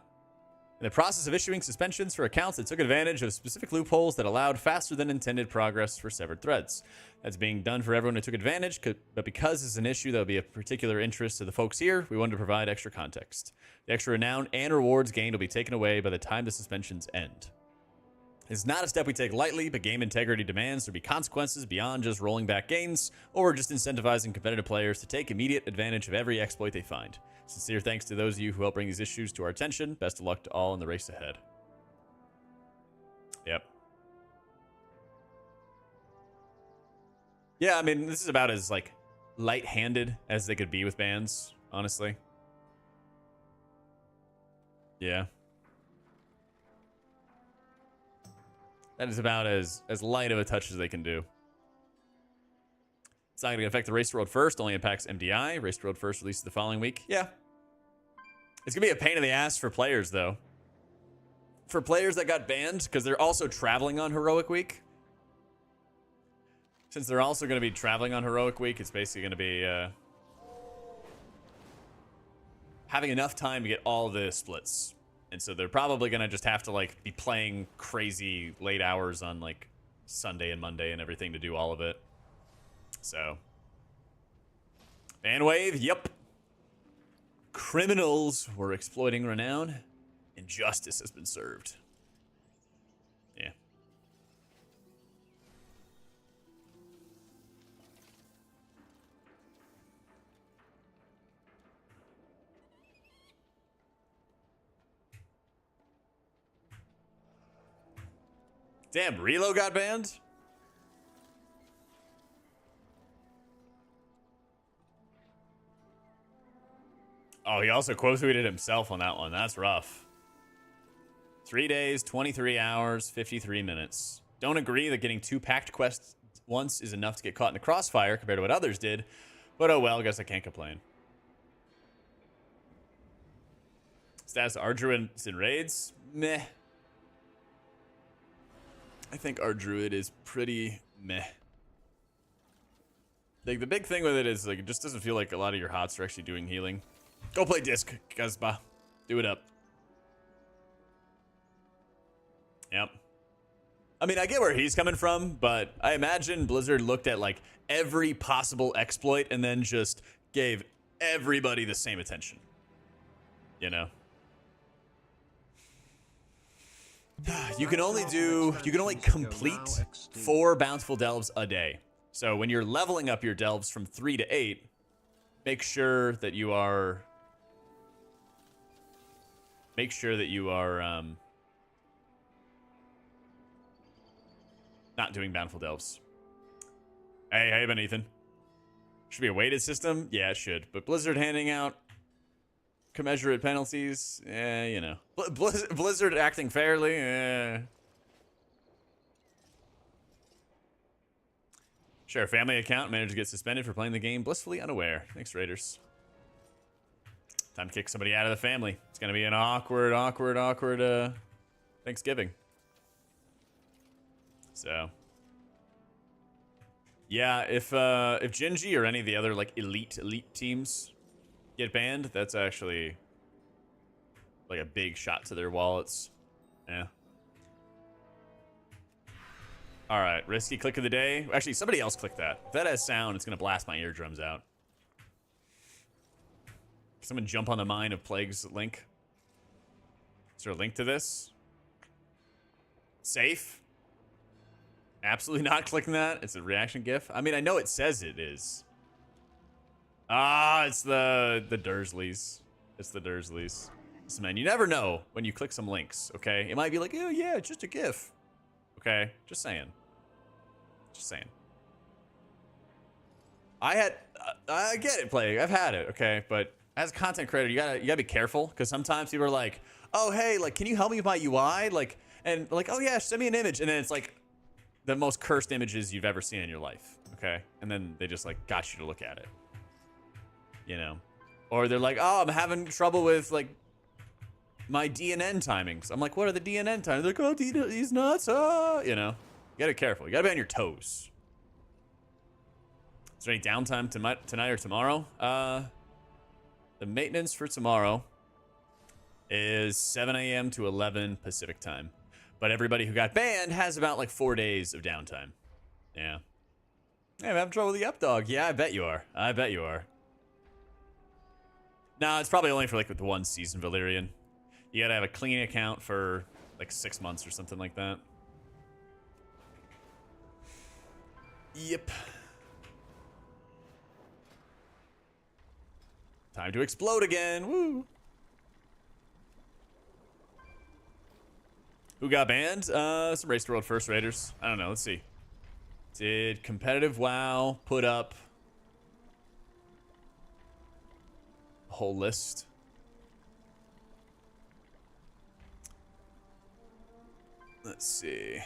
S1: In the process of issuing suspensions for accounts that took advantage of specific loopholes that allowed faster than intended progress for severed threads. That's being done for everyone who took advantage, but because it's an issue that will be of particular interest to the folks here, we wanted to provide extra context. The extra renown and rewards gained will be taken away by the time the suspensions end. It's not a step we take lightly, but game integrity demands there be consequences beyond just rolling back gains, or just incentivizing competitive players to take immediate advantage of every exploit they find. Sincere thanks to those of you who help bring these issues to our attention. Best of luck to all in the race ahead. Yep. Yeah, I mean, this is about as, like, light-handed as they could be with bans, honestly. Yeah. That is about as light of a touch as they can do. It's not going to affect the Race to Road First, only impacts MDI. Race to Road First releases the following week. Yeah. It's going to be a pain in the ass for players, though. For players that got banned, because they're also traveling on Heroic Week. Since they're also going to be traveling on Heroic Week, it's basically going to be having enough time to get all the splits. And so they're probably going to just have to, like, be playing crazy late hours on, like, Sunday and Monday and everything to do all of it. So. Ban wave, yep. Criminals were exploiting renown, and justice has been served. Yeah. Damn, Relo got banned? Oh, he also quote tweeted himself on that one. That's rough. 3 days, 23 hours, 53 minutes. Don't agree that getting 2 packed quests once is enough to get caught in the crossfire compared to what others did. But oh well, guess I can't complain. Status of our druids in raids? Meh. I think our druid is pretty meh. Like, the big thing with it is, like, it just doesn't feel like a lot of your hots are actually doing healing. Go play disc, Gazba. Do it up. Yep. I mean, I get where he's coming from, but I imagine Blizzard looked at like every possible exploit and then just gave everybody the same attention. You know? You can only complete 4 bountiful delves a day. So when you're leveling up your delves from 3 to 8, make sure that you are not doing bountiful delves. Hey, Ben Ethan. Should be a weighted system? Yeah, it should. But Blizzard handing out commensurate penalties? You know. Blizzard acting fairly? Share a family account. Manager gets suspended for playing the game blissfully unaware. Thanks, Raiders. Time to kick somebody out of the family. It's going to be an awkward Thanksgiving. So, yeah, if Genji or any of the other like elite teams get banned, that's actually like a big shot to their wallets. Yeah. All right, risky click of the day. Actually, somebody else click that. If that has sound, it's gonna blast my eardrums out. Can someone jump on the Mine of Plagues link? Is there a link to this? Safe? Absolutely not clicking that. It's a reaction GIF. I mean, I know it says it is. Ah, it's the Dursleys. It's the Dursleys. Listen, man, you never know when you click some links, okay? It might be like, oh, yeah, it's just a GIF. Okay? Just saying. Just saying. I get it, Plague. I've had it, okay? But as a content creator, you gotta be careful, because sometimes people are like, oh, hey, like, can you help me with my UI? Like, and like, oh, yeah, send me an image. And then it's like, the most cursed images you've ever seen in your life, okay? And then they just like got you to look at it, you know? Or they're like, oh, I'm having trouble with like my DNN timings. I'm like, what are the DNN times? They're like, oh, he's nuts, you know? You gotta be careful. You gotta be on your toes. Is there any downtime tonight or tomorrow? The maintenance for tomorrow is 7 a.m. to 11 Pacific time. But everybody who got banned has about like 4 days of downtime. Yeah. Hey, I'm having trouble with the up dog. Yeah, I bet you are. I bet you are. Nah, it's probably only for like with the 1 season, Valerian. You gotta have a clean account for like 6 months or something like that. Yep. Time to explode again. Woo. Who got banned? Some Race to World First Raiders. I don't know. Let's see. Did competitive WoW put up a whole list? Let's see.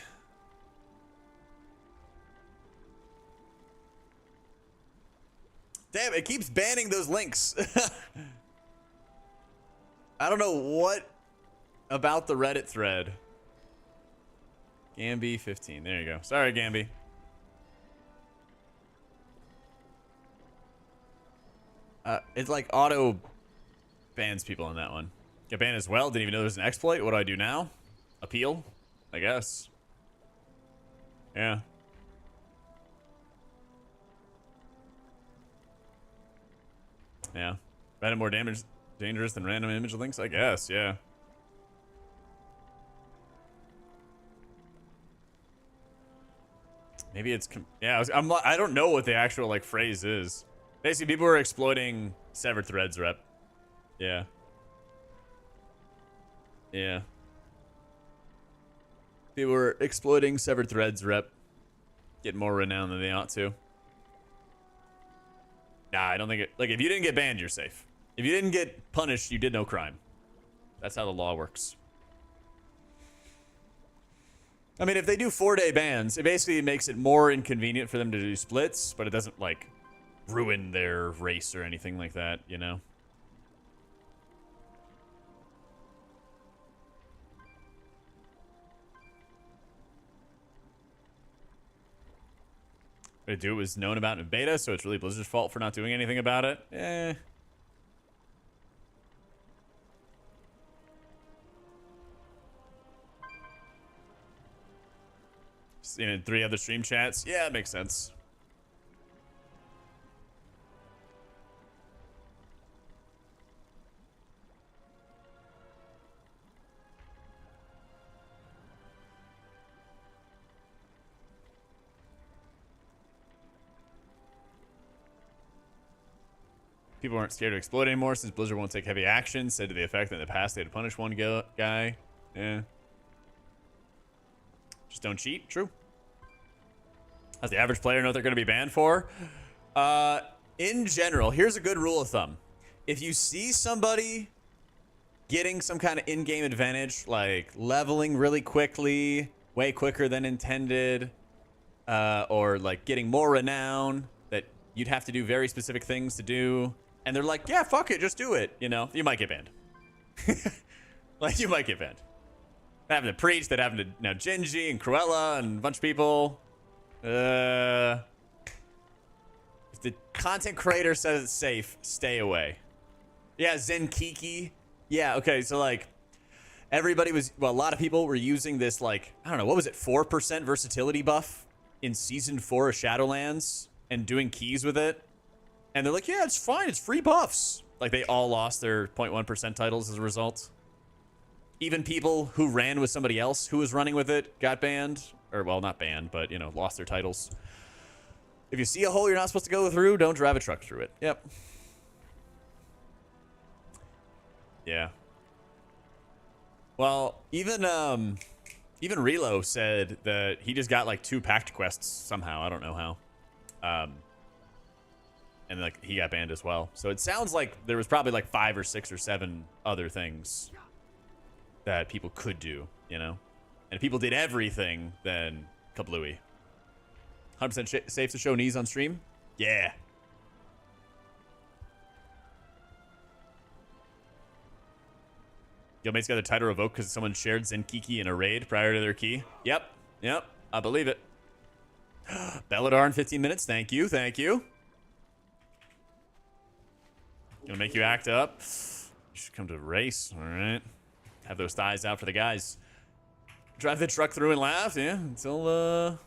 S1: Damn, it keeps banning those links. I don't know what about the Reddit thread. Gamby 15. There you go. Sorry, Gamby. It's like auto bans people on that one. Get banned as well. Didn't even know there was an exploit. What do I do now? Appeal? I guess. Yeah. Yeah. Banned more dangerous than random image links? I guess, yeah. Maybe it's yeah. I don't know what the actual like phrase is. Basically, people were exploiting severed threads rep. Yeah. Yeah. People were exploiting severed threads rep. Get more renown than they ought to. Nah, I don't think it. Like, if you didn't get banned, you're safe. If you didn't get punished, you did no crime. That's how the law works. I mean, if they do 4-day bans, it basically makes it more inconvenient for them to do splits, but it doesn't, like, ruin their race or anything like that, you know? But it was known about in beta, so it's really Blizzard's fault for not doing anything about it. Eh. In 3 other stream chats. Yeah, it makes sense. People aren't scared to explode anymore since Blizzard won't take heavy action. Said to the effect that in the past they had to punish one guy. Yeah. Just don't cheat. True. How's the average player know what they're going to be banned for? In general, here's a good rule of thumb. If you see somebody getting some kind of in-game advantage, like leveling really quickly, way quicker than intended, or like getting more renown that you'd have to do very specific things to do, and they're like, yeah, fuck it, just do it, you know, you might get banned. Like, you might get banned. That happened to Preach, that happened to now Gingy and Cruella and a bunch of people. If the content creator says it's safe, stay away. Yeah, Zenkiki. Yeah, okay, so like everybody was, well, a lot of people were using this, like, I don't know, what was it, 4% versatility buff in season 4 of Shadowlands and doing keys with it. And they're like, yeah, it's fine, it's free buffs. Like, they all lost their 0.1% titles as a result. Even people who ran with somebody else who was running with it got banned. Or, well, not banned, but, you know, lost their titles. If you see a hole you're not supposed to go through, don't drive a truck through it. Yep. Yeah. Well, even Relo said that he just got like 2 packed quests somehow. I don't know how. And like he got banned as well. So it sounds like there was probably like 5 or 6 or 7 other things that people could do, you know? And if people did everything, then kablooey. 100% safe to show knees on stream? Yeah. Guildmates got their title revoked because someone shared Zenkiki in a raid prior to their key. Yep. Yep. I believe it. Belladar in 15 minutes. Thank you. Thank you. Gonna make you act up. You should come to a race. All right. Have those thighs out for the guys. Drive the truck through and laugh. Yeah. Until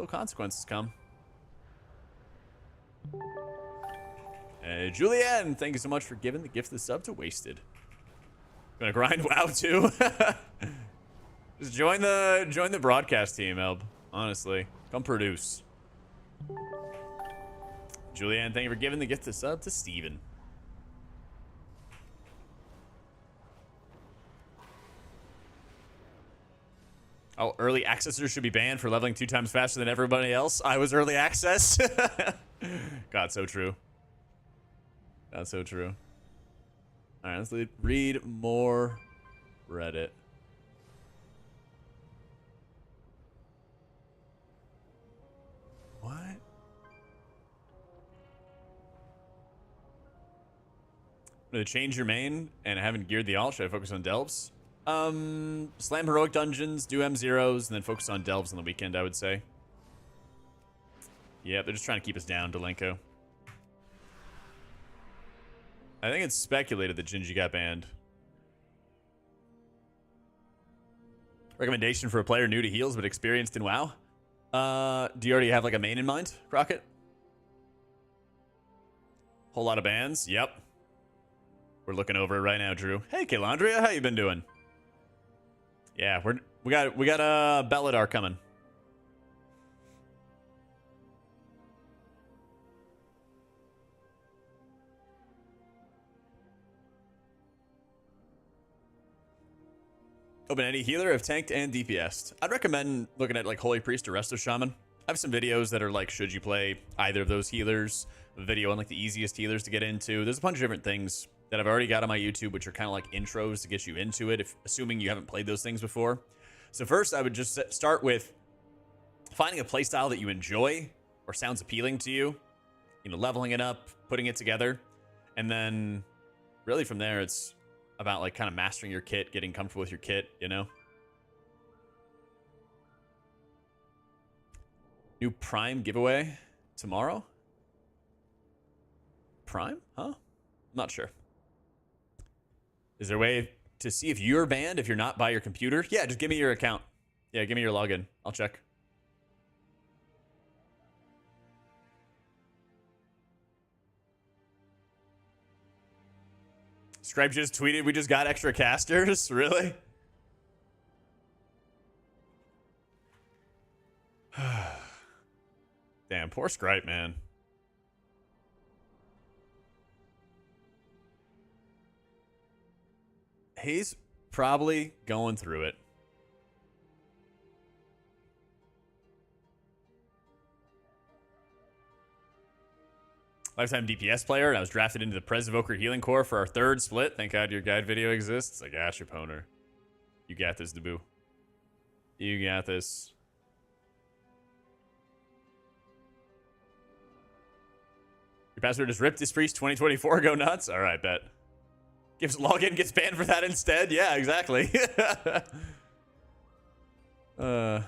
S1: consequences come. Julianne, thank you so much for giving the gift of the sub to Wasted. Gonna grind WoW too. Just join the broadcast team, Elb. Honestly, come produce. Julianne, thank you for giving the gift of the sub to Steven. Oh, early accessors should be banned for leveling 2 times faster than everybody else. I was early access. God, so true. That's so true. All right, let's read more Reddit. What? To change your main and I haven't geared the alt, should I focus on delves? Slam heroic dungeons, do M0s, and then focus on delves on the weekend, I would say. Yeah, they're just trying to keep us down, Delenko. I think it's speculated that Gingy got banned. Recommendation for a player new to heals but experienced in WoW? Do you already have like a main in mind, Crockett? Whole lot of bans? Yep. We're looking over it right now, Drew. Hey, Kaylandria, how you been doing? Yeah, we got Belladar coming. Open any healer have tanked and DPS'd. I'd recommend looking at like Holy Priest or Resto Shaman. I have some videos that are like, should you play either of those healers? A video on like the easiest healers to get into. There's a bunch of different things that I've already got on my YouTube, which are kind of like intros to get you into it, assuming you haven't played those things before. So first, I would just start with finding a playstyle that you enjoy or sounds appealing to you. You know, leveling it up, putting it together, and then really from there, it's about like kind of mastering your kit, getting comfortable with your kit, you know? New Prime giveaway tomorrow? Prime? Huh? Not sure. Is there a way to see if you're banned if you're not by your computer? Yeah, just give me your account. Yeah, give me your login. I'll check. Scribe just tweeted, we just got extra casters? Really? Damn, poor Scribe, man. He's probably going through it. Lifetime DPS player, and I was drafted into the Prez Evoker Healing Corps for our third split. Thank God your guide video exists. I got you, Poner. You got this, Dabu. You got this. Your password is ripped this priest 2024. Go nuts. All right, bet. Gives login, gets banned for that instead. Yeah, exactly. Yeah,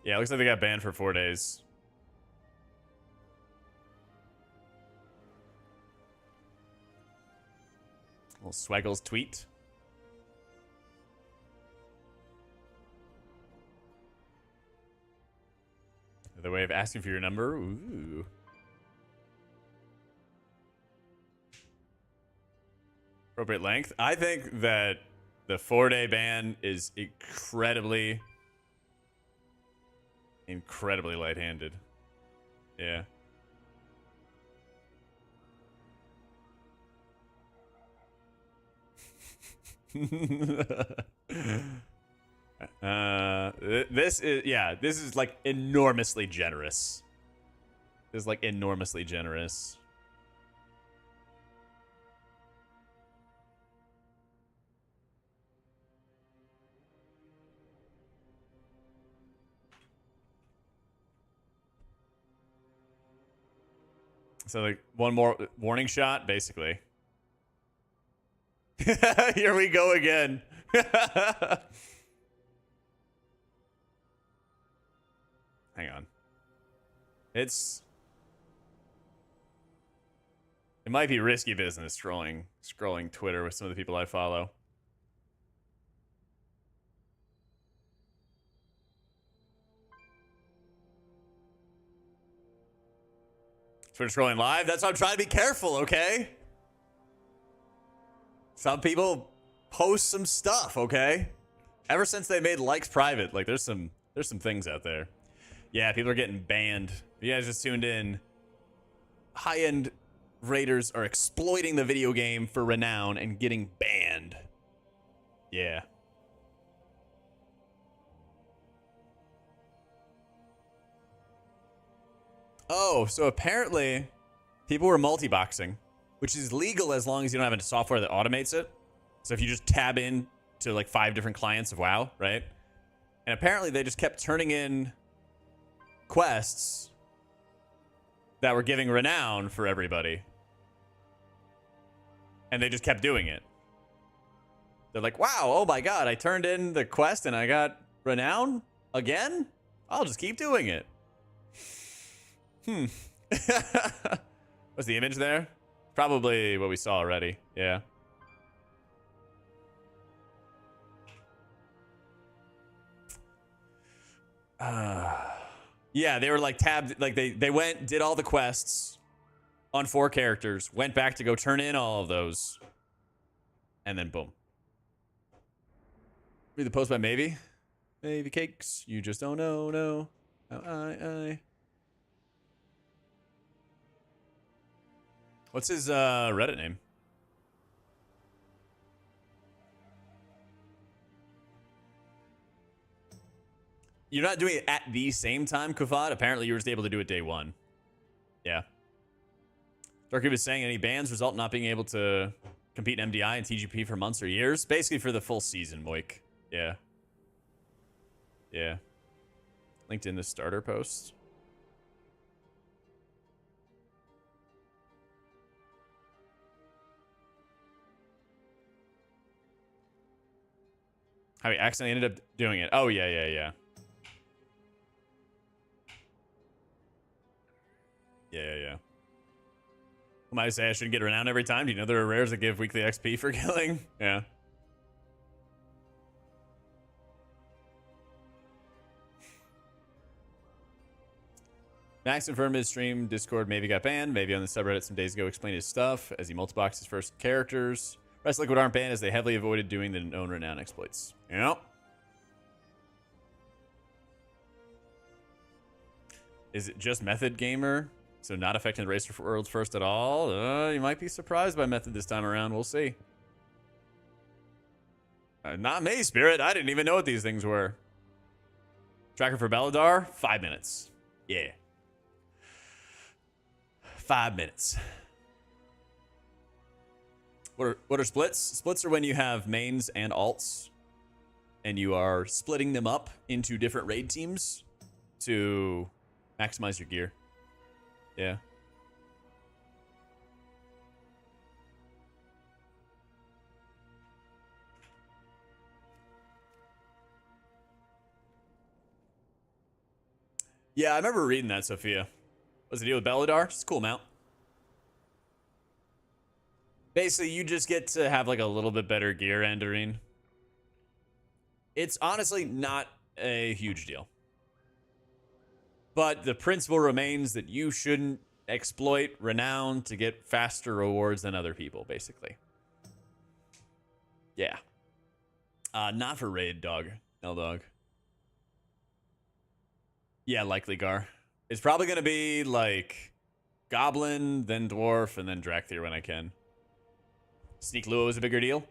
S1: looks like they got banned for 4 days. Little Swaggles tweet. Another way of asking for your number. Ooh. Appropriate length. I think that the 4-day ban is incredibly light-handed. Yeah. This is like enormously generous. This is like enormously generous. So like one more warning shot, basically. Here we go again. Hang on. It might be risky business scrolling Twitter with some of the people I follow. Twitter scrolling live? That's why I'm trying to be careful, okay? Some people post some stuff, okay? Ever since they made likes private, like there's some things out there. Yeah, people are getting banned. If you guys just tuned in, high-end raiders are exploiting the video game for renown and getting banned. Yeah. Oh, so apparently people were multi-boxing, which is legal as long as you don't have a software that automates it. So if you just tab in to like 5 different clients of WoW, right? And apparently they just kept turning in quests that were giving renown for everybody. And they just kept doing it. They're like, wow, oh my god, I turned in the quest and I got renown again? I'll just keep doing it. What's the image there? Probably what we saw already. Yeah. Yeah, they were like tabbed, like they went, did all the quests on 4 characters, went back to go turn in all of those, and then boom. Read the post by Maybe. Maybe Cakes, you just don't know, no. I. What's his Reddit name? You're not doing it at the same time, Kufad. Apparently, you were just able to do it day 1. Yeah. Darky was saying any bans result in not being able to compete in MDI and TGP for months or years. Basically for the full season, Moik. Yeah. Yeah. Linked in the starter post. How he accidentally ended up doing it. Oh, yeah. Yeah. Might I say I shouldn't get renowned every time? Do you know there are rares that give weekly XP for killing? Yeah. Max confirmed his stream Discord maybe got banned. Maybe on the subreddit some days ago explained his stuff as he multiboxed his first characters. Rest Liquid aren't banned as they heavily avoided doing the known renown exploits. Yep. Is it just Method Gamer? So not affecting the Race for Worlds first at all? You might be surprised by Method this time around. We'll see. Not me, Spirit. I didn't even know what these things were. Tracker for Belladar? 5 minutes. Yeah. 5 minutes. What are splits? Splits are when you have mains and alts, and you are splitting them up into different raid teams to maximize your gear. Yeah. Yeah, I remember reading that, Sophia. What's the deal with Belladar? It's a cool mount. Basically, you just get to have like a little bit better gear entering. It's honestly not a huge deal. But the principle remains that you shouldn't exploit renown to get faster rewards than other people, basically. Yeah. Not for raid, dog. No, dog. Yeah, likely Gar. It's probably going to be like Goblin, then Dwarf, and then Drakthir when I can. Sneak Lua was a bigger deal.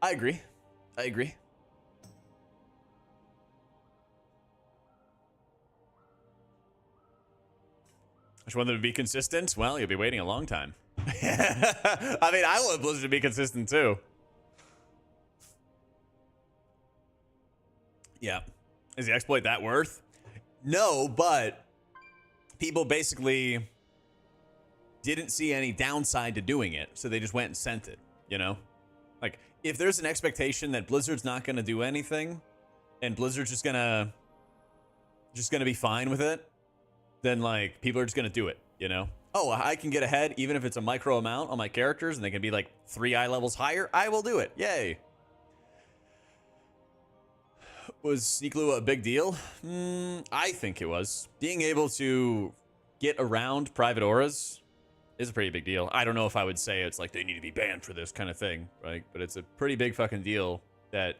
S1: I agree. I agree. I just want them to be consistent. Well, you'll be waiting a long time. I mean, I want Blizzard to be consistent too. Yeah. Is the exploit that worth? No, but people basically didn't see any downside to doing it, so they just went and sent it, you know? Like, if there's an expectation that Blizzard's not going to do anything, and Blizzard's just gonna be fine with it, then, like, people are just going to do it, you know? Oh, I can get ahead even if it's a micro amount on my characters, and they can be, like, 3 eye levels higher. I will do it. Yay. Was Sneak Lua a big deal? I think it was. Being able to get around private auras is a pretty big deal. I don't know if I would say it's like they need to be banned for this kind of thing, right? But it's a pretty big fucking deal that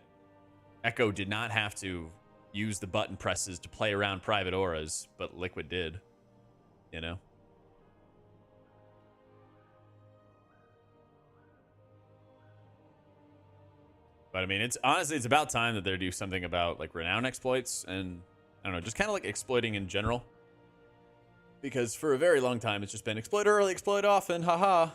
S1: Echo did not have to use the button presses to play around private auras, but Liquid did, you know? But I mean, it's honestly, it's about time that they do something about like renown exploits and I don't know, just kind of like exploiting in general. Because for a very long time, it's just been exploit early, exploit often, haha.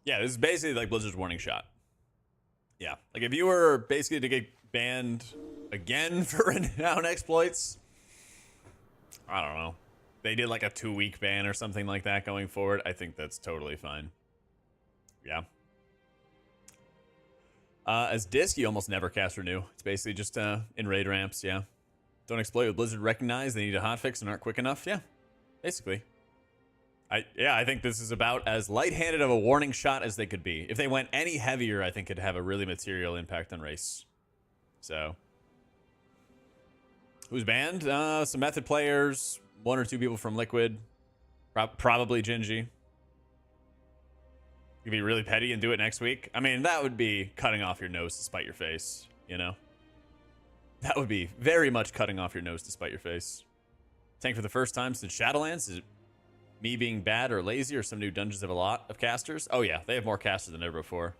S1: Yeah, this is basically like Blizzard's warning shot. Yeah, like if you were basically to get banned again for renown exploits, I don't know. They did like a 2-week ban or something like that going forward. I think that's totally fine. Yeah. As disc, you almost never cast renew. It's basically just in raid ramps, yeah. Don't exploit what Blizzard recognize. They need a hotfix and aren't quick enough. Yeah, basically. I think this is about as light-handed of a warning shot as they could be. If they went any heavier, I think it'd have a really material impact on race. So, who's banned? Some Method players, 1 or 2 people from Liquid, probably Gingy. You could be really petty and do it next week. I mean, that would be cutting off your nose to spite your face, you know? That would be very much cutting off your nose to spite your face. Tank for the first time since Shadowlands? Is it me being bad or lazy, or some new dungeons have a lot of casters? Oh yeah, they have more casters than ever before.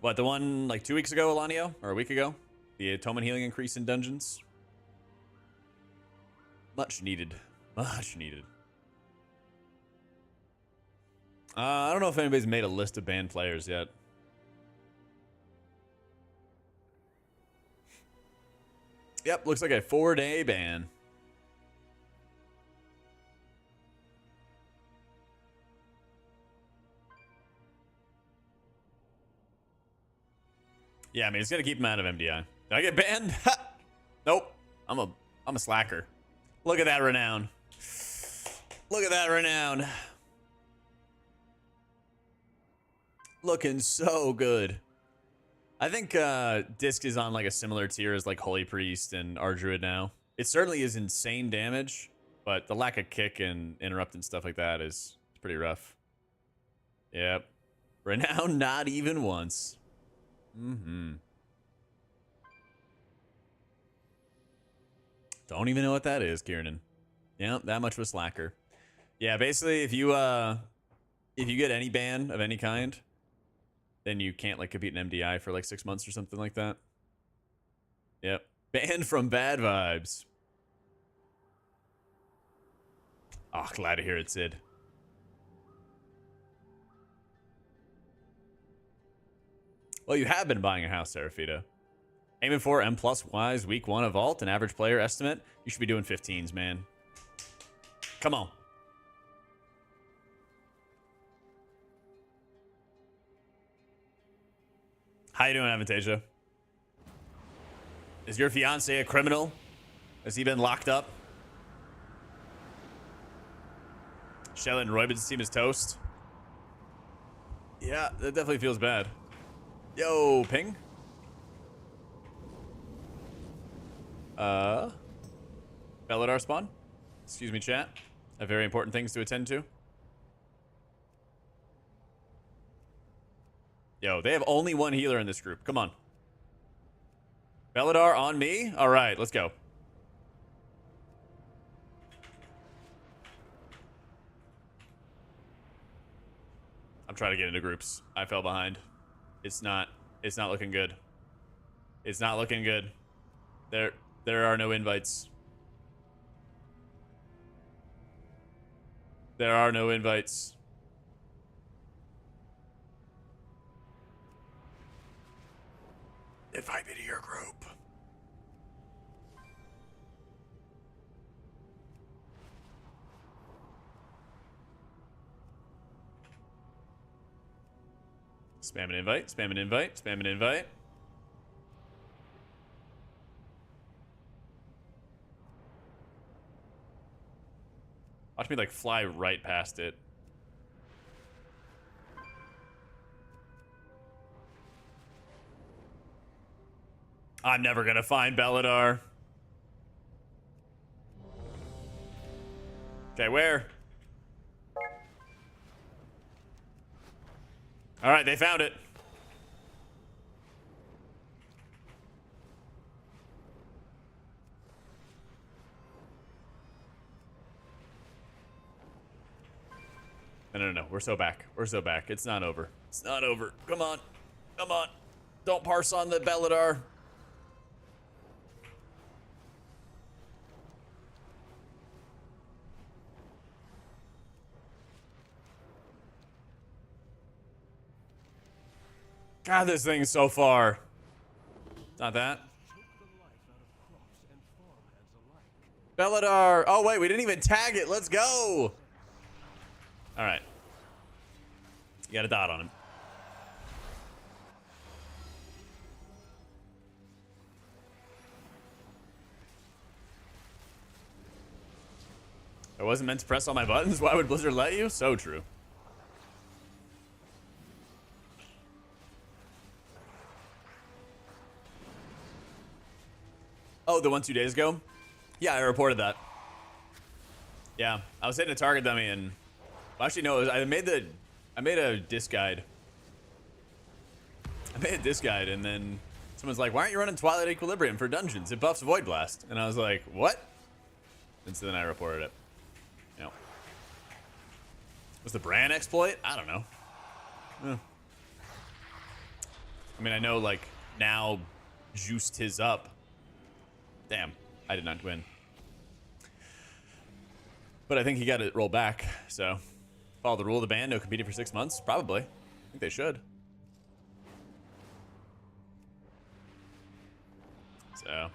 S1: What, the one like 2 weeks ago, Elanio? Or a week ago? The Atonement healing increase in dungeons? Much needed. Much needed. I don't know if anybody's made a list of banned players yet. Yep, looks like a 4-day ban. Yeah, I mean, it's gonna keep him out of MDI. Did I get banned? Nope. I'm I'm a slacker. Look at that renown. Look at that renown. Looking so good. I think Disc is on like a similar tier as like Holy Priest and Ardruid now. It certainly is insane damage, but the lack of kick and interrupt and stuff like that is pretty rough. Yep. Renown not even once. Mm-hmm. Don't even know what that is, Kieran. Yeah, that much of a slacker. Yeah, basically if you get any ban of any kind, then you can't like compete in MDI for like 6 months or something like that. Yep. Banned from Bad Vibes. Oh, glad to hear it, Sid. Well, you have been buying a house, Serafita. Aiming for M+ wise week 1 of Vault, an average player estimate. You should be doing 15s, man. Come on. How you doing, Avantasia? Is your fiance a criminal? Has he been locked up? Shell and Roybin's team is toast. Yeah, that definitely feels bad. Yo, ping. Belladar spawn. Excuse me, chat. I have very important things to attend to. Yo, they have only one healer in this group. Come on. Belladar on me? All right, let's go. I'm trying to get into groups. I fell behind. It's not looking good. It's not looking good. There are no invites. There are no invites. Invite me to your group. Spam an invite, spam an invite, spam an invite. Watch me like fly right past it. I'm never gonna find Belladar. Okay, where? All right, they found it. No. We're so back. We're so back. It's not over. It's not over. Come on. Come on. Don't parse on the Belladar. God, this thing's so far. Not that. Belladar. Oh, wait, we didn't even tag it. Let's go. All right. You got a dot on him. I wasn't meant to press all my buttons. Why would Blizzard let you? So true. Oh, the one 2 days ago? Yeah, I reported that. Yeah, I was hitting a target dummy and... Well, actually, no, I made a disc guide. I made a disc guide and then someone's like, why aren't you running Twilight Equilibrium for dungeons? It buffs Void Blast. And I was like, what? And so then I reported it. Yeah. Was the Bran exploit? I don't know. I mean, I know, like, now juiced his up. Damn, I did not win. But I think he got it rolled back, so... Follow the rule of the ban, no competing for 6 months? Probably. I think they should. So...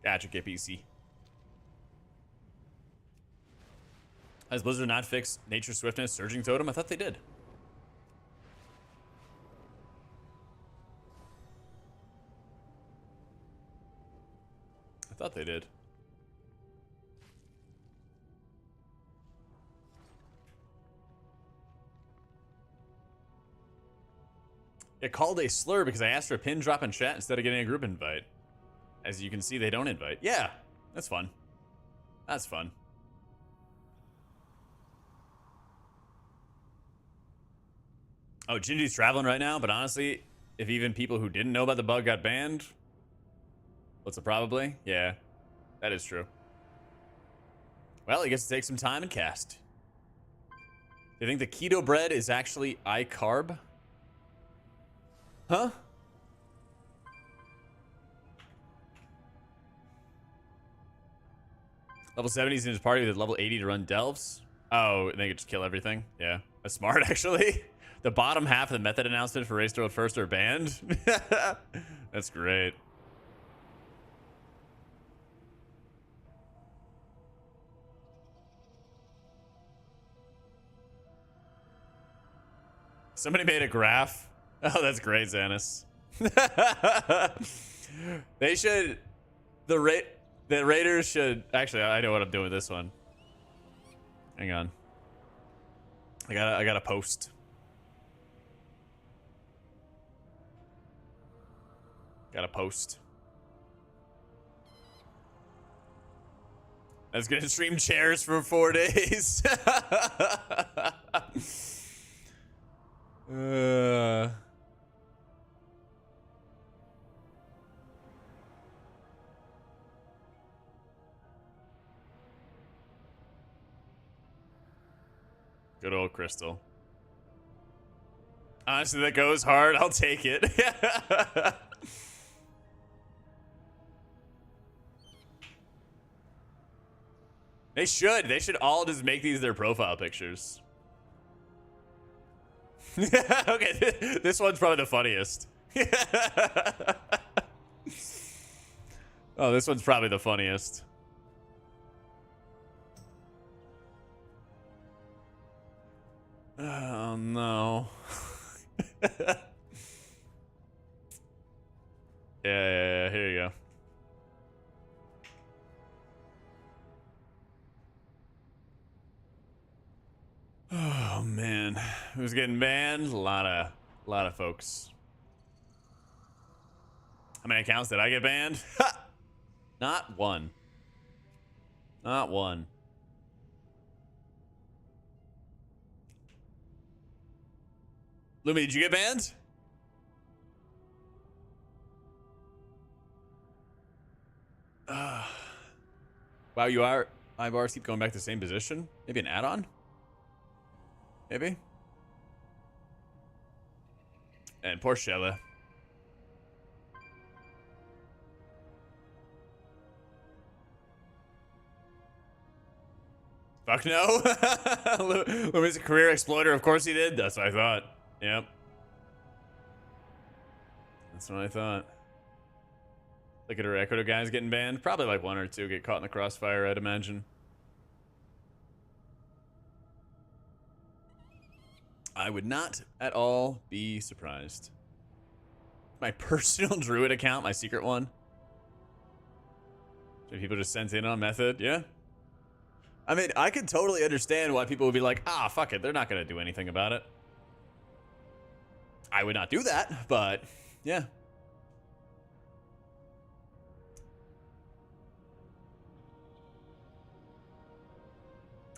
S1: Gotcha, KPC. Has Blizzard not fixed Nature Swiftness Surging Totem? I thought they did. I thought they did. It called a slur because I asked for a pin drop in chat instead of getting a group invite. As you can see, they don't invite. Yeah, that's fun. That's fun. Oh, Gingy's traveling right now, but honestly, if even people who didn't know about the bug got banned, what's the probably? Yeah, that is true. Well, he gets to take some time and cast. Do you think the keto bread is actually iCarb? Huh? Level 70's in his party with level 80 to run delves. Oh, and they could just kill everything. Yeah, that's smart, actually. The bottom half of the method announcement for Race to Road First are banned. That's great. Somebody made a graph. Oh, that's great, Xanis. They should... The Raiders should... Actually, I know what I'm doing with this one. Hang on. I gotta post. Gotta post. I was gonna stream chairs for 4 days. Good old Crystal. Honestly, that goes hard. I'll take it. They should. They should all just make these their profile pictures. Okay, this one's probably the funniest. Oh, this one's probably the funniest. Oh, no. Yeah, here you go. Oh man, who's getting banned? A lot of folks. How many accounts did I get banned? Ha! Not one. Not one. Lumi, did you get banned? Wow, you are. Bars keep going back to the same position. Maybe an add-on? Maybe. And poor Shella. Fuck no. Lumi's a career exploiter. Of course he did. That's what I thought. Yep. That's what I thought. Look at her Ecuador guys getting banned. Probably like 1 or 2 get caught in the crossfire, I'd imagine. I would not at all be surprised. My personal druid account, my secret one. So people just sent in on method, yeah. I mean, I could totally understand why people would be like, ah, fuck it, they're not gonna do anything about it. I would not do that, but yeah.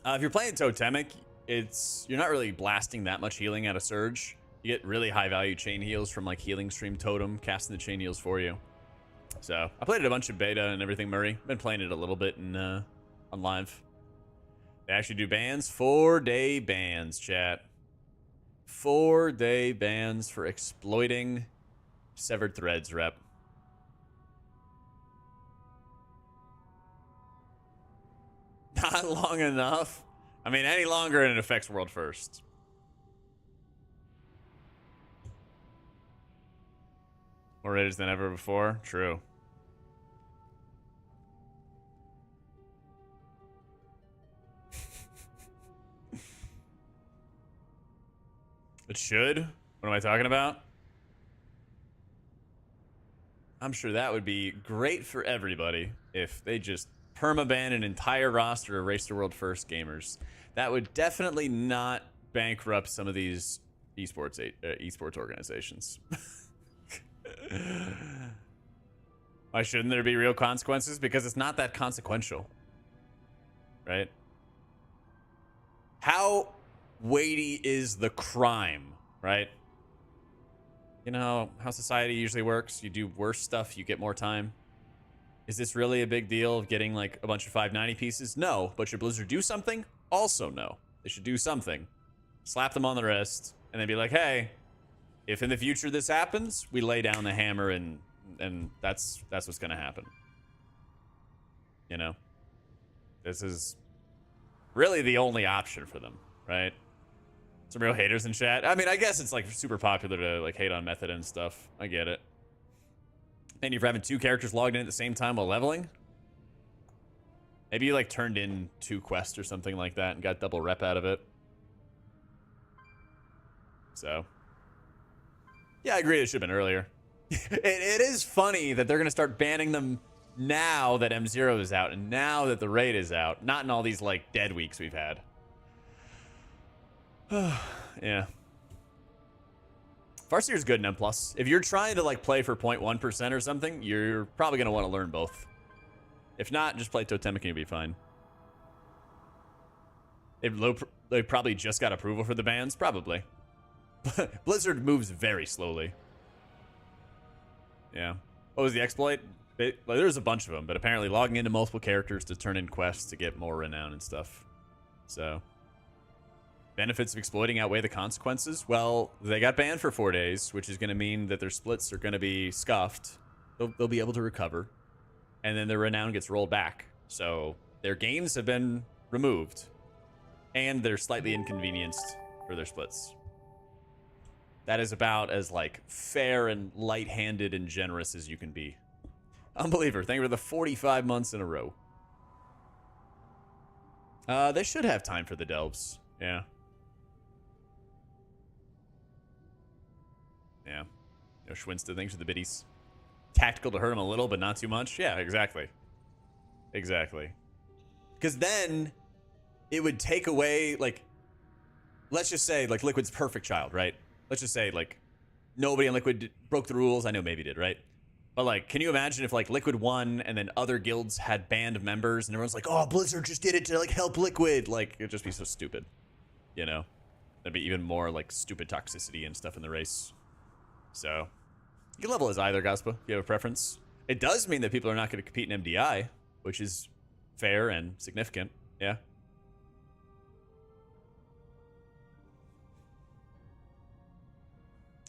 S1: If you're playing Totemic, you're not really blasting that much healing at a surge. You get really high value chain heals from like Healing Stream Totem, casting the chain heals for you. So I played it a bunch of beta and everything, Murray. Been playing it a little bit in, on live. They actually do bans, 4-day bans, chat. 4-day bans for exploiting severed threads, rep. Not long enough. I mean, any longer and it affects world first. More raiders than ever before. True. It should? What am I talking about? I'm sure that would be great for everybody if they just permaban an entire roster of Race to World First gamers. That would definitely not bankrupt some of these esports organizations. Why shouldn't there be real consequences? Because it's not that consequential, right? How weighty is the crime, right? You know how society usually works. You do worse stuff, you get more time. Is this really a big deal of getting like a bunch of 590 pieces? No. But should Blizzard do something? Also no. They should do something. Slap them on the wrist and then be like, hey, if in the future this happens, we lay down the hammer and that's what's gonna happen. You know? This is really the only option for them, right? Some real haters in chat. I mean, I guess it's like super popular to like hate on method and stuff. I get it. And you're having two characters logged in at the same time while leveling. Maybe you like turned in 2 quests or something like that and got double rep out of it. So, yeah, I agree. It should have been earlier. It is funny that they're going to start banning them now that M0 is out and now that the raid is out. Not in all these like dead weeks we've had. Yeah. Farseer's good in M+. If you're trying to like play for 0.1% or something, you're probably going to want to learn both. If not, just play Totemic and you'll be fine. They probably just got approval for the bans? Probably. Blizzard moves very slowly. Yeah. What was the exploit? There's a bunch of them, but apparently logging into multiple characters to turn in quests to get more renown and stuff. So, benefits of exploiting outweigh the consequences? Well, they got banned for 4 days, which is going to mean that their splits are going to be scuffed. They'll be able to recover. And then their renown gets rolled back. So, their gains have been removed. And they're slightly inconvenienced for their splits. That is about as, like, fair and light-handed and generous as you can be. Unbeliever, thank you for the 45 months in a row. They should have time for the delves. Yeah. Yeah. No Schwinsta, thanks for the biddies. Tactical to hurt him a little, but not too much. Yeah, exactly. Exactly. Because then it would take away, like, let's just say, like, Liquid's perfect child, right? Let's just say, like, nobody on Liquid broke the rules. I know maybe did, right? But, like, can you imagine if, like, Liquid won and then other guilds had banned members and everyone's like, oh, Blizzard just did it to, like, help Liquid? Like, it'd just be so stupid, you know? There'd be even more, like, stupid toxicity and stuff in the race. So, you can level as either, Gaspa, if you have a preference. It does mean that people are not going to compete in MDI, which is fair and significant, yeah?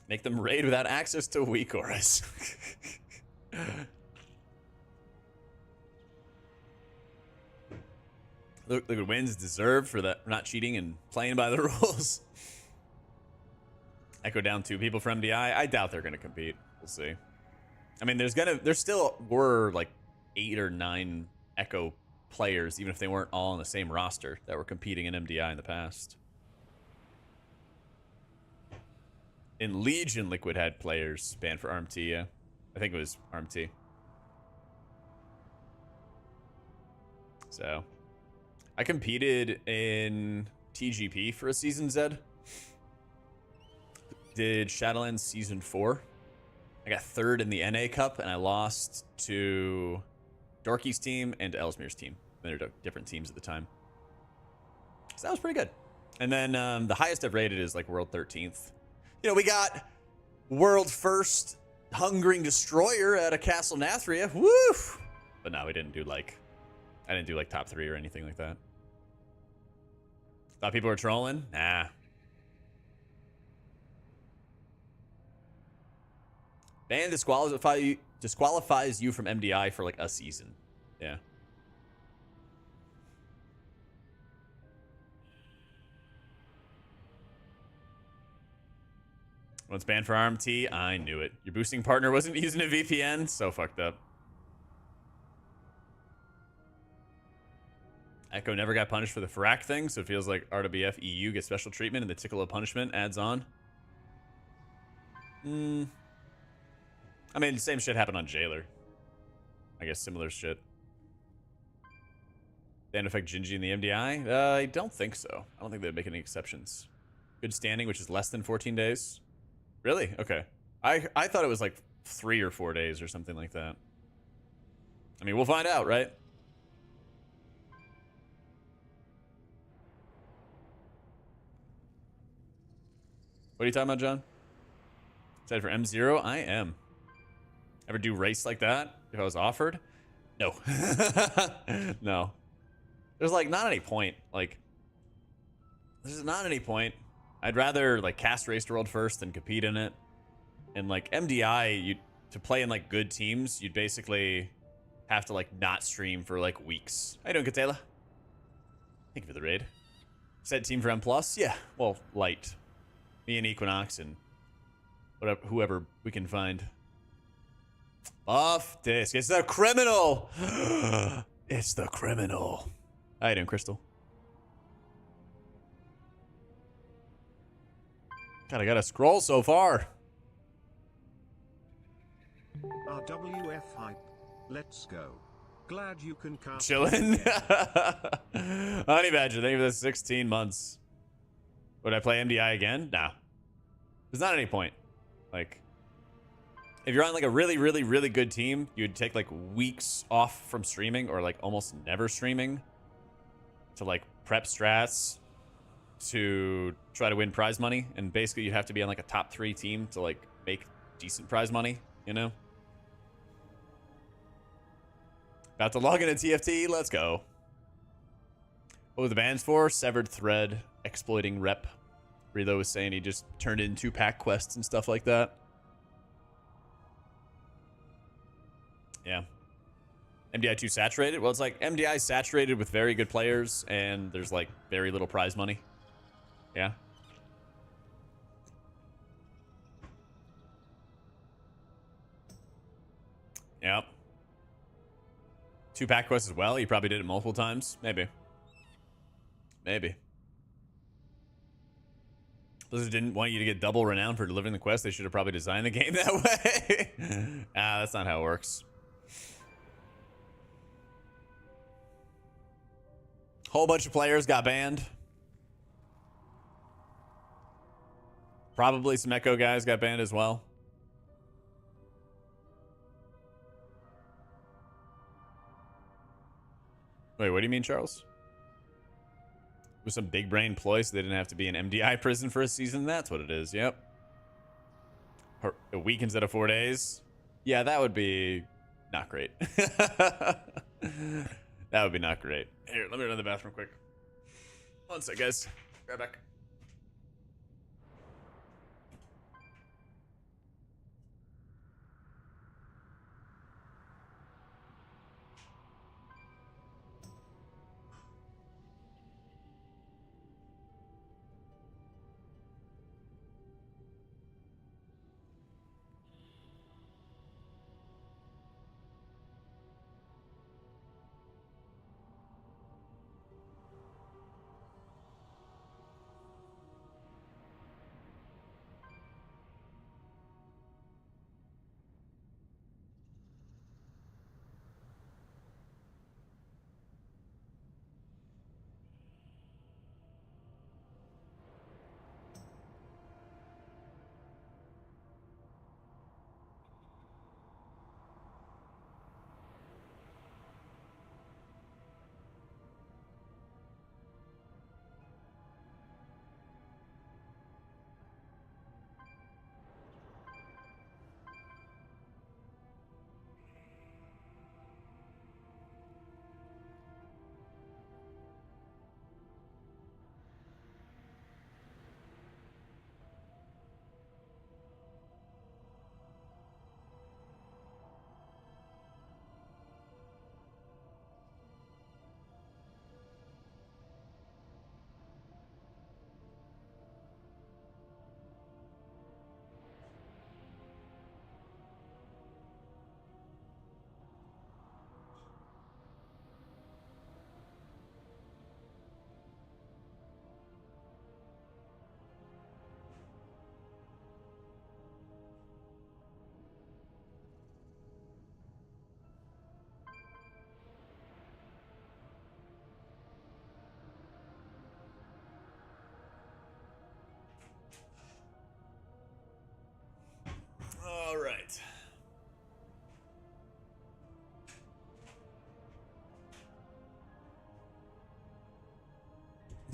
S1: Make them raid without access to weak auras. Liquid wins deserved for that, not cheating and playing by the rules. Echo down 2 people for MDI. I doubt they're gonna compete. We'll see. I mean, there still were like 8 or 9 Echo players, even if they weren't all on the same roster, that were competing in MDI in the past. In Legion, Liquid had players banned for RMT, yeah. I think it was RMT. So, I competed in TGP for a season, Zed. Did Shadowlands Season 4. I got 3rd in the NA Cup, and I lost to Dorky's team and to Ellesmere's team. They're different teams at the time. So that was pretty good. And then the highest I've rated is like World 13th. You know, we got World First Hungering Destroyer at a Castle Nathria. Woo! But no, we didn't do like... I didn't do like top 3 or anything like that. Thought people were trolling? Nah. Ban disqualifies you from MDI for like a season. Yeah. Once banned for RMT, I knew it. Your boosting partner wasn't using a VPN? So fucked up. Echo never got punished for the Frack thing, so it feels like RWF EU gets special treatment and the tickle of punishment adds on. I mean, same shit happened on Jailer. I guess similar shit. They didn't affect Gingy in the MDI? I don't think so. I don't think they'd make any exceptions. Good standing, which is less than 14 days. Really? Okay. I thought it was like 3 or 4 days or something like that. I mean, we'll find out, right? What are you talking about, John? Excited for M0? I am. Ever do race like that if I was offered? No. No. There's like not any point. Like, there's not any point. I'd rather like cast Race to World first than compete in it. And like MDI, you to play in like good teams, you'd basically have to like not stream for like weeks. How you doing, Katela? Thank you for the raid. Set team for M+? Yeah, well, light. Me and Equinox and whatever, whoever we can find. Off disc. It's the criminal. It's the criminal. How you doing, Crystal? God, I gotta scroll so far.
S2: RWF hype. Let's go. Glad you can cast.
S1: Chillin'. Honey Badger, thank you for the 16 months. Would I play MDI again? Nah. There's not any point. Like, if you're on like a really, really, really good team, you'd take like weeks off from streaming or like almost never streaming to like prep strats to try to win prize money. And basically you have to be on like a top 3 team to like make decent prize money, you know? About to log into TFT. Let's go. What were the bans for? Severed thread, exploiting rep. Relo was saying he just turned in 2-pack quests and stuff like that. Yeah. MDI too saturated? Well, it's like MDI saturated with very good players and there's like very little prize money. Yeah. Yep. 2-pack quests as well? You probably did it multiple times? Maybe. Maybe. Blizzard didn't want you to get double renown for delivering the quest. They should have probably designed the game that way. That's not how it works. Whole bunch of players got banned. Probably some Echo guys got banned as well. Wait, what do you mean, Charles? With some big brain ploy so they didn't have to be in MDI prison for a season? That's what it is, yep. A week instead of 4 days? Yeah, that would be not great. That would be not great. Here, let me run to the bathroom quick. One sec, guys. Right back.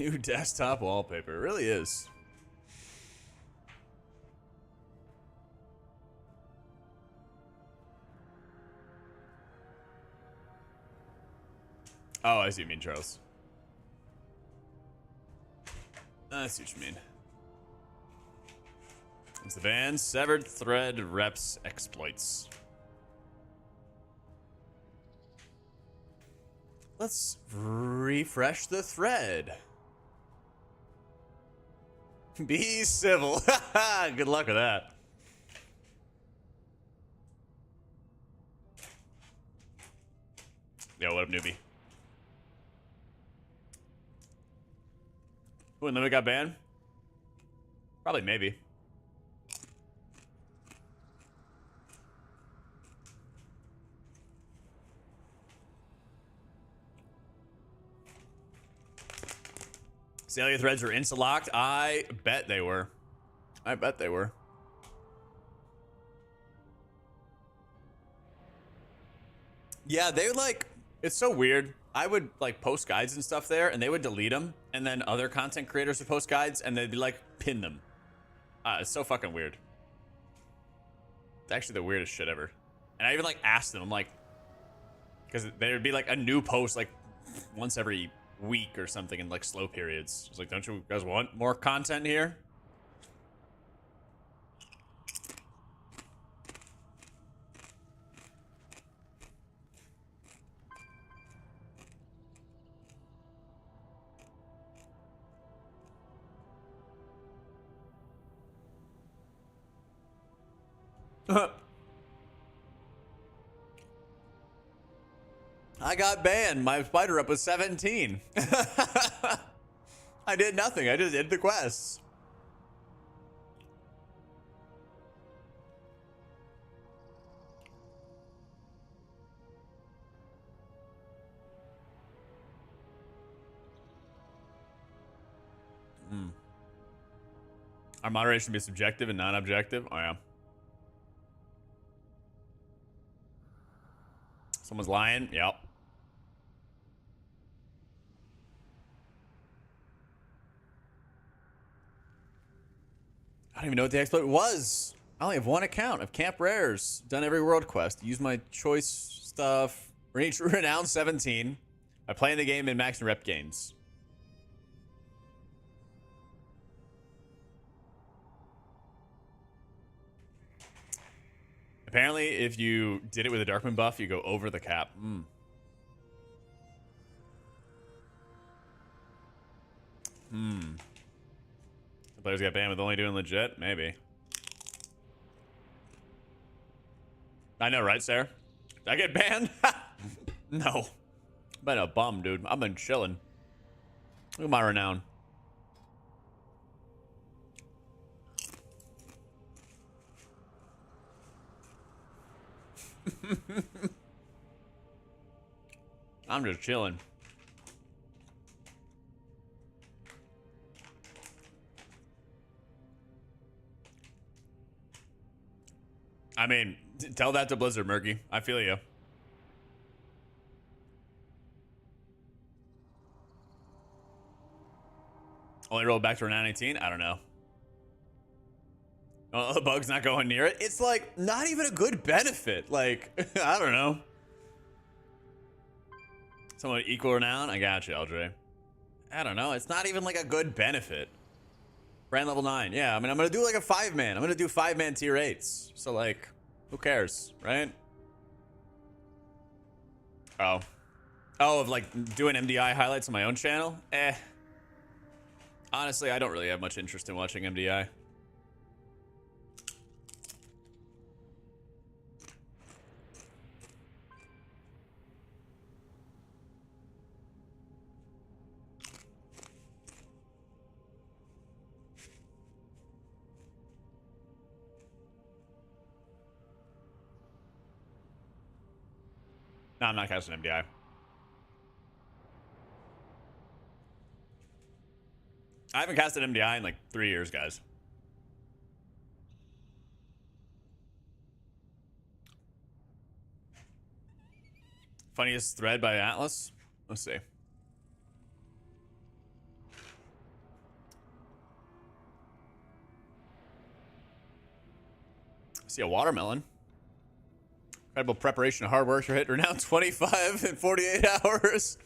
S1: New desktop wallpaper. It really is. Oh, I see what you mean, Charles. I see what you mean. It's the band Severed Thread Reps Exploits. Let's refresh the thread. Be civil. Good luck with that. Yo, what up, newbie? Ooh, and then we got banned? Probably, maybe. Celia threads were insta-locked? I bet they were. I bet they were. Yeah, they like, it's so weird. I would like post guides and stuff there and they would delete them. And then other content creators would post guides and they'd be like, pin them. It's so fucking weird. It's actually the weirdest shit ever. And I even like asked them, I'm like, because there would be like a new post like once every week or something in like slow periods. It's like, don't you guys want more content here? I got banned. My spider up was 17. I did nothing. I just did the quests. Our moderation be subjective and non-objective. Oh yeah. Someone's lying. Yep. I don't even know what the exploit was. I only have one account of Camp Rares. Done every world quest. Use my choice stuff. Reach Renown 17. I play in the game in max and rep gains. Apparently, if you did it with a Darkmoon buff, you go over the cap. The players got banned with only doing legit? Maybe. I know, right, Sarah? Did I get banned? No. Been a bum, dude. I've been chilling. Look at my renown. I'm just chilling. I mean, tell that to Blizzard, Murky. I feel you. Only rolled back to Renown 18? I don't know. Oh, the bug's not going near it. It's like not even a good benefit. Like, I don't know. Someone equal Renown? I got you, Aldre. I don't know. It's not even like a good benefit. Brand level 9. Yeah, I mean, I'm going to do like a 5-man. I'm going to do 5-man tier 8s. So, like, who cares, right? Oh. Oh, of like doing MDI highlights on my own channel? Honestly, I don't really have much interest in watching MDI. No, I'm not casting MDI. I haven't casted MDI in like 3 years, guys. Funniest thread by Atlas? Let's see. See a watermelon. Incredible preparation and hard work. You're hitting renown 25 in 48 hours.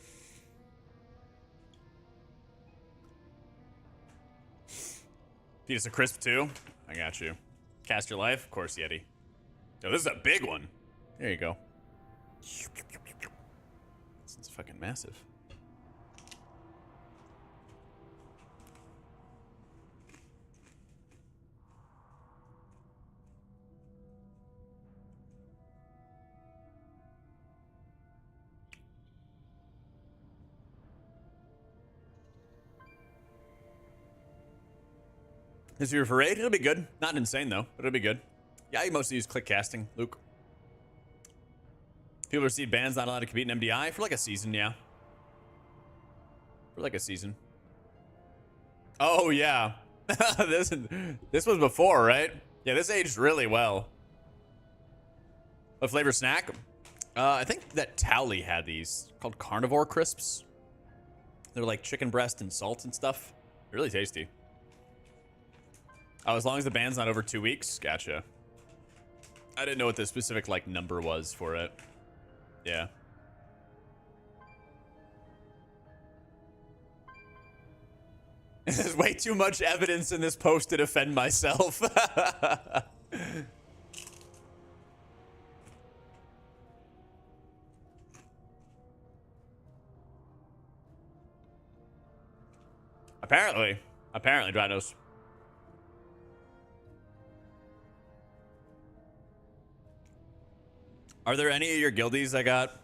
S1: Feed us a crisp too. I got you. Cast your life, of course, Yeti. Oh, this is a big one. There you go. This is fucking massive. Is your for raid? It'll be good. Not insane though, but it'll be good. Yeah, I mostly use click casting, Luke. People receive bans not allowed to compete in MDI for like a season, yeah. For like a season. Oh yeah. this was before, right? Yeah, this aged really well. What flavor snack? I think that Towley had these called carnivore crisps. They're like chicken breast and salt and stuff. Really tasty. Oh, as long as the ban's not over 2 weeks? Gotcha. I didn't know what the specific, like, number was for it. Yeah. There's way too much evidence in this post to defend myself. Apparently, Dranos. Are there any of your guildies that got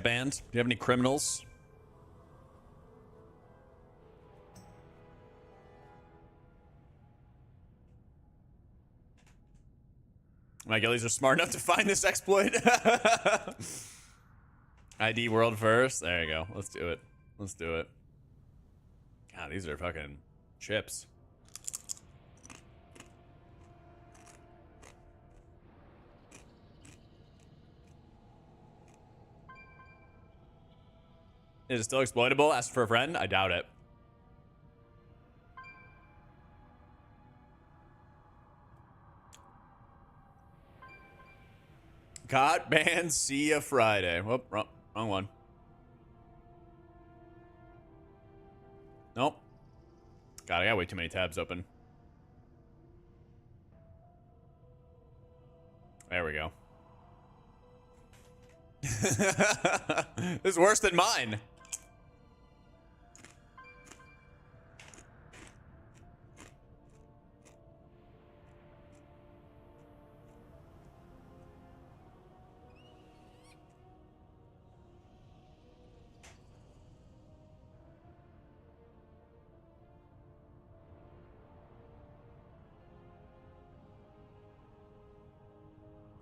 S1: banned? Do you have any criminals? My guildies are smart enough to find this exploit. ID world first. There you go. Let's do it. Let's do it. God, these are fucking chips. Is it still exploitable? Ask for a friend? I doubt it. Got banned. See ya Friday. Whoop, wrong one. Nope. God, I got way too many tabs open. There we go. This is worse than mine.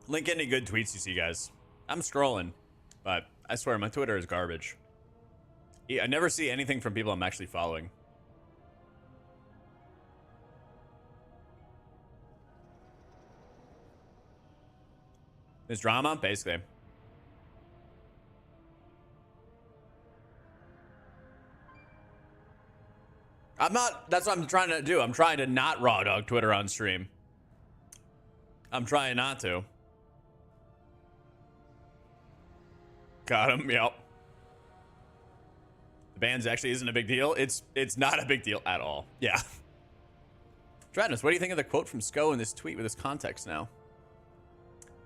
S1: Link any good tweets you see, guys. I'm scrolling, but I swear my Twitter is garbage. I never see anything from people I'm actually following. This drama, basically. I'm not, that's what I'm trying to do. I'm trying to not raw dog Twitter on stream. I'm trying not to. Got him, yep. The bans actually isn't a big deal. It's not a big deal at all. Yeah. Dranos, what do you think of the quote from Sko in this tweet with this context now?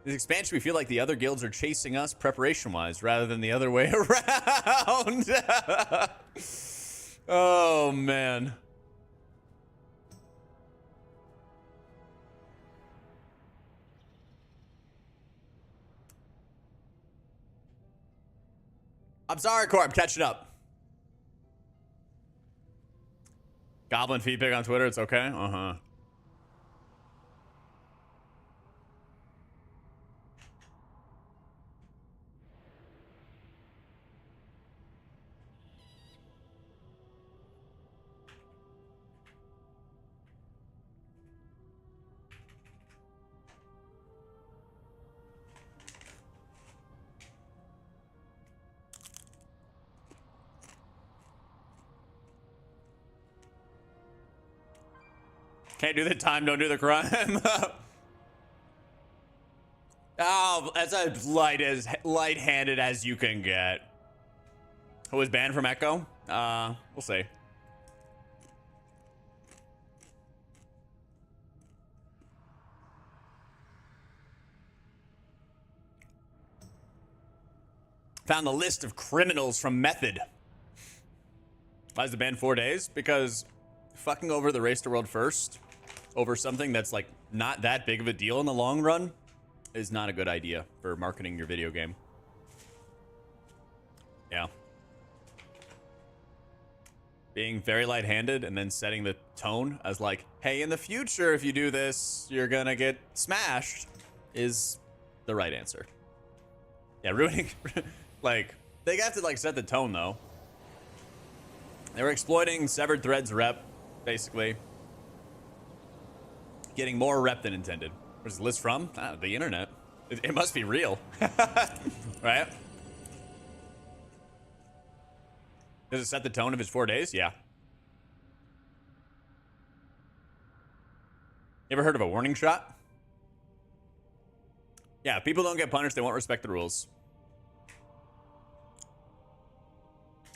S1: This expansion, we feel like the other guilds are chasing us preparation-wise rather than the other way around. Oh, man. I'm sorry, Core. I'm catching up. Goblin feedback on Twitter. It's okay. Uh-huh. Can't do the time, don't do the crime. Oh, that's as light-handed as you can get. Who was banned from Echo? We'll see. Found the list of criminals from Method. Why is the ban 4 days? Because fucking over the race to world first over something that's like not that big of a deal in the long run is not a good idea for marketing your video game. Yeah. Being very light-handed and then setting the tone as like, hey, in the future, if you do this, you're gonna get smashed is the right answer. Yeah, ruining, like, they have to like set the tone though. They were exploiting severed threads rep, basically. Getting more rep than intended. Where's the list from? Ah, the internet. It must be real. Right? Does it set the tone if it's 4 days? Yeah. You ever heard of a warning shot? Yeah, if people don't get punished, they won't respect the rules.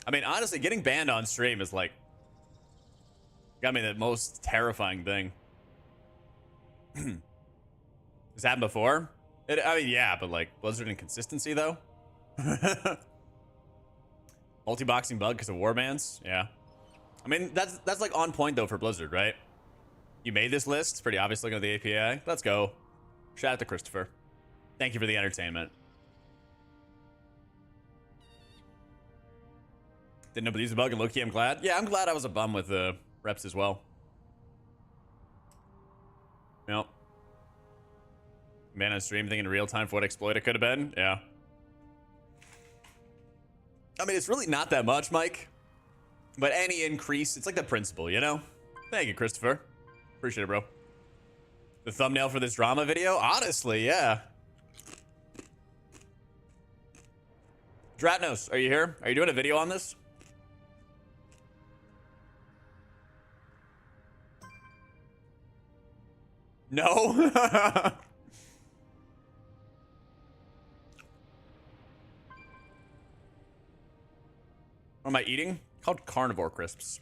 S1: I mean, honestly, getting banned on stream is like, got me the most terrifying thing. This happened before? I mean, yeah, but like Blizzard inconsistency though. Multi-boxing bug because of warbands? Yeah. I mean, that's like on point though for Blizzard, right? You made this list. It's pretty obvious looking at the API. Let's go. Shout out to Christopher. Thank you for the entertainment. Didn't nobody use the bug, and low-key I'm glad. Yeah, I'm glad I was a bum with the reps as well. Yep. Man on stream thinking in real time for what exploit it could have been. Yeah. I mean, it's really not that much, Mike. But any increase, it's like the principle, you know? Thank you, Christopher. Appreciate it, bro. The thumbnail for this drama video? Honestly, yeah. Dratnos, are you here? Are you doing a video on this? No? What am I eating? Called carnivore crisps.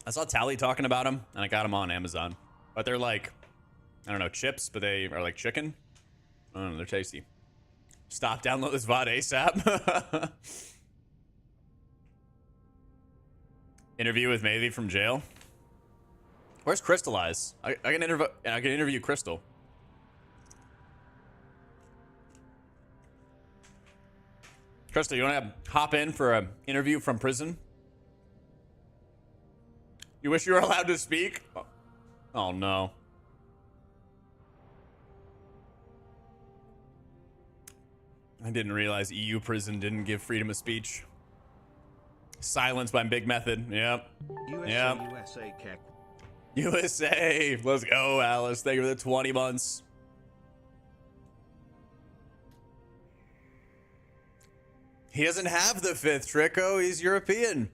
S1: I saw Tally talking about them, and I got them on Amazon. But they're like, I don't know, chips, but they are like chicken. I don't know, they're tasty. Stop, download this VOD ASAP. Interview with Maybe from jail. Where's Crystallize? I can interview Crystal. Crystal, you want to hop in for an interview from prison? You wish you were allowed to speak? Oh no. I didn't realize EU prison didn't give freedom of speech. Silenced by Big Method. Yep. Yep.
S2: USA, Keck.
S1: USA. Let's go, Alice. Thank you for the 20 months. He doesn't have the 5th, Trico. He's European.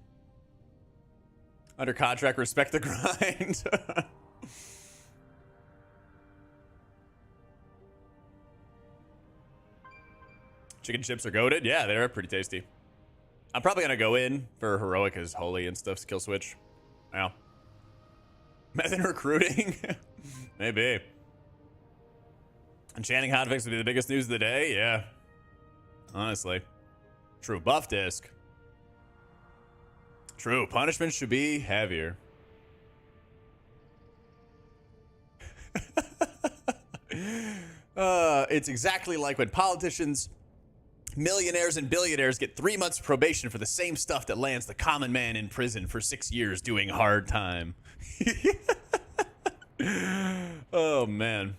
S1: Under contract, respect the grind. Chicken chips are goated. Yeah, they're pretty tasty. I'm probably going to go in for heroic as holy and stuff. Skill switch. Wow. Method recruiting? Maybe. Enchanting hotfix would be the biggest news of the day? Yeah. Honestly. True. Buff disc. True. Punishment should be heavier. It's exactly like when politicians, millionaires, and billionaires get 3 months probation for the same stuff that lands the common man in prison for 6 years doing hard time. Oh, man.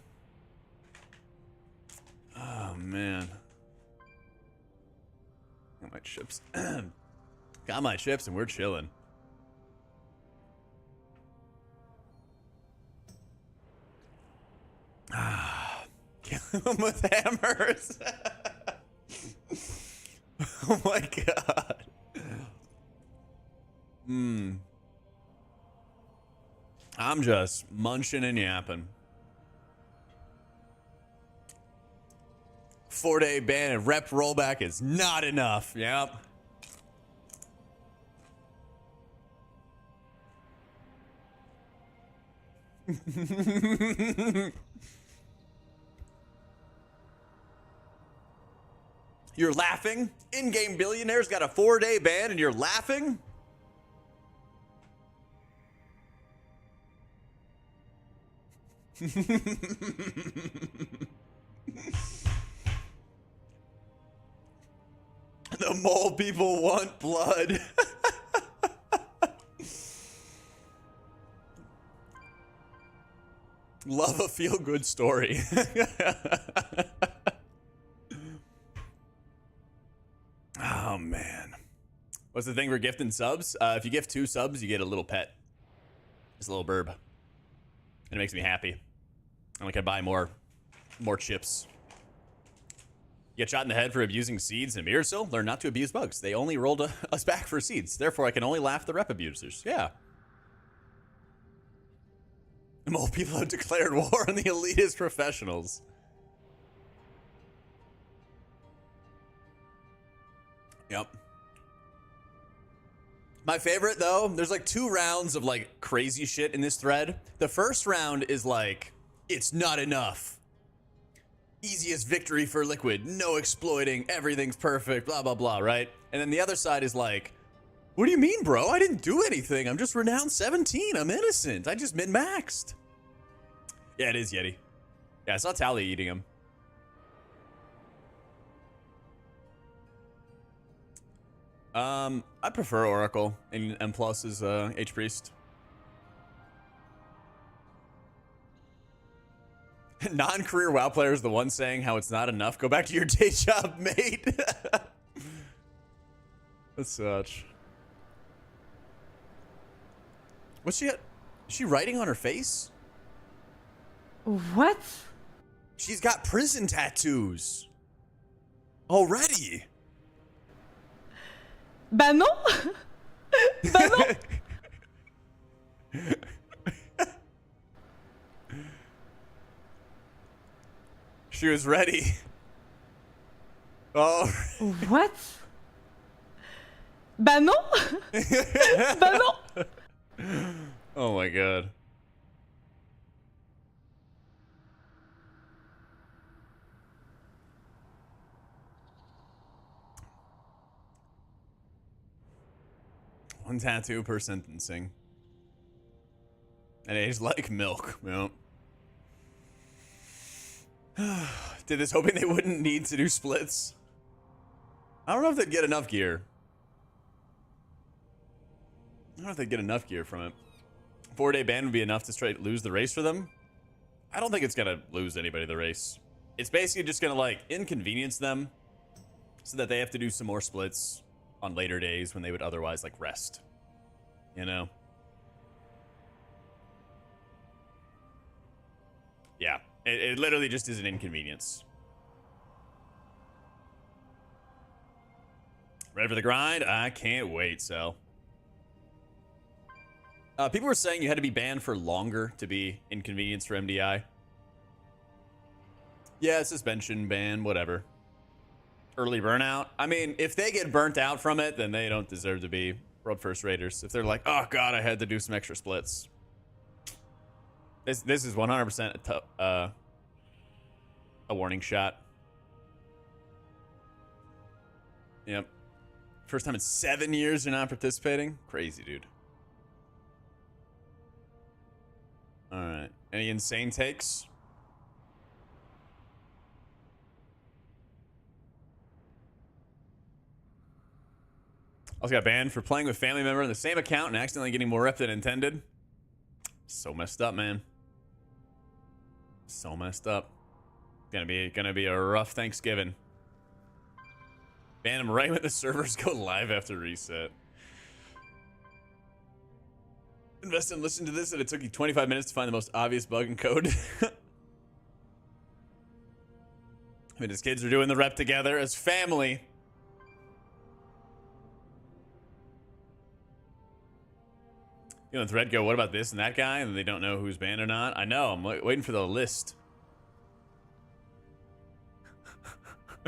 S1: Oh, man. Got my chips. Got my chips and we're chilling. Kill them with hammers. Oh my god. I'm just munching and yapping. 4-day ban and rep rollback is not enough. Yep. You're laughing? In-game billionaires got a 4-day ban and you're laughing? The mole people want blood. Love a feel-good story. Oh, man. What's the thing for gifting subs? If you gift 2 subs, you get a little pet. It's a little burb. And it makes me happy. And like I buy more chips. You get shot in the head for abusing seeds in Miracil? Learn not to abuse bugs. They only rolled us back for seeds. Therefore, I can only laugh the rep abusers. Yeah. The mole people have declared war on the elitist professionals. Yep. My favorite, though, there's like 2 rounds of like crazy shit in this thread. The first round is like, it's not enough. Easiest victory for Liquid. No exploiting. Everything's perfect. Blah, blah, blah, right? And then the other side is like, what do you mean, bro? I didn't do anything. I'm just renowned 17. I'm innocent. I just min-maxed. Yeah, it is Yeti. Yeah, I saw Tally eating him. I prefer Oracle and M plus is H Priest. Non-career WoW player is the one saying how it's not enough. Go back to your day job, mate. That's such. What's she got? Is she writing on her face?
S8: What?
S1: She's got prison tattoos. Already.
S8: Bah non. Bah non.
S1: She was ready. Oh.
S8: What? Bah non. Bah non.
S1: Oh my god. One tattoo per sentencing. And aged like milk. Yep. Did this hoping they wouldn't need to do splits. I don't know if they'd get enough gear. I don't know if they'd get enough gear from it. 4-day ban would be enough to straight lose the race for them. I don't think it's gonna lose anybody the race. It's basically just gonna like inconvenience them so that they have to do some more splits on later days when they would otherwise like rest. You know? Yeah. It literally just is an inconvenience. Ready for the grind? I can't wait, so. People were saying you had to be banned for longer to be inconvenienced for MDI. Yeah, suspension, ban, whatever. Early burnout. I mean, if they get burnt out from it, then they don't deserve to be World First Raiders. If they're like, oh god, I had to do some extra splits. This is 100% a warning shot. Yep. First time in 7 years you're not participating? Crazy, dude. Alright. Any insane takes? I also got banned for playing with family member in the same account and accidentally getting more rep than intended. So messed up, man. So messed up. Gonna be a rough Thanksgiving. Ban him right when the servers go live after reset. Invest and listen to this, and it took you 25 minutes to find the most obvious bug in code. I mean, his kids are doing the rep together as family. You know, the thread go, what about this and that guy? And they don't know who's banned or not. I know. I'm waiting for the list.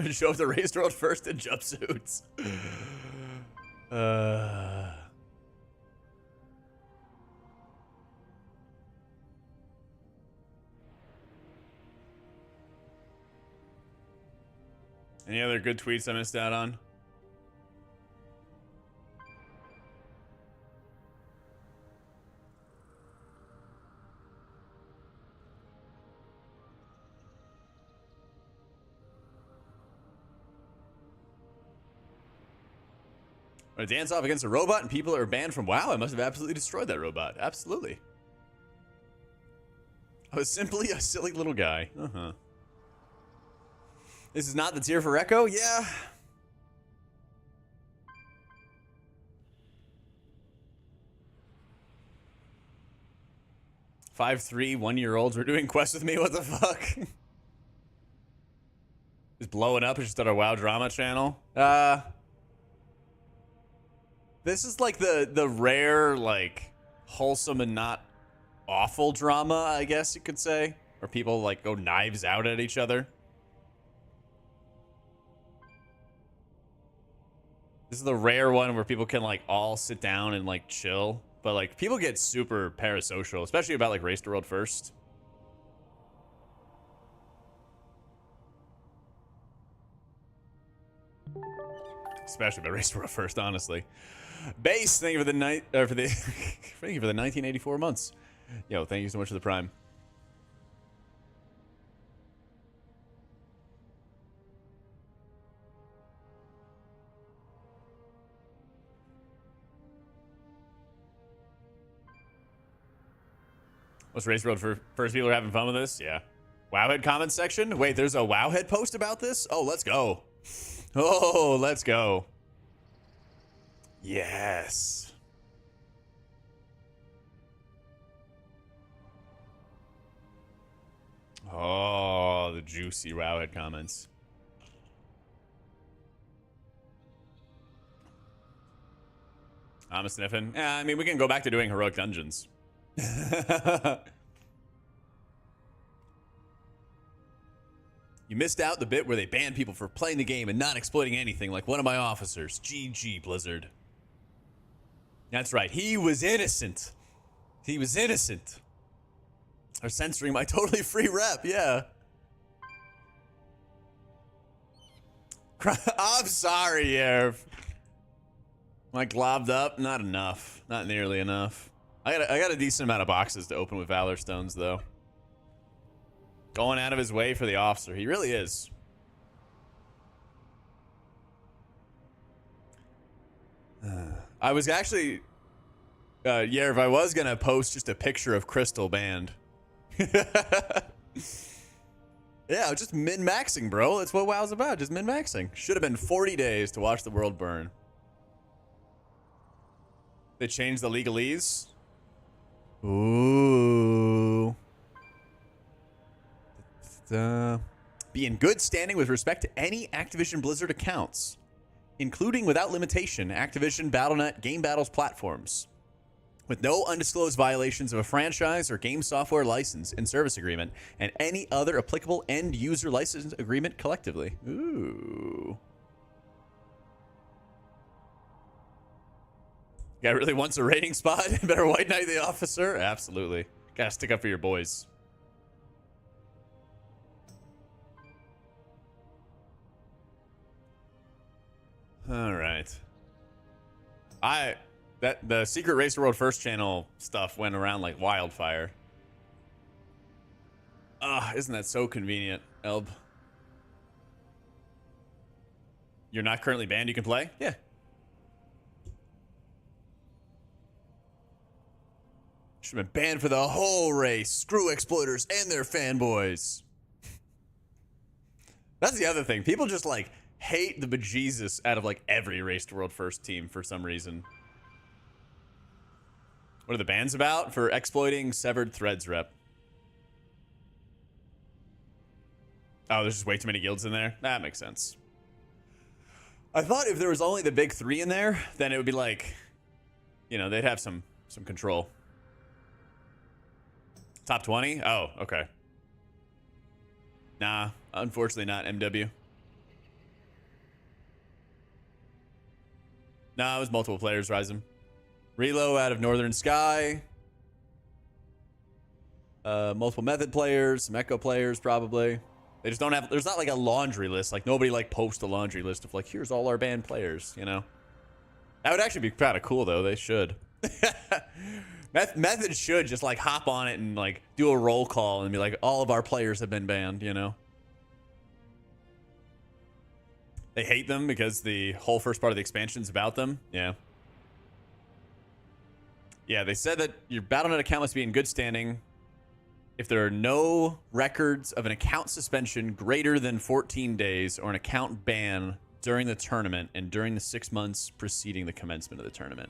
S1: Show up the race world first in jumpsuits. Any other good tweets I missed out on? When a dance off against a robot and people are banned from WoW, I must have absolutely destroyed that robot. Absolutely. I was simply a silly little guy. Uh-huh. This is not the tier for Echo? Yeah. Five, 3 1-year-olds were doing quests with me. What the fuck? Just blowing up just on our WoW drama channel. This is like the rare, like, wholesome and not awful drama, I guess you could say. Where people, like, go knives out at each other. This is the rare one where people can, like, all sit down and, like, chill. But, like, people get super parasocial, especially about, like, Race to World First. Especially about Race to World First, honestly. Base, thank you for the night, thank you for the 1984 months. Yo, thank you so much for the Prime. What's Race Road for first? People are having fun with this? Yeah. Wowhead comment section? Wait, there's a Wowhead post about this? Oh, let's go. Oh, let's go. Yes. Oh, the juicy Wowhead comments. I'm a sniffing. Yeah, I mean, we can go back to doing heroic dungeons. You missed out the bit where they banned people for playing the game and not exploiting anything, like one of my officers. GG, Blizzard. That's right. He was innocent. He was innocent. Or censoring my totally free rep. Yeah. I'm sorry, Yerv. Am I globbed up? Not enough. Not nearly enough. I got a decent amount of boxes to open with Valor Stones, though. Going out of his way for the officer. He really is. I was actually... Yerv, I was going to post just a picture of Crystal banned. Yeah, just min-maxing, bro. That's what WoW's about. Just min-maxing. Should have been 40 days to watch the world burn. They changed the legalese. Ooh. Be in good standing with respect to any Activision Blizzard accounts, including without limitation Activision, Battle.net, Game Battles platforms, with no undisclosed violations of a franchise or game software license and service agreement, and any other applicable end-user license agreement collectively. Ooh. Guy really wants a rating spot? Better White Knight the Officer? Absolutely. Gotta stick up for your boys. All right. The Secret Racer World First channel stuff went around like wildfire. Isn't that so convenient, Elb? You're not currently banned, you can play? Yeah. Should have been banned for the whole race. Screw exploiters and their fanboys. That's the other thing. People just like hate the bejesus out of like every Race to World First team for some reason. What are the bans about? For exploiting severed threads rep. Oh, there's just way too many guilds in there? That makes sense. I thought if there was only the big 3 in there, then it would be like, you know, they'd have some control. Top 20? Oh, okay. Nah, unfortunately not, MW. No, it was multiple players, Ryzen. Relo out of Northern Sky. Multiple method players, some echo players probably. They just don't have, there's not like a laundry list. Like nobody like posts a laundry list of like, here's all our band players, you know? That would actually be kind of cool though. They should. Method should just like hop on it and like do a roll call and be like, all of our players have been banned, you know? They hate them because the whole first part of the expansion is about them. Yeah. Yeah, they said that your Battle.net account must be in good standing if there are no records of an account suspension greater than 14 days or an account ban during the tournament and during the 6 months preceding the commencement of the tournament.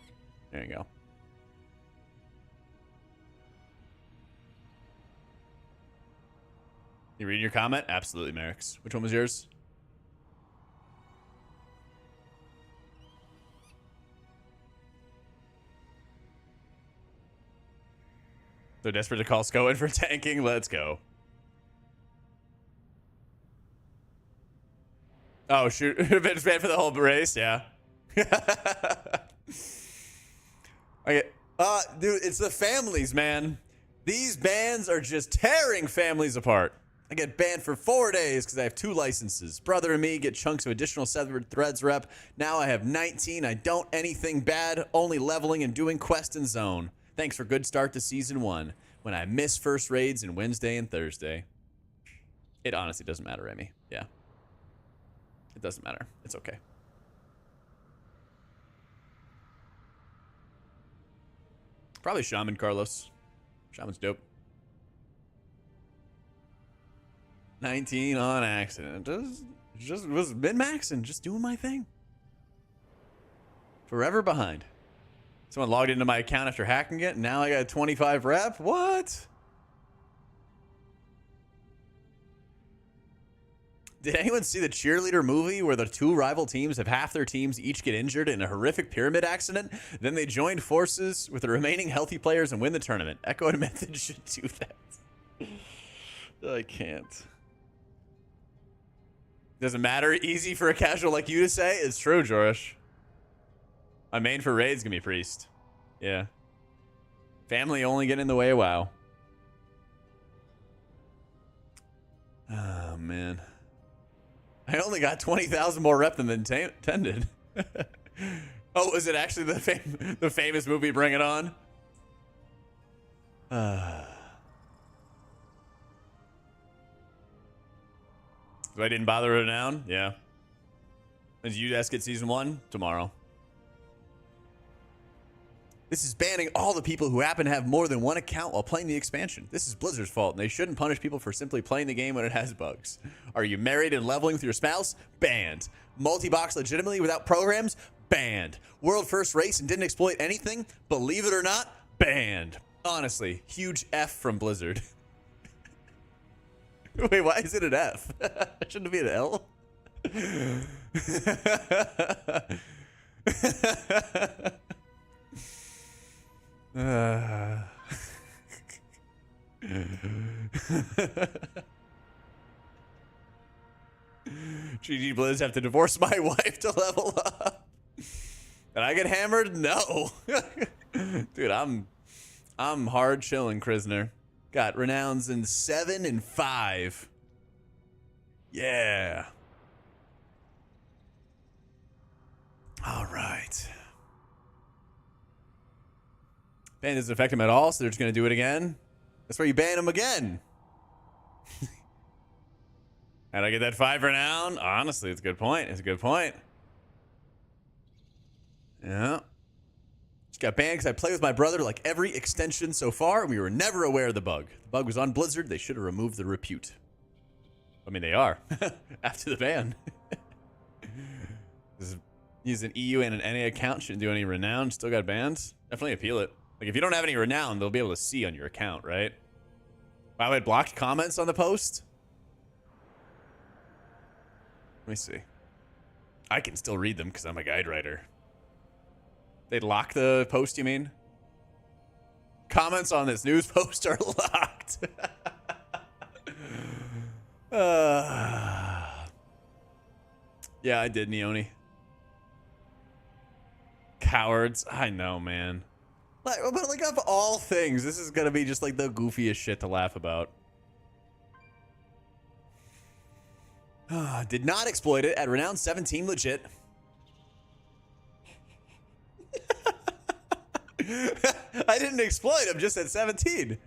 S1: There you go. You reading your comment? Absolutely, Merrick's. Which one was yours? They're desperate to call Sko in for tanking. Let's go. Oh, shoot. Been banned for the whole race? Yeah. Okay. Dude, it's the families, man. These bans are just tearing families apart. I get banned for 4 days because I have 2 licenses. Brother and me get chunks of additional severed threads rep. Now I have 19. I don't anything bad, only leveling and doing quest and zone. Thanks for good start to season 1. When I miss first raids in Wednesday and Thursday. It honestly doesn't matter, Amy. Yeah. It doesn't matter. It's okay. Probably Shaman, Carlos. Shaman's dope. 19 on accident. Just was min-maxing, just doing my thing. Forever behind. Someone logged into my account after hacking it, and now I got a 25 rep? What? Did anyone see the cheerleader movie where the 2 rival teams have half their teams each get injured in a horrific pyramid accident? Then they joined forces with the remaining healthy players and win the tournament. Echo and Method should do that. I can't. Doesn't matter. Easy for a casual like you to say. It's true, Jorish. My main for raid's gonna be Priest. Yeah. Family only get in the way of WoW. Oh, man. I only got 20,000 more rep than intended. Oh, was it actually the famous movie Bring It On? So I didn't bother it down? Yeah. Did you guys get season 1? Tomorrow. This is banning all the people who happen to have more than one account while playing the expansion. This is Blizzard's fault, and they shouldn't punish people for simply playing the game when it has bugs. Are you married and leveling with your spouse? Banned. Multi-box legitimately without programs? Banned. World first race and didn't exploit anything? Believe it or not? Banned. Honestly, huge F from Blizzard. Wait, why is it an F? Shouldn't it be an L? GG Blizz have to divorce my wife to level up. And I get hammered? No. Dude, I'm hard chilling, Prisoner. Got renowns in 7 and 5. Yeah. All right. Ban doesn't affect him at all, so they're just going to do it again. That's where you ban him again. How'd I get that 5 renown? Honestly, it's a good point. It's a good point. Yeah. Just got banned because I play with my brother like every extension so far, and we were never aware of the bug. The bug was on Blizzard. They should have removed the repute. I mean, they are. After the ban. Use an EU and an NA account. Shouldn't do any renown. Still got banned. Definitely appeal it. Like, if you don't have any renown, they'll be able to see on your account, right? Wow, I had blocked comments on the post? Let me see. I can still read them because I'm a guide writer. They'd lock the post, you mean? Comments on this news post are locked. Yeah, I did, Neoni. cowards. I know, man. Like, but like of all things, this is gonna be just like the goofiest shit to laugh about. Did not exploit it at Renown 17 legit. I didn't exploit him, just at 17.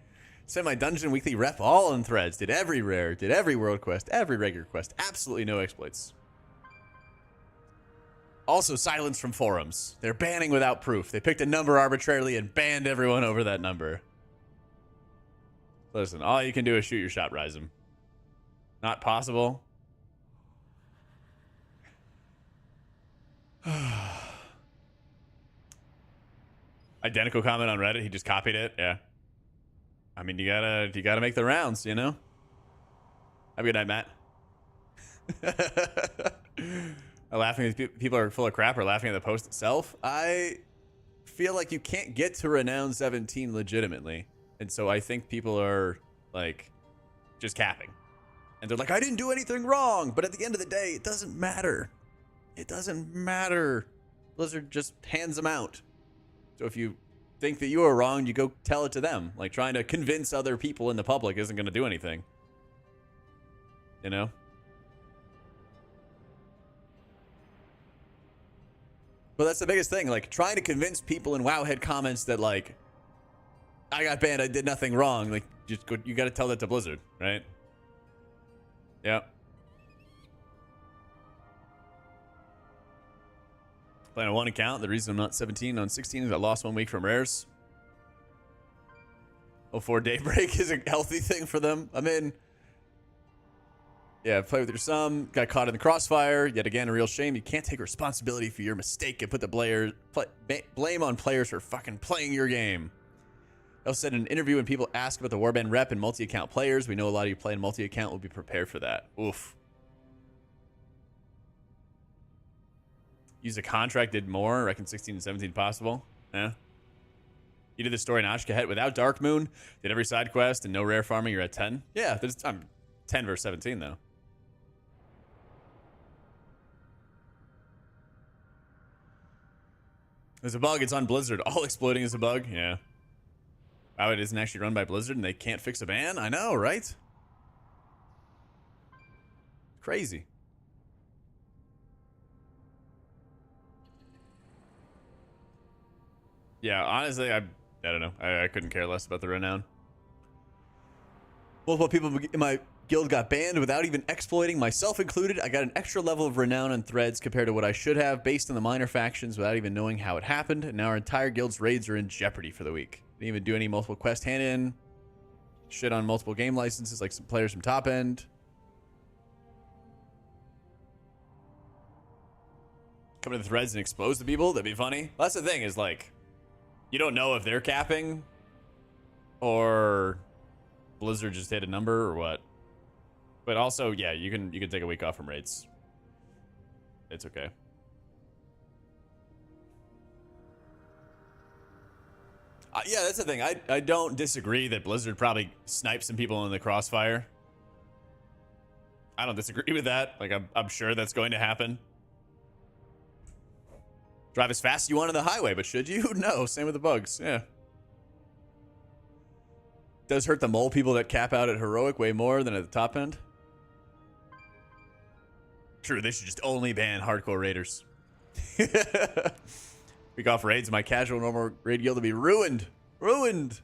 S1: Sent my dungeon weekly rep all in threads. Did every rare, did every world quest, every regular quest. Absolutely no exploits. Also silence from forums. They're banning without proof. They picked a number arbitrarily and banned everyone over that number. Listen, all you can do is shoot your shot, Rhizome. Not possible. Identical comment on Reddit. He just copied it. Yeah. I mean, you gotta make the rounds, you know? Have a good night, Matt. Laughing at people are full of crap or laughing at the post itself. I feel like you can't get to Renown 17 legitimately. And so I think people are like just capping. And they're like, I didn't do anything wrong. But at the end of the day, it doesn't matter. It doesn't matter. Blizzard just hands them out. So if you think that you are wrong, you go tell it to them. Like trying to convince other people in the public isn't going to do anything. You know? But that's the biggest thing. Like trying to convince people in Wowhead comments that like, I got banned, I did nothing wrong. Like just go, you got to tell that to Blizzard, right? Yeah. Playing on one account. The reason I'm not 17 on 16 is I lost 1 week from rares. 04 Daybreak is a healthy thing for them. I mean, yeah, play with your son. Got caught in the crossfire. Yet again, a real shame. You can't take responsibility for your mistake and put the blame on players for fucking playing your game. I also said in an interview when people ask about the Warband rep and multi-account players, we know a lot of you play in multi-account will be prepared for that. Oof. Use a contract, did more. Reckon 16 and 17 possible. Yeah. You did the story in Ashkahet without Dark Moon. Did every side quest and no rare farming. You're at 10. Yeah, I'm 10 versus 17 though. There's a bug. It's on Blizzard. All exploiting is a bug. Yeah. Wow, it isn't actually run by Blizzard and they can't fix a ban? I know, right? Crazy. Yeah, honestly, I don't know. I couldn't care less about the Renown. Multiple people in my guild got banned without even exploiting, myself included. I got an extra level of Renown on threads compared to what I should have based on the minor factions without even knowing how it happened. And now our entire guild's raids are in jeopardy for the week. Didn't even do any multiple quest hand-in. Shit on multiple game licenses like some players from top end. Come to the threads and expose the people? That'd be funny. Well, that's the thing is like, you don't know if they're capping or Blizzard just hit a number or what. But also, yeah, you can take a week off from raids. It's okay. Yeah, that's the thing. I don't disagree that Blizzard probably sniped some people in the crossfire. I don't disagree with that. Like, I'm sure that's going to happen. Drive as fast as you want on the highway, but should you? No, same with the bugs. Yeah. Does hurt the mole people that cap out at heroic way more than at the top end. True, they should just only ban hardcore raiders. Week off raids, my casual normal raid guild will be ruined. Ruined.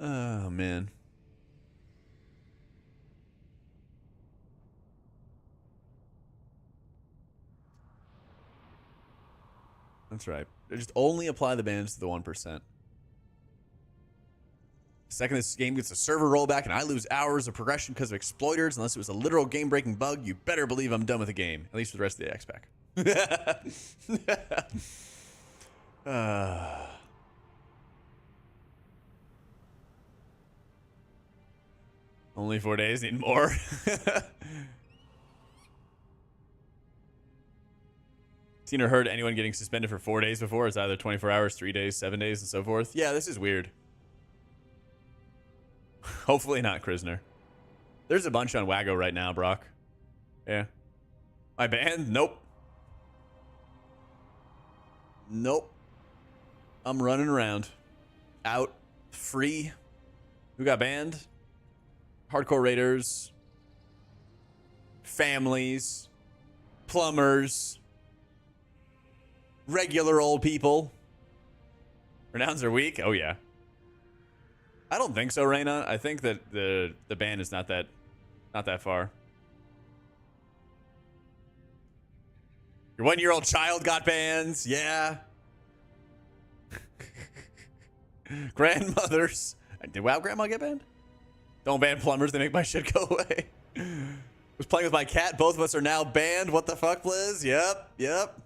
S1: Oh, man. That's right. They just only apply the bans to the 1%. The second this game gets a server rollback and I lose hours of progression because of exploiters, unless it was a literal game-breaking bug, you better believe I'm done with the game. At least for the rest of the X-Pack. Only 4 days, need more. Seen or heard anyone getting suspended for 4 days before? It's either 24 hours, 3 days, 7 days, and so forth. Yeah, this is weird. Hopefully not, Krisner. There's a bunch on Wago right now, Brock. Yeah. My band? Nope. Nope. I'm running around. Out. Free. Who got banned? Hardcore raiders. Families. Plumbers. Regular old people. Renowns are weak? Oh, yeah. I don't think so, Reyna. I think that the ban is not that far. Your 1-year-old child got bans. Yeah. Grandmothers. Did WoW Grandma get banned? Don't ban plumbers. They make my shit go away. Was playing with my cat. Both of us are now banned. What the fuck, Blizz? Yep.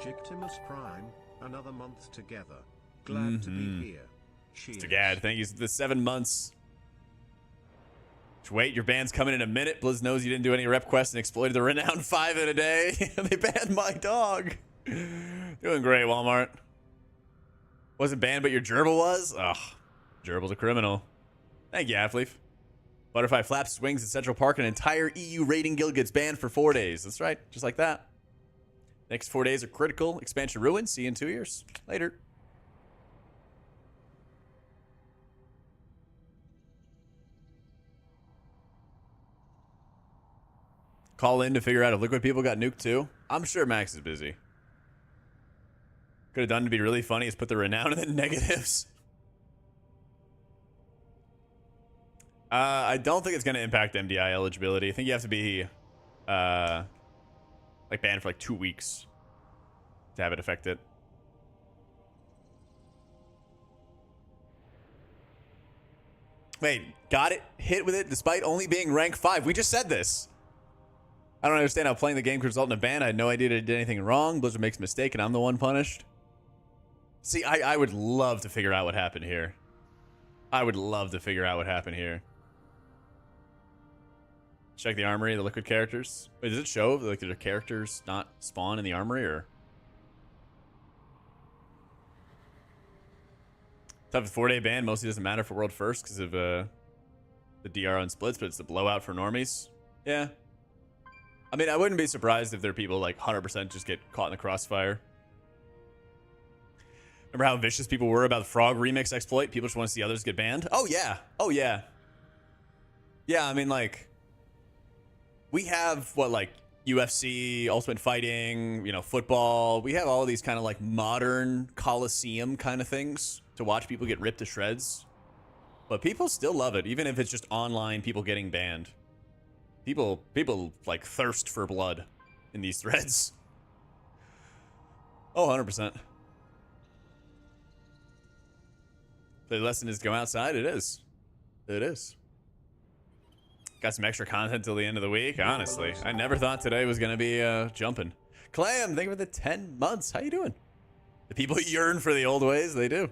S2: Jictimus Prime, another month together. Glad to be here. Cheers.
S1: Mr. Gad, thank you. The 7 months. Wait, your band's coming in a minute. Blizz knows you didn't do any rep quests and exploited the renowned 5 in a day. They banned my dog. Doing great, Walmart. Wasn't banned, but your gerbil was? Ugh. Gerbil's a criminal. Thank you, Affleaf. Butterfly flaps its wings in Central Park. An entire EU raiding guild gets banned for 4 days. That's right. Just like that. Next 4 days are critical. Expansion ruined. See you in 2 years. Later. Call in to figure out if Liquid people got nuked too. I'm sure Max is busy. Could have done to be really funny is put the renown in the negatives. I don't think it's going to impact MDI eligibility. I think you have to be like banned for like 2 weeks to have it affect it. Wait, got it? Hit with it despite only being rank 5. We just said this. I don't understand how playing the game could result in a ban. I had no idea I did anything wrong. Blizzard makes a mistake and I'm the one punished. See, I would love to figure out what happened here. I would love to figure out what happened here. Check the armory, the Liquid characters. Wait, does it show like their characters not spawn in the armory or? Tough 4-day ban mostly doesn't matter for World First because of the DR on splits, but it's the blowout for normies. Yeah. I mean, I wouldn't be surprised if there are people like 100% just get caught in the crossfire. Remember how vicious people were about the Frog remix exploit? People just want to see others get banned? Oh, yeah. Oh, yeah. Yeah, I mean, like, we have, what, like, UFC, Ultimate Fighting, you know, football. We have all of these kind of, like, modern Coliseum kind of things to watch people get ripped to shreds. But people still love it, even if it's just online people getting banned. People, like, thirst for blood in these threads. Oh, 100%. The lesson is go outside. It is. It is. Got some extra content till the end of the week. Honestly, I never thought today was going to be jumping. Clam, thank you for the 10 months. How you doing? The people yearn for the old ways. They do.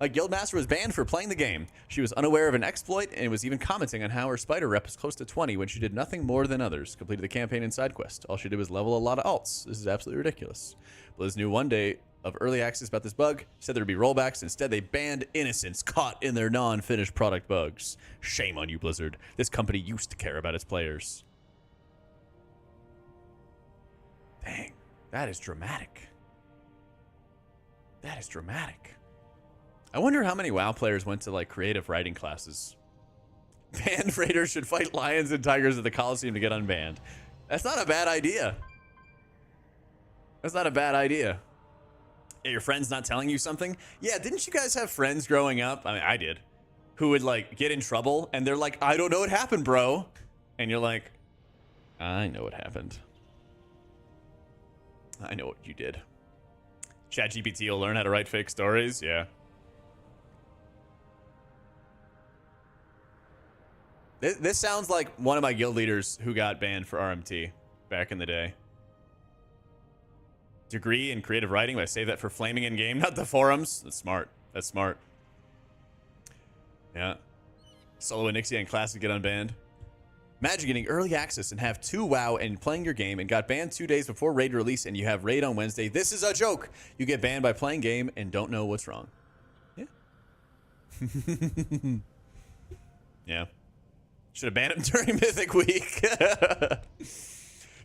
S1: A guildmaster was banned for playing the game. She was unaware of an exploit and was even commenting on how her spider rep was close to 20 when she did nothing more than others. Completed the campaign and side quest. All she did was level a lot of alts. This is absolutely ridiculous. Blizz knew one day of early access about this bug, said there'd be rollbacks. Instead, they banned innocents caught in their non-finished product bugs. Shame on you, Blizzard. This company used to care about its players. Dang, that is dramatic. That is dramatic. I wonder how many WoW players went to, like, creative writing classes. Banned raiders should fight lions and tigers at the Coliseum to get unbanned. That's not a bad idea. That's not a bad idea. Yeah, your friend's not telling you something? Yeah, didn't you guys have friends growing up? I mean, I did. Who would, like, get in trouble, and they're like, I don't know what happened, bro. And you're like, I know what happened. I know what you did. ChatGPT will learn how to write fake stories? Yeah. This sounds like one of my guild leaders who got banned for RMT back in the day. Degree in creative writing, but I save that for flaming in game, not the forums. That's smart. That's smart. Yeah. Solo and Nixie and Classic get unbanned. Imagine getting early access and have 2 WoW and playing your game and got banned 2 days before raid release and you have raid on Wednesday. This is a joke. You get banned by playing game and don't know what's wrong. Yeah. Yeah. Should have banned him during Mythic Week.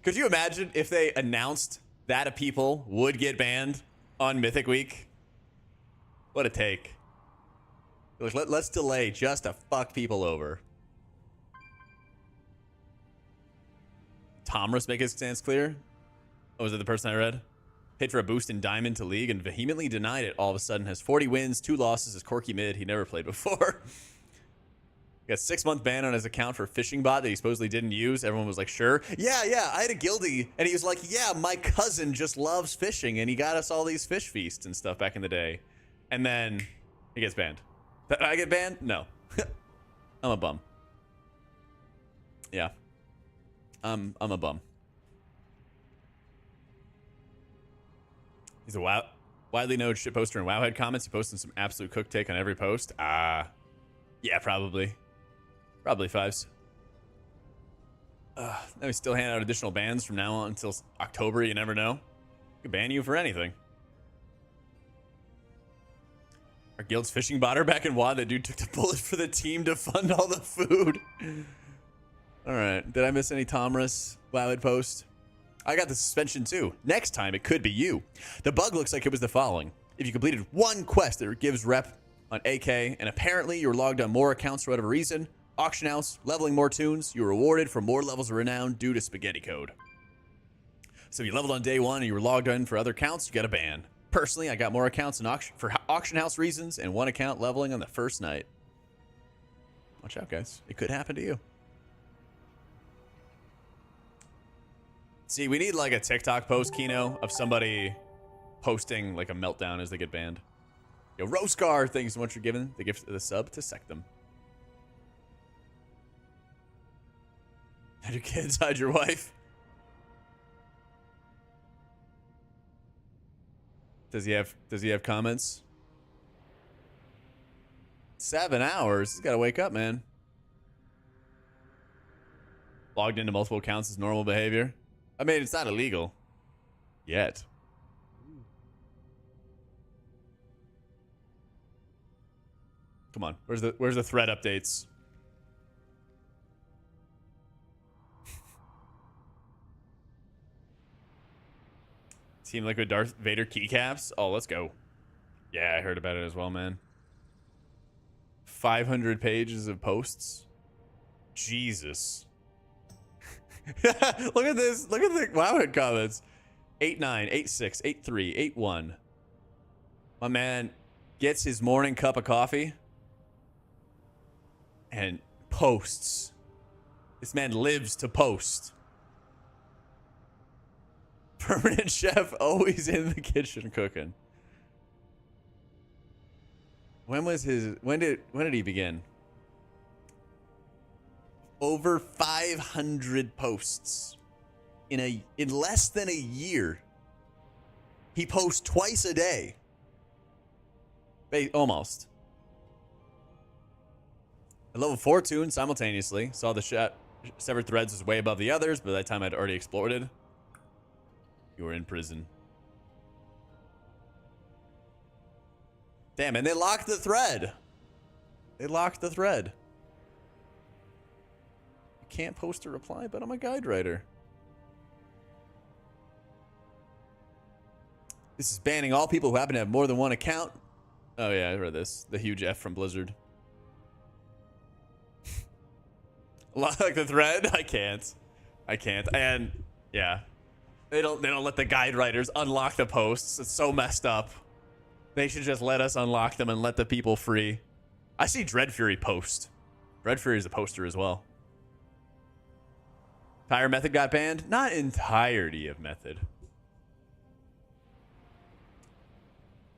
S1: Could you imagine if they announced that a people would get banned on Mythic Week? What a take. Like, let's delay just to fuck people over. Tomris make his stance clear. Oh, was it the person I read? Paid for a boost in Diamond to League and vehemently denied it. All of a sudden has 40 wins, 2 losses, is Corky mid. He never played before. Got 6-month ban on his account for fishing bot that he supposedly didn't use. Everyone was like, sure. Yeah. I had a guildie, and he was like, yeah, my cousin just loves fishing, and he got us all these fish feasts and stuff back in the day. And then he gets banned. Did I get banned? No. I'm a bum. Yeah. I'm a bum. He's a widely known shit poster in Wowhead comments. He posted some absolute cook take on every post. Yeah, probably. Probably 5s. Now we still hand out additional bans from now on until October. You never know. Could ban you for anything. Our guild's fishing botter back in WoD. That dude took the bullet for the team to fund all the food. All right. Did I miss any Tomris Wowhead post? I got the suspension too. Next time, it could be you. The bug looks like it was the following. If you completed one quest that gives rep on AK, and apparently you were logged on more accounts for whatever reason, auction house, leveling more tunes, you were rewarded for more levels of renown due to spaghetti code. So if you leveled on day 1 and you were logged in for other accounts, you got a ban. Personally, I got more accounts in for auction house reasons and 1 account leveling on the first night. Watch out, guys. It could happen to you. See, we need like a TikTok post, Kino, of somebody posting like a meltdown as they get banned. Yo, Roscar, thanks so much for giving the gift of the sub to Sectum. Hide your kids, hide your wife. Does he have comments? 7 hours? He's gotta wake up, man. Logged into multiple accounts is normal behavior. I mean, it's not illegal. Yet. Come on. Where's the thread updates? Team Liquid Darth Vader keycaps? Oh, let's go. Yeah, I heard about it as well, man. 500 pages of posts. Jesus. Look at this. Look at the Wowhead comments. 8-9, 8-6, 8-3, 8-1. My man gets his morning cup of coffee and posts. This man lives to post. Permanent chef, always in the kitchen cooking. When did he begin? Over 500 posts in less than a year. He posts twice a day. Almost. A level 4 tune simultaneously. Saw the severed threads was way above the others, but by that time I'd already explored. You were in prison. Damn, and they locked the thread. They locked the thread. I can't post a reply, but I'm a guide writer. This is banning all people who happen to have more than 1 account. Oh yeah, I read this. The huge F from Blizzard. Lock the thread? I can't. And yeah. They don't let the guide writers unlock the posts. It's so messed up. They should just let us unlock them and let the people free. I see Dread Fury post. Dread Fury is a poster as well. Entire Method got banned? Not entirety of Method.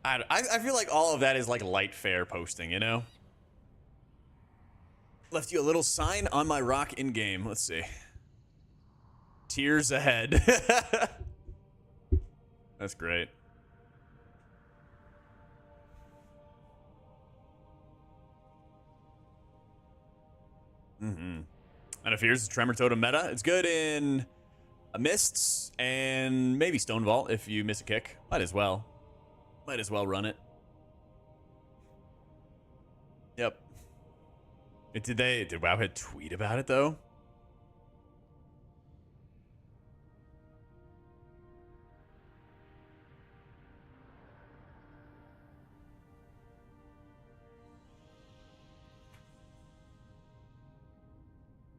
S1: I feel like all of that is like light fare posting, you know? Left you a little sign on my rock in game. Let's see. Tears ahead. That's great. And it fears Tremor Totem meta. It's good in Mists and maybe Stone Vault if you miss a kick. Might as well run it. Yep. Did Wowhead tweet about it though?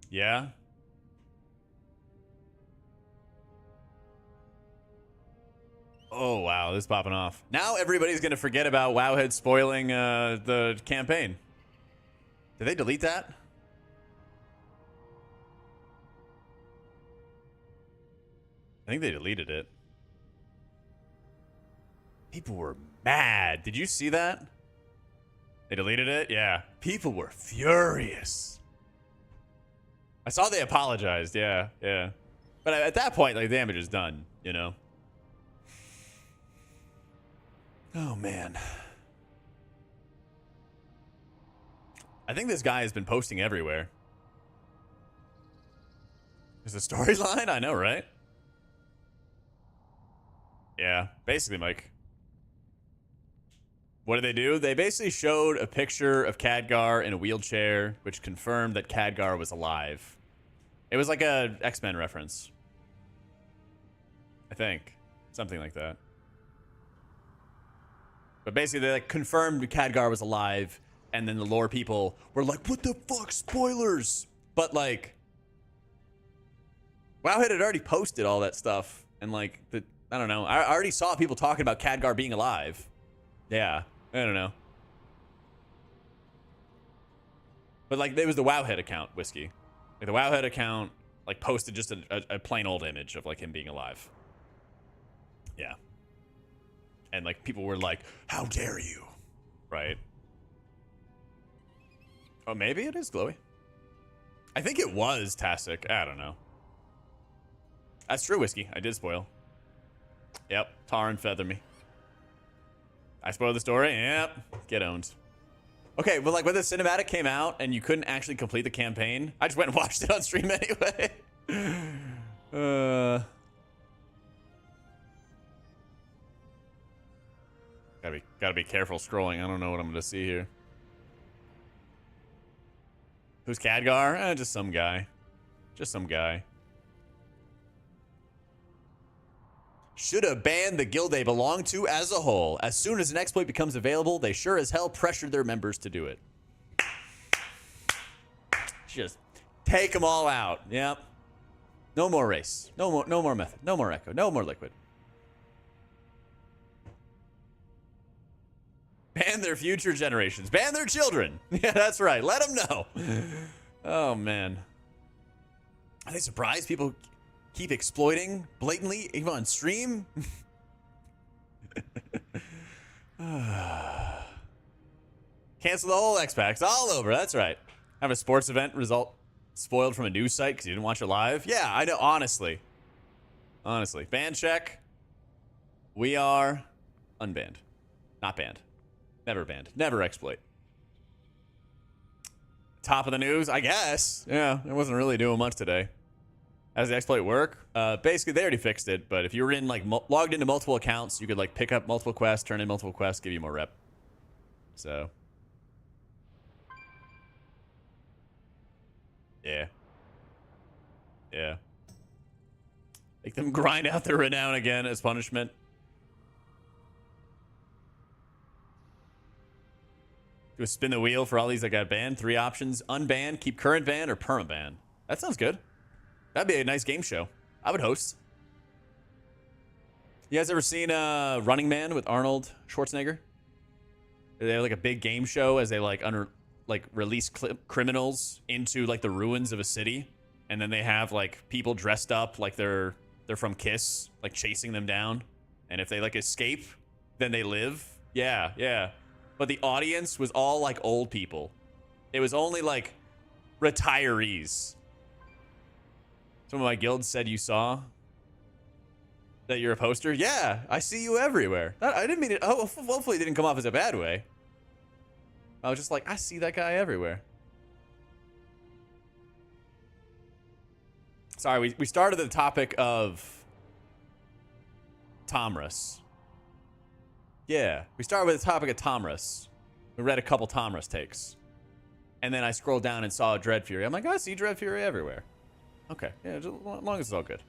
S1: Yeah. Oh, wow. This is popping off. Now everybody's going to forget about Wowhead spoiling the campaign. Did they delete that? I think they deleted it. People were mad. Did you see that? They deleted it? Yeah. People were furious. I saw they apologized. Yeah, yeah. But at that point, like, the damage is done, you know? Oh, man. I think this guy has been posting everywhere. There's a storyline? I know, right? Yeah, basically, Mike. What did they do? They basically showed a picture of Khadgar in a wheelchair, which confirmed that Khadgar was alive. It was like a X-Men reference. I think. Something like that. But basically, they like confirmed Khadgar was alive, and then the lore people were like, what the fuck, spoilers? But like, Wowhead had already posted all that stuff, and like, I don't know. I already saw people talking about Khadgar being alive. Yeah, I don't know. But like, it was the Wowhead account, Whiskey. Like, the Wowhead account like posted just a plain old image of like him being alive. Yeah. And like, people were like, how dare you? Right? Oh, maybe it is Glowy. I think it was Tastic. I don't know. That's true, Whiskey. I did spoil. Yep. Tar and feather me. I spoiled the story. Yep. Get owned. Okay, but like when the cinematic came out and you couldn't actually complete the campaign, I just went and watched it on stream anyway. Gotta be careful scrolling. I don't know what I'm gonna see here. Who's Khadgar? Just some guy. Just some guy. Should have banned the guild they belong to as a whole. As soon as an exploit becomes available, they sure as hell pressured their members to do it. Just take them all out. Yep. No more race. No more method. No more echo. No more liquid. Ban their future generations. Ban their children. Yeah, that's right. Let them know. Oh, man. Are they surprised people keep exploiting blatantly, even on stream? Cancel the whole X-Pack. It's all over. That's right. Have a sports event result spoiled from a news site because you didn't watch it live? Yeah, I know. Honestly. Honestly. Ban check. We are unbanned. Not banned. Never banned. Never exploit. Top of the news, I guess. Yeah, it wasn't really doing much today. How does the exploit work? Basically, they already fixed it, but if you were in like logged into multiple accounts, you could like pick up multiple quests, turn in multiple quests, give you more rep. So, yeah. Yeah. Make them grind out their renown again as punishment. Do a spin the wheel for all these that got banned. 3 options. Unban, keep current ban, or permaban. That sounds good. That'd be a nice game show. I would host. You guys ever seen Running Man with Arnold Schwarzenegger? They have like a big game show as they like release criminals into like the ruins of a city, and then they have like people dressed up like they're from Kiss, like chasing them down, and if they like escape, then they live. Yeah, yeah. But the audience was all like old people. It was only like retirees. Some of my guilds said you saw that you're a poster. Yeah, I see you everywhere. I didn't mean it. Oh, hopefully it didn't come off as a bad way. I was just like, I see that guy everywhere. Sorry, we started the topic of Tomras. Yeah, we started with the topic of Tomras. We read a couple Tomras takes. And then I scrolled down and saw Dread Fury. I'm like, oh, I see Dread Fury everywhere. Okay, yeah, just, as long as it's all good.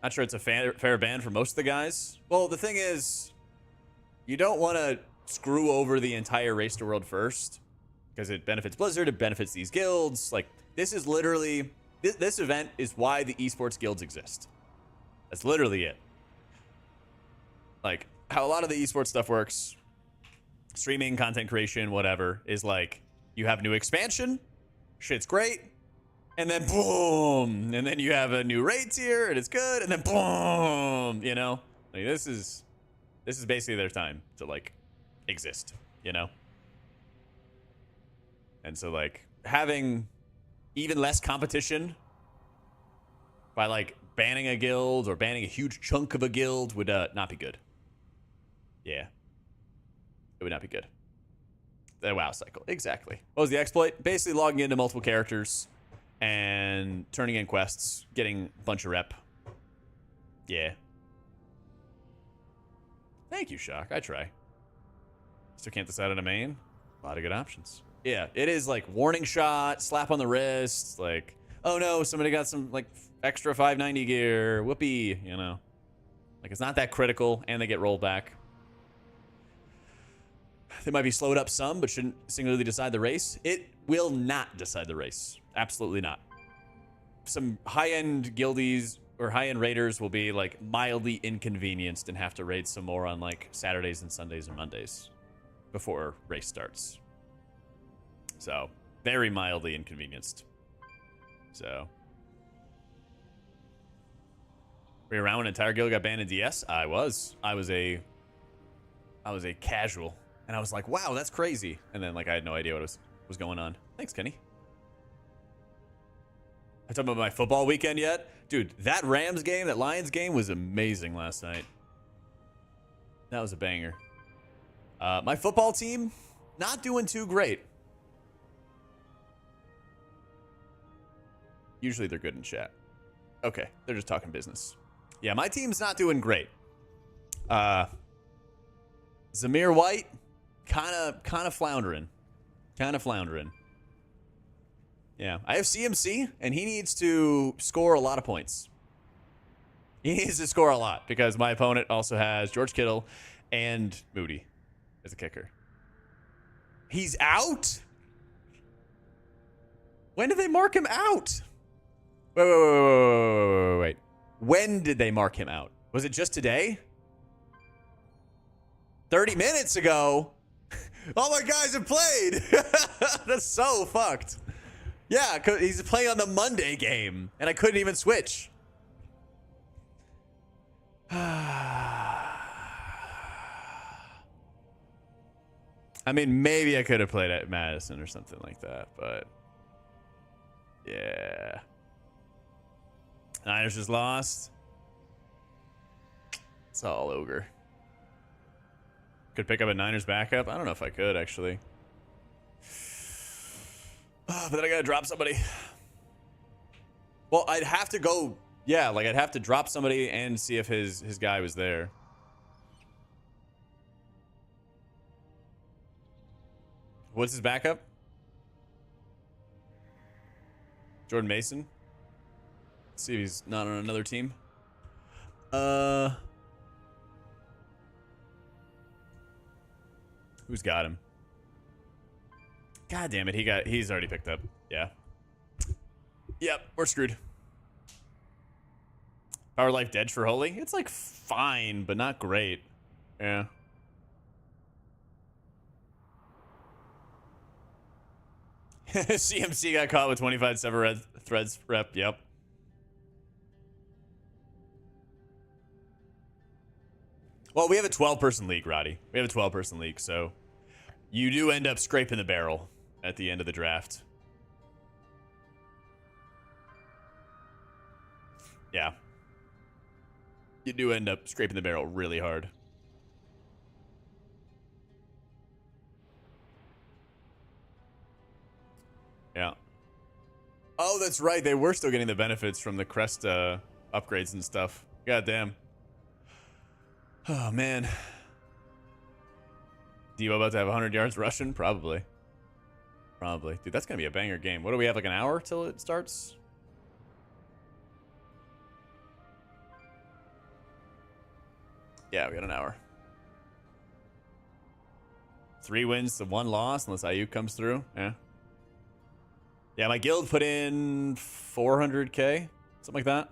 S1: Not sure it's a fair ban for most of the guys. Well, the thing is, you don't want to screw over the entire race to world first, because it benefits Blizzard, it benefits these guilds. Like, this is literally, this event is why the esports guilds exist. That's literally it. Like, how a lot of the esports stuff works, streaming, content creation, whatever, is like, you have new expansion, shit's great, and then boom, and then you have a new raid tier, and it's good, and then boom, you know? Like, this is basically their time to, like, exist, you know? And so, like, having even less competition by, like, banning a guild or banning a huge chunk of a guild would not be good. Yeah. It would not be good. The WoW cycle. Exactly. What was the exploit? Basically logging into multiple characters and turning in quests, getting a bunch of rep. Yeah. Thank you, Shock. I try. Still can't decide on a main. A lot of good options. Yeah, it is like warning shot, slap on the wrist, like, oh no, somebody got some like extra 590 gear, whoopee, you know. Like, it's not that critical, and they get rolled back. They might be slowed up some, but shouldn't singularly decide the race. It will not decide the race. Absolutely not. Some high-end guildies or high-end raiders will be like mildly inconvenienced and have to raid some more on like Saturdays and Sundays and Mondays before race starts. So, very mildly inconvenienced. So. Were you around when an entire guild got banned in DS? I was. I was a casual. And I was like, wow, that's crazy. And then, like, I had no idea what was going on. Thanks, Kenny. I talked about my football weekend yet? Dude, that Rams game, that Lions game was amazing last night. That was a banger. My football team, not doing too great. Usually they're good in chat. Okay, they're just talking business. Yeah, my team's not doing great. Zamir White, kind of floundering. Kind of floundering. Yeah, I have CMC, and he needs to score a lot of points. He needs to score a lot, because my opponent also has George Kittle and Moody as a kicker. He's out? When did they mark him out? Wait. When did they mark him out? Was it just today? 30 minutes ago? All my guys have played. That's so fucked. Yeah, cause he's playing on the Monday game, and I couldn't even switch. I mean, maybe I could have played at Madison or something like that, but yeah. Niners just lost. It's all ogre. Could pick up a Niners backup. I don't know if I could, actually. But then I gotta drop somebody. Well, I'd have to go. Yeah, like I'd have to drop somebody and see if his guy was there. What's his backup? Jordan Mason. Let's see if he's not on another team. Who's got him? God damn it, he's already picked up. Yeah. Yep, we're screwed. Power Life Dead for Holy? It's like fine, but not great. Yeah. CMC got caught with 25 sever threads rep. Yep. Well, we have a 12-person league, Roddy. We have a 12-person league, so you do end up scraping the barrel at the end of the draft. Yeah. You do end up scraping the barrel really hard. Yeah. Oh, that's right. They were still getting the benefits from the crest upgrades and stuff. God damn. Oh, man. Devo about to have 100 yards rushing? Probably. Probably. Dude, that's going to be a banger game. What do we have, like an hour till it starts? Yeah, we got an hour. 3 wins to 1 loss unless Ayuk comes through. Yeah. Yeah, my guild put in 400k, something like that.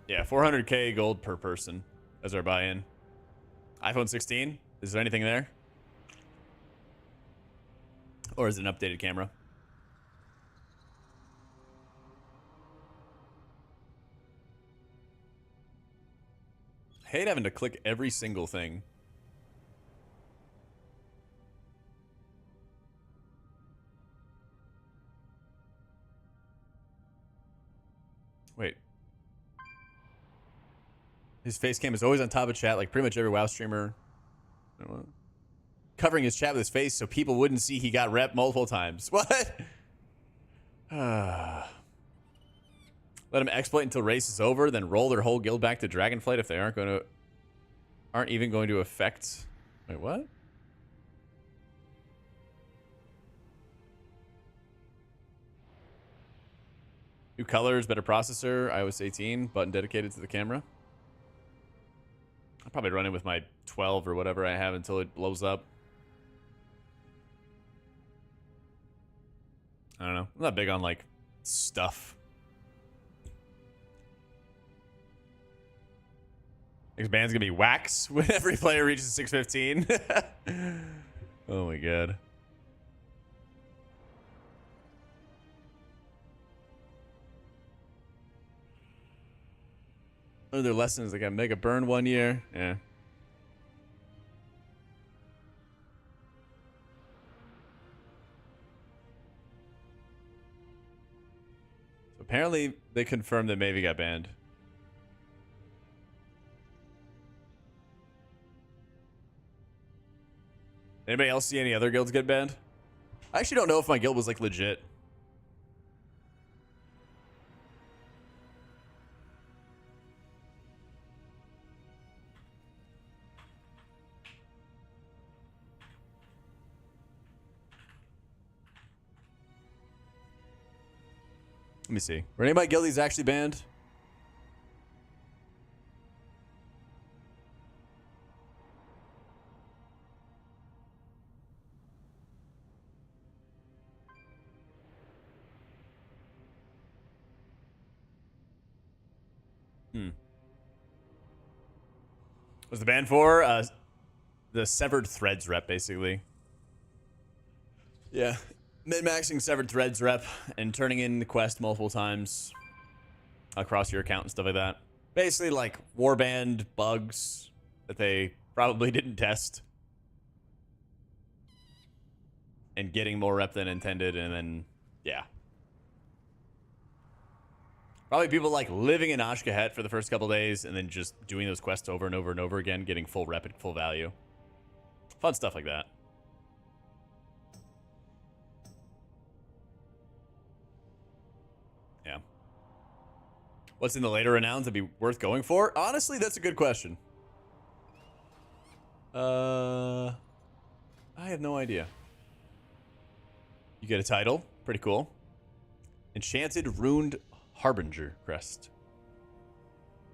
S1: Yeah, 400k gold per person as our buy-in. iPhone 16, is there anything there? Or is it an updated camera? I hate having to click every single thing. Wait. His face cam is always on top of chat, like pretty much every WoW streamer. Covering his chat with his face so people wouldn't see he got rep multiple times. What? Let him exploit until race is over, then roll their whole guild back to Dragonflight if they aren't even going to affect. Wait, what? New colors, better processor, iOS 18, button dedicated to the camera. I'll probably run it with my 12 or whatever I have until it blows up. I don't know. I'm not big on, like, stuff. Next band's gonna be Wax when every player reaches 615. Oh my god. One of their lessons, they got Mega Burn 1 year. Yeah. So apparently they confirmed that Maybe got banned. Anybody else see any other guilds get banned? I actually don't know if my guild was like legit. Let me see. Were any of my guildies actually banned? Was the ban for the severed threads rep, basically? Yeah. Min-maxing severed threads rep and turning in the quest multiple times across your account and stuff like that. Basically, like, warband bugs that they probably didn't test. And getting more rep than intended, and then, yeah. Probably people like living in Ashkahet for the first couple days and then just doing those quests over and over and over again, getting full rep and full value. Fun stuff like that. Yeah. What's in the later renowned to be worth going for? Honestly, that's a good question. I have no idea. You get a title. Pretty cool. Enchanted Ruined Harbinger crest.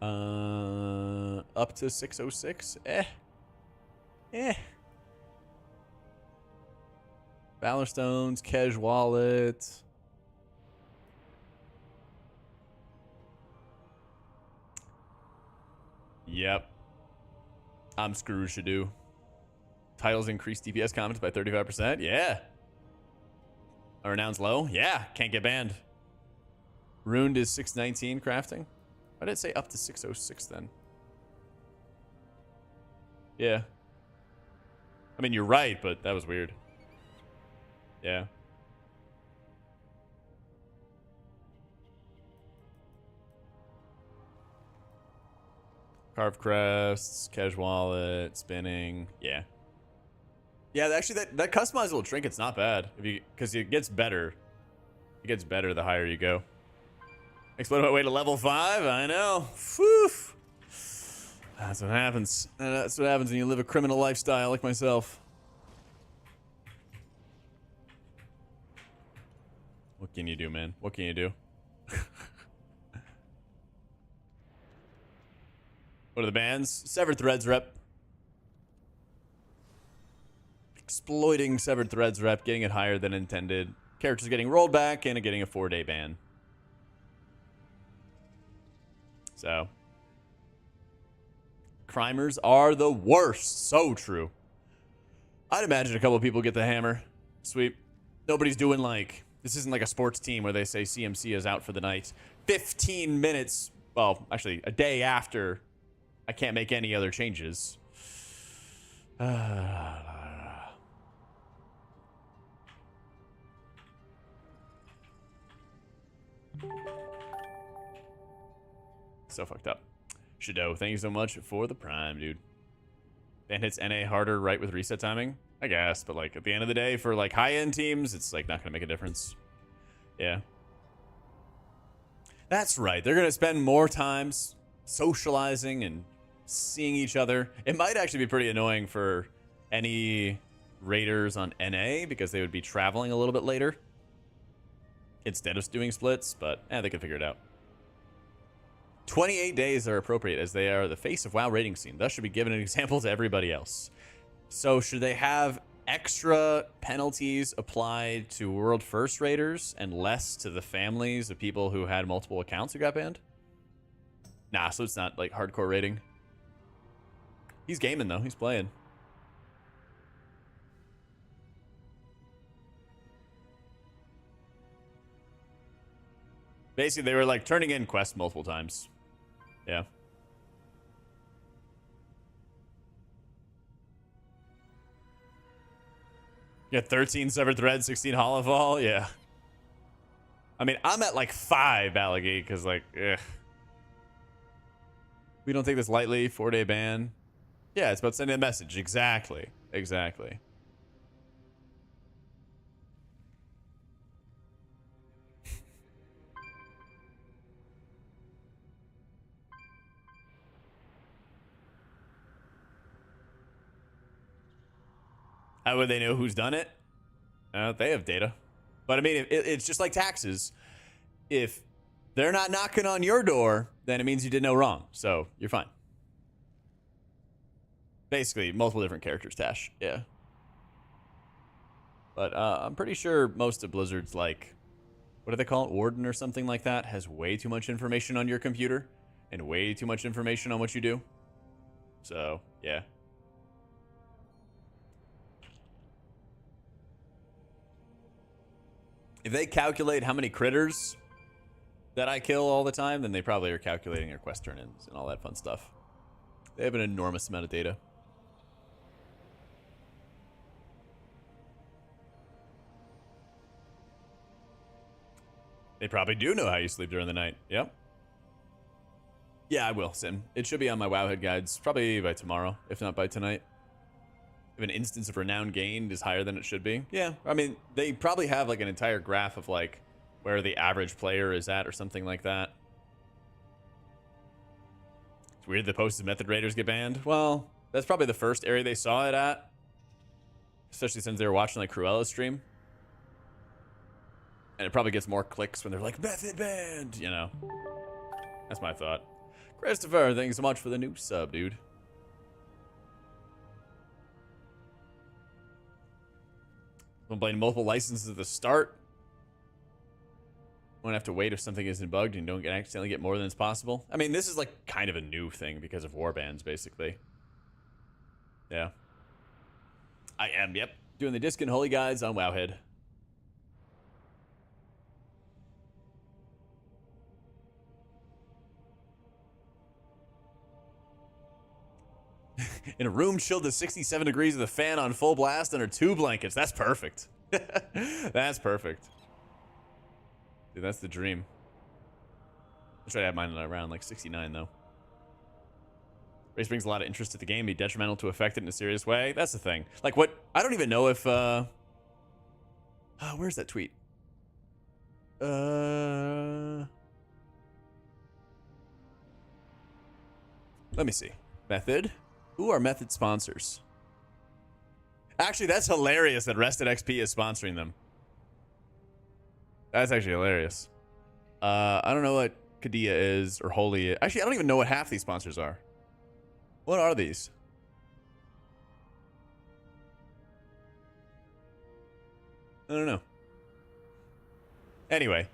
S1: Up to 606. Valor Stones, Kej Wallet. Yep. I'm Scrooge-a-doo. Titles increase DPS comments by 35%. Yeah. Renown's low. Yeah. Can't get banned. Ruined is 619 crafting. Why did it say up to 606 then? Yeah. I mean, you're right, but that was weird. Yeah. Carved crests, cash wallet, spinning. Yeah. Yeah, actually, that customizable trinket's not bad. Because it gets better. It gets better the higher you go. Explain my way to level 5. I know. Whew. That's what happens. That's what happens when you live a criminal lifestyle like myself. What can you do, man? What can you do? What are the bans? Severed Threads rep. Exploiting Severed Threads rep, getting it higher than intended. Characters getting rolled back and getting a 4-day ban. So. Crimers are the worst. So true. I'd imagine a couple of people get the hammer. Sweep. Nobody's doing like, this isn't like a sports team where they say CMC is out for the night. 15 minutes, well, actually a day after I can't make any other changes. So fucked up. Shadow, thank you so much for the prime, dude. Ban hits NA harder right with reset timing? I guess, but like at the end of the day, for like high-end teams, it's like not gonna make a difference. Yeah. That's right. They're gonna spend more times socializing and seeing each other. It might actually be pretty annoying for any raiders on NA because they would be traveling a little bit later instead of doing splits, but they can figure it out. 28 days are appropriate as they are the face of WoW rating scene. Thus should be given an example to everybody else. So should they have extra penalties applied to World First raiders and less to the families of people who had multiple accounts who got banned? Nah, so it's not like hardcore rating. He's gaming though, he's playing. Basically, they were like turning in quests multiple times. Yeah. Yeah, 13 Severed Threads, 16 Hollow Fall. Yeah. I mean, I'm at like 5 Alligator because like, ugh. We don't take this lightly. 4-day ban. Yeah, it's about sending a message. Exactly. Exactly. How would they know who's done it? They have data. But I mean, it's just like taxes. If they're not knocking on your door, then it means you did no wrong. So you're fine. Basically, multiple different characters, Tash. Yeah. But I'm pretty sure most of Blizzard's like, what do they call it? Warden or something like that has way too much information on your computer and way too much information on what you do. So, yeah. If they calculate how many critters that I kill all the time, then they probably are calculating your quest turn-ins and all that fun stuff. They have an enormous amount of data. They probably do know how you sleep during the night. Yep. Yeah, I will, Sim. It should be on my Wowhead guides, probably by tomorrow, if not by tonight. If an instance of renown gained is higher than it should be. Yeah, I mean, they probably have like an entire graph of like where the average player is at or something like that. It's weird the posted method raiders get banned. Well, that's probably the first area they saw it at. Especially since they were watching like Cruella's stream. And it probably gets more clicks when they're like, method banned, you know. That's my thought. Christopher, thank you so much for the new sub, dude. I'm playing multiple licenses at the start. Won't have to wait if something isn't bugged and don't accidentally get more than is possible. I mean, this is like kind of a new thing because of warbans, basically. Yeah. I am, yep. Doing the Disc and Holy Guides on Wowhead. In a room chilled to 67 degrees with a fan on full blast under 2 blankets. That's perfect. That's perfect. Dude, that's the dream. I'll try to have mine around like 69 though. Race brings a lot of interest to the game, be detrimental to affect it in a serious way. That's the thing. Like what, I don't even know if, where's that tweet? Let me see. Method? Who are Method sponsors? Actually, that's hilarious that Rested XP is sponsoring them. That's actually hilarious. I don't know what Kadia is or Holy is. Actually, I don't even know what half these sponsors are. What are these? I don't know. Anyway,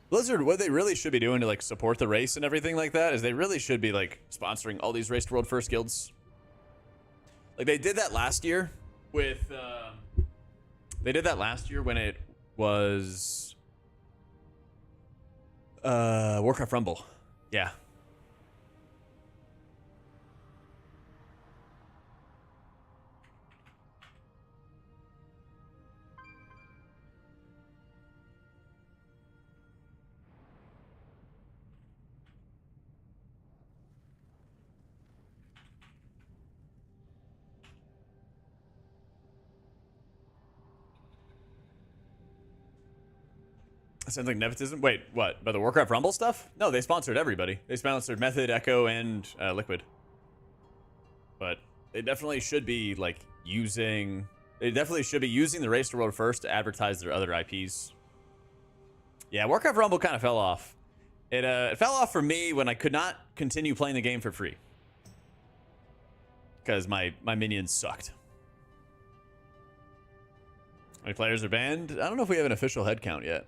S1: Blizzard, what they really should be doing to like support the race and everything like that is they really should be like sponsoring all these Race to World First guilds. Like they did that last year with they did that last year when it was Warcraft Rumble. Yeah. Sounds like nepotism. Wait, what? By the Warcraft Rumble stuff? No, they sponsored everybody. They sponsored Method, Echo, and Liquid. But they definitely should be like using. They definitely should be using the Race to World First to advertise their other IPs. Yeah, Warcraft Rumble kind of fell off. It fell off for me when I could not continue playing the game for free because my minions sucked. How many players are banned? I don't know if we have an official head count yet.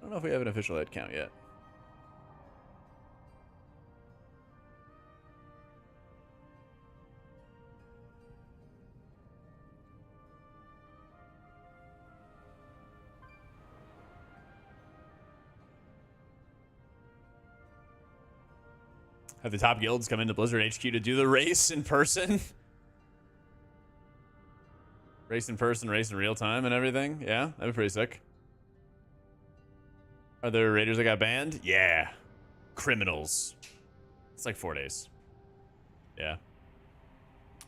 S1: I don't know if we have an official head count yet. Have the top guilds come into Blizzard HQ to do the race in person? Race in person, race in real time and everything? Yeah, that'd be pretty sick. Are there raiders that got banned? Yeah. Criminals. It's like 4 days. Yeah.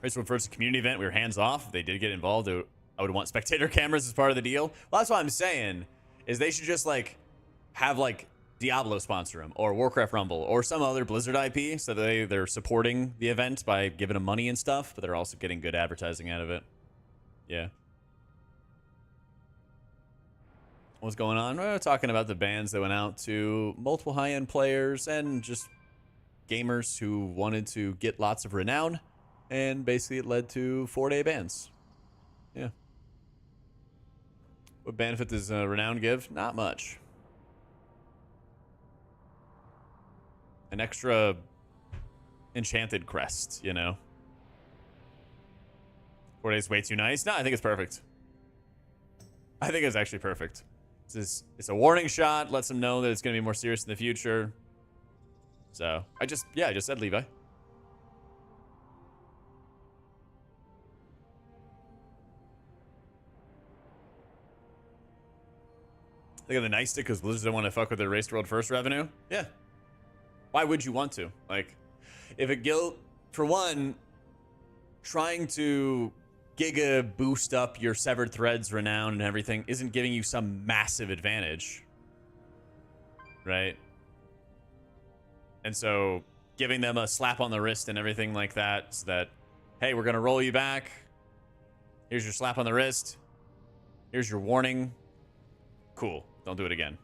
S1: Race World First community event. We were hands off. They did get involved. I would want spectator cameras as part of the deal. Well, that's what I'm saying. Is they should just like have like Diablo sponsor them or Warcraft Rumble or some other Blizzard IP, so they're supporting the event by giving them money and stuff, but they're also getting good advertising out of it. Yeah. What's going on? We're talking about the bans that went out to multiple high-end players and just gamers who wanted to get lots of renown, and basically it led to 4-day bans. Yeah. What benefit does renown give? Not much. An extra enchanted crest, you know? 4 days way too nice? No, I think it's perfect. I think it's actually perfect. It's a warning shot, lets them know that it's going to be more serious in the future. So, I just said Levi. Think of the nice stick because Blizzard don't want to fuck with their Race to World First revenue? Yeah. Why would you want to? Like, if a guild, for one, trying to giga boost up your Severed Threads renown and everything isn't giving you some massive advantage, right? And so giving them a slap on the wrist and everything like that, so that, hey, we're gonna roll you back, here's your slap on the wrist, here's your warning, cool, don't do it again.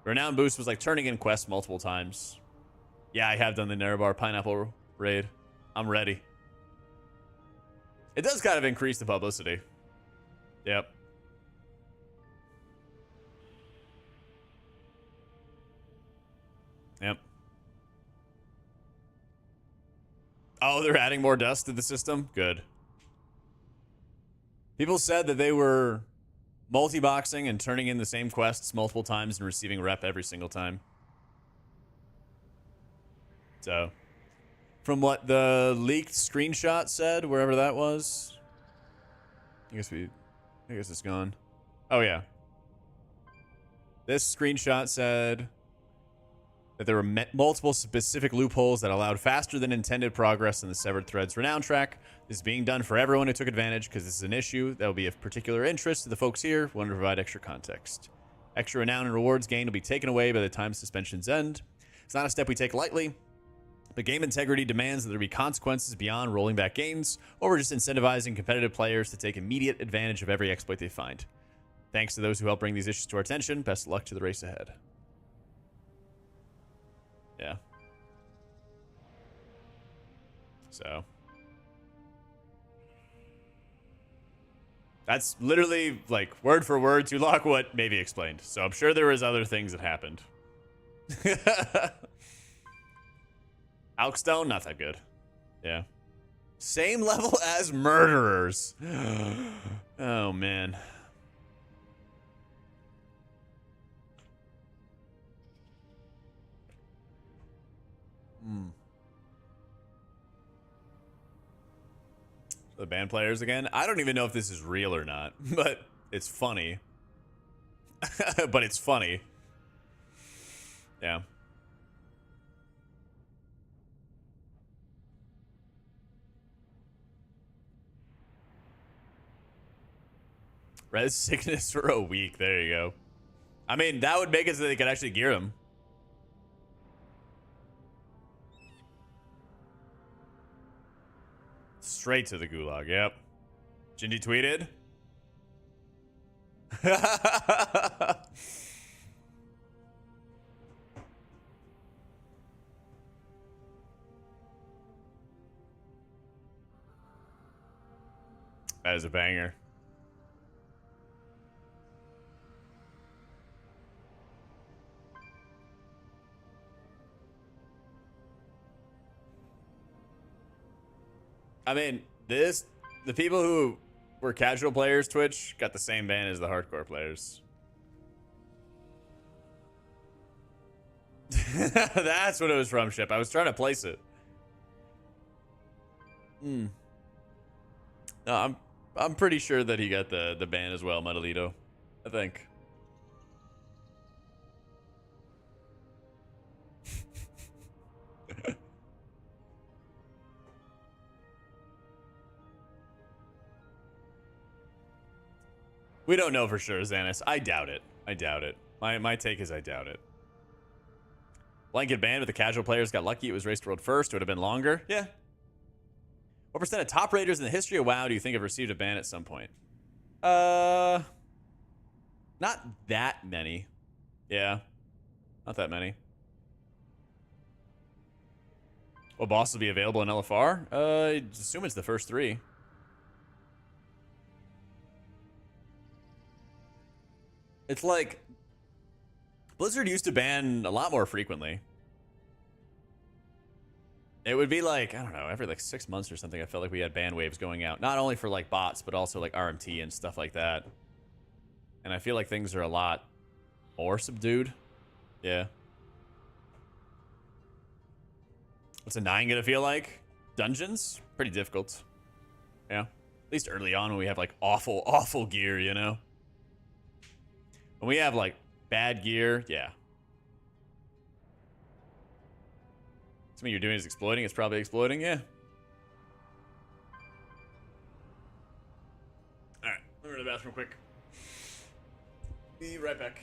S1: Renown boost was like turning in quests multiple times. Yeah, I have done the Nerebar Pineapple raid. I'm ready. It does kind of increase the publicity. Yep. Yep. Oh, they're adding more dust to the system? Good. People said that they were multi-boxing and turning in the same quests multiple times and receiving rep every single time. So, from what the leaked screenshot said, wherever that was, I guess it's gone. Oh yeah. This screenshot said that there were multiple specific loopholes that allowed faster than intended progress in the Severed Threads renown track. This is being done for everyone who took advantage because this is an issue that will be of particular interest to the folks here who want to provide extra context. Extra renown and rewards gained will be taken away by the time suspensions end. It's not a step we take lightly, but game integrity demands that there be consequences beyond rolling back gains, or we're just incentivizing competitive players to take immediate advantage of every exploit they find. Thanks to those who help bring these issues to our attention. Best of luck to the race ahead. Yeah. So that's literally like word for word to Locke what maybe explained. So I'm sure there was other things that happened. Alkstone, not that good. Yeah. Same level as murderers. Oh, man. The band players again. I don't even know if this is real or not, but it's funny. But it's funny. Yeah. Res sickness for a week. There you go. I mean, that would make it so they could actually gear him. Straight to the gulag. Yep. Gingy tweeted. That is a banger. I mean, the people who were casual players, Twitch, got the same ban as the hardcore players. That's what it was from, Ship. I was trying to place it. No, I'm pretty sure that he got the ban as well, Metalito. I think. We don't know for sure, Xanis. I doubt it. I doubt it. My take is I doubt it. Blanket ban with the casual players got lucky. It was Race to World first. It would have been longer. Yeah. What percent of top raiders in the history of WoW do you think have received a ban at some point? Not that many. Yeah. Not that many. Will bosses be available in LFR? I assume it's the first 3. It's like Blizzard used to ban a lot more frequently. It would be like, I don't know, every like 6 months or something. I felt like we had ban waves going out, not only for like bots, but also like RMT and stuff like that. And I feel like things are a lot more subdued. Yeah. What's a 9 gonna feel like? Dungeons? Pretty difficult. Yeah. At least early on when we have like awful gear, you know? When we have like bad gear, yeah. Something you're doing is exploiting. It's probably exploiting, yeah. All right, let me go to the bathroom quick. Be right back.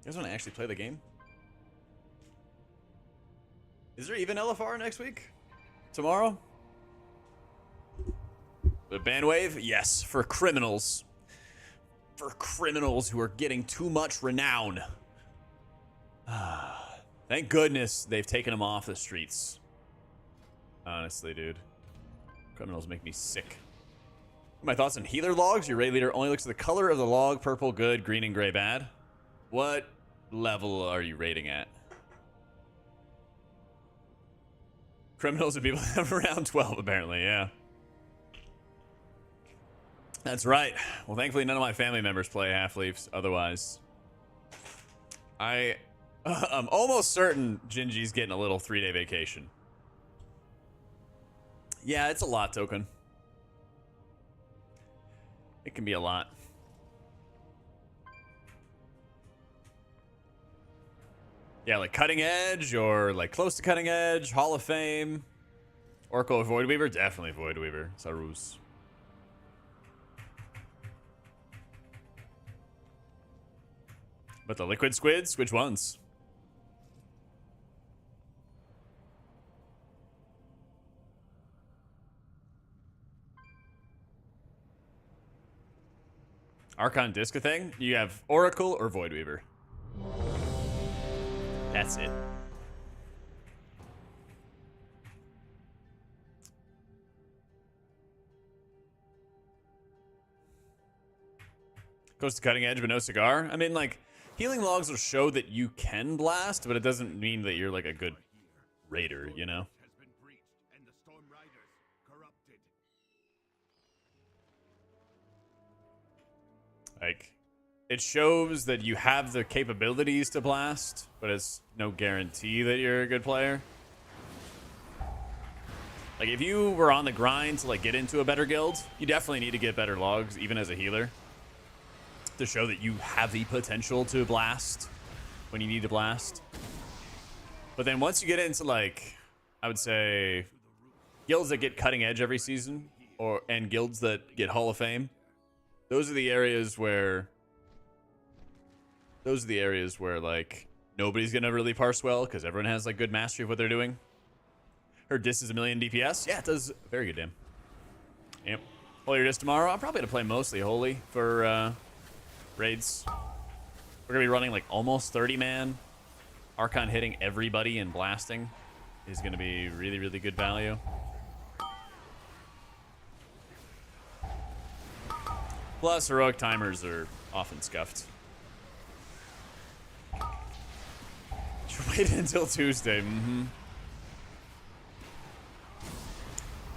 S1: You guys want to actually play the game? Is there even LFR next week? Tomorrow? The ban wave? Yes, for criminals. For criminals who are getting too much renown. Thank goodness they've taken them off the streets. Honestly, dude. Criminals make me sick. My thoughts on healer logs. Your raid leader only looks at the color of the log. Purple, good. Green and gray, bad. What level are you rating at? Criminals and people have around 12, apparently, yeah. That's right. Well, thankfully, none of my family members play half-leafs. Otherwise, I'm almost certain Gingy's getting a little 3-day vacation. Yeah, it's a lot, Token. It can be a lot. Yeah, like cutting edge or like close to cutting edge, Hall of Fame. Oracle or Void Weaver? Definitely Void Weaver. Sarus. But the liquid squids, which ones? Archon Disca thing? You have Oracle or Void Weaver. That's it. Goes to cutting edge, but no cigar. I mean, like, healing logs will show that you can blast, but it doesn't mean that you're like a good raider, you know? Like, it shows that you have the capabilities to blast, but it's no guarantee that you're a good player. Like, if you were on the grind to, like, get into a better guild, you definitely need to get better logs, even as a healer, to show that you have the potential to blast when you need to blast. But then once you get into, like, I would say, guilds that get cutting edge every season, and guilds that get Hall of Fame, those are the areas where like nobody's gonna really parse well because everyone has like good mastery of what they're doing. Heard Dis is a million DPS. Yeah, it does very good, damn. Yep. Holy Dis tomorrow. I'm probably gonna play mostly Holy for raids. We're gonna be running like almost 30 man. Archon hitting everybody and blasting is gonna be really, really good value. Plus, heroic timers are often scuffed. Should wait until Tuesday.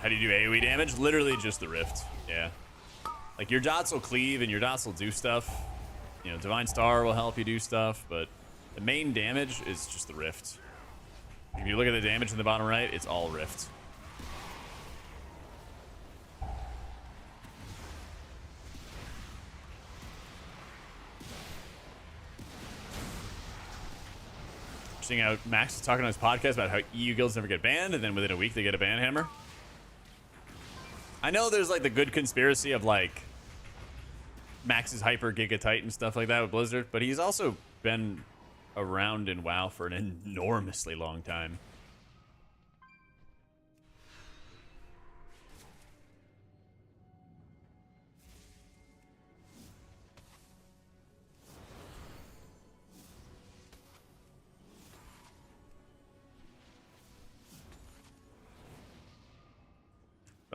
S1: How do you do AoE damage? Literally just the Rift. Yeah. Like, your dots will cleave and your dots will do stuff. You know, Divine Star will help you do stuff, but the main damage is just the Rift. If you look at the damage in the bottom right, it's all Rift. Seeing how Max is talking on his podcast about how EU guilds never get banned, and then within a week they get a ban hammer. I know there's like the good conspiracy of like Max is hyper giga tight and stuff like that with Blizzard, but he's also been around in WoW for an enormously long time.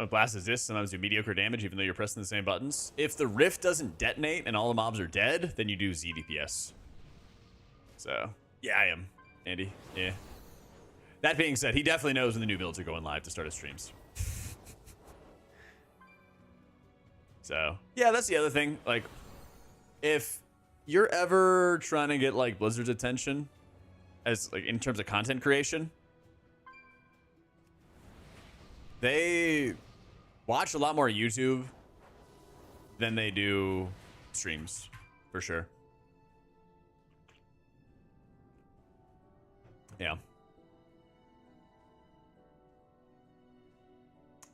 S1: Blast is this, sometimes do mediocre damage even though you're pressing the same buttons. If the rift doesn't detonate and all the mobs are dead, then you do Z DPS. So, yeah, I am, Andy. Yeah. That being said, he definitely knows when the new builds are going live to start his streams. So, yeah, that's the other thing. Like, if you're ever trying to get, like, Blizzard's attention, as, like, in terms of content creation, they watch a lot more YouTube than they do streams, for sure. Yeah.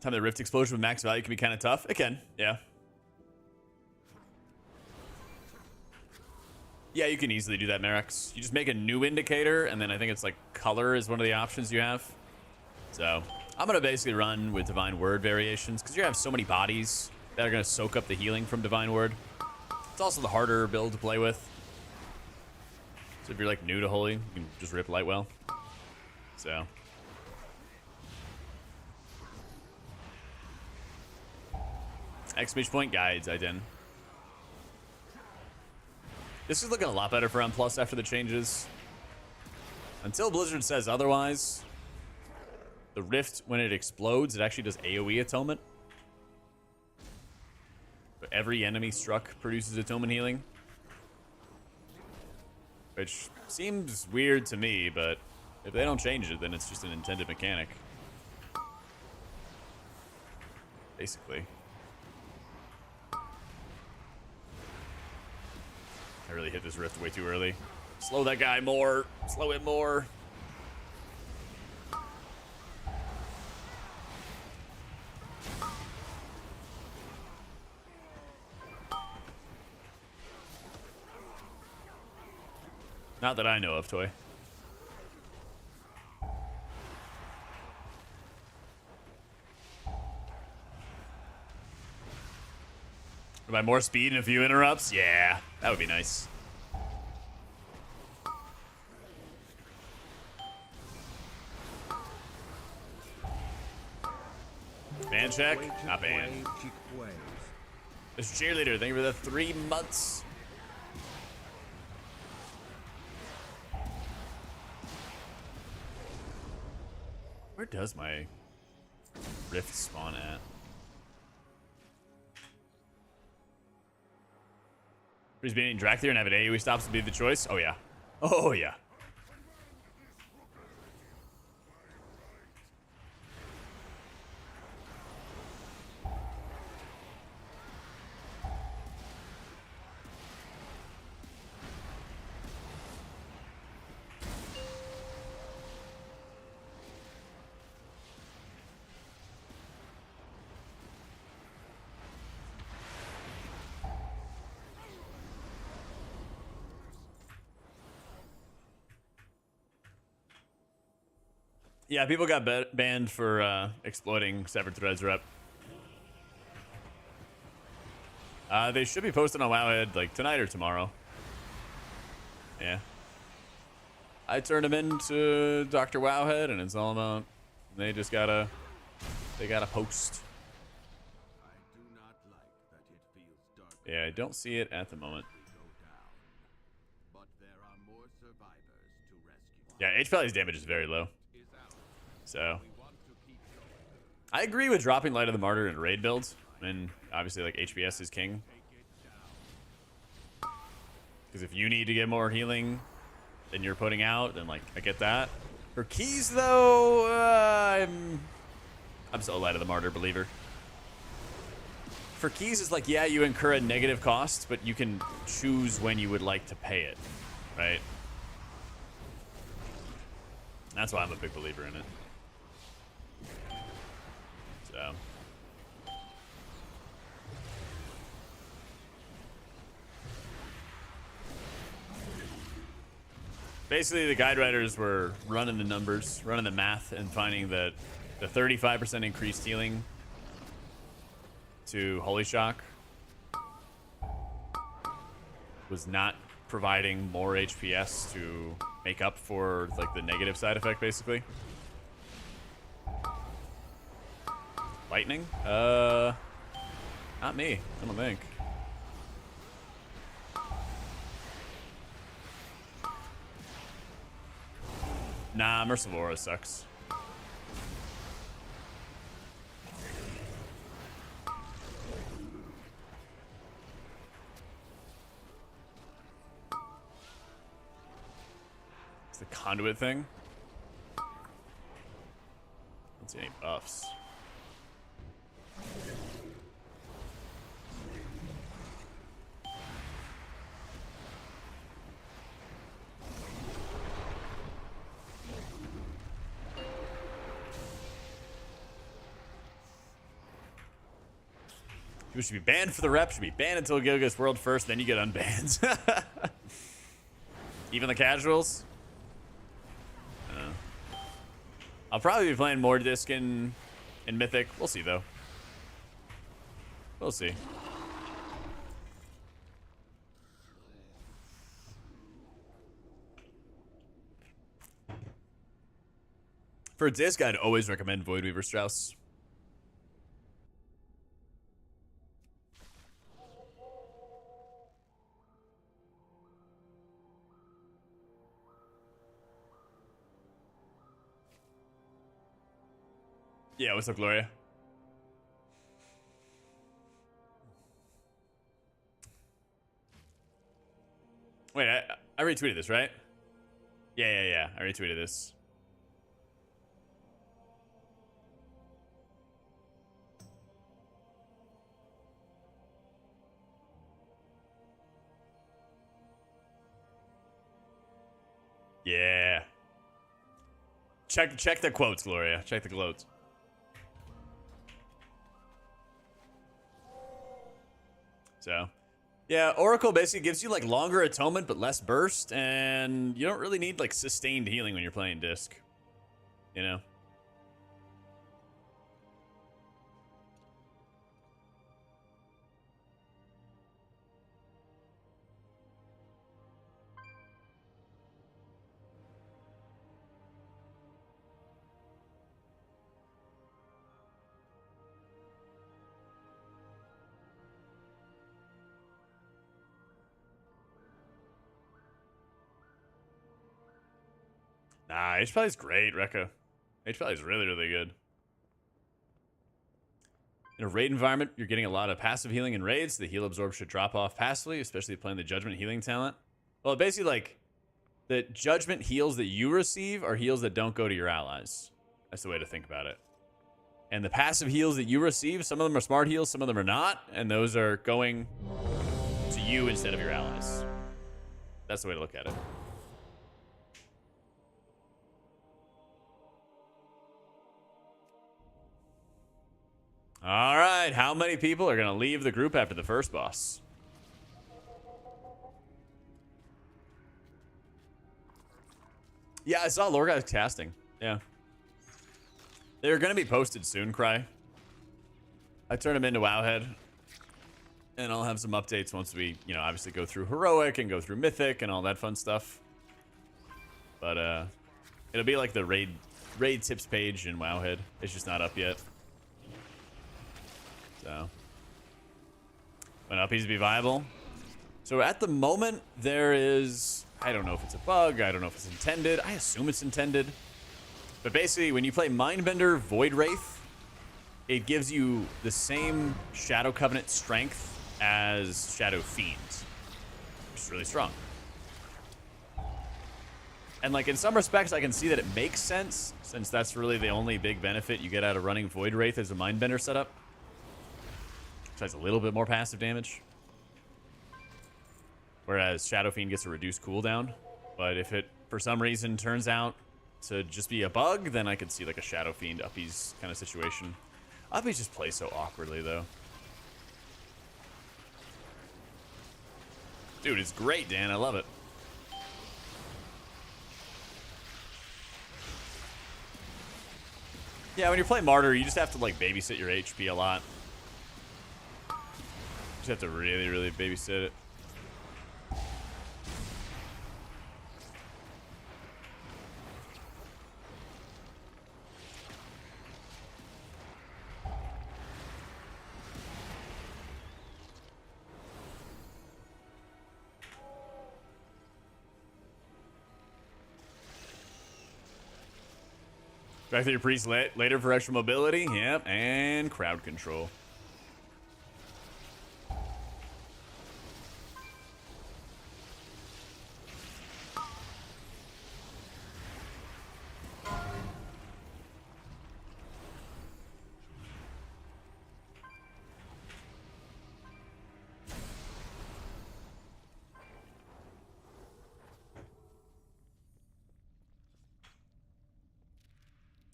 S1: Time the Rift explosion with max value can be kind of tough. It can, yeah. Yeah, you can easily do that, Merrix. You just make a new indicator, and then I think it's like color is one of the options you have. So I'm going to basically run with Divine Word variations because you have so many bodies that are going to soak up the healing from Divine Word. It's also the harder build to play with. So if you're like new to Holy, you can just rip Lightwell. So. Exclamation point guides, I did. This is looking a lot better for M+ after the changes. Until Blizzard says otherwise, the Rift, when it explodes, it actually does AoE atonement. But every enemy struck produces atonement healing. Which seems weird to me, but if they don't change it, then it's just an intended mechanic. Basically. I really hit this Rift way too early. Slow that guy more. Slow it more. Not that I know of, Toy. By more speed and a few interrupts? Yeah, that would be nice. Ban check? Not banned. This cheerleader, thank you for the 3 months. Where does my Rift spawn at? He's being Drac there and have an AoE stops to be the choice? Oh, yeah. Oh, yeah. Yeah, people got banned for exploiting Severed Threads rep. They should be posted on Wowhead like tonight or tomorrow. Yeah. I turned them into Dr. Wowhead, and it's all about they just gotta post. Yeah, I don't see it at the moment. Yeah, H value's damage is very low. So I agree with dropping Light of the Martyr in raid builds. And obviously, like, HBS is king. Because if you need to get more healing than you're putting out, then, like, I get that. For keys, though, I'm so Light of the Martyr believer. For keys, it's like, yeah, you incur a negative cost, but you can choose when you would like to pay it, right? That's why I'm a big believer in it. So. Basically, the guide writers were running the numbers, running the math, and finding that the 35% increased healing to Holy Shock was not providing more HPS to make up for, like, the negative side effect, basically. Lightning? Not me. I don't think. Nah, Merciful Aura sucks. It's the conduit thing. Don't see any buffs. People should be banned for the rep, should be banned until Gilgamesh World first, then you get unbanned. Even the casuals? I'll probably be playing more Disc in Mythic. We'll see, though. We'll see. For Disc, I'd always recommend Voidweaver Strauss. Yeah, what's up, Gloria? Wait, I retweeted this, right? Yeah. I retweeted this. Yeah. Check the quotes, Gloria. Check the quotes. So, yeah, Oracle basically gives you like longer atonement but less burst, and you don't really need like sustained healing when you're playing Disc. You know? Nah, H-Pally is great, Rekka. H-Pally is really, really good. In a raid environment, you're getting a lot of passive healing in raids. So the heal absorb should drop off passively, especially playing the Judgment healing talent. Well, basically, like, the Judgment heals that you receive are heals that don't go to your allies. That's the way to think about it. And the passive heals that you receive, some of them are smart heals, some of them are not. And those are going to you instead of your allies. That's the way to look at it. All right, how many people are going to leave the group after the first boss? Yeah, I saw Lore Guys casting. Yeah. They're going to be posted soon, Cry. I turned them into Wowhead. And I'll have some updates once we, you know, obviously go through Heroic and go through Mythic and all that fun stuff. But, it'll be like the raid tips page in Wowhead. It's just not up yet. So, when uppies to be viable. So at the moment, there is, I don't know if it's a bug, I don't know if it's intended, I assume it's intended. But basically, when you play Mindbender Void Wraith, it gives you the same Shadow Covenant strength as Shadow Fiend, which is really strong. And like in some respects, I can see that it makes sense, since that's really the only big benefit you get out of running Void Wraith as a Mindbender setup. Besides a little bit more passive damage. Whereas Shadow Fiend gets a reduced cooldown. But if it, for some reason, turns out to just be a bug, then I could see like a Shadow Fiend uppies kind of situation. Uppies just play so awkwardly, though. Dude, it's great, Dan. I love it. Yeah, when you're playing Martyr, you just have to like babysit your HP a lot. Just have to really, really babysit it. Back to your priest later for extra mobility. Yep, and crowd control.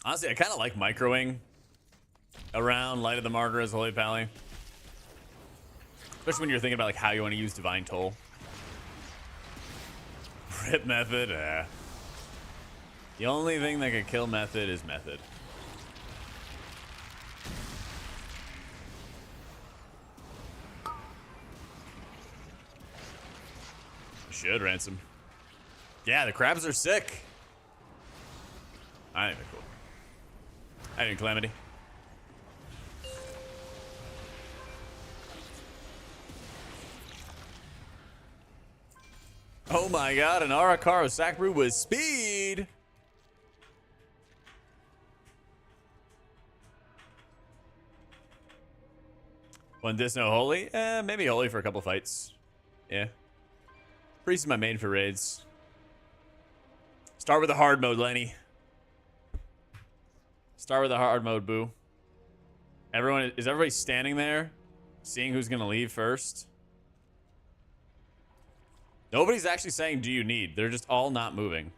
S1: Honestly, I kind of like microing around Light of the Martyr as Holy Pally. Especially when you're thinking about like how you want to use Divine Toll. Rip Method. The only thing that could kill Method is Method. Should ransom. Yeah, the crabs are sick. I think they're cool. I think Calamity. Oh my god, an Arakaro Sakru with speed. One Disno Holy? Maybe Holy for a couple fights. Yeah. Priest is my main for raids. Start with the hard mode, Lenny. Start with the hard mode, boo. Is everybody standing there? Seeing who's gonna leave first? Nobody's actually saying, do you need? They're just all not moving.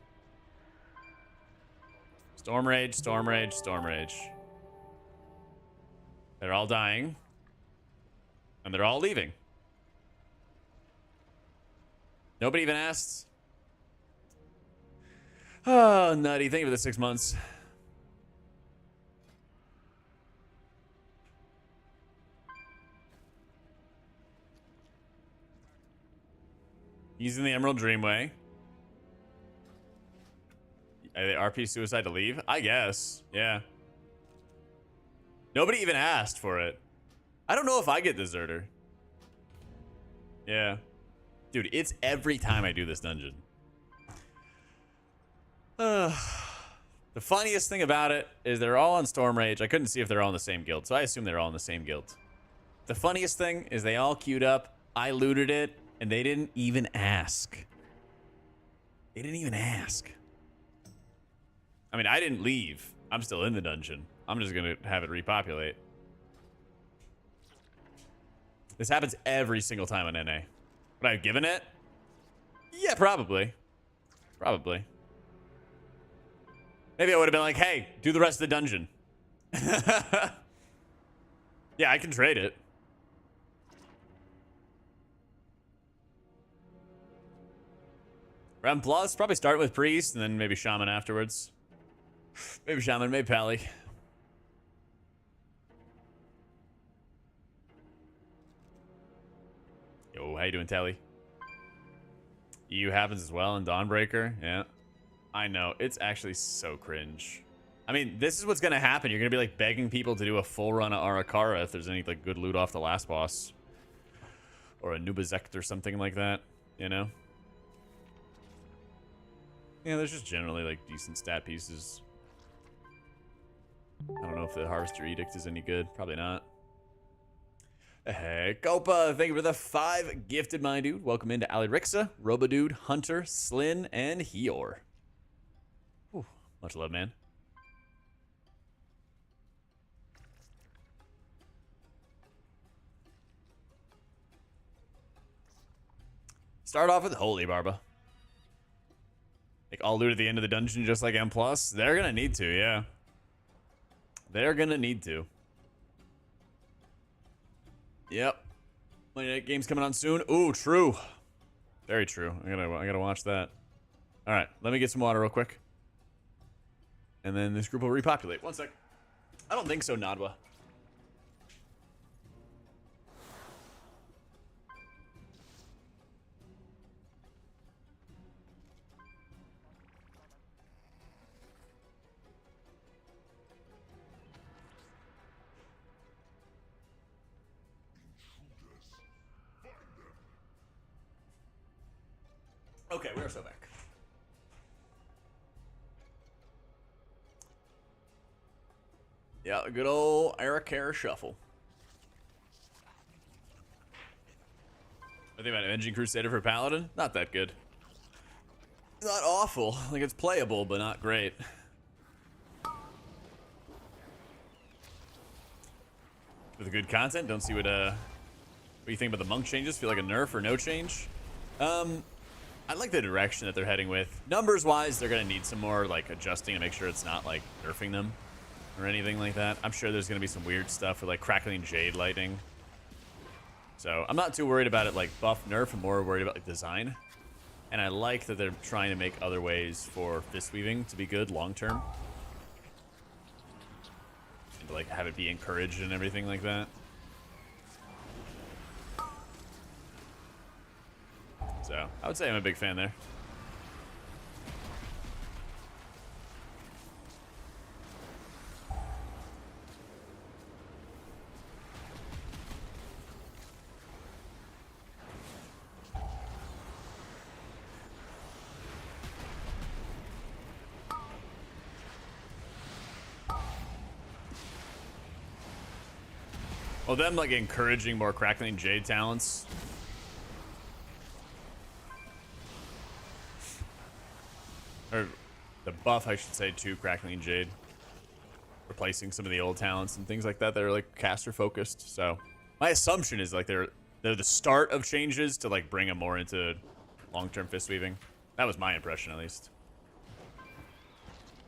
S1: Storm Rage, Storm Rage, Storm Rage. They're all dying. And they're all leaving. Nobody even asked. Oh, nutty. Thank you for the 6 months. Using the Emerald Dreamway. Are they RP suicide to leave? I guess. Yeah. Nobody even asked for it. I don't know if I get Deserter. Yeah. Dude, it's every time I do this dungeon. The funniest thing about it is they're all on Storm Rage. I couldn't see if they're all in the same guild, so I assume they're all in the same guild. The funniest thing is they all queued up. I looted it, and they didn't even ask. They didn't even ask. I mean, I didn't leave. I'm still in the dungeon. I'm just going to have it repopulate. This happens every single time on NA. Would I have given it? Yeah, probably. Probably. Maybe I would have been like, hey, do the rest of the dungeon. Yeah, I can trade it. Round plus, probably start with Priest and then maybe Shaman afterwards. Maybe Shaman, maybe Pally. Yo, how you doing, Tally? EU happens as well in Dawnbreaker. Yeah. I know. It's actually so cringe. I mean, this is what's going to happen. You're going to be, like, begging people to do a full run of Arakara if there's any, like, good loot off the last boss. Or a Nubazekt or something like that, you know? Yeah, there's just generally, like, decent stat pieces. I don't know if the Harvester Edict is any good. Probably not. Hey, Copa, thank you for the 5 gifted, my dude. Welcome into Ali Rixa, Robodude, Hunter, Slin, and Heor. Ooh, much love, man. Start off with Holy Barba. Like all loot at the end of the dungeon just like M+. They're gonna need to, yeah. They're gonna need to. Yep. Monday Night Game's coming on soon. Ooh, true. Very true. I gotta watch that. All right, let me get some water real quick. And then this group will repopulate. 1 sec. I don't think so, Nadwa. Okay, we are so back. Yeah, a good old Arakara shuffle. I think about Avenging Crusader for Paladin. Not that good. Not awful. Like, it's playable, but not great. With good content, don't see what do you think about the monk changes? Feel like a nerf or no change? I like the direction that they're heading with. Numbers-wise, they're going to need some more, like, adjusting to make sure it's not, like, nerfing them or anything like that. I'm sure there's going to be some weird stuff with, like, crackling jade lightning. So I'm not too worried about it, like, buff, nerf. I'm more worried about, like, design And I like that they're trying to make other ways for fist weaving to be good long term. And to, like, have it be encouraged and everything like that. So I would say I'm a big fan there. Well, them like encouraging more crackling jade talents. Or the buff, I should say, to crackling jade. Replacing some of the old talents and things like that that are like caster focused. So my assumption is like they're the start of changes to like bring them more into long-term fist weaving. That was my impression, at least.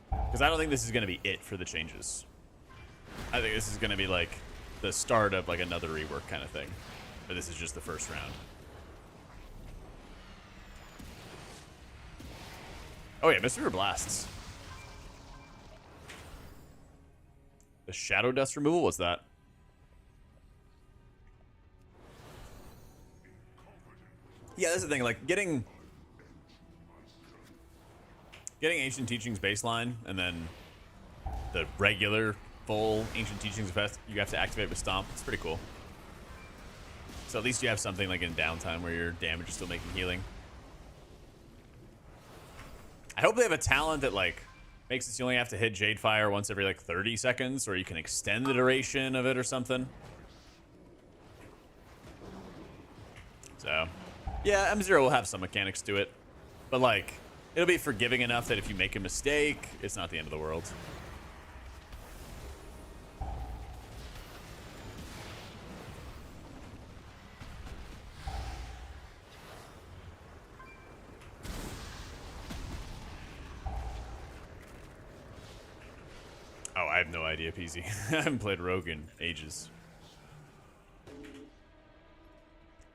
S1: Because I don't think this is going to be it for the changes. I think this is going to be like the start of like another rework kind of thing. But this is just the first round. Oh yeah, Mr. Blasts. The shadow dust removal, what's that? Yeah, that's the thing, like getting Ancient Teachings baseline and then the regular full Ancient Teachings effect you have to activate with Stomp. It's pretty cool. So at least you have something like in downtime where your damage is still making healing. I hope they have a talent that like makes it so you only have to hit Jade Fire once every like 30 seconds, or you can extend the duration of it or something. So, yeah, M0 will have some mechanics to it, but like it'll be forgiving enough that if you make a mistake, it's not the end of the world. Oh, I have no idea, PZ. I haven't played Rogue in ages.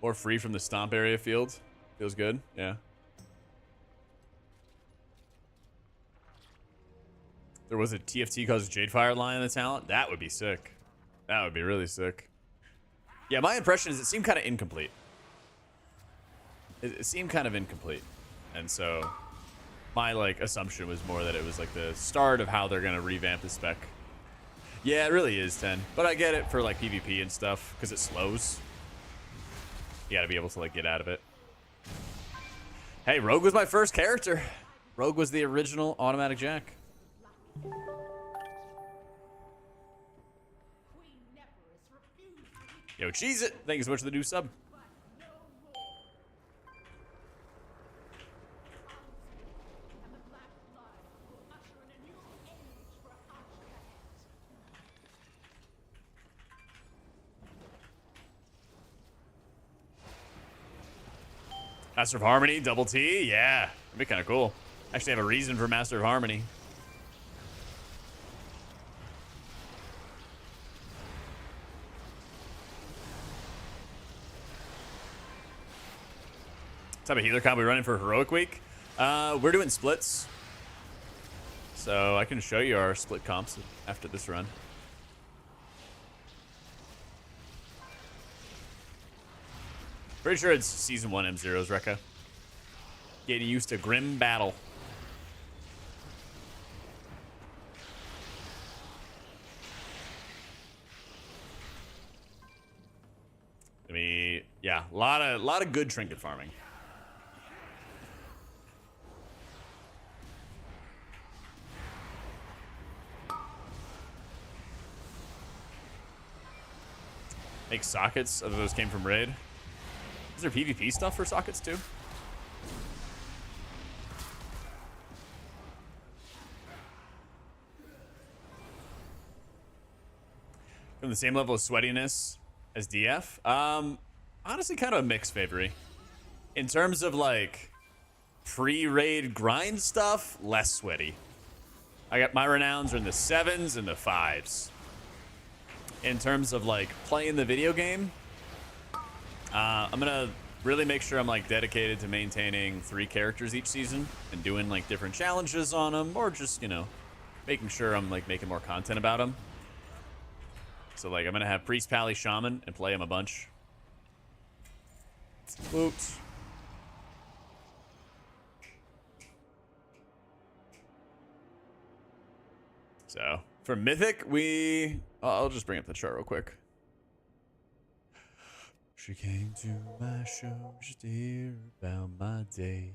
S1: More free from the stomp area field. Feels good, yeah. There was a TFT called Jadefire line in the talent. That would be sick. That would be really sick. Yeah, my impression is it seemed kind of incomplete. It seemed kind of incomplete. And so my like assumption was more that it was like the start of how they're gonna revamp the spec. Yeah, it really is 10, but I get it for like PvP and stuff because it slows. You gotta be able to like get out of it. Hey, Rogue was my first character. Rogue was the original AutomaticJak. Yo, cheese it! Thank you so much for the new sub. Master of Harmony, double T, yeah, that'd be kind of cool. Actually, have a reason for Master of Harmony. What type of healer combo we running for Heroic Week? We're doing splits, so I can show you our split comps after this run. Pretty sure it's Season 1 M0's Rekka. Getting used to Grim Battle. I mean, yeah, a lot of good trinket farming. Make sockets. Other those came from Raid. Is there PvP stuff for sockets too? From the same level of sweatiness as DF? Honestly, kind of a mixed favory. In terms of like pre-raid grind stuff, less sweaty. I got my renowns are in the 7s and the 5s. In terms of like playing the video game, I'm gonna really make sure I'm like dedicated to maintaining 3 characters each season and doing like different challenges on them, or just, you know, making sure I'm like making more content about them. So like I'm gonna have Priest, Pally, Shaman and play him a bunch. Whoops. So for Mythic, I'll just bring up the chart real quick. She came to my show just to hear about my day.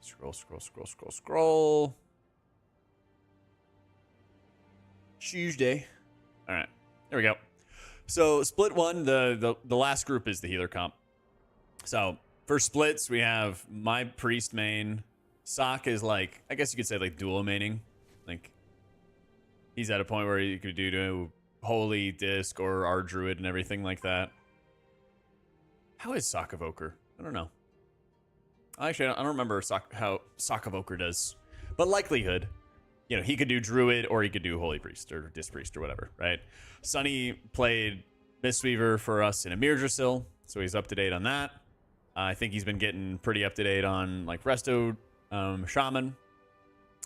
S1: Scroll, scroll, scroll, scroll, scroll. Tuesday. All right, there we go. So split 1, the last group is the healer comp. So for splits, we have my priest main. Sock is like, I guess you could say like dual maining. Like he's at a point where you could do holy disc or our druid and everything like that. How is Sock Evoker? I don't know. Actually, I don't remember how Sock Evoker does. But likelihood, you know, he could do druid or he could do holy priest or disc priest or whatever, right? Sunny played Mistweaver for us in Emirdrasil, so he's up to date on that. I think he's been getting pretty up to date on like Resto Shaman,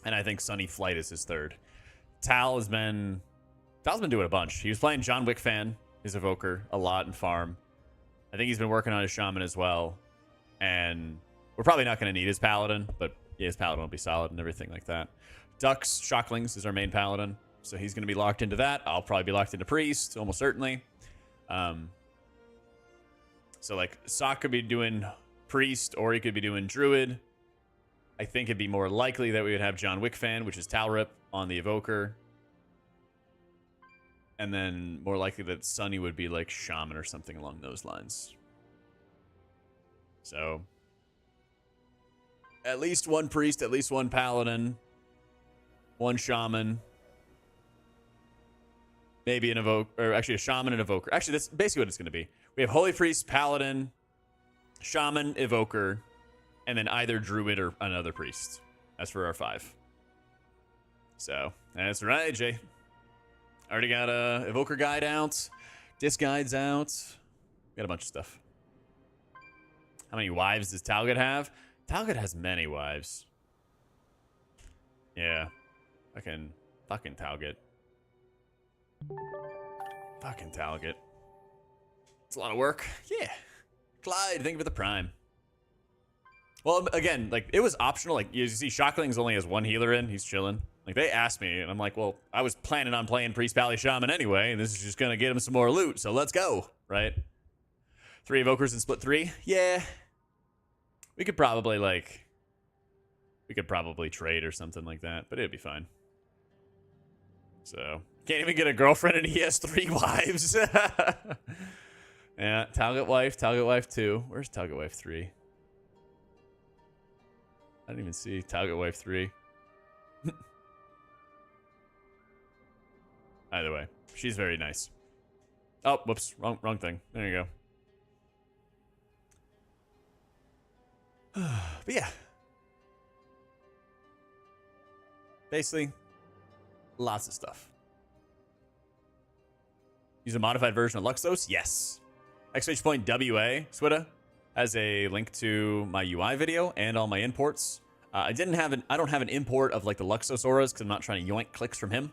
S1: and I think Sunny Flight is his 3rd. Tal's been doing a bunch. He was playing John Wick Fan, his Evoker, a lot in farm. I think he's been working on his Shaman as well. And we're probably not going to need his Paladin, but yeah, his Paladin will be solid and everything like that. Dux Shocklings is our main Paladin, so he's going to be locked into that. I'll probably be locked into Priest, almost certainly. So like Sock could be doing Priest or he could be doing Druid. I think it'd be more likely that we would have John Wick Fan, which is Talrip, on the Evoker. And then more likely that Sunny would be like Shaman or something along those lines. So at least 1 Priest, at least 1 Paladin, 1 Shaman, maybe an Evoker, or actually a Shaman and Evoker. Actually, that's basically what it's going to be. We have Holy Priest, Paladin, Shaman, Evoker, and then either Druid or another Priest. That's for our 5. So that's right, Jay. Already got a Evoker guide out. Disc guides out. Got a bunch of stuff. How many wives does Talgut have? Talgut has many wives. Yeah. Fucking Talgut. Fucking Talgut. It's a lot of work. Yeah. Clyde, thank you for the prime. Well, again, like, it was optional. Like, you see, Shocklings only has 1 healer in. He's chilling. Like, they asked me, and I'm like, well, I was planning on playing Priest, Pally, Shaman anyway, and this is just going to get him some more loot, so let's go, right? 3 Evokers in split 3? Yeah. We could probably, like, trade or something like that, but it'd be fine. So, can't even get a girlfriend, and he has 3 wives. Yeah, Talgut wife 2. Where's Talgut wife 3? I didn't even see Talgut wife 3. Either way, she's very nice. Oh, whoops, wrong thing. There you go. But yeah, basically, lots of stuff. Use a modified version of Luxos? Yes. Exclamation point WA Swida has a link to my UI video and all my imports. I don't have an import of like the Luxos auras because I'm not trying to yoink clicks from him.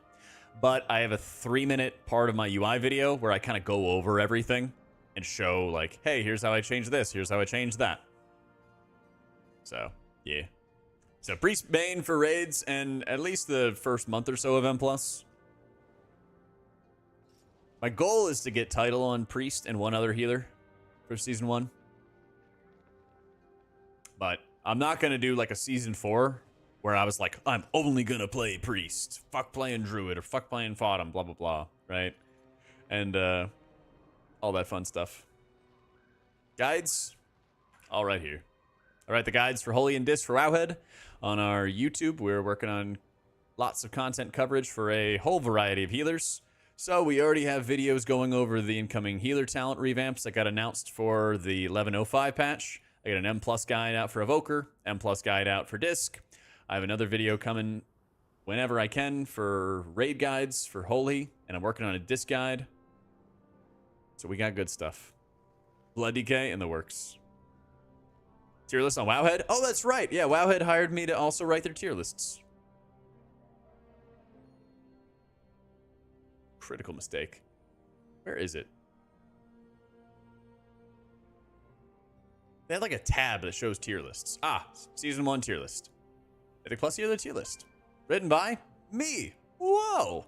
S1: But I have a 3-minute part of my UI video where I kind of go over everything and show like, hey, here's how I changed this. Here's how I changed that. So, yeah. So, Priest main for raids and at least the first month or so of M+. My goal is to get title on Priest and 1 other healer for Season 1. But I'm not going to do like a Season 4 where I was like, I'm only going to play Priest. Fuck playing Druid or fuck playing Fodum, blah, blah, blah, right? And all that fun stuff. Guides, all right here. All right, the guides for Holy and Disc for Wowhead on our YouTube. We're working on lots of content coverage for a whole variety of healers. So we already have videos going over the incoming healer talent revamps that got announced for the 11.05 patch. I got an M+ guide out for Evoker, M+ guide out for Disc. I have another video coming whenever I can for raid guides for Holy, and I'm working on a Disc guide. So we got good stuff. Blood DK in the works. Tier list on Wowhead? Oh, that's right. Yeah, Wowhead hired me to also write their tier lists. Critical mistake. Where is it? They had like a tab that shows tier lists. Ah, season 1 tier list. Mythic Plus year tier list. Written by me. Whoa.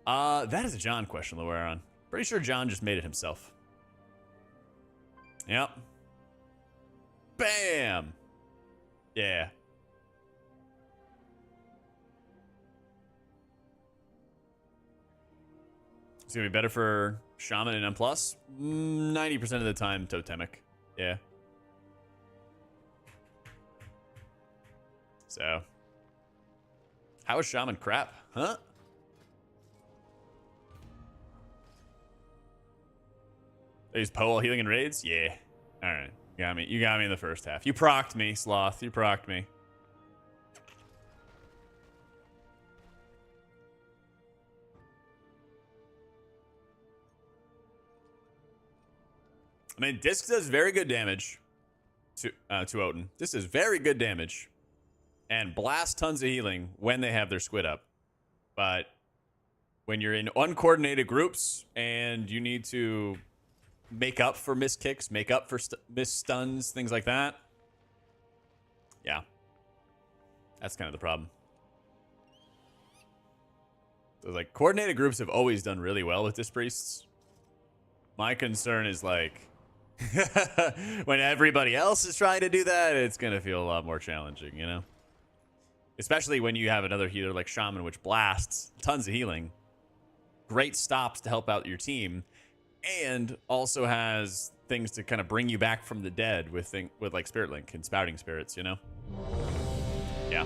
S1: That is a John question, Luaron. Pretty sure John just made it himself. Yep. Bam. Yeah. It's gonna be better for Shaman and M+. 90% of the time, Totemic. Yeah. So. How is Shaman crap? Huh? They use Poe while healing in raids? Yeah. Alright. Got me. You got me in the first half. You procced me, Sloth. You procced me. I mean, Disc does very good damage to Odin. This is very good damage. And blast tons of healing when they have their squid up. But when you're in uncoordinated groups and you need to make up for missed kicks, make up for missed stuns, things like that. Yeah. That's kind of the problem. So, like, coordinated groups have always done really well with Disc Priests. My concern is, like, when everybody else is trying to do that, it's going to feel a lot more challenging, you know? Especially when you have another healer like Shaman, which blasts tons of healing. Great stops to help out your team. And also has things to kind of bring you back from the dead with like Spirit Link and Spouting Spirits, you know? Yeah.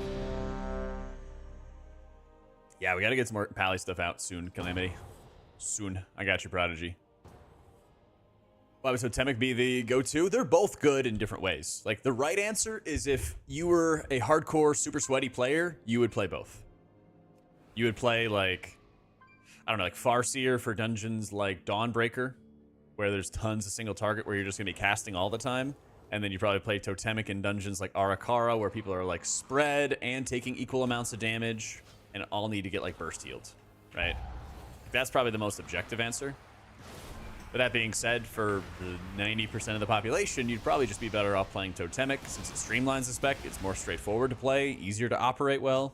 S1: Yeah, we got to get some more Pally stuff out soon, Calamity. Soon. I got you, Prodigy. Why would Totemic be the go-to? They're both good in different ways. Like, the right answer is if you were a hardcore, super sweaty player, you would play both. You would play, like, I don't know, like Farseer for dungeons like Dawnbreaker, where there's tons of single target where you're just going to be casting all the time. And then you probably play Totemic in dungeons like Arakara, where people are, like, spread and taking equal amounts of damage and all need to get, like, burst healed, right? That's probably the most objective answer. But that being said, for the 90% of the population, you'd probably just be better off playing Totemic since it streamlines the spec. It's more straightforward to play, easier to operate well,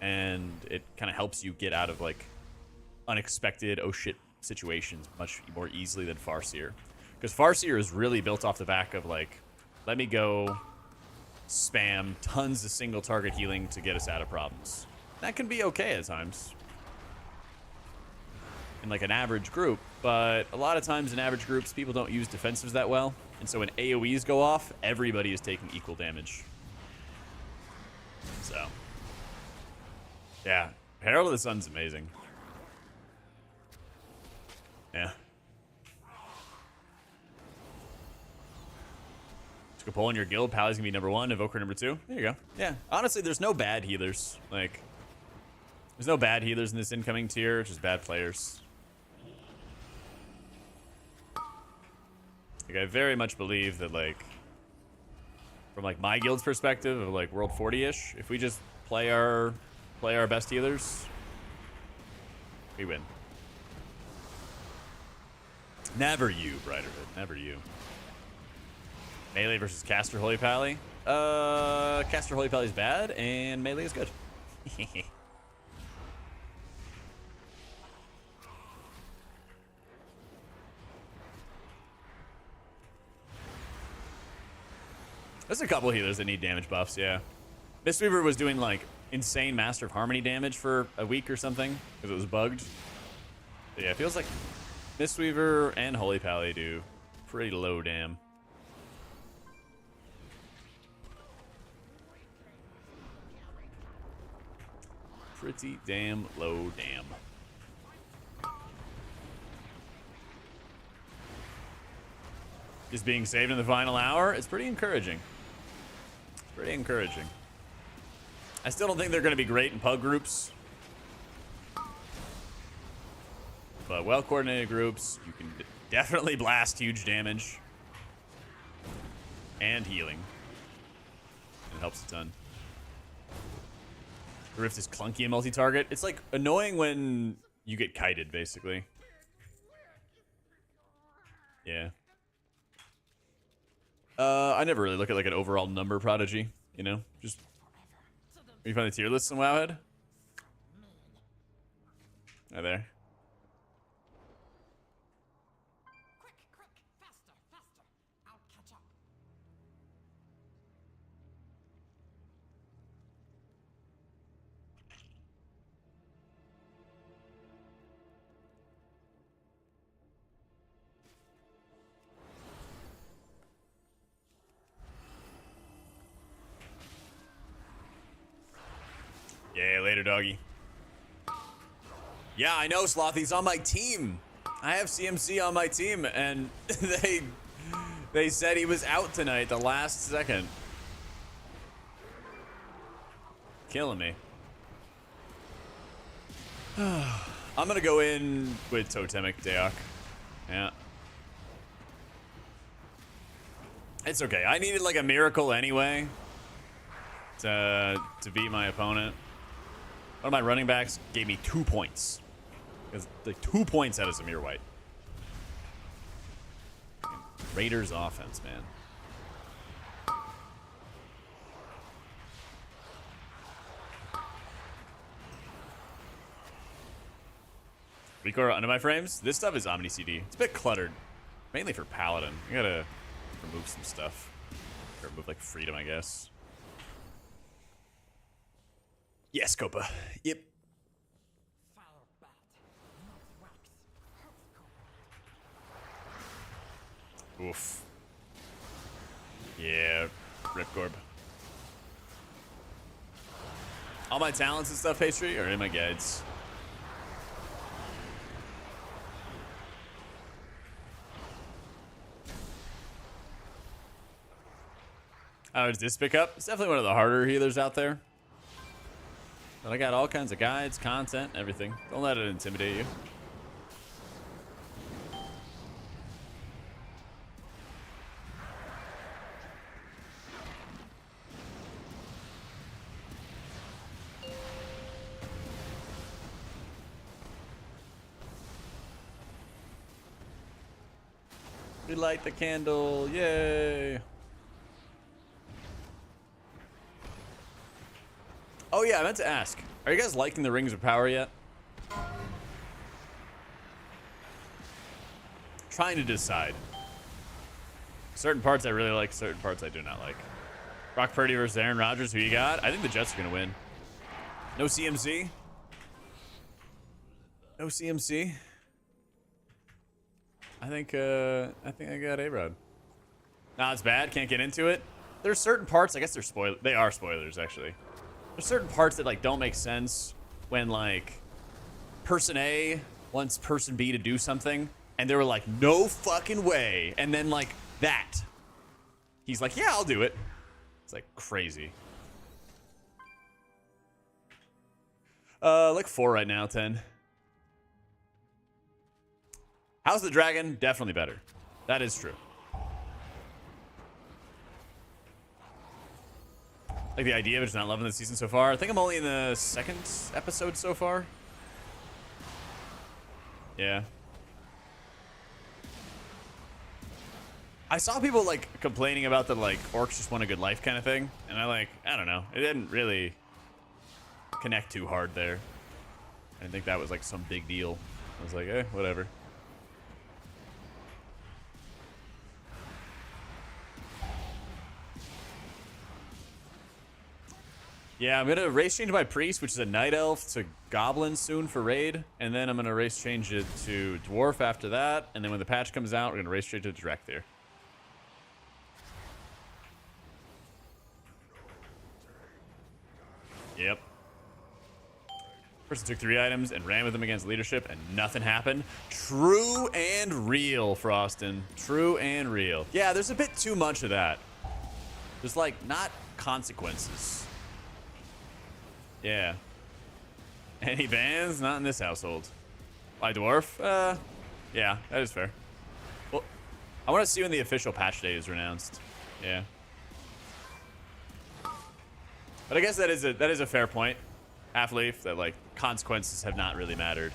S1: and it kind of helps you get out of, like, unexpected oh shit situations much more easily than Farseer. Because Farseer is really built off the back of, like, let me go spam tons of single target healing to get us out of problems. That can be okay at times in, like, an average group, but a lot of times in average groups, people don't use defensives that well. And so when AoEs go off, everybody is taking equal damage. So, yeah. Herald of the Sun's amazing. Yeah. Just go pull in your guild. Pally's gonna be number 1, Evoker number 2. There you go. Yeah. Honestly, there's no bad healers. Like, there's no bad healers in this incoming tier, just bad players. Like, I very much believe that, like, from, like, my guild's perspective of, like, World 40-ish, if we just play our best healers, we win. Never you, Brighterhood. Never you. Melee versus Caster Holy Pally. Caster Holy Pally is bad, and Melee is good. There's a couple healers that need damage buffs, yeah. Mistweaver was doing, like, insane Master of Harmony damage for a week or something, because it was bugged. But yeah, it feels like Mistweaver and Holy Pally do pretty low dam. Pretty damn low dam. Just being saved in the final hour, it's pretty encouraging. It's pretty encouraging. I still don't think they're going to be great in pug groups. But well-coordinated groups, you can definitely blast huge damage. and healing. It helps a ton. The Rift is clunky and multi-target. It's like annoying when you get kited, basically. Yeah. I never really look at like an overall number prodigy, you know? Just you find the tier lists in Wowhead? Oh, there. Yeah, later, doggy. Yeah, I know, Slothy's on my team. I have CMC on my team, and they said he was out tonight, the last second. Killing me. I'm gonna go in with Totemic Deok. Yeah. It's okay. I needed like a miracle anyway to beat my opponent. One of my running backs gave me 2 points. It's like 2 points out of Zamir White. Raiders offense, man. Recore under my frames. This stuff is Omni CD. It's a bit cluttered, mainly for Paladin. I gotta remove some stuff. Or remove like freedom, I guess. Yes, Copa. Yep. Oof. Yeah, Ripcorb. All my talents and stuff, Pastry, are in my guides. How does this pick up? It's definitely one of the harder healers out there. But I got all kinds of guides, content, everything. Don't let it intimidate you. We light the candle, yay! Oh yeah, I meant to ask. Are you guys liking the Rings of Power yet? Trying to decide. Certain parts I really like, certain parts I do not like. Brock Purdy versus Aaron Rodgers, who you got? I think the Jets are gonna win. No CMC? No CMC? I think I got A-Rod. Nah, it's bad, can't get into it. There's certain parts, I guess they are spoilers actually. There's certain parts that like don't make sense when like person A wants person B to do something and they were like, no fucking way. And then like that, he's like, yeah, I'll do it. It's like crazy. Like 4 right now, 10. House of the Dragon, definitely better. That is true. Like the idea of just not loving the season so far. I think I'm only in the 2nd episode so far. Yeah. I saw people like complaining about the like orcs just want a good life kind of thing. And I don't know. It didn't really connect too hard there. I didn't think that was like some big deal. I was like, eh, whatever. Yeah, I'm gonna race change my priest, which is a night elf, to goblin soon for raid, and then I'm gonna race change it to dwarf after that, and then when the patch comes out, we're gonna race change it to direct there. Yep. Person took 3 items and ran with them against leadership, and nothing happened. True and real, Frostin. True and real. Yeah, there's a bit too much of that. There's like not consequences. Yeah. Any bans? Not in this household. By dwarf? Yeah, that is fair. Well, I want to see when the official patch date is announced. Yeah. But I guess that is a fair point. Half-Leaf, that like consequences have not really mattered.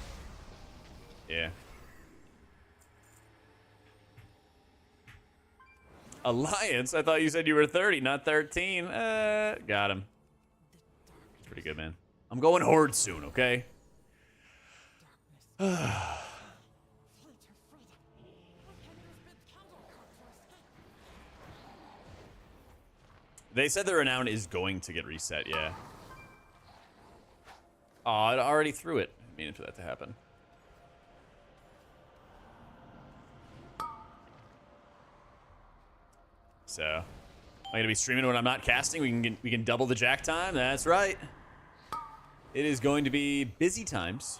S1: Yeah. Alliance? I thought you said you were 30, not 13. Got him. Pretty good, man. I'm going Horde soon, okay? They said the Renown is going to get reset, yeah. Oh, it already threw it. I mean for that to happen. So, am I gonna be streaming when I'm not casting? We can double the jack time. That's right. It is going to be busy times,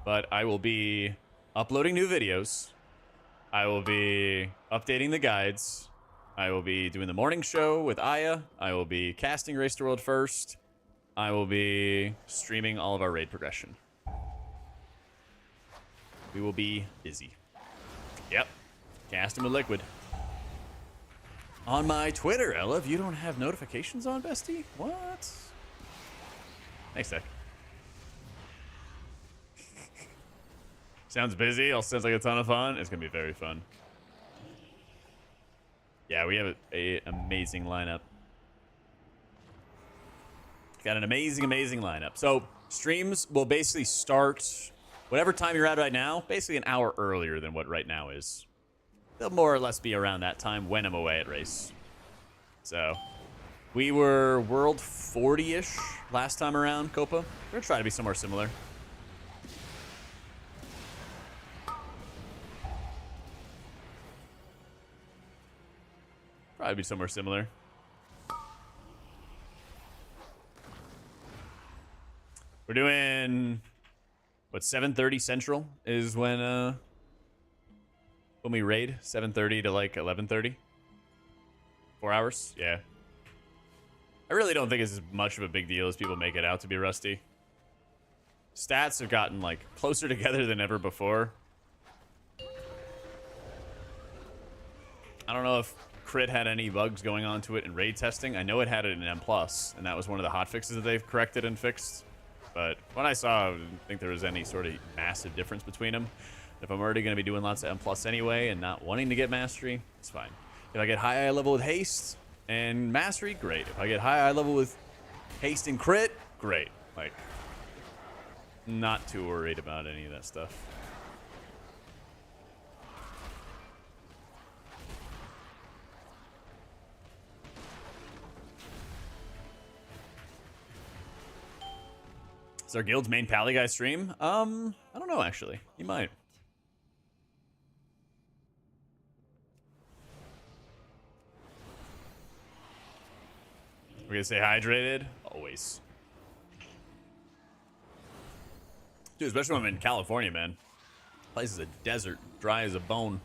S1: but I will be uploading new videos. I will be updating the guides. I will be doing the morning show with Aya. I will be casting Race to World first. I will be streaming all of our raid progression. We will be busy. Yep. Casting with Liquid. On my Twitter, Ella, if you don't have notifications on, bestie? What? Thanks, Tech. Sounds busy. All sounds like a ton of fun. It's going to be very fun. Yeah, we have an amazing lineup. Got an amazing, amazing lineup. So streams will basically start whatever time you're at right now, basically an hour earlier than what right now is. They'll more or less be around that time when I'm away at race. So we were World 40-ish last time around, Copa. We're going to try to be somewhere similar. Probably be somewhere similar. We're doing, what, 7:30 Central is when we raid. 7:30 to like 11:30. 4 hours? Yeah. I really don't think it's as much of a big deal as people make it out to be, Rusty. Stats have gotten like closer together than ever before. I don't know if Crit had any bugs going on to it in raid testing. I know it had it in M+, and that was one of the hotfixes that they've corrected and fixed. But when I saw, I didn't think there was any sort of massive difference between them. If I'm already going to be doing lots of M+ anyway and not wanting to get mastery, it's fine. If I get high level with haste and mastery, great. If I get high level with haste and crit, great. Like, not too worried about any of that stuff. Is our guild's main pally guy stream? I don't know, actually. He might. We're gonna stay hydrated? Always. Dude, especially when I'm in California, man. Place is a desert, dry as a bone.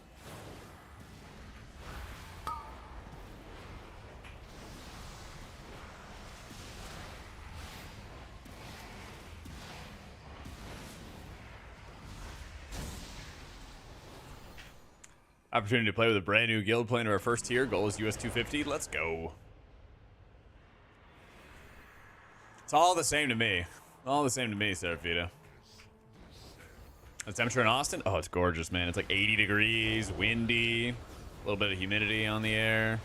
S1: Opportunity to play with a brand new guild playing our first tier. Goal is US 250. Let's go. It's all the same to me. All the same to me, Serafita. The temperature in Austin? Oh, it's gorgeous, man. It's like 80 degrees, windy, a little bit of humidity on the air.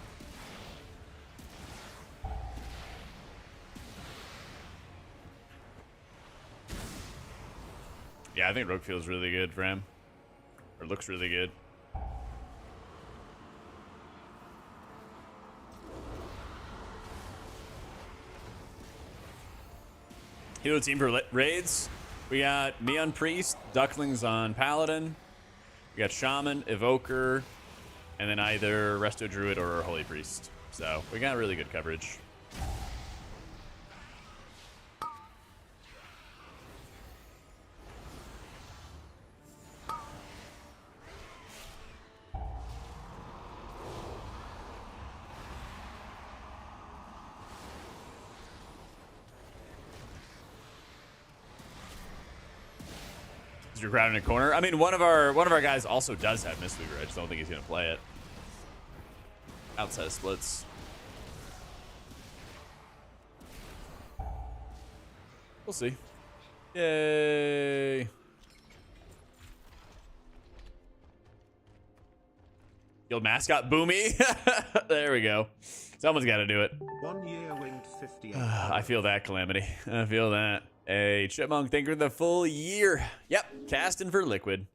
S1: Yeah, I think Rogue feels really good for him. Or looks really good. Hero team for raids. We got me on Priest, Ducklings on Paladin. We got Shaman, Evoker, and then either Resto Druid or Holy Priest. So we got really good coverage. You're crowded in a corner. I mean, one of our guys also does have Mistweaver. I just don't think he's gonna play it. outside of splits. We'll see. Yay. Guild mascot Boomy. There we go. Someone's got to do it.
S2: 1 year winged 58.
S1: I feel that, Calamity. I feel that. Hey, Chipmunk, thank you for the full year. Yep, casting for Liquid.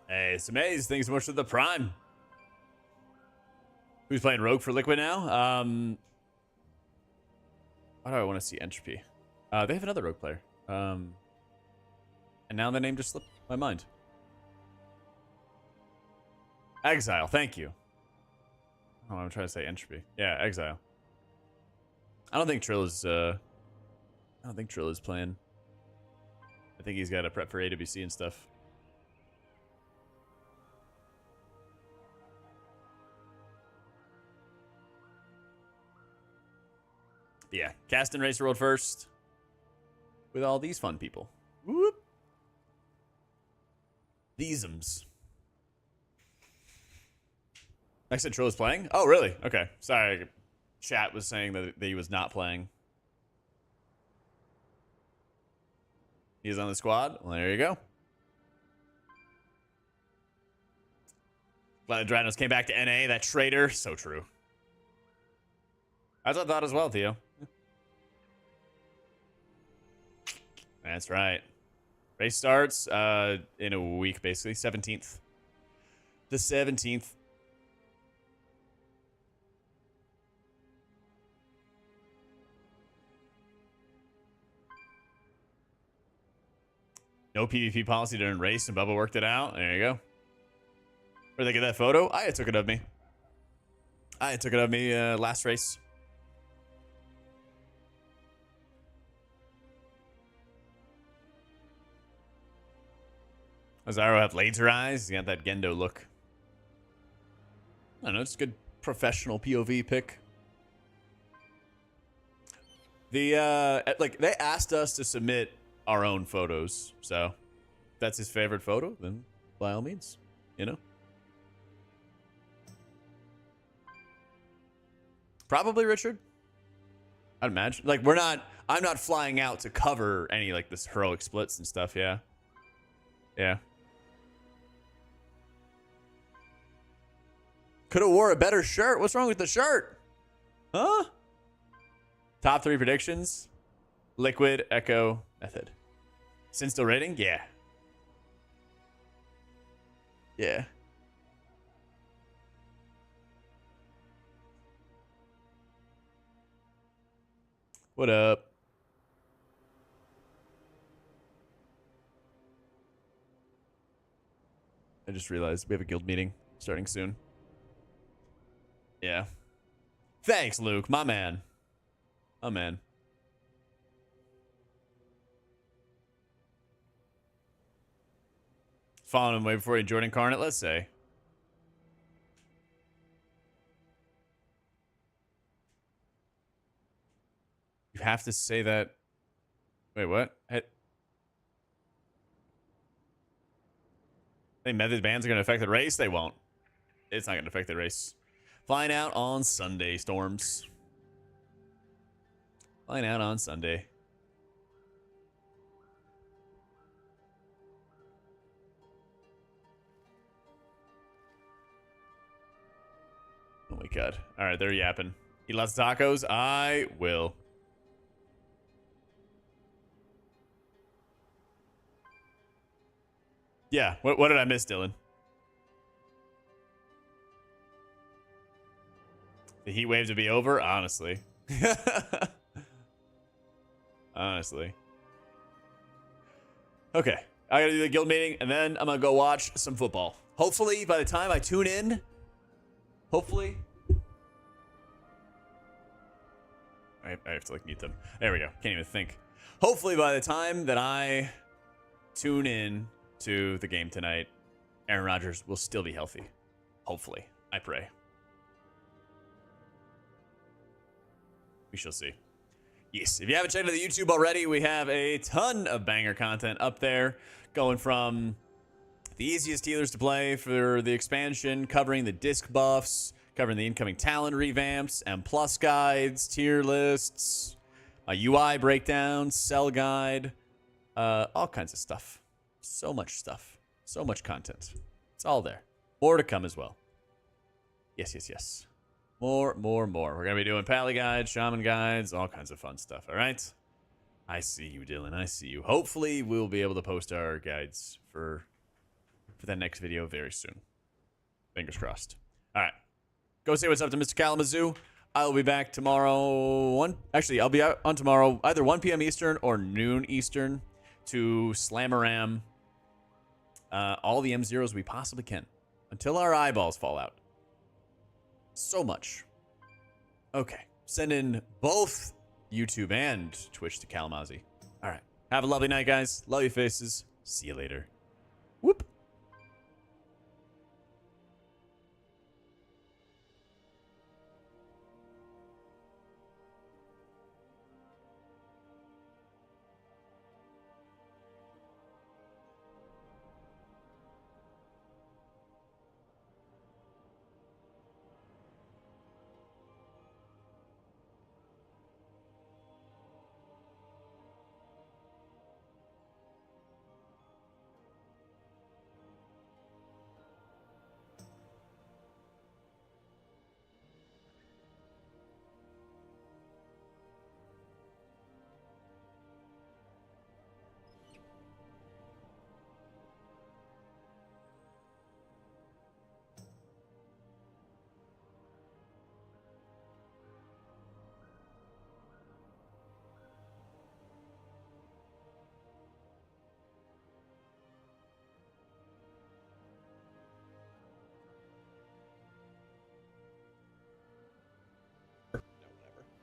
S1: Hey, it's amazing. Thanks so much for the Prime. Who's playing Rogue for Liquid now? Why do I want to see Entropy? They have another Rogue player. And now the name just slipped my mind. Exile, thank you. Oh, I'm trying to say Entropy. Yeah, Exile. I don't think Trill is playing. I think he's got to prep for AWC and stuff. Yeah, cast and race the world first with all these fun people. Whoop. Theseums. Next Trill is playing? Oh, really? Okay. Sorry. Chat was saying that he was not playing. He's on the squad? Well, there you go. Glad the Dranos came back to NA. That traitor. So true. That's what I thought as well, Theo. That's right. Race starts in a week, basically. 17th. The 17th. No PvP policy during race, and Bubba worked it out. There you go. Where'd they get that photo? Aya took it of me. Aya took it of me last race. Azaro have laser eyes. He's got that Gendo look. I don't know. It's a good professional POV pick. The like they asked us to submit our own photos, so if that's his favorite photo, then by all means, you know. Probably Richard. I'd imagine. Like I'm not flying out to cover any like this heroic splits and stuff. Yeah. Yeah. Could have wore a better shirt. What's wrong with the shirt? Huh? Top 3 predictions. Liquid, Echo, Method. Sin still rating? Yeah. Yeah. What up? I just realized we have a guild meeting starting soon. Yeah. Thanks, Luke. My man. My man. Following him way before he joined Incarnate, let's say. You have to say that. Wait, what? I think Method bans are going to affect the race? They won't. It's not going to affect the race. Flying out on Sunday, Storms. Flying out on Sunday. Oh my god. Alright, they're yapping. Eat lots of tacos? I will. Yeah, what did I miss, Dylan? The heat wave to be over? Honestly. Honestly. Okay, I gotta do the guild meeting, and then I'm gonna go watch some football. Hopefully, by the time I tune in, hopefully. I have to like mute them. There we go. Can't even think. Hopefully, by the time that I tune in to the game tonight, Aaron Rodgers will still be healthy. Hopefully, I pray. We shall see. Yes, if you haven't checked out the YouTube already, we have a ton of banger content up there, going from the easiest healers to play for the expansion, covering the disc buffs, covering the incoming talent revamps, M+ guides, tier lists, a UI breakdown, sell guide, all kinds of stuff. So much stuff. So much content. It's all there. More to come as well. Yes, yes, yes. More. We're going to be doing pally guides, shaman guides, all kinds of fun stuff, all right? I see you, Dylan. I see you. Hopefully, we'll be able to post our guides for that next video very soon. Fingers crossed. All right. Go say what's up to Mr. Kalamazoo. I'll be back tomorrow. I'll be out on tomorrow, either 1 p.m. Eastern or noon Eastern, to Slammeram all the M0s we possibly can until our eyeballs fall out. So much. Okay. Send in both YouTube and Twitch to Kalamazoo. All right. Have a lovely night, guys. Love your faces. See you later. Whoop.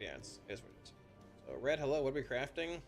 S9: Yeah, it's what it is. So, Red, hello, what are we crafting?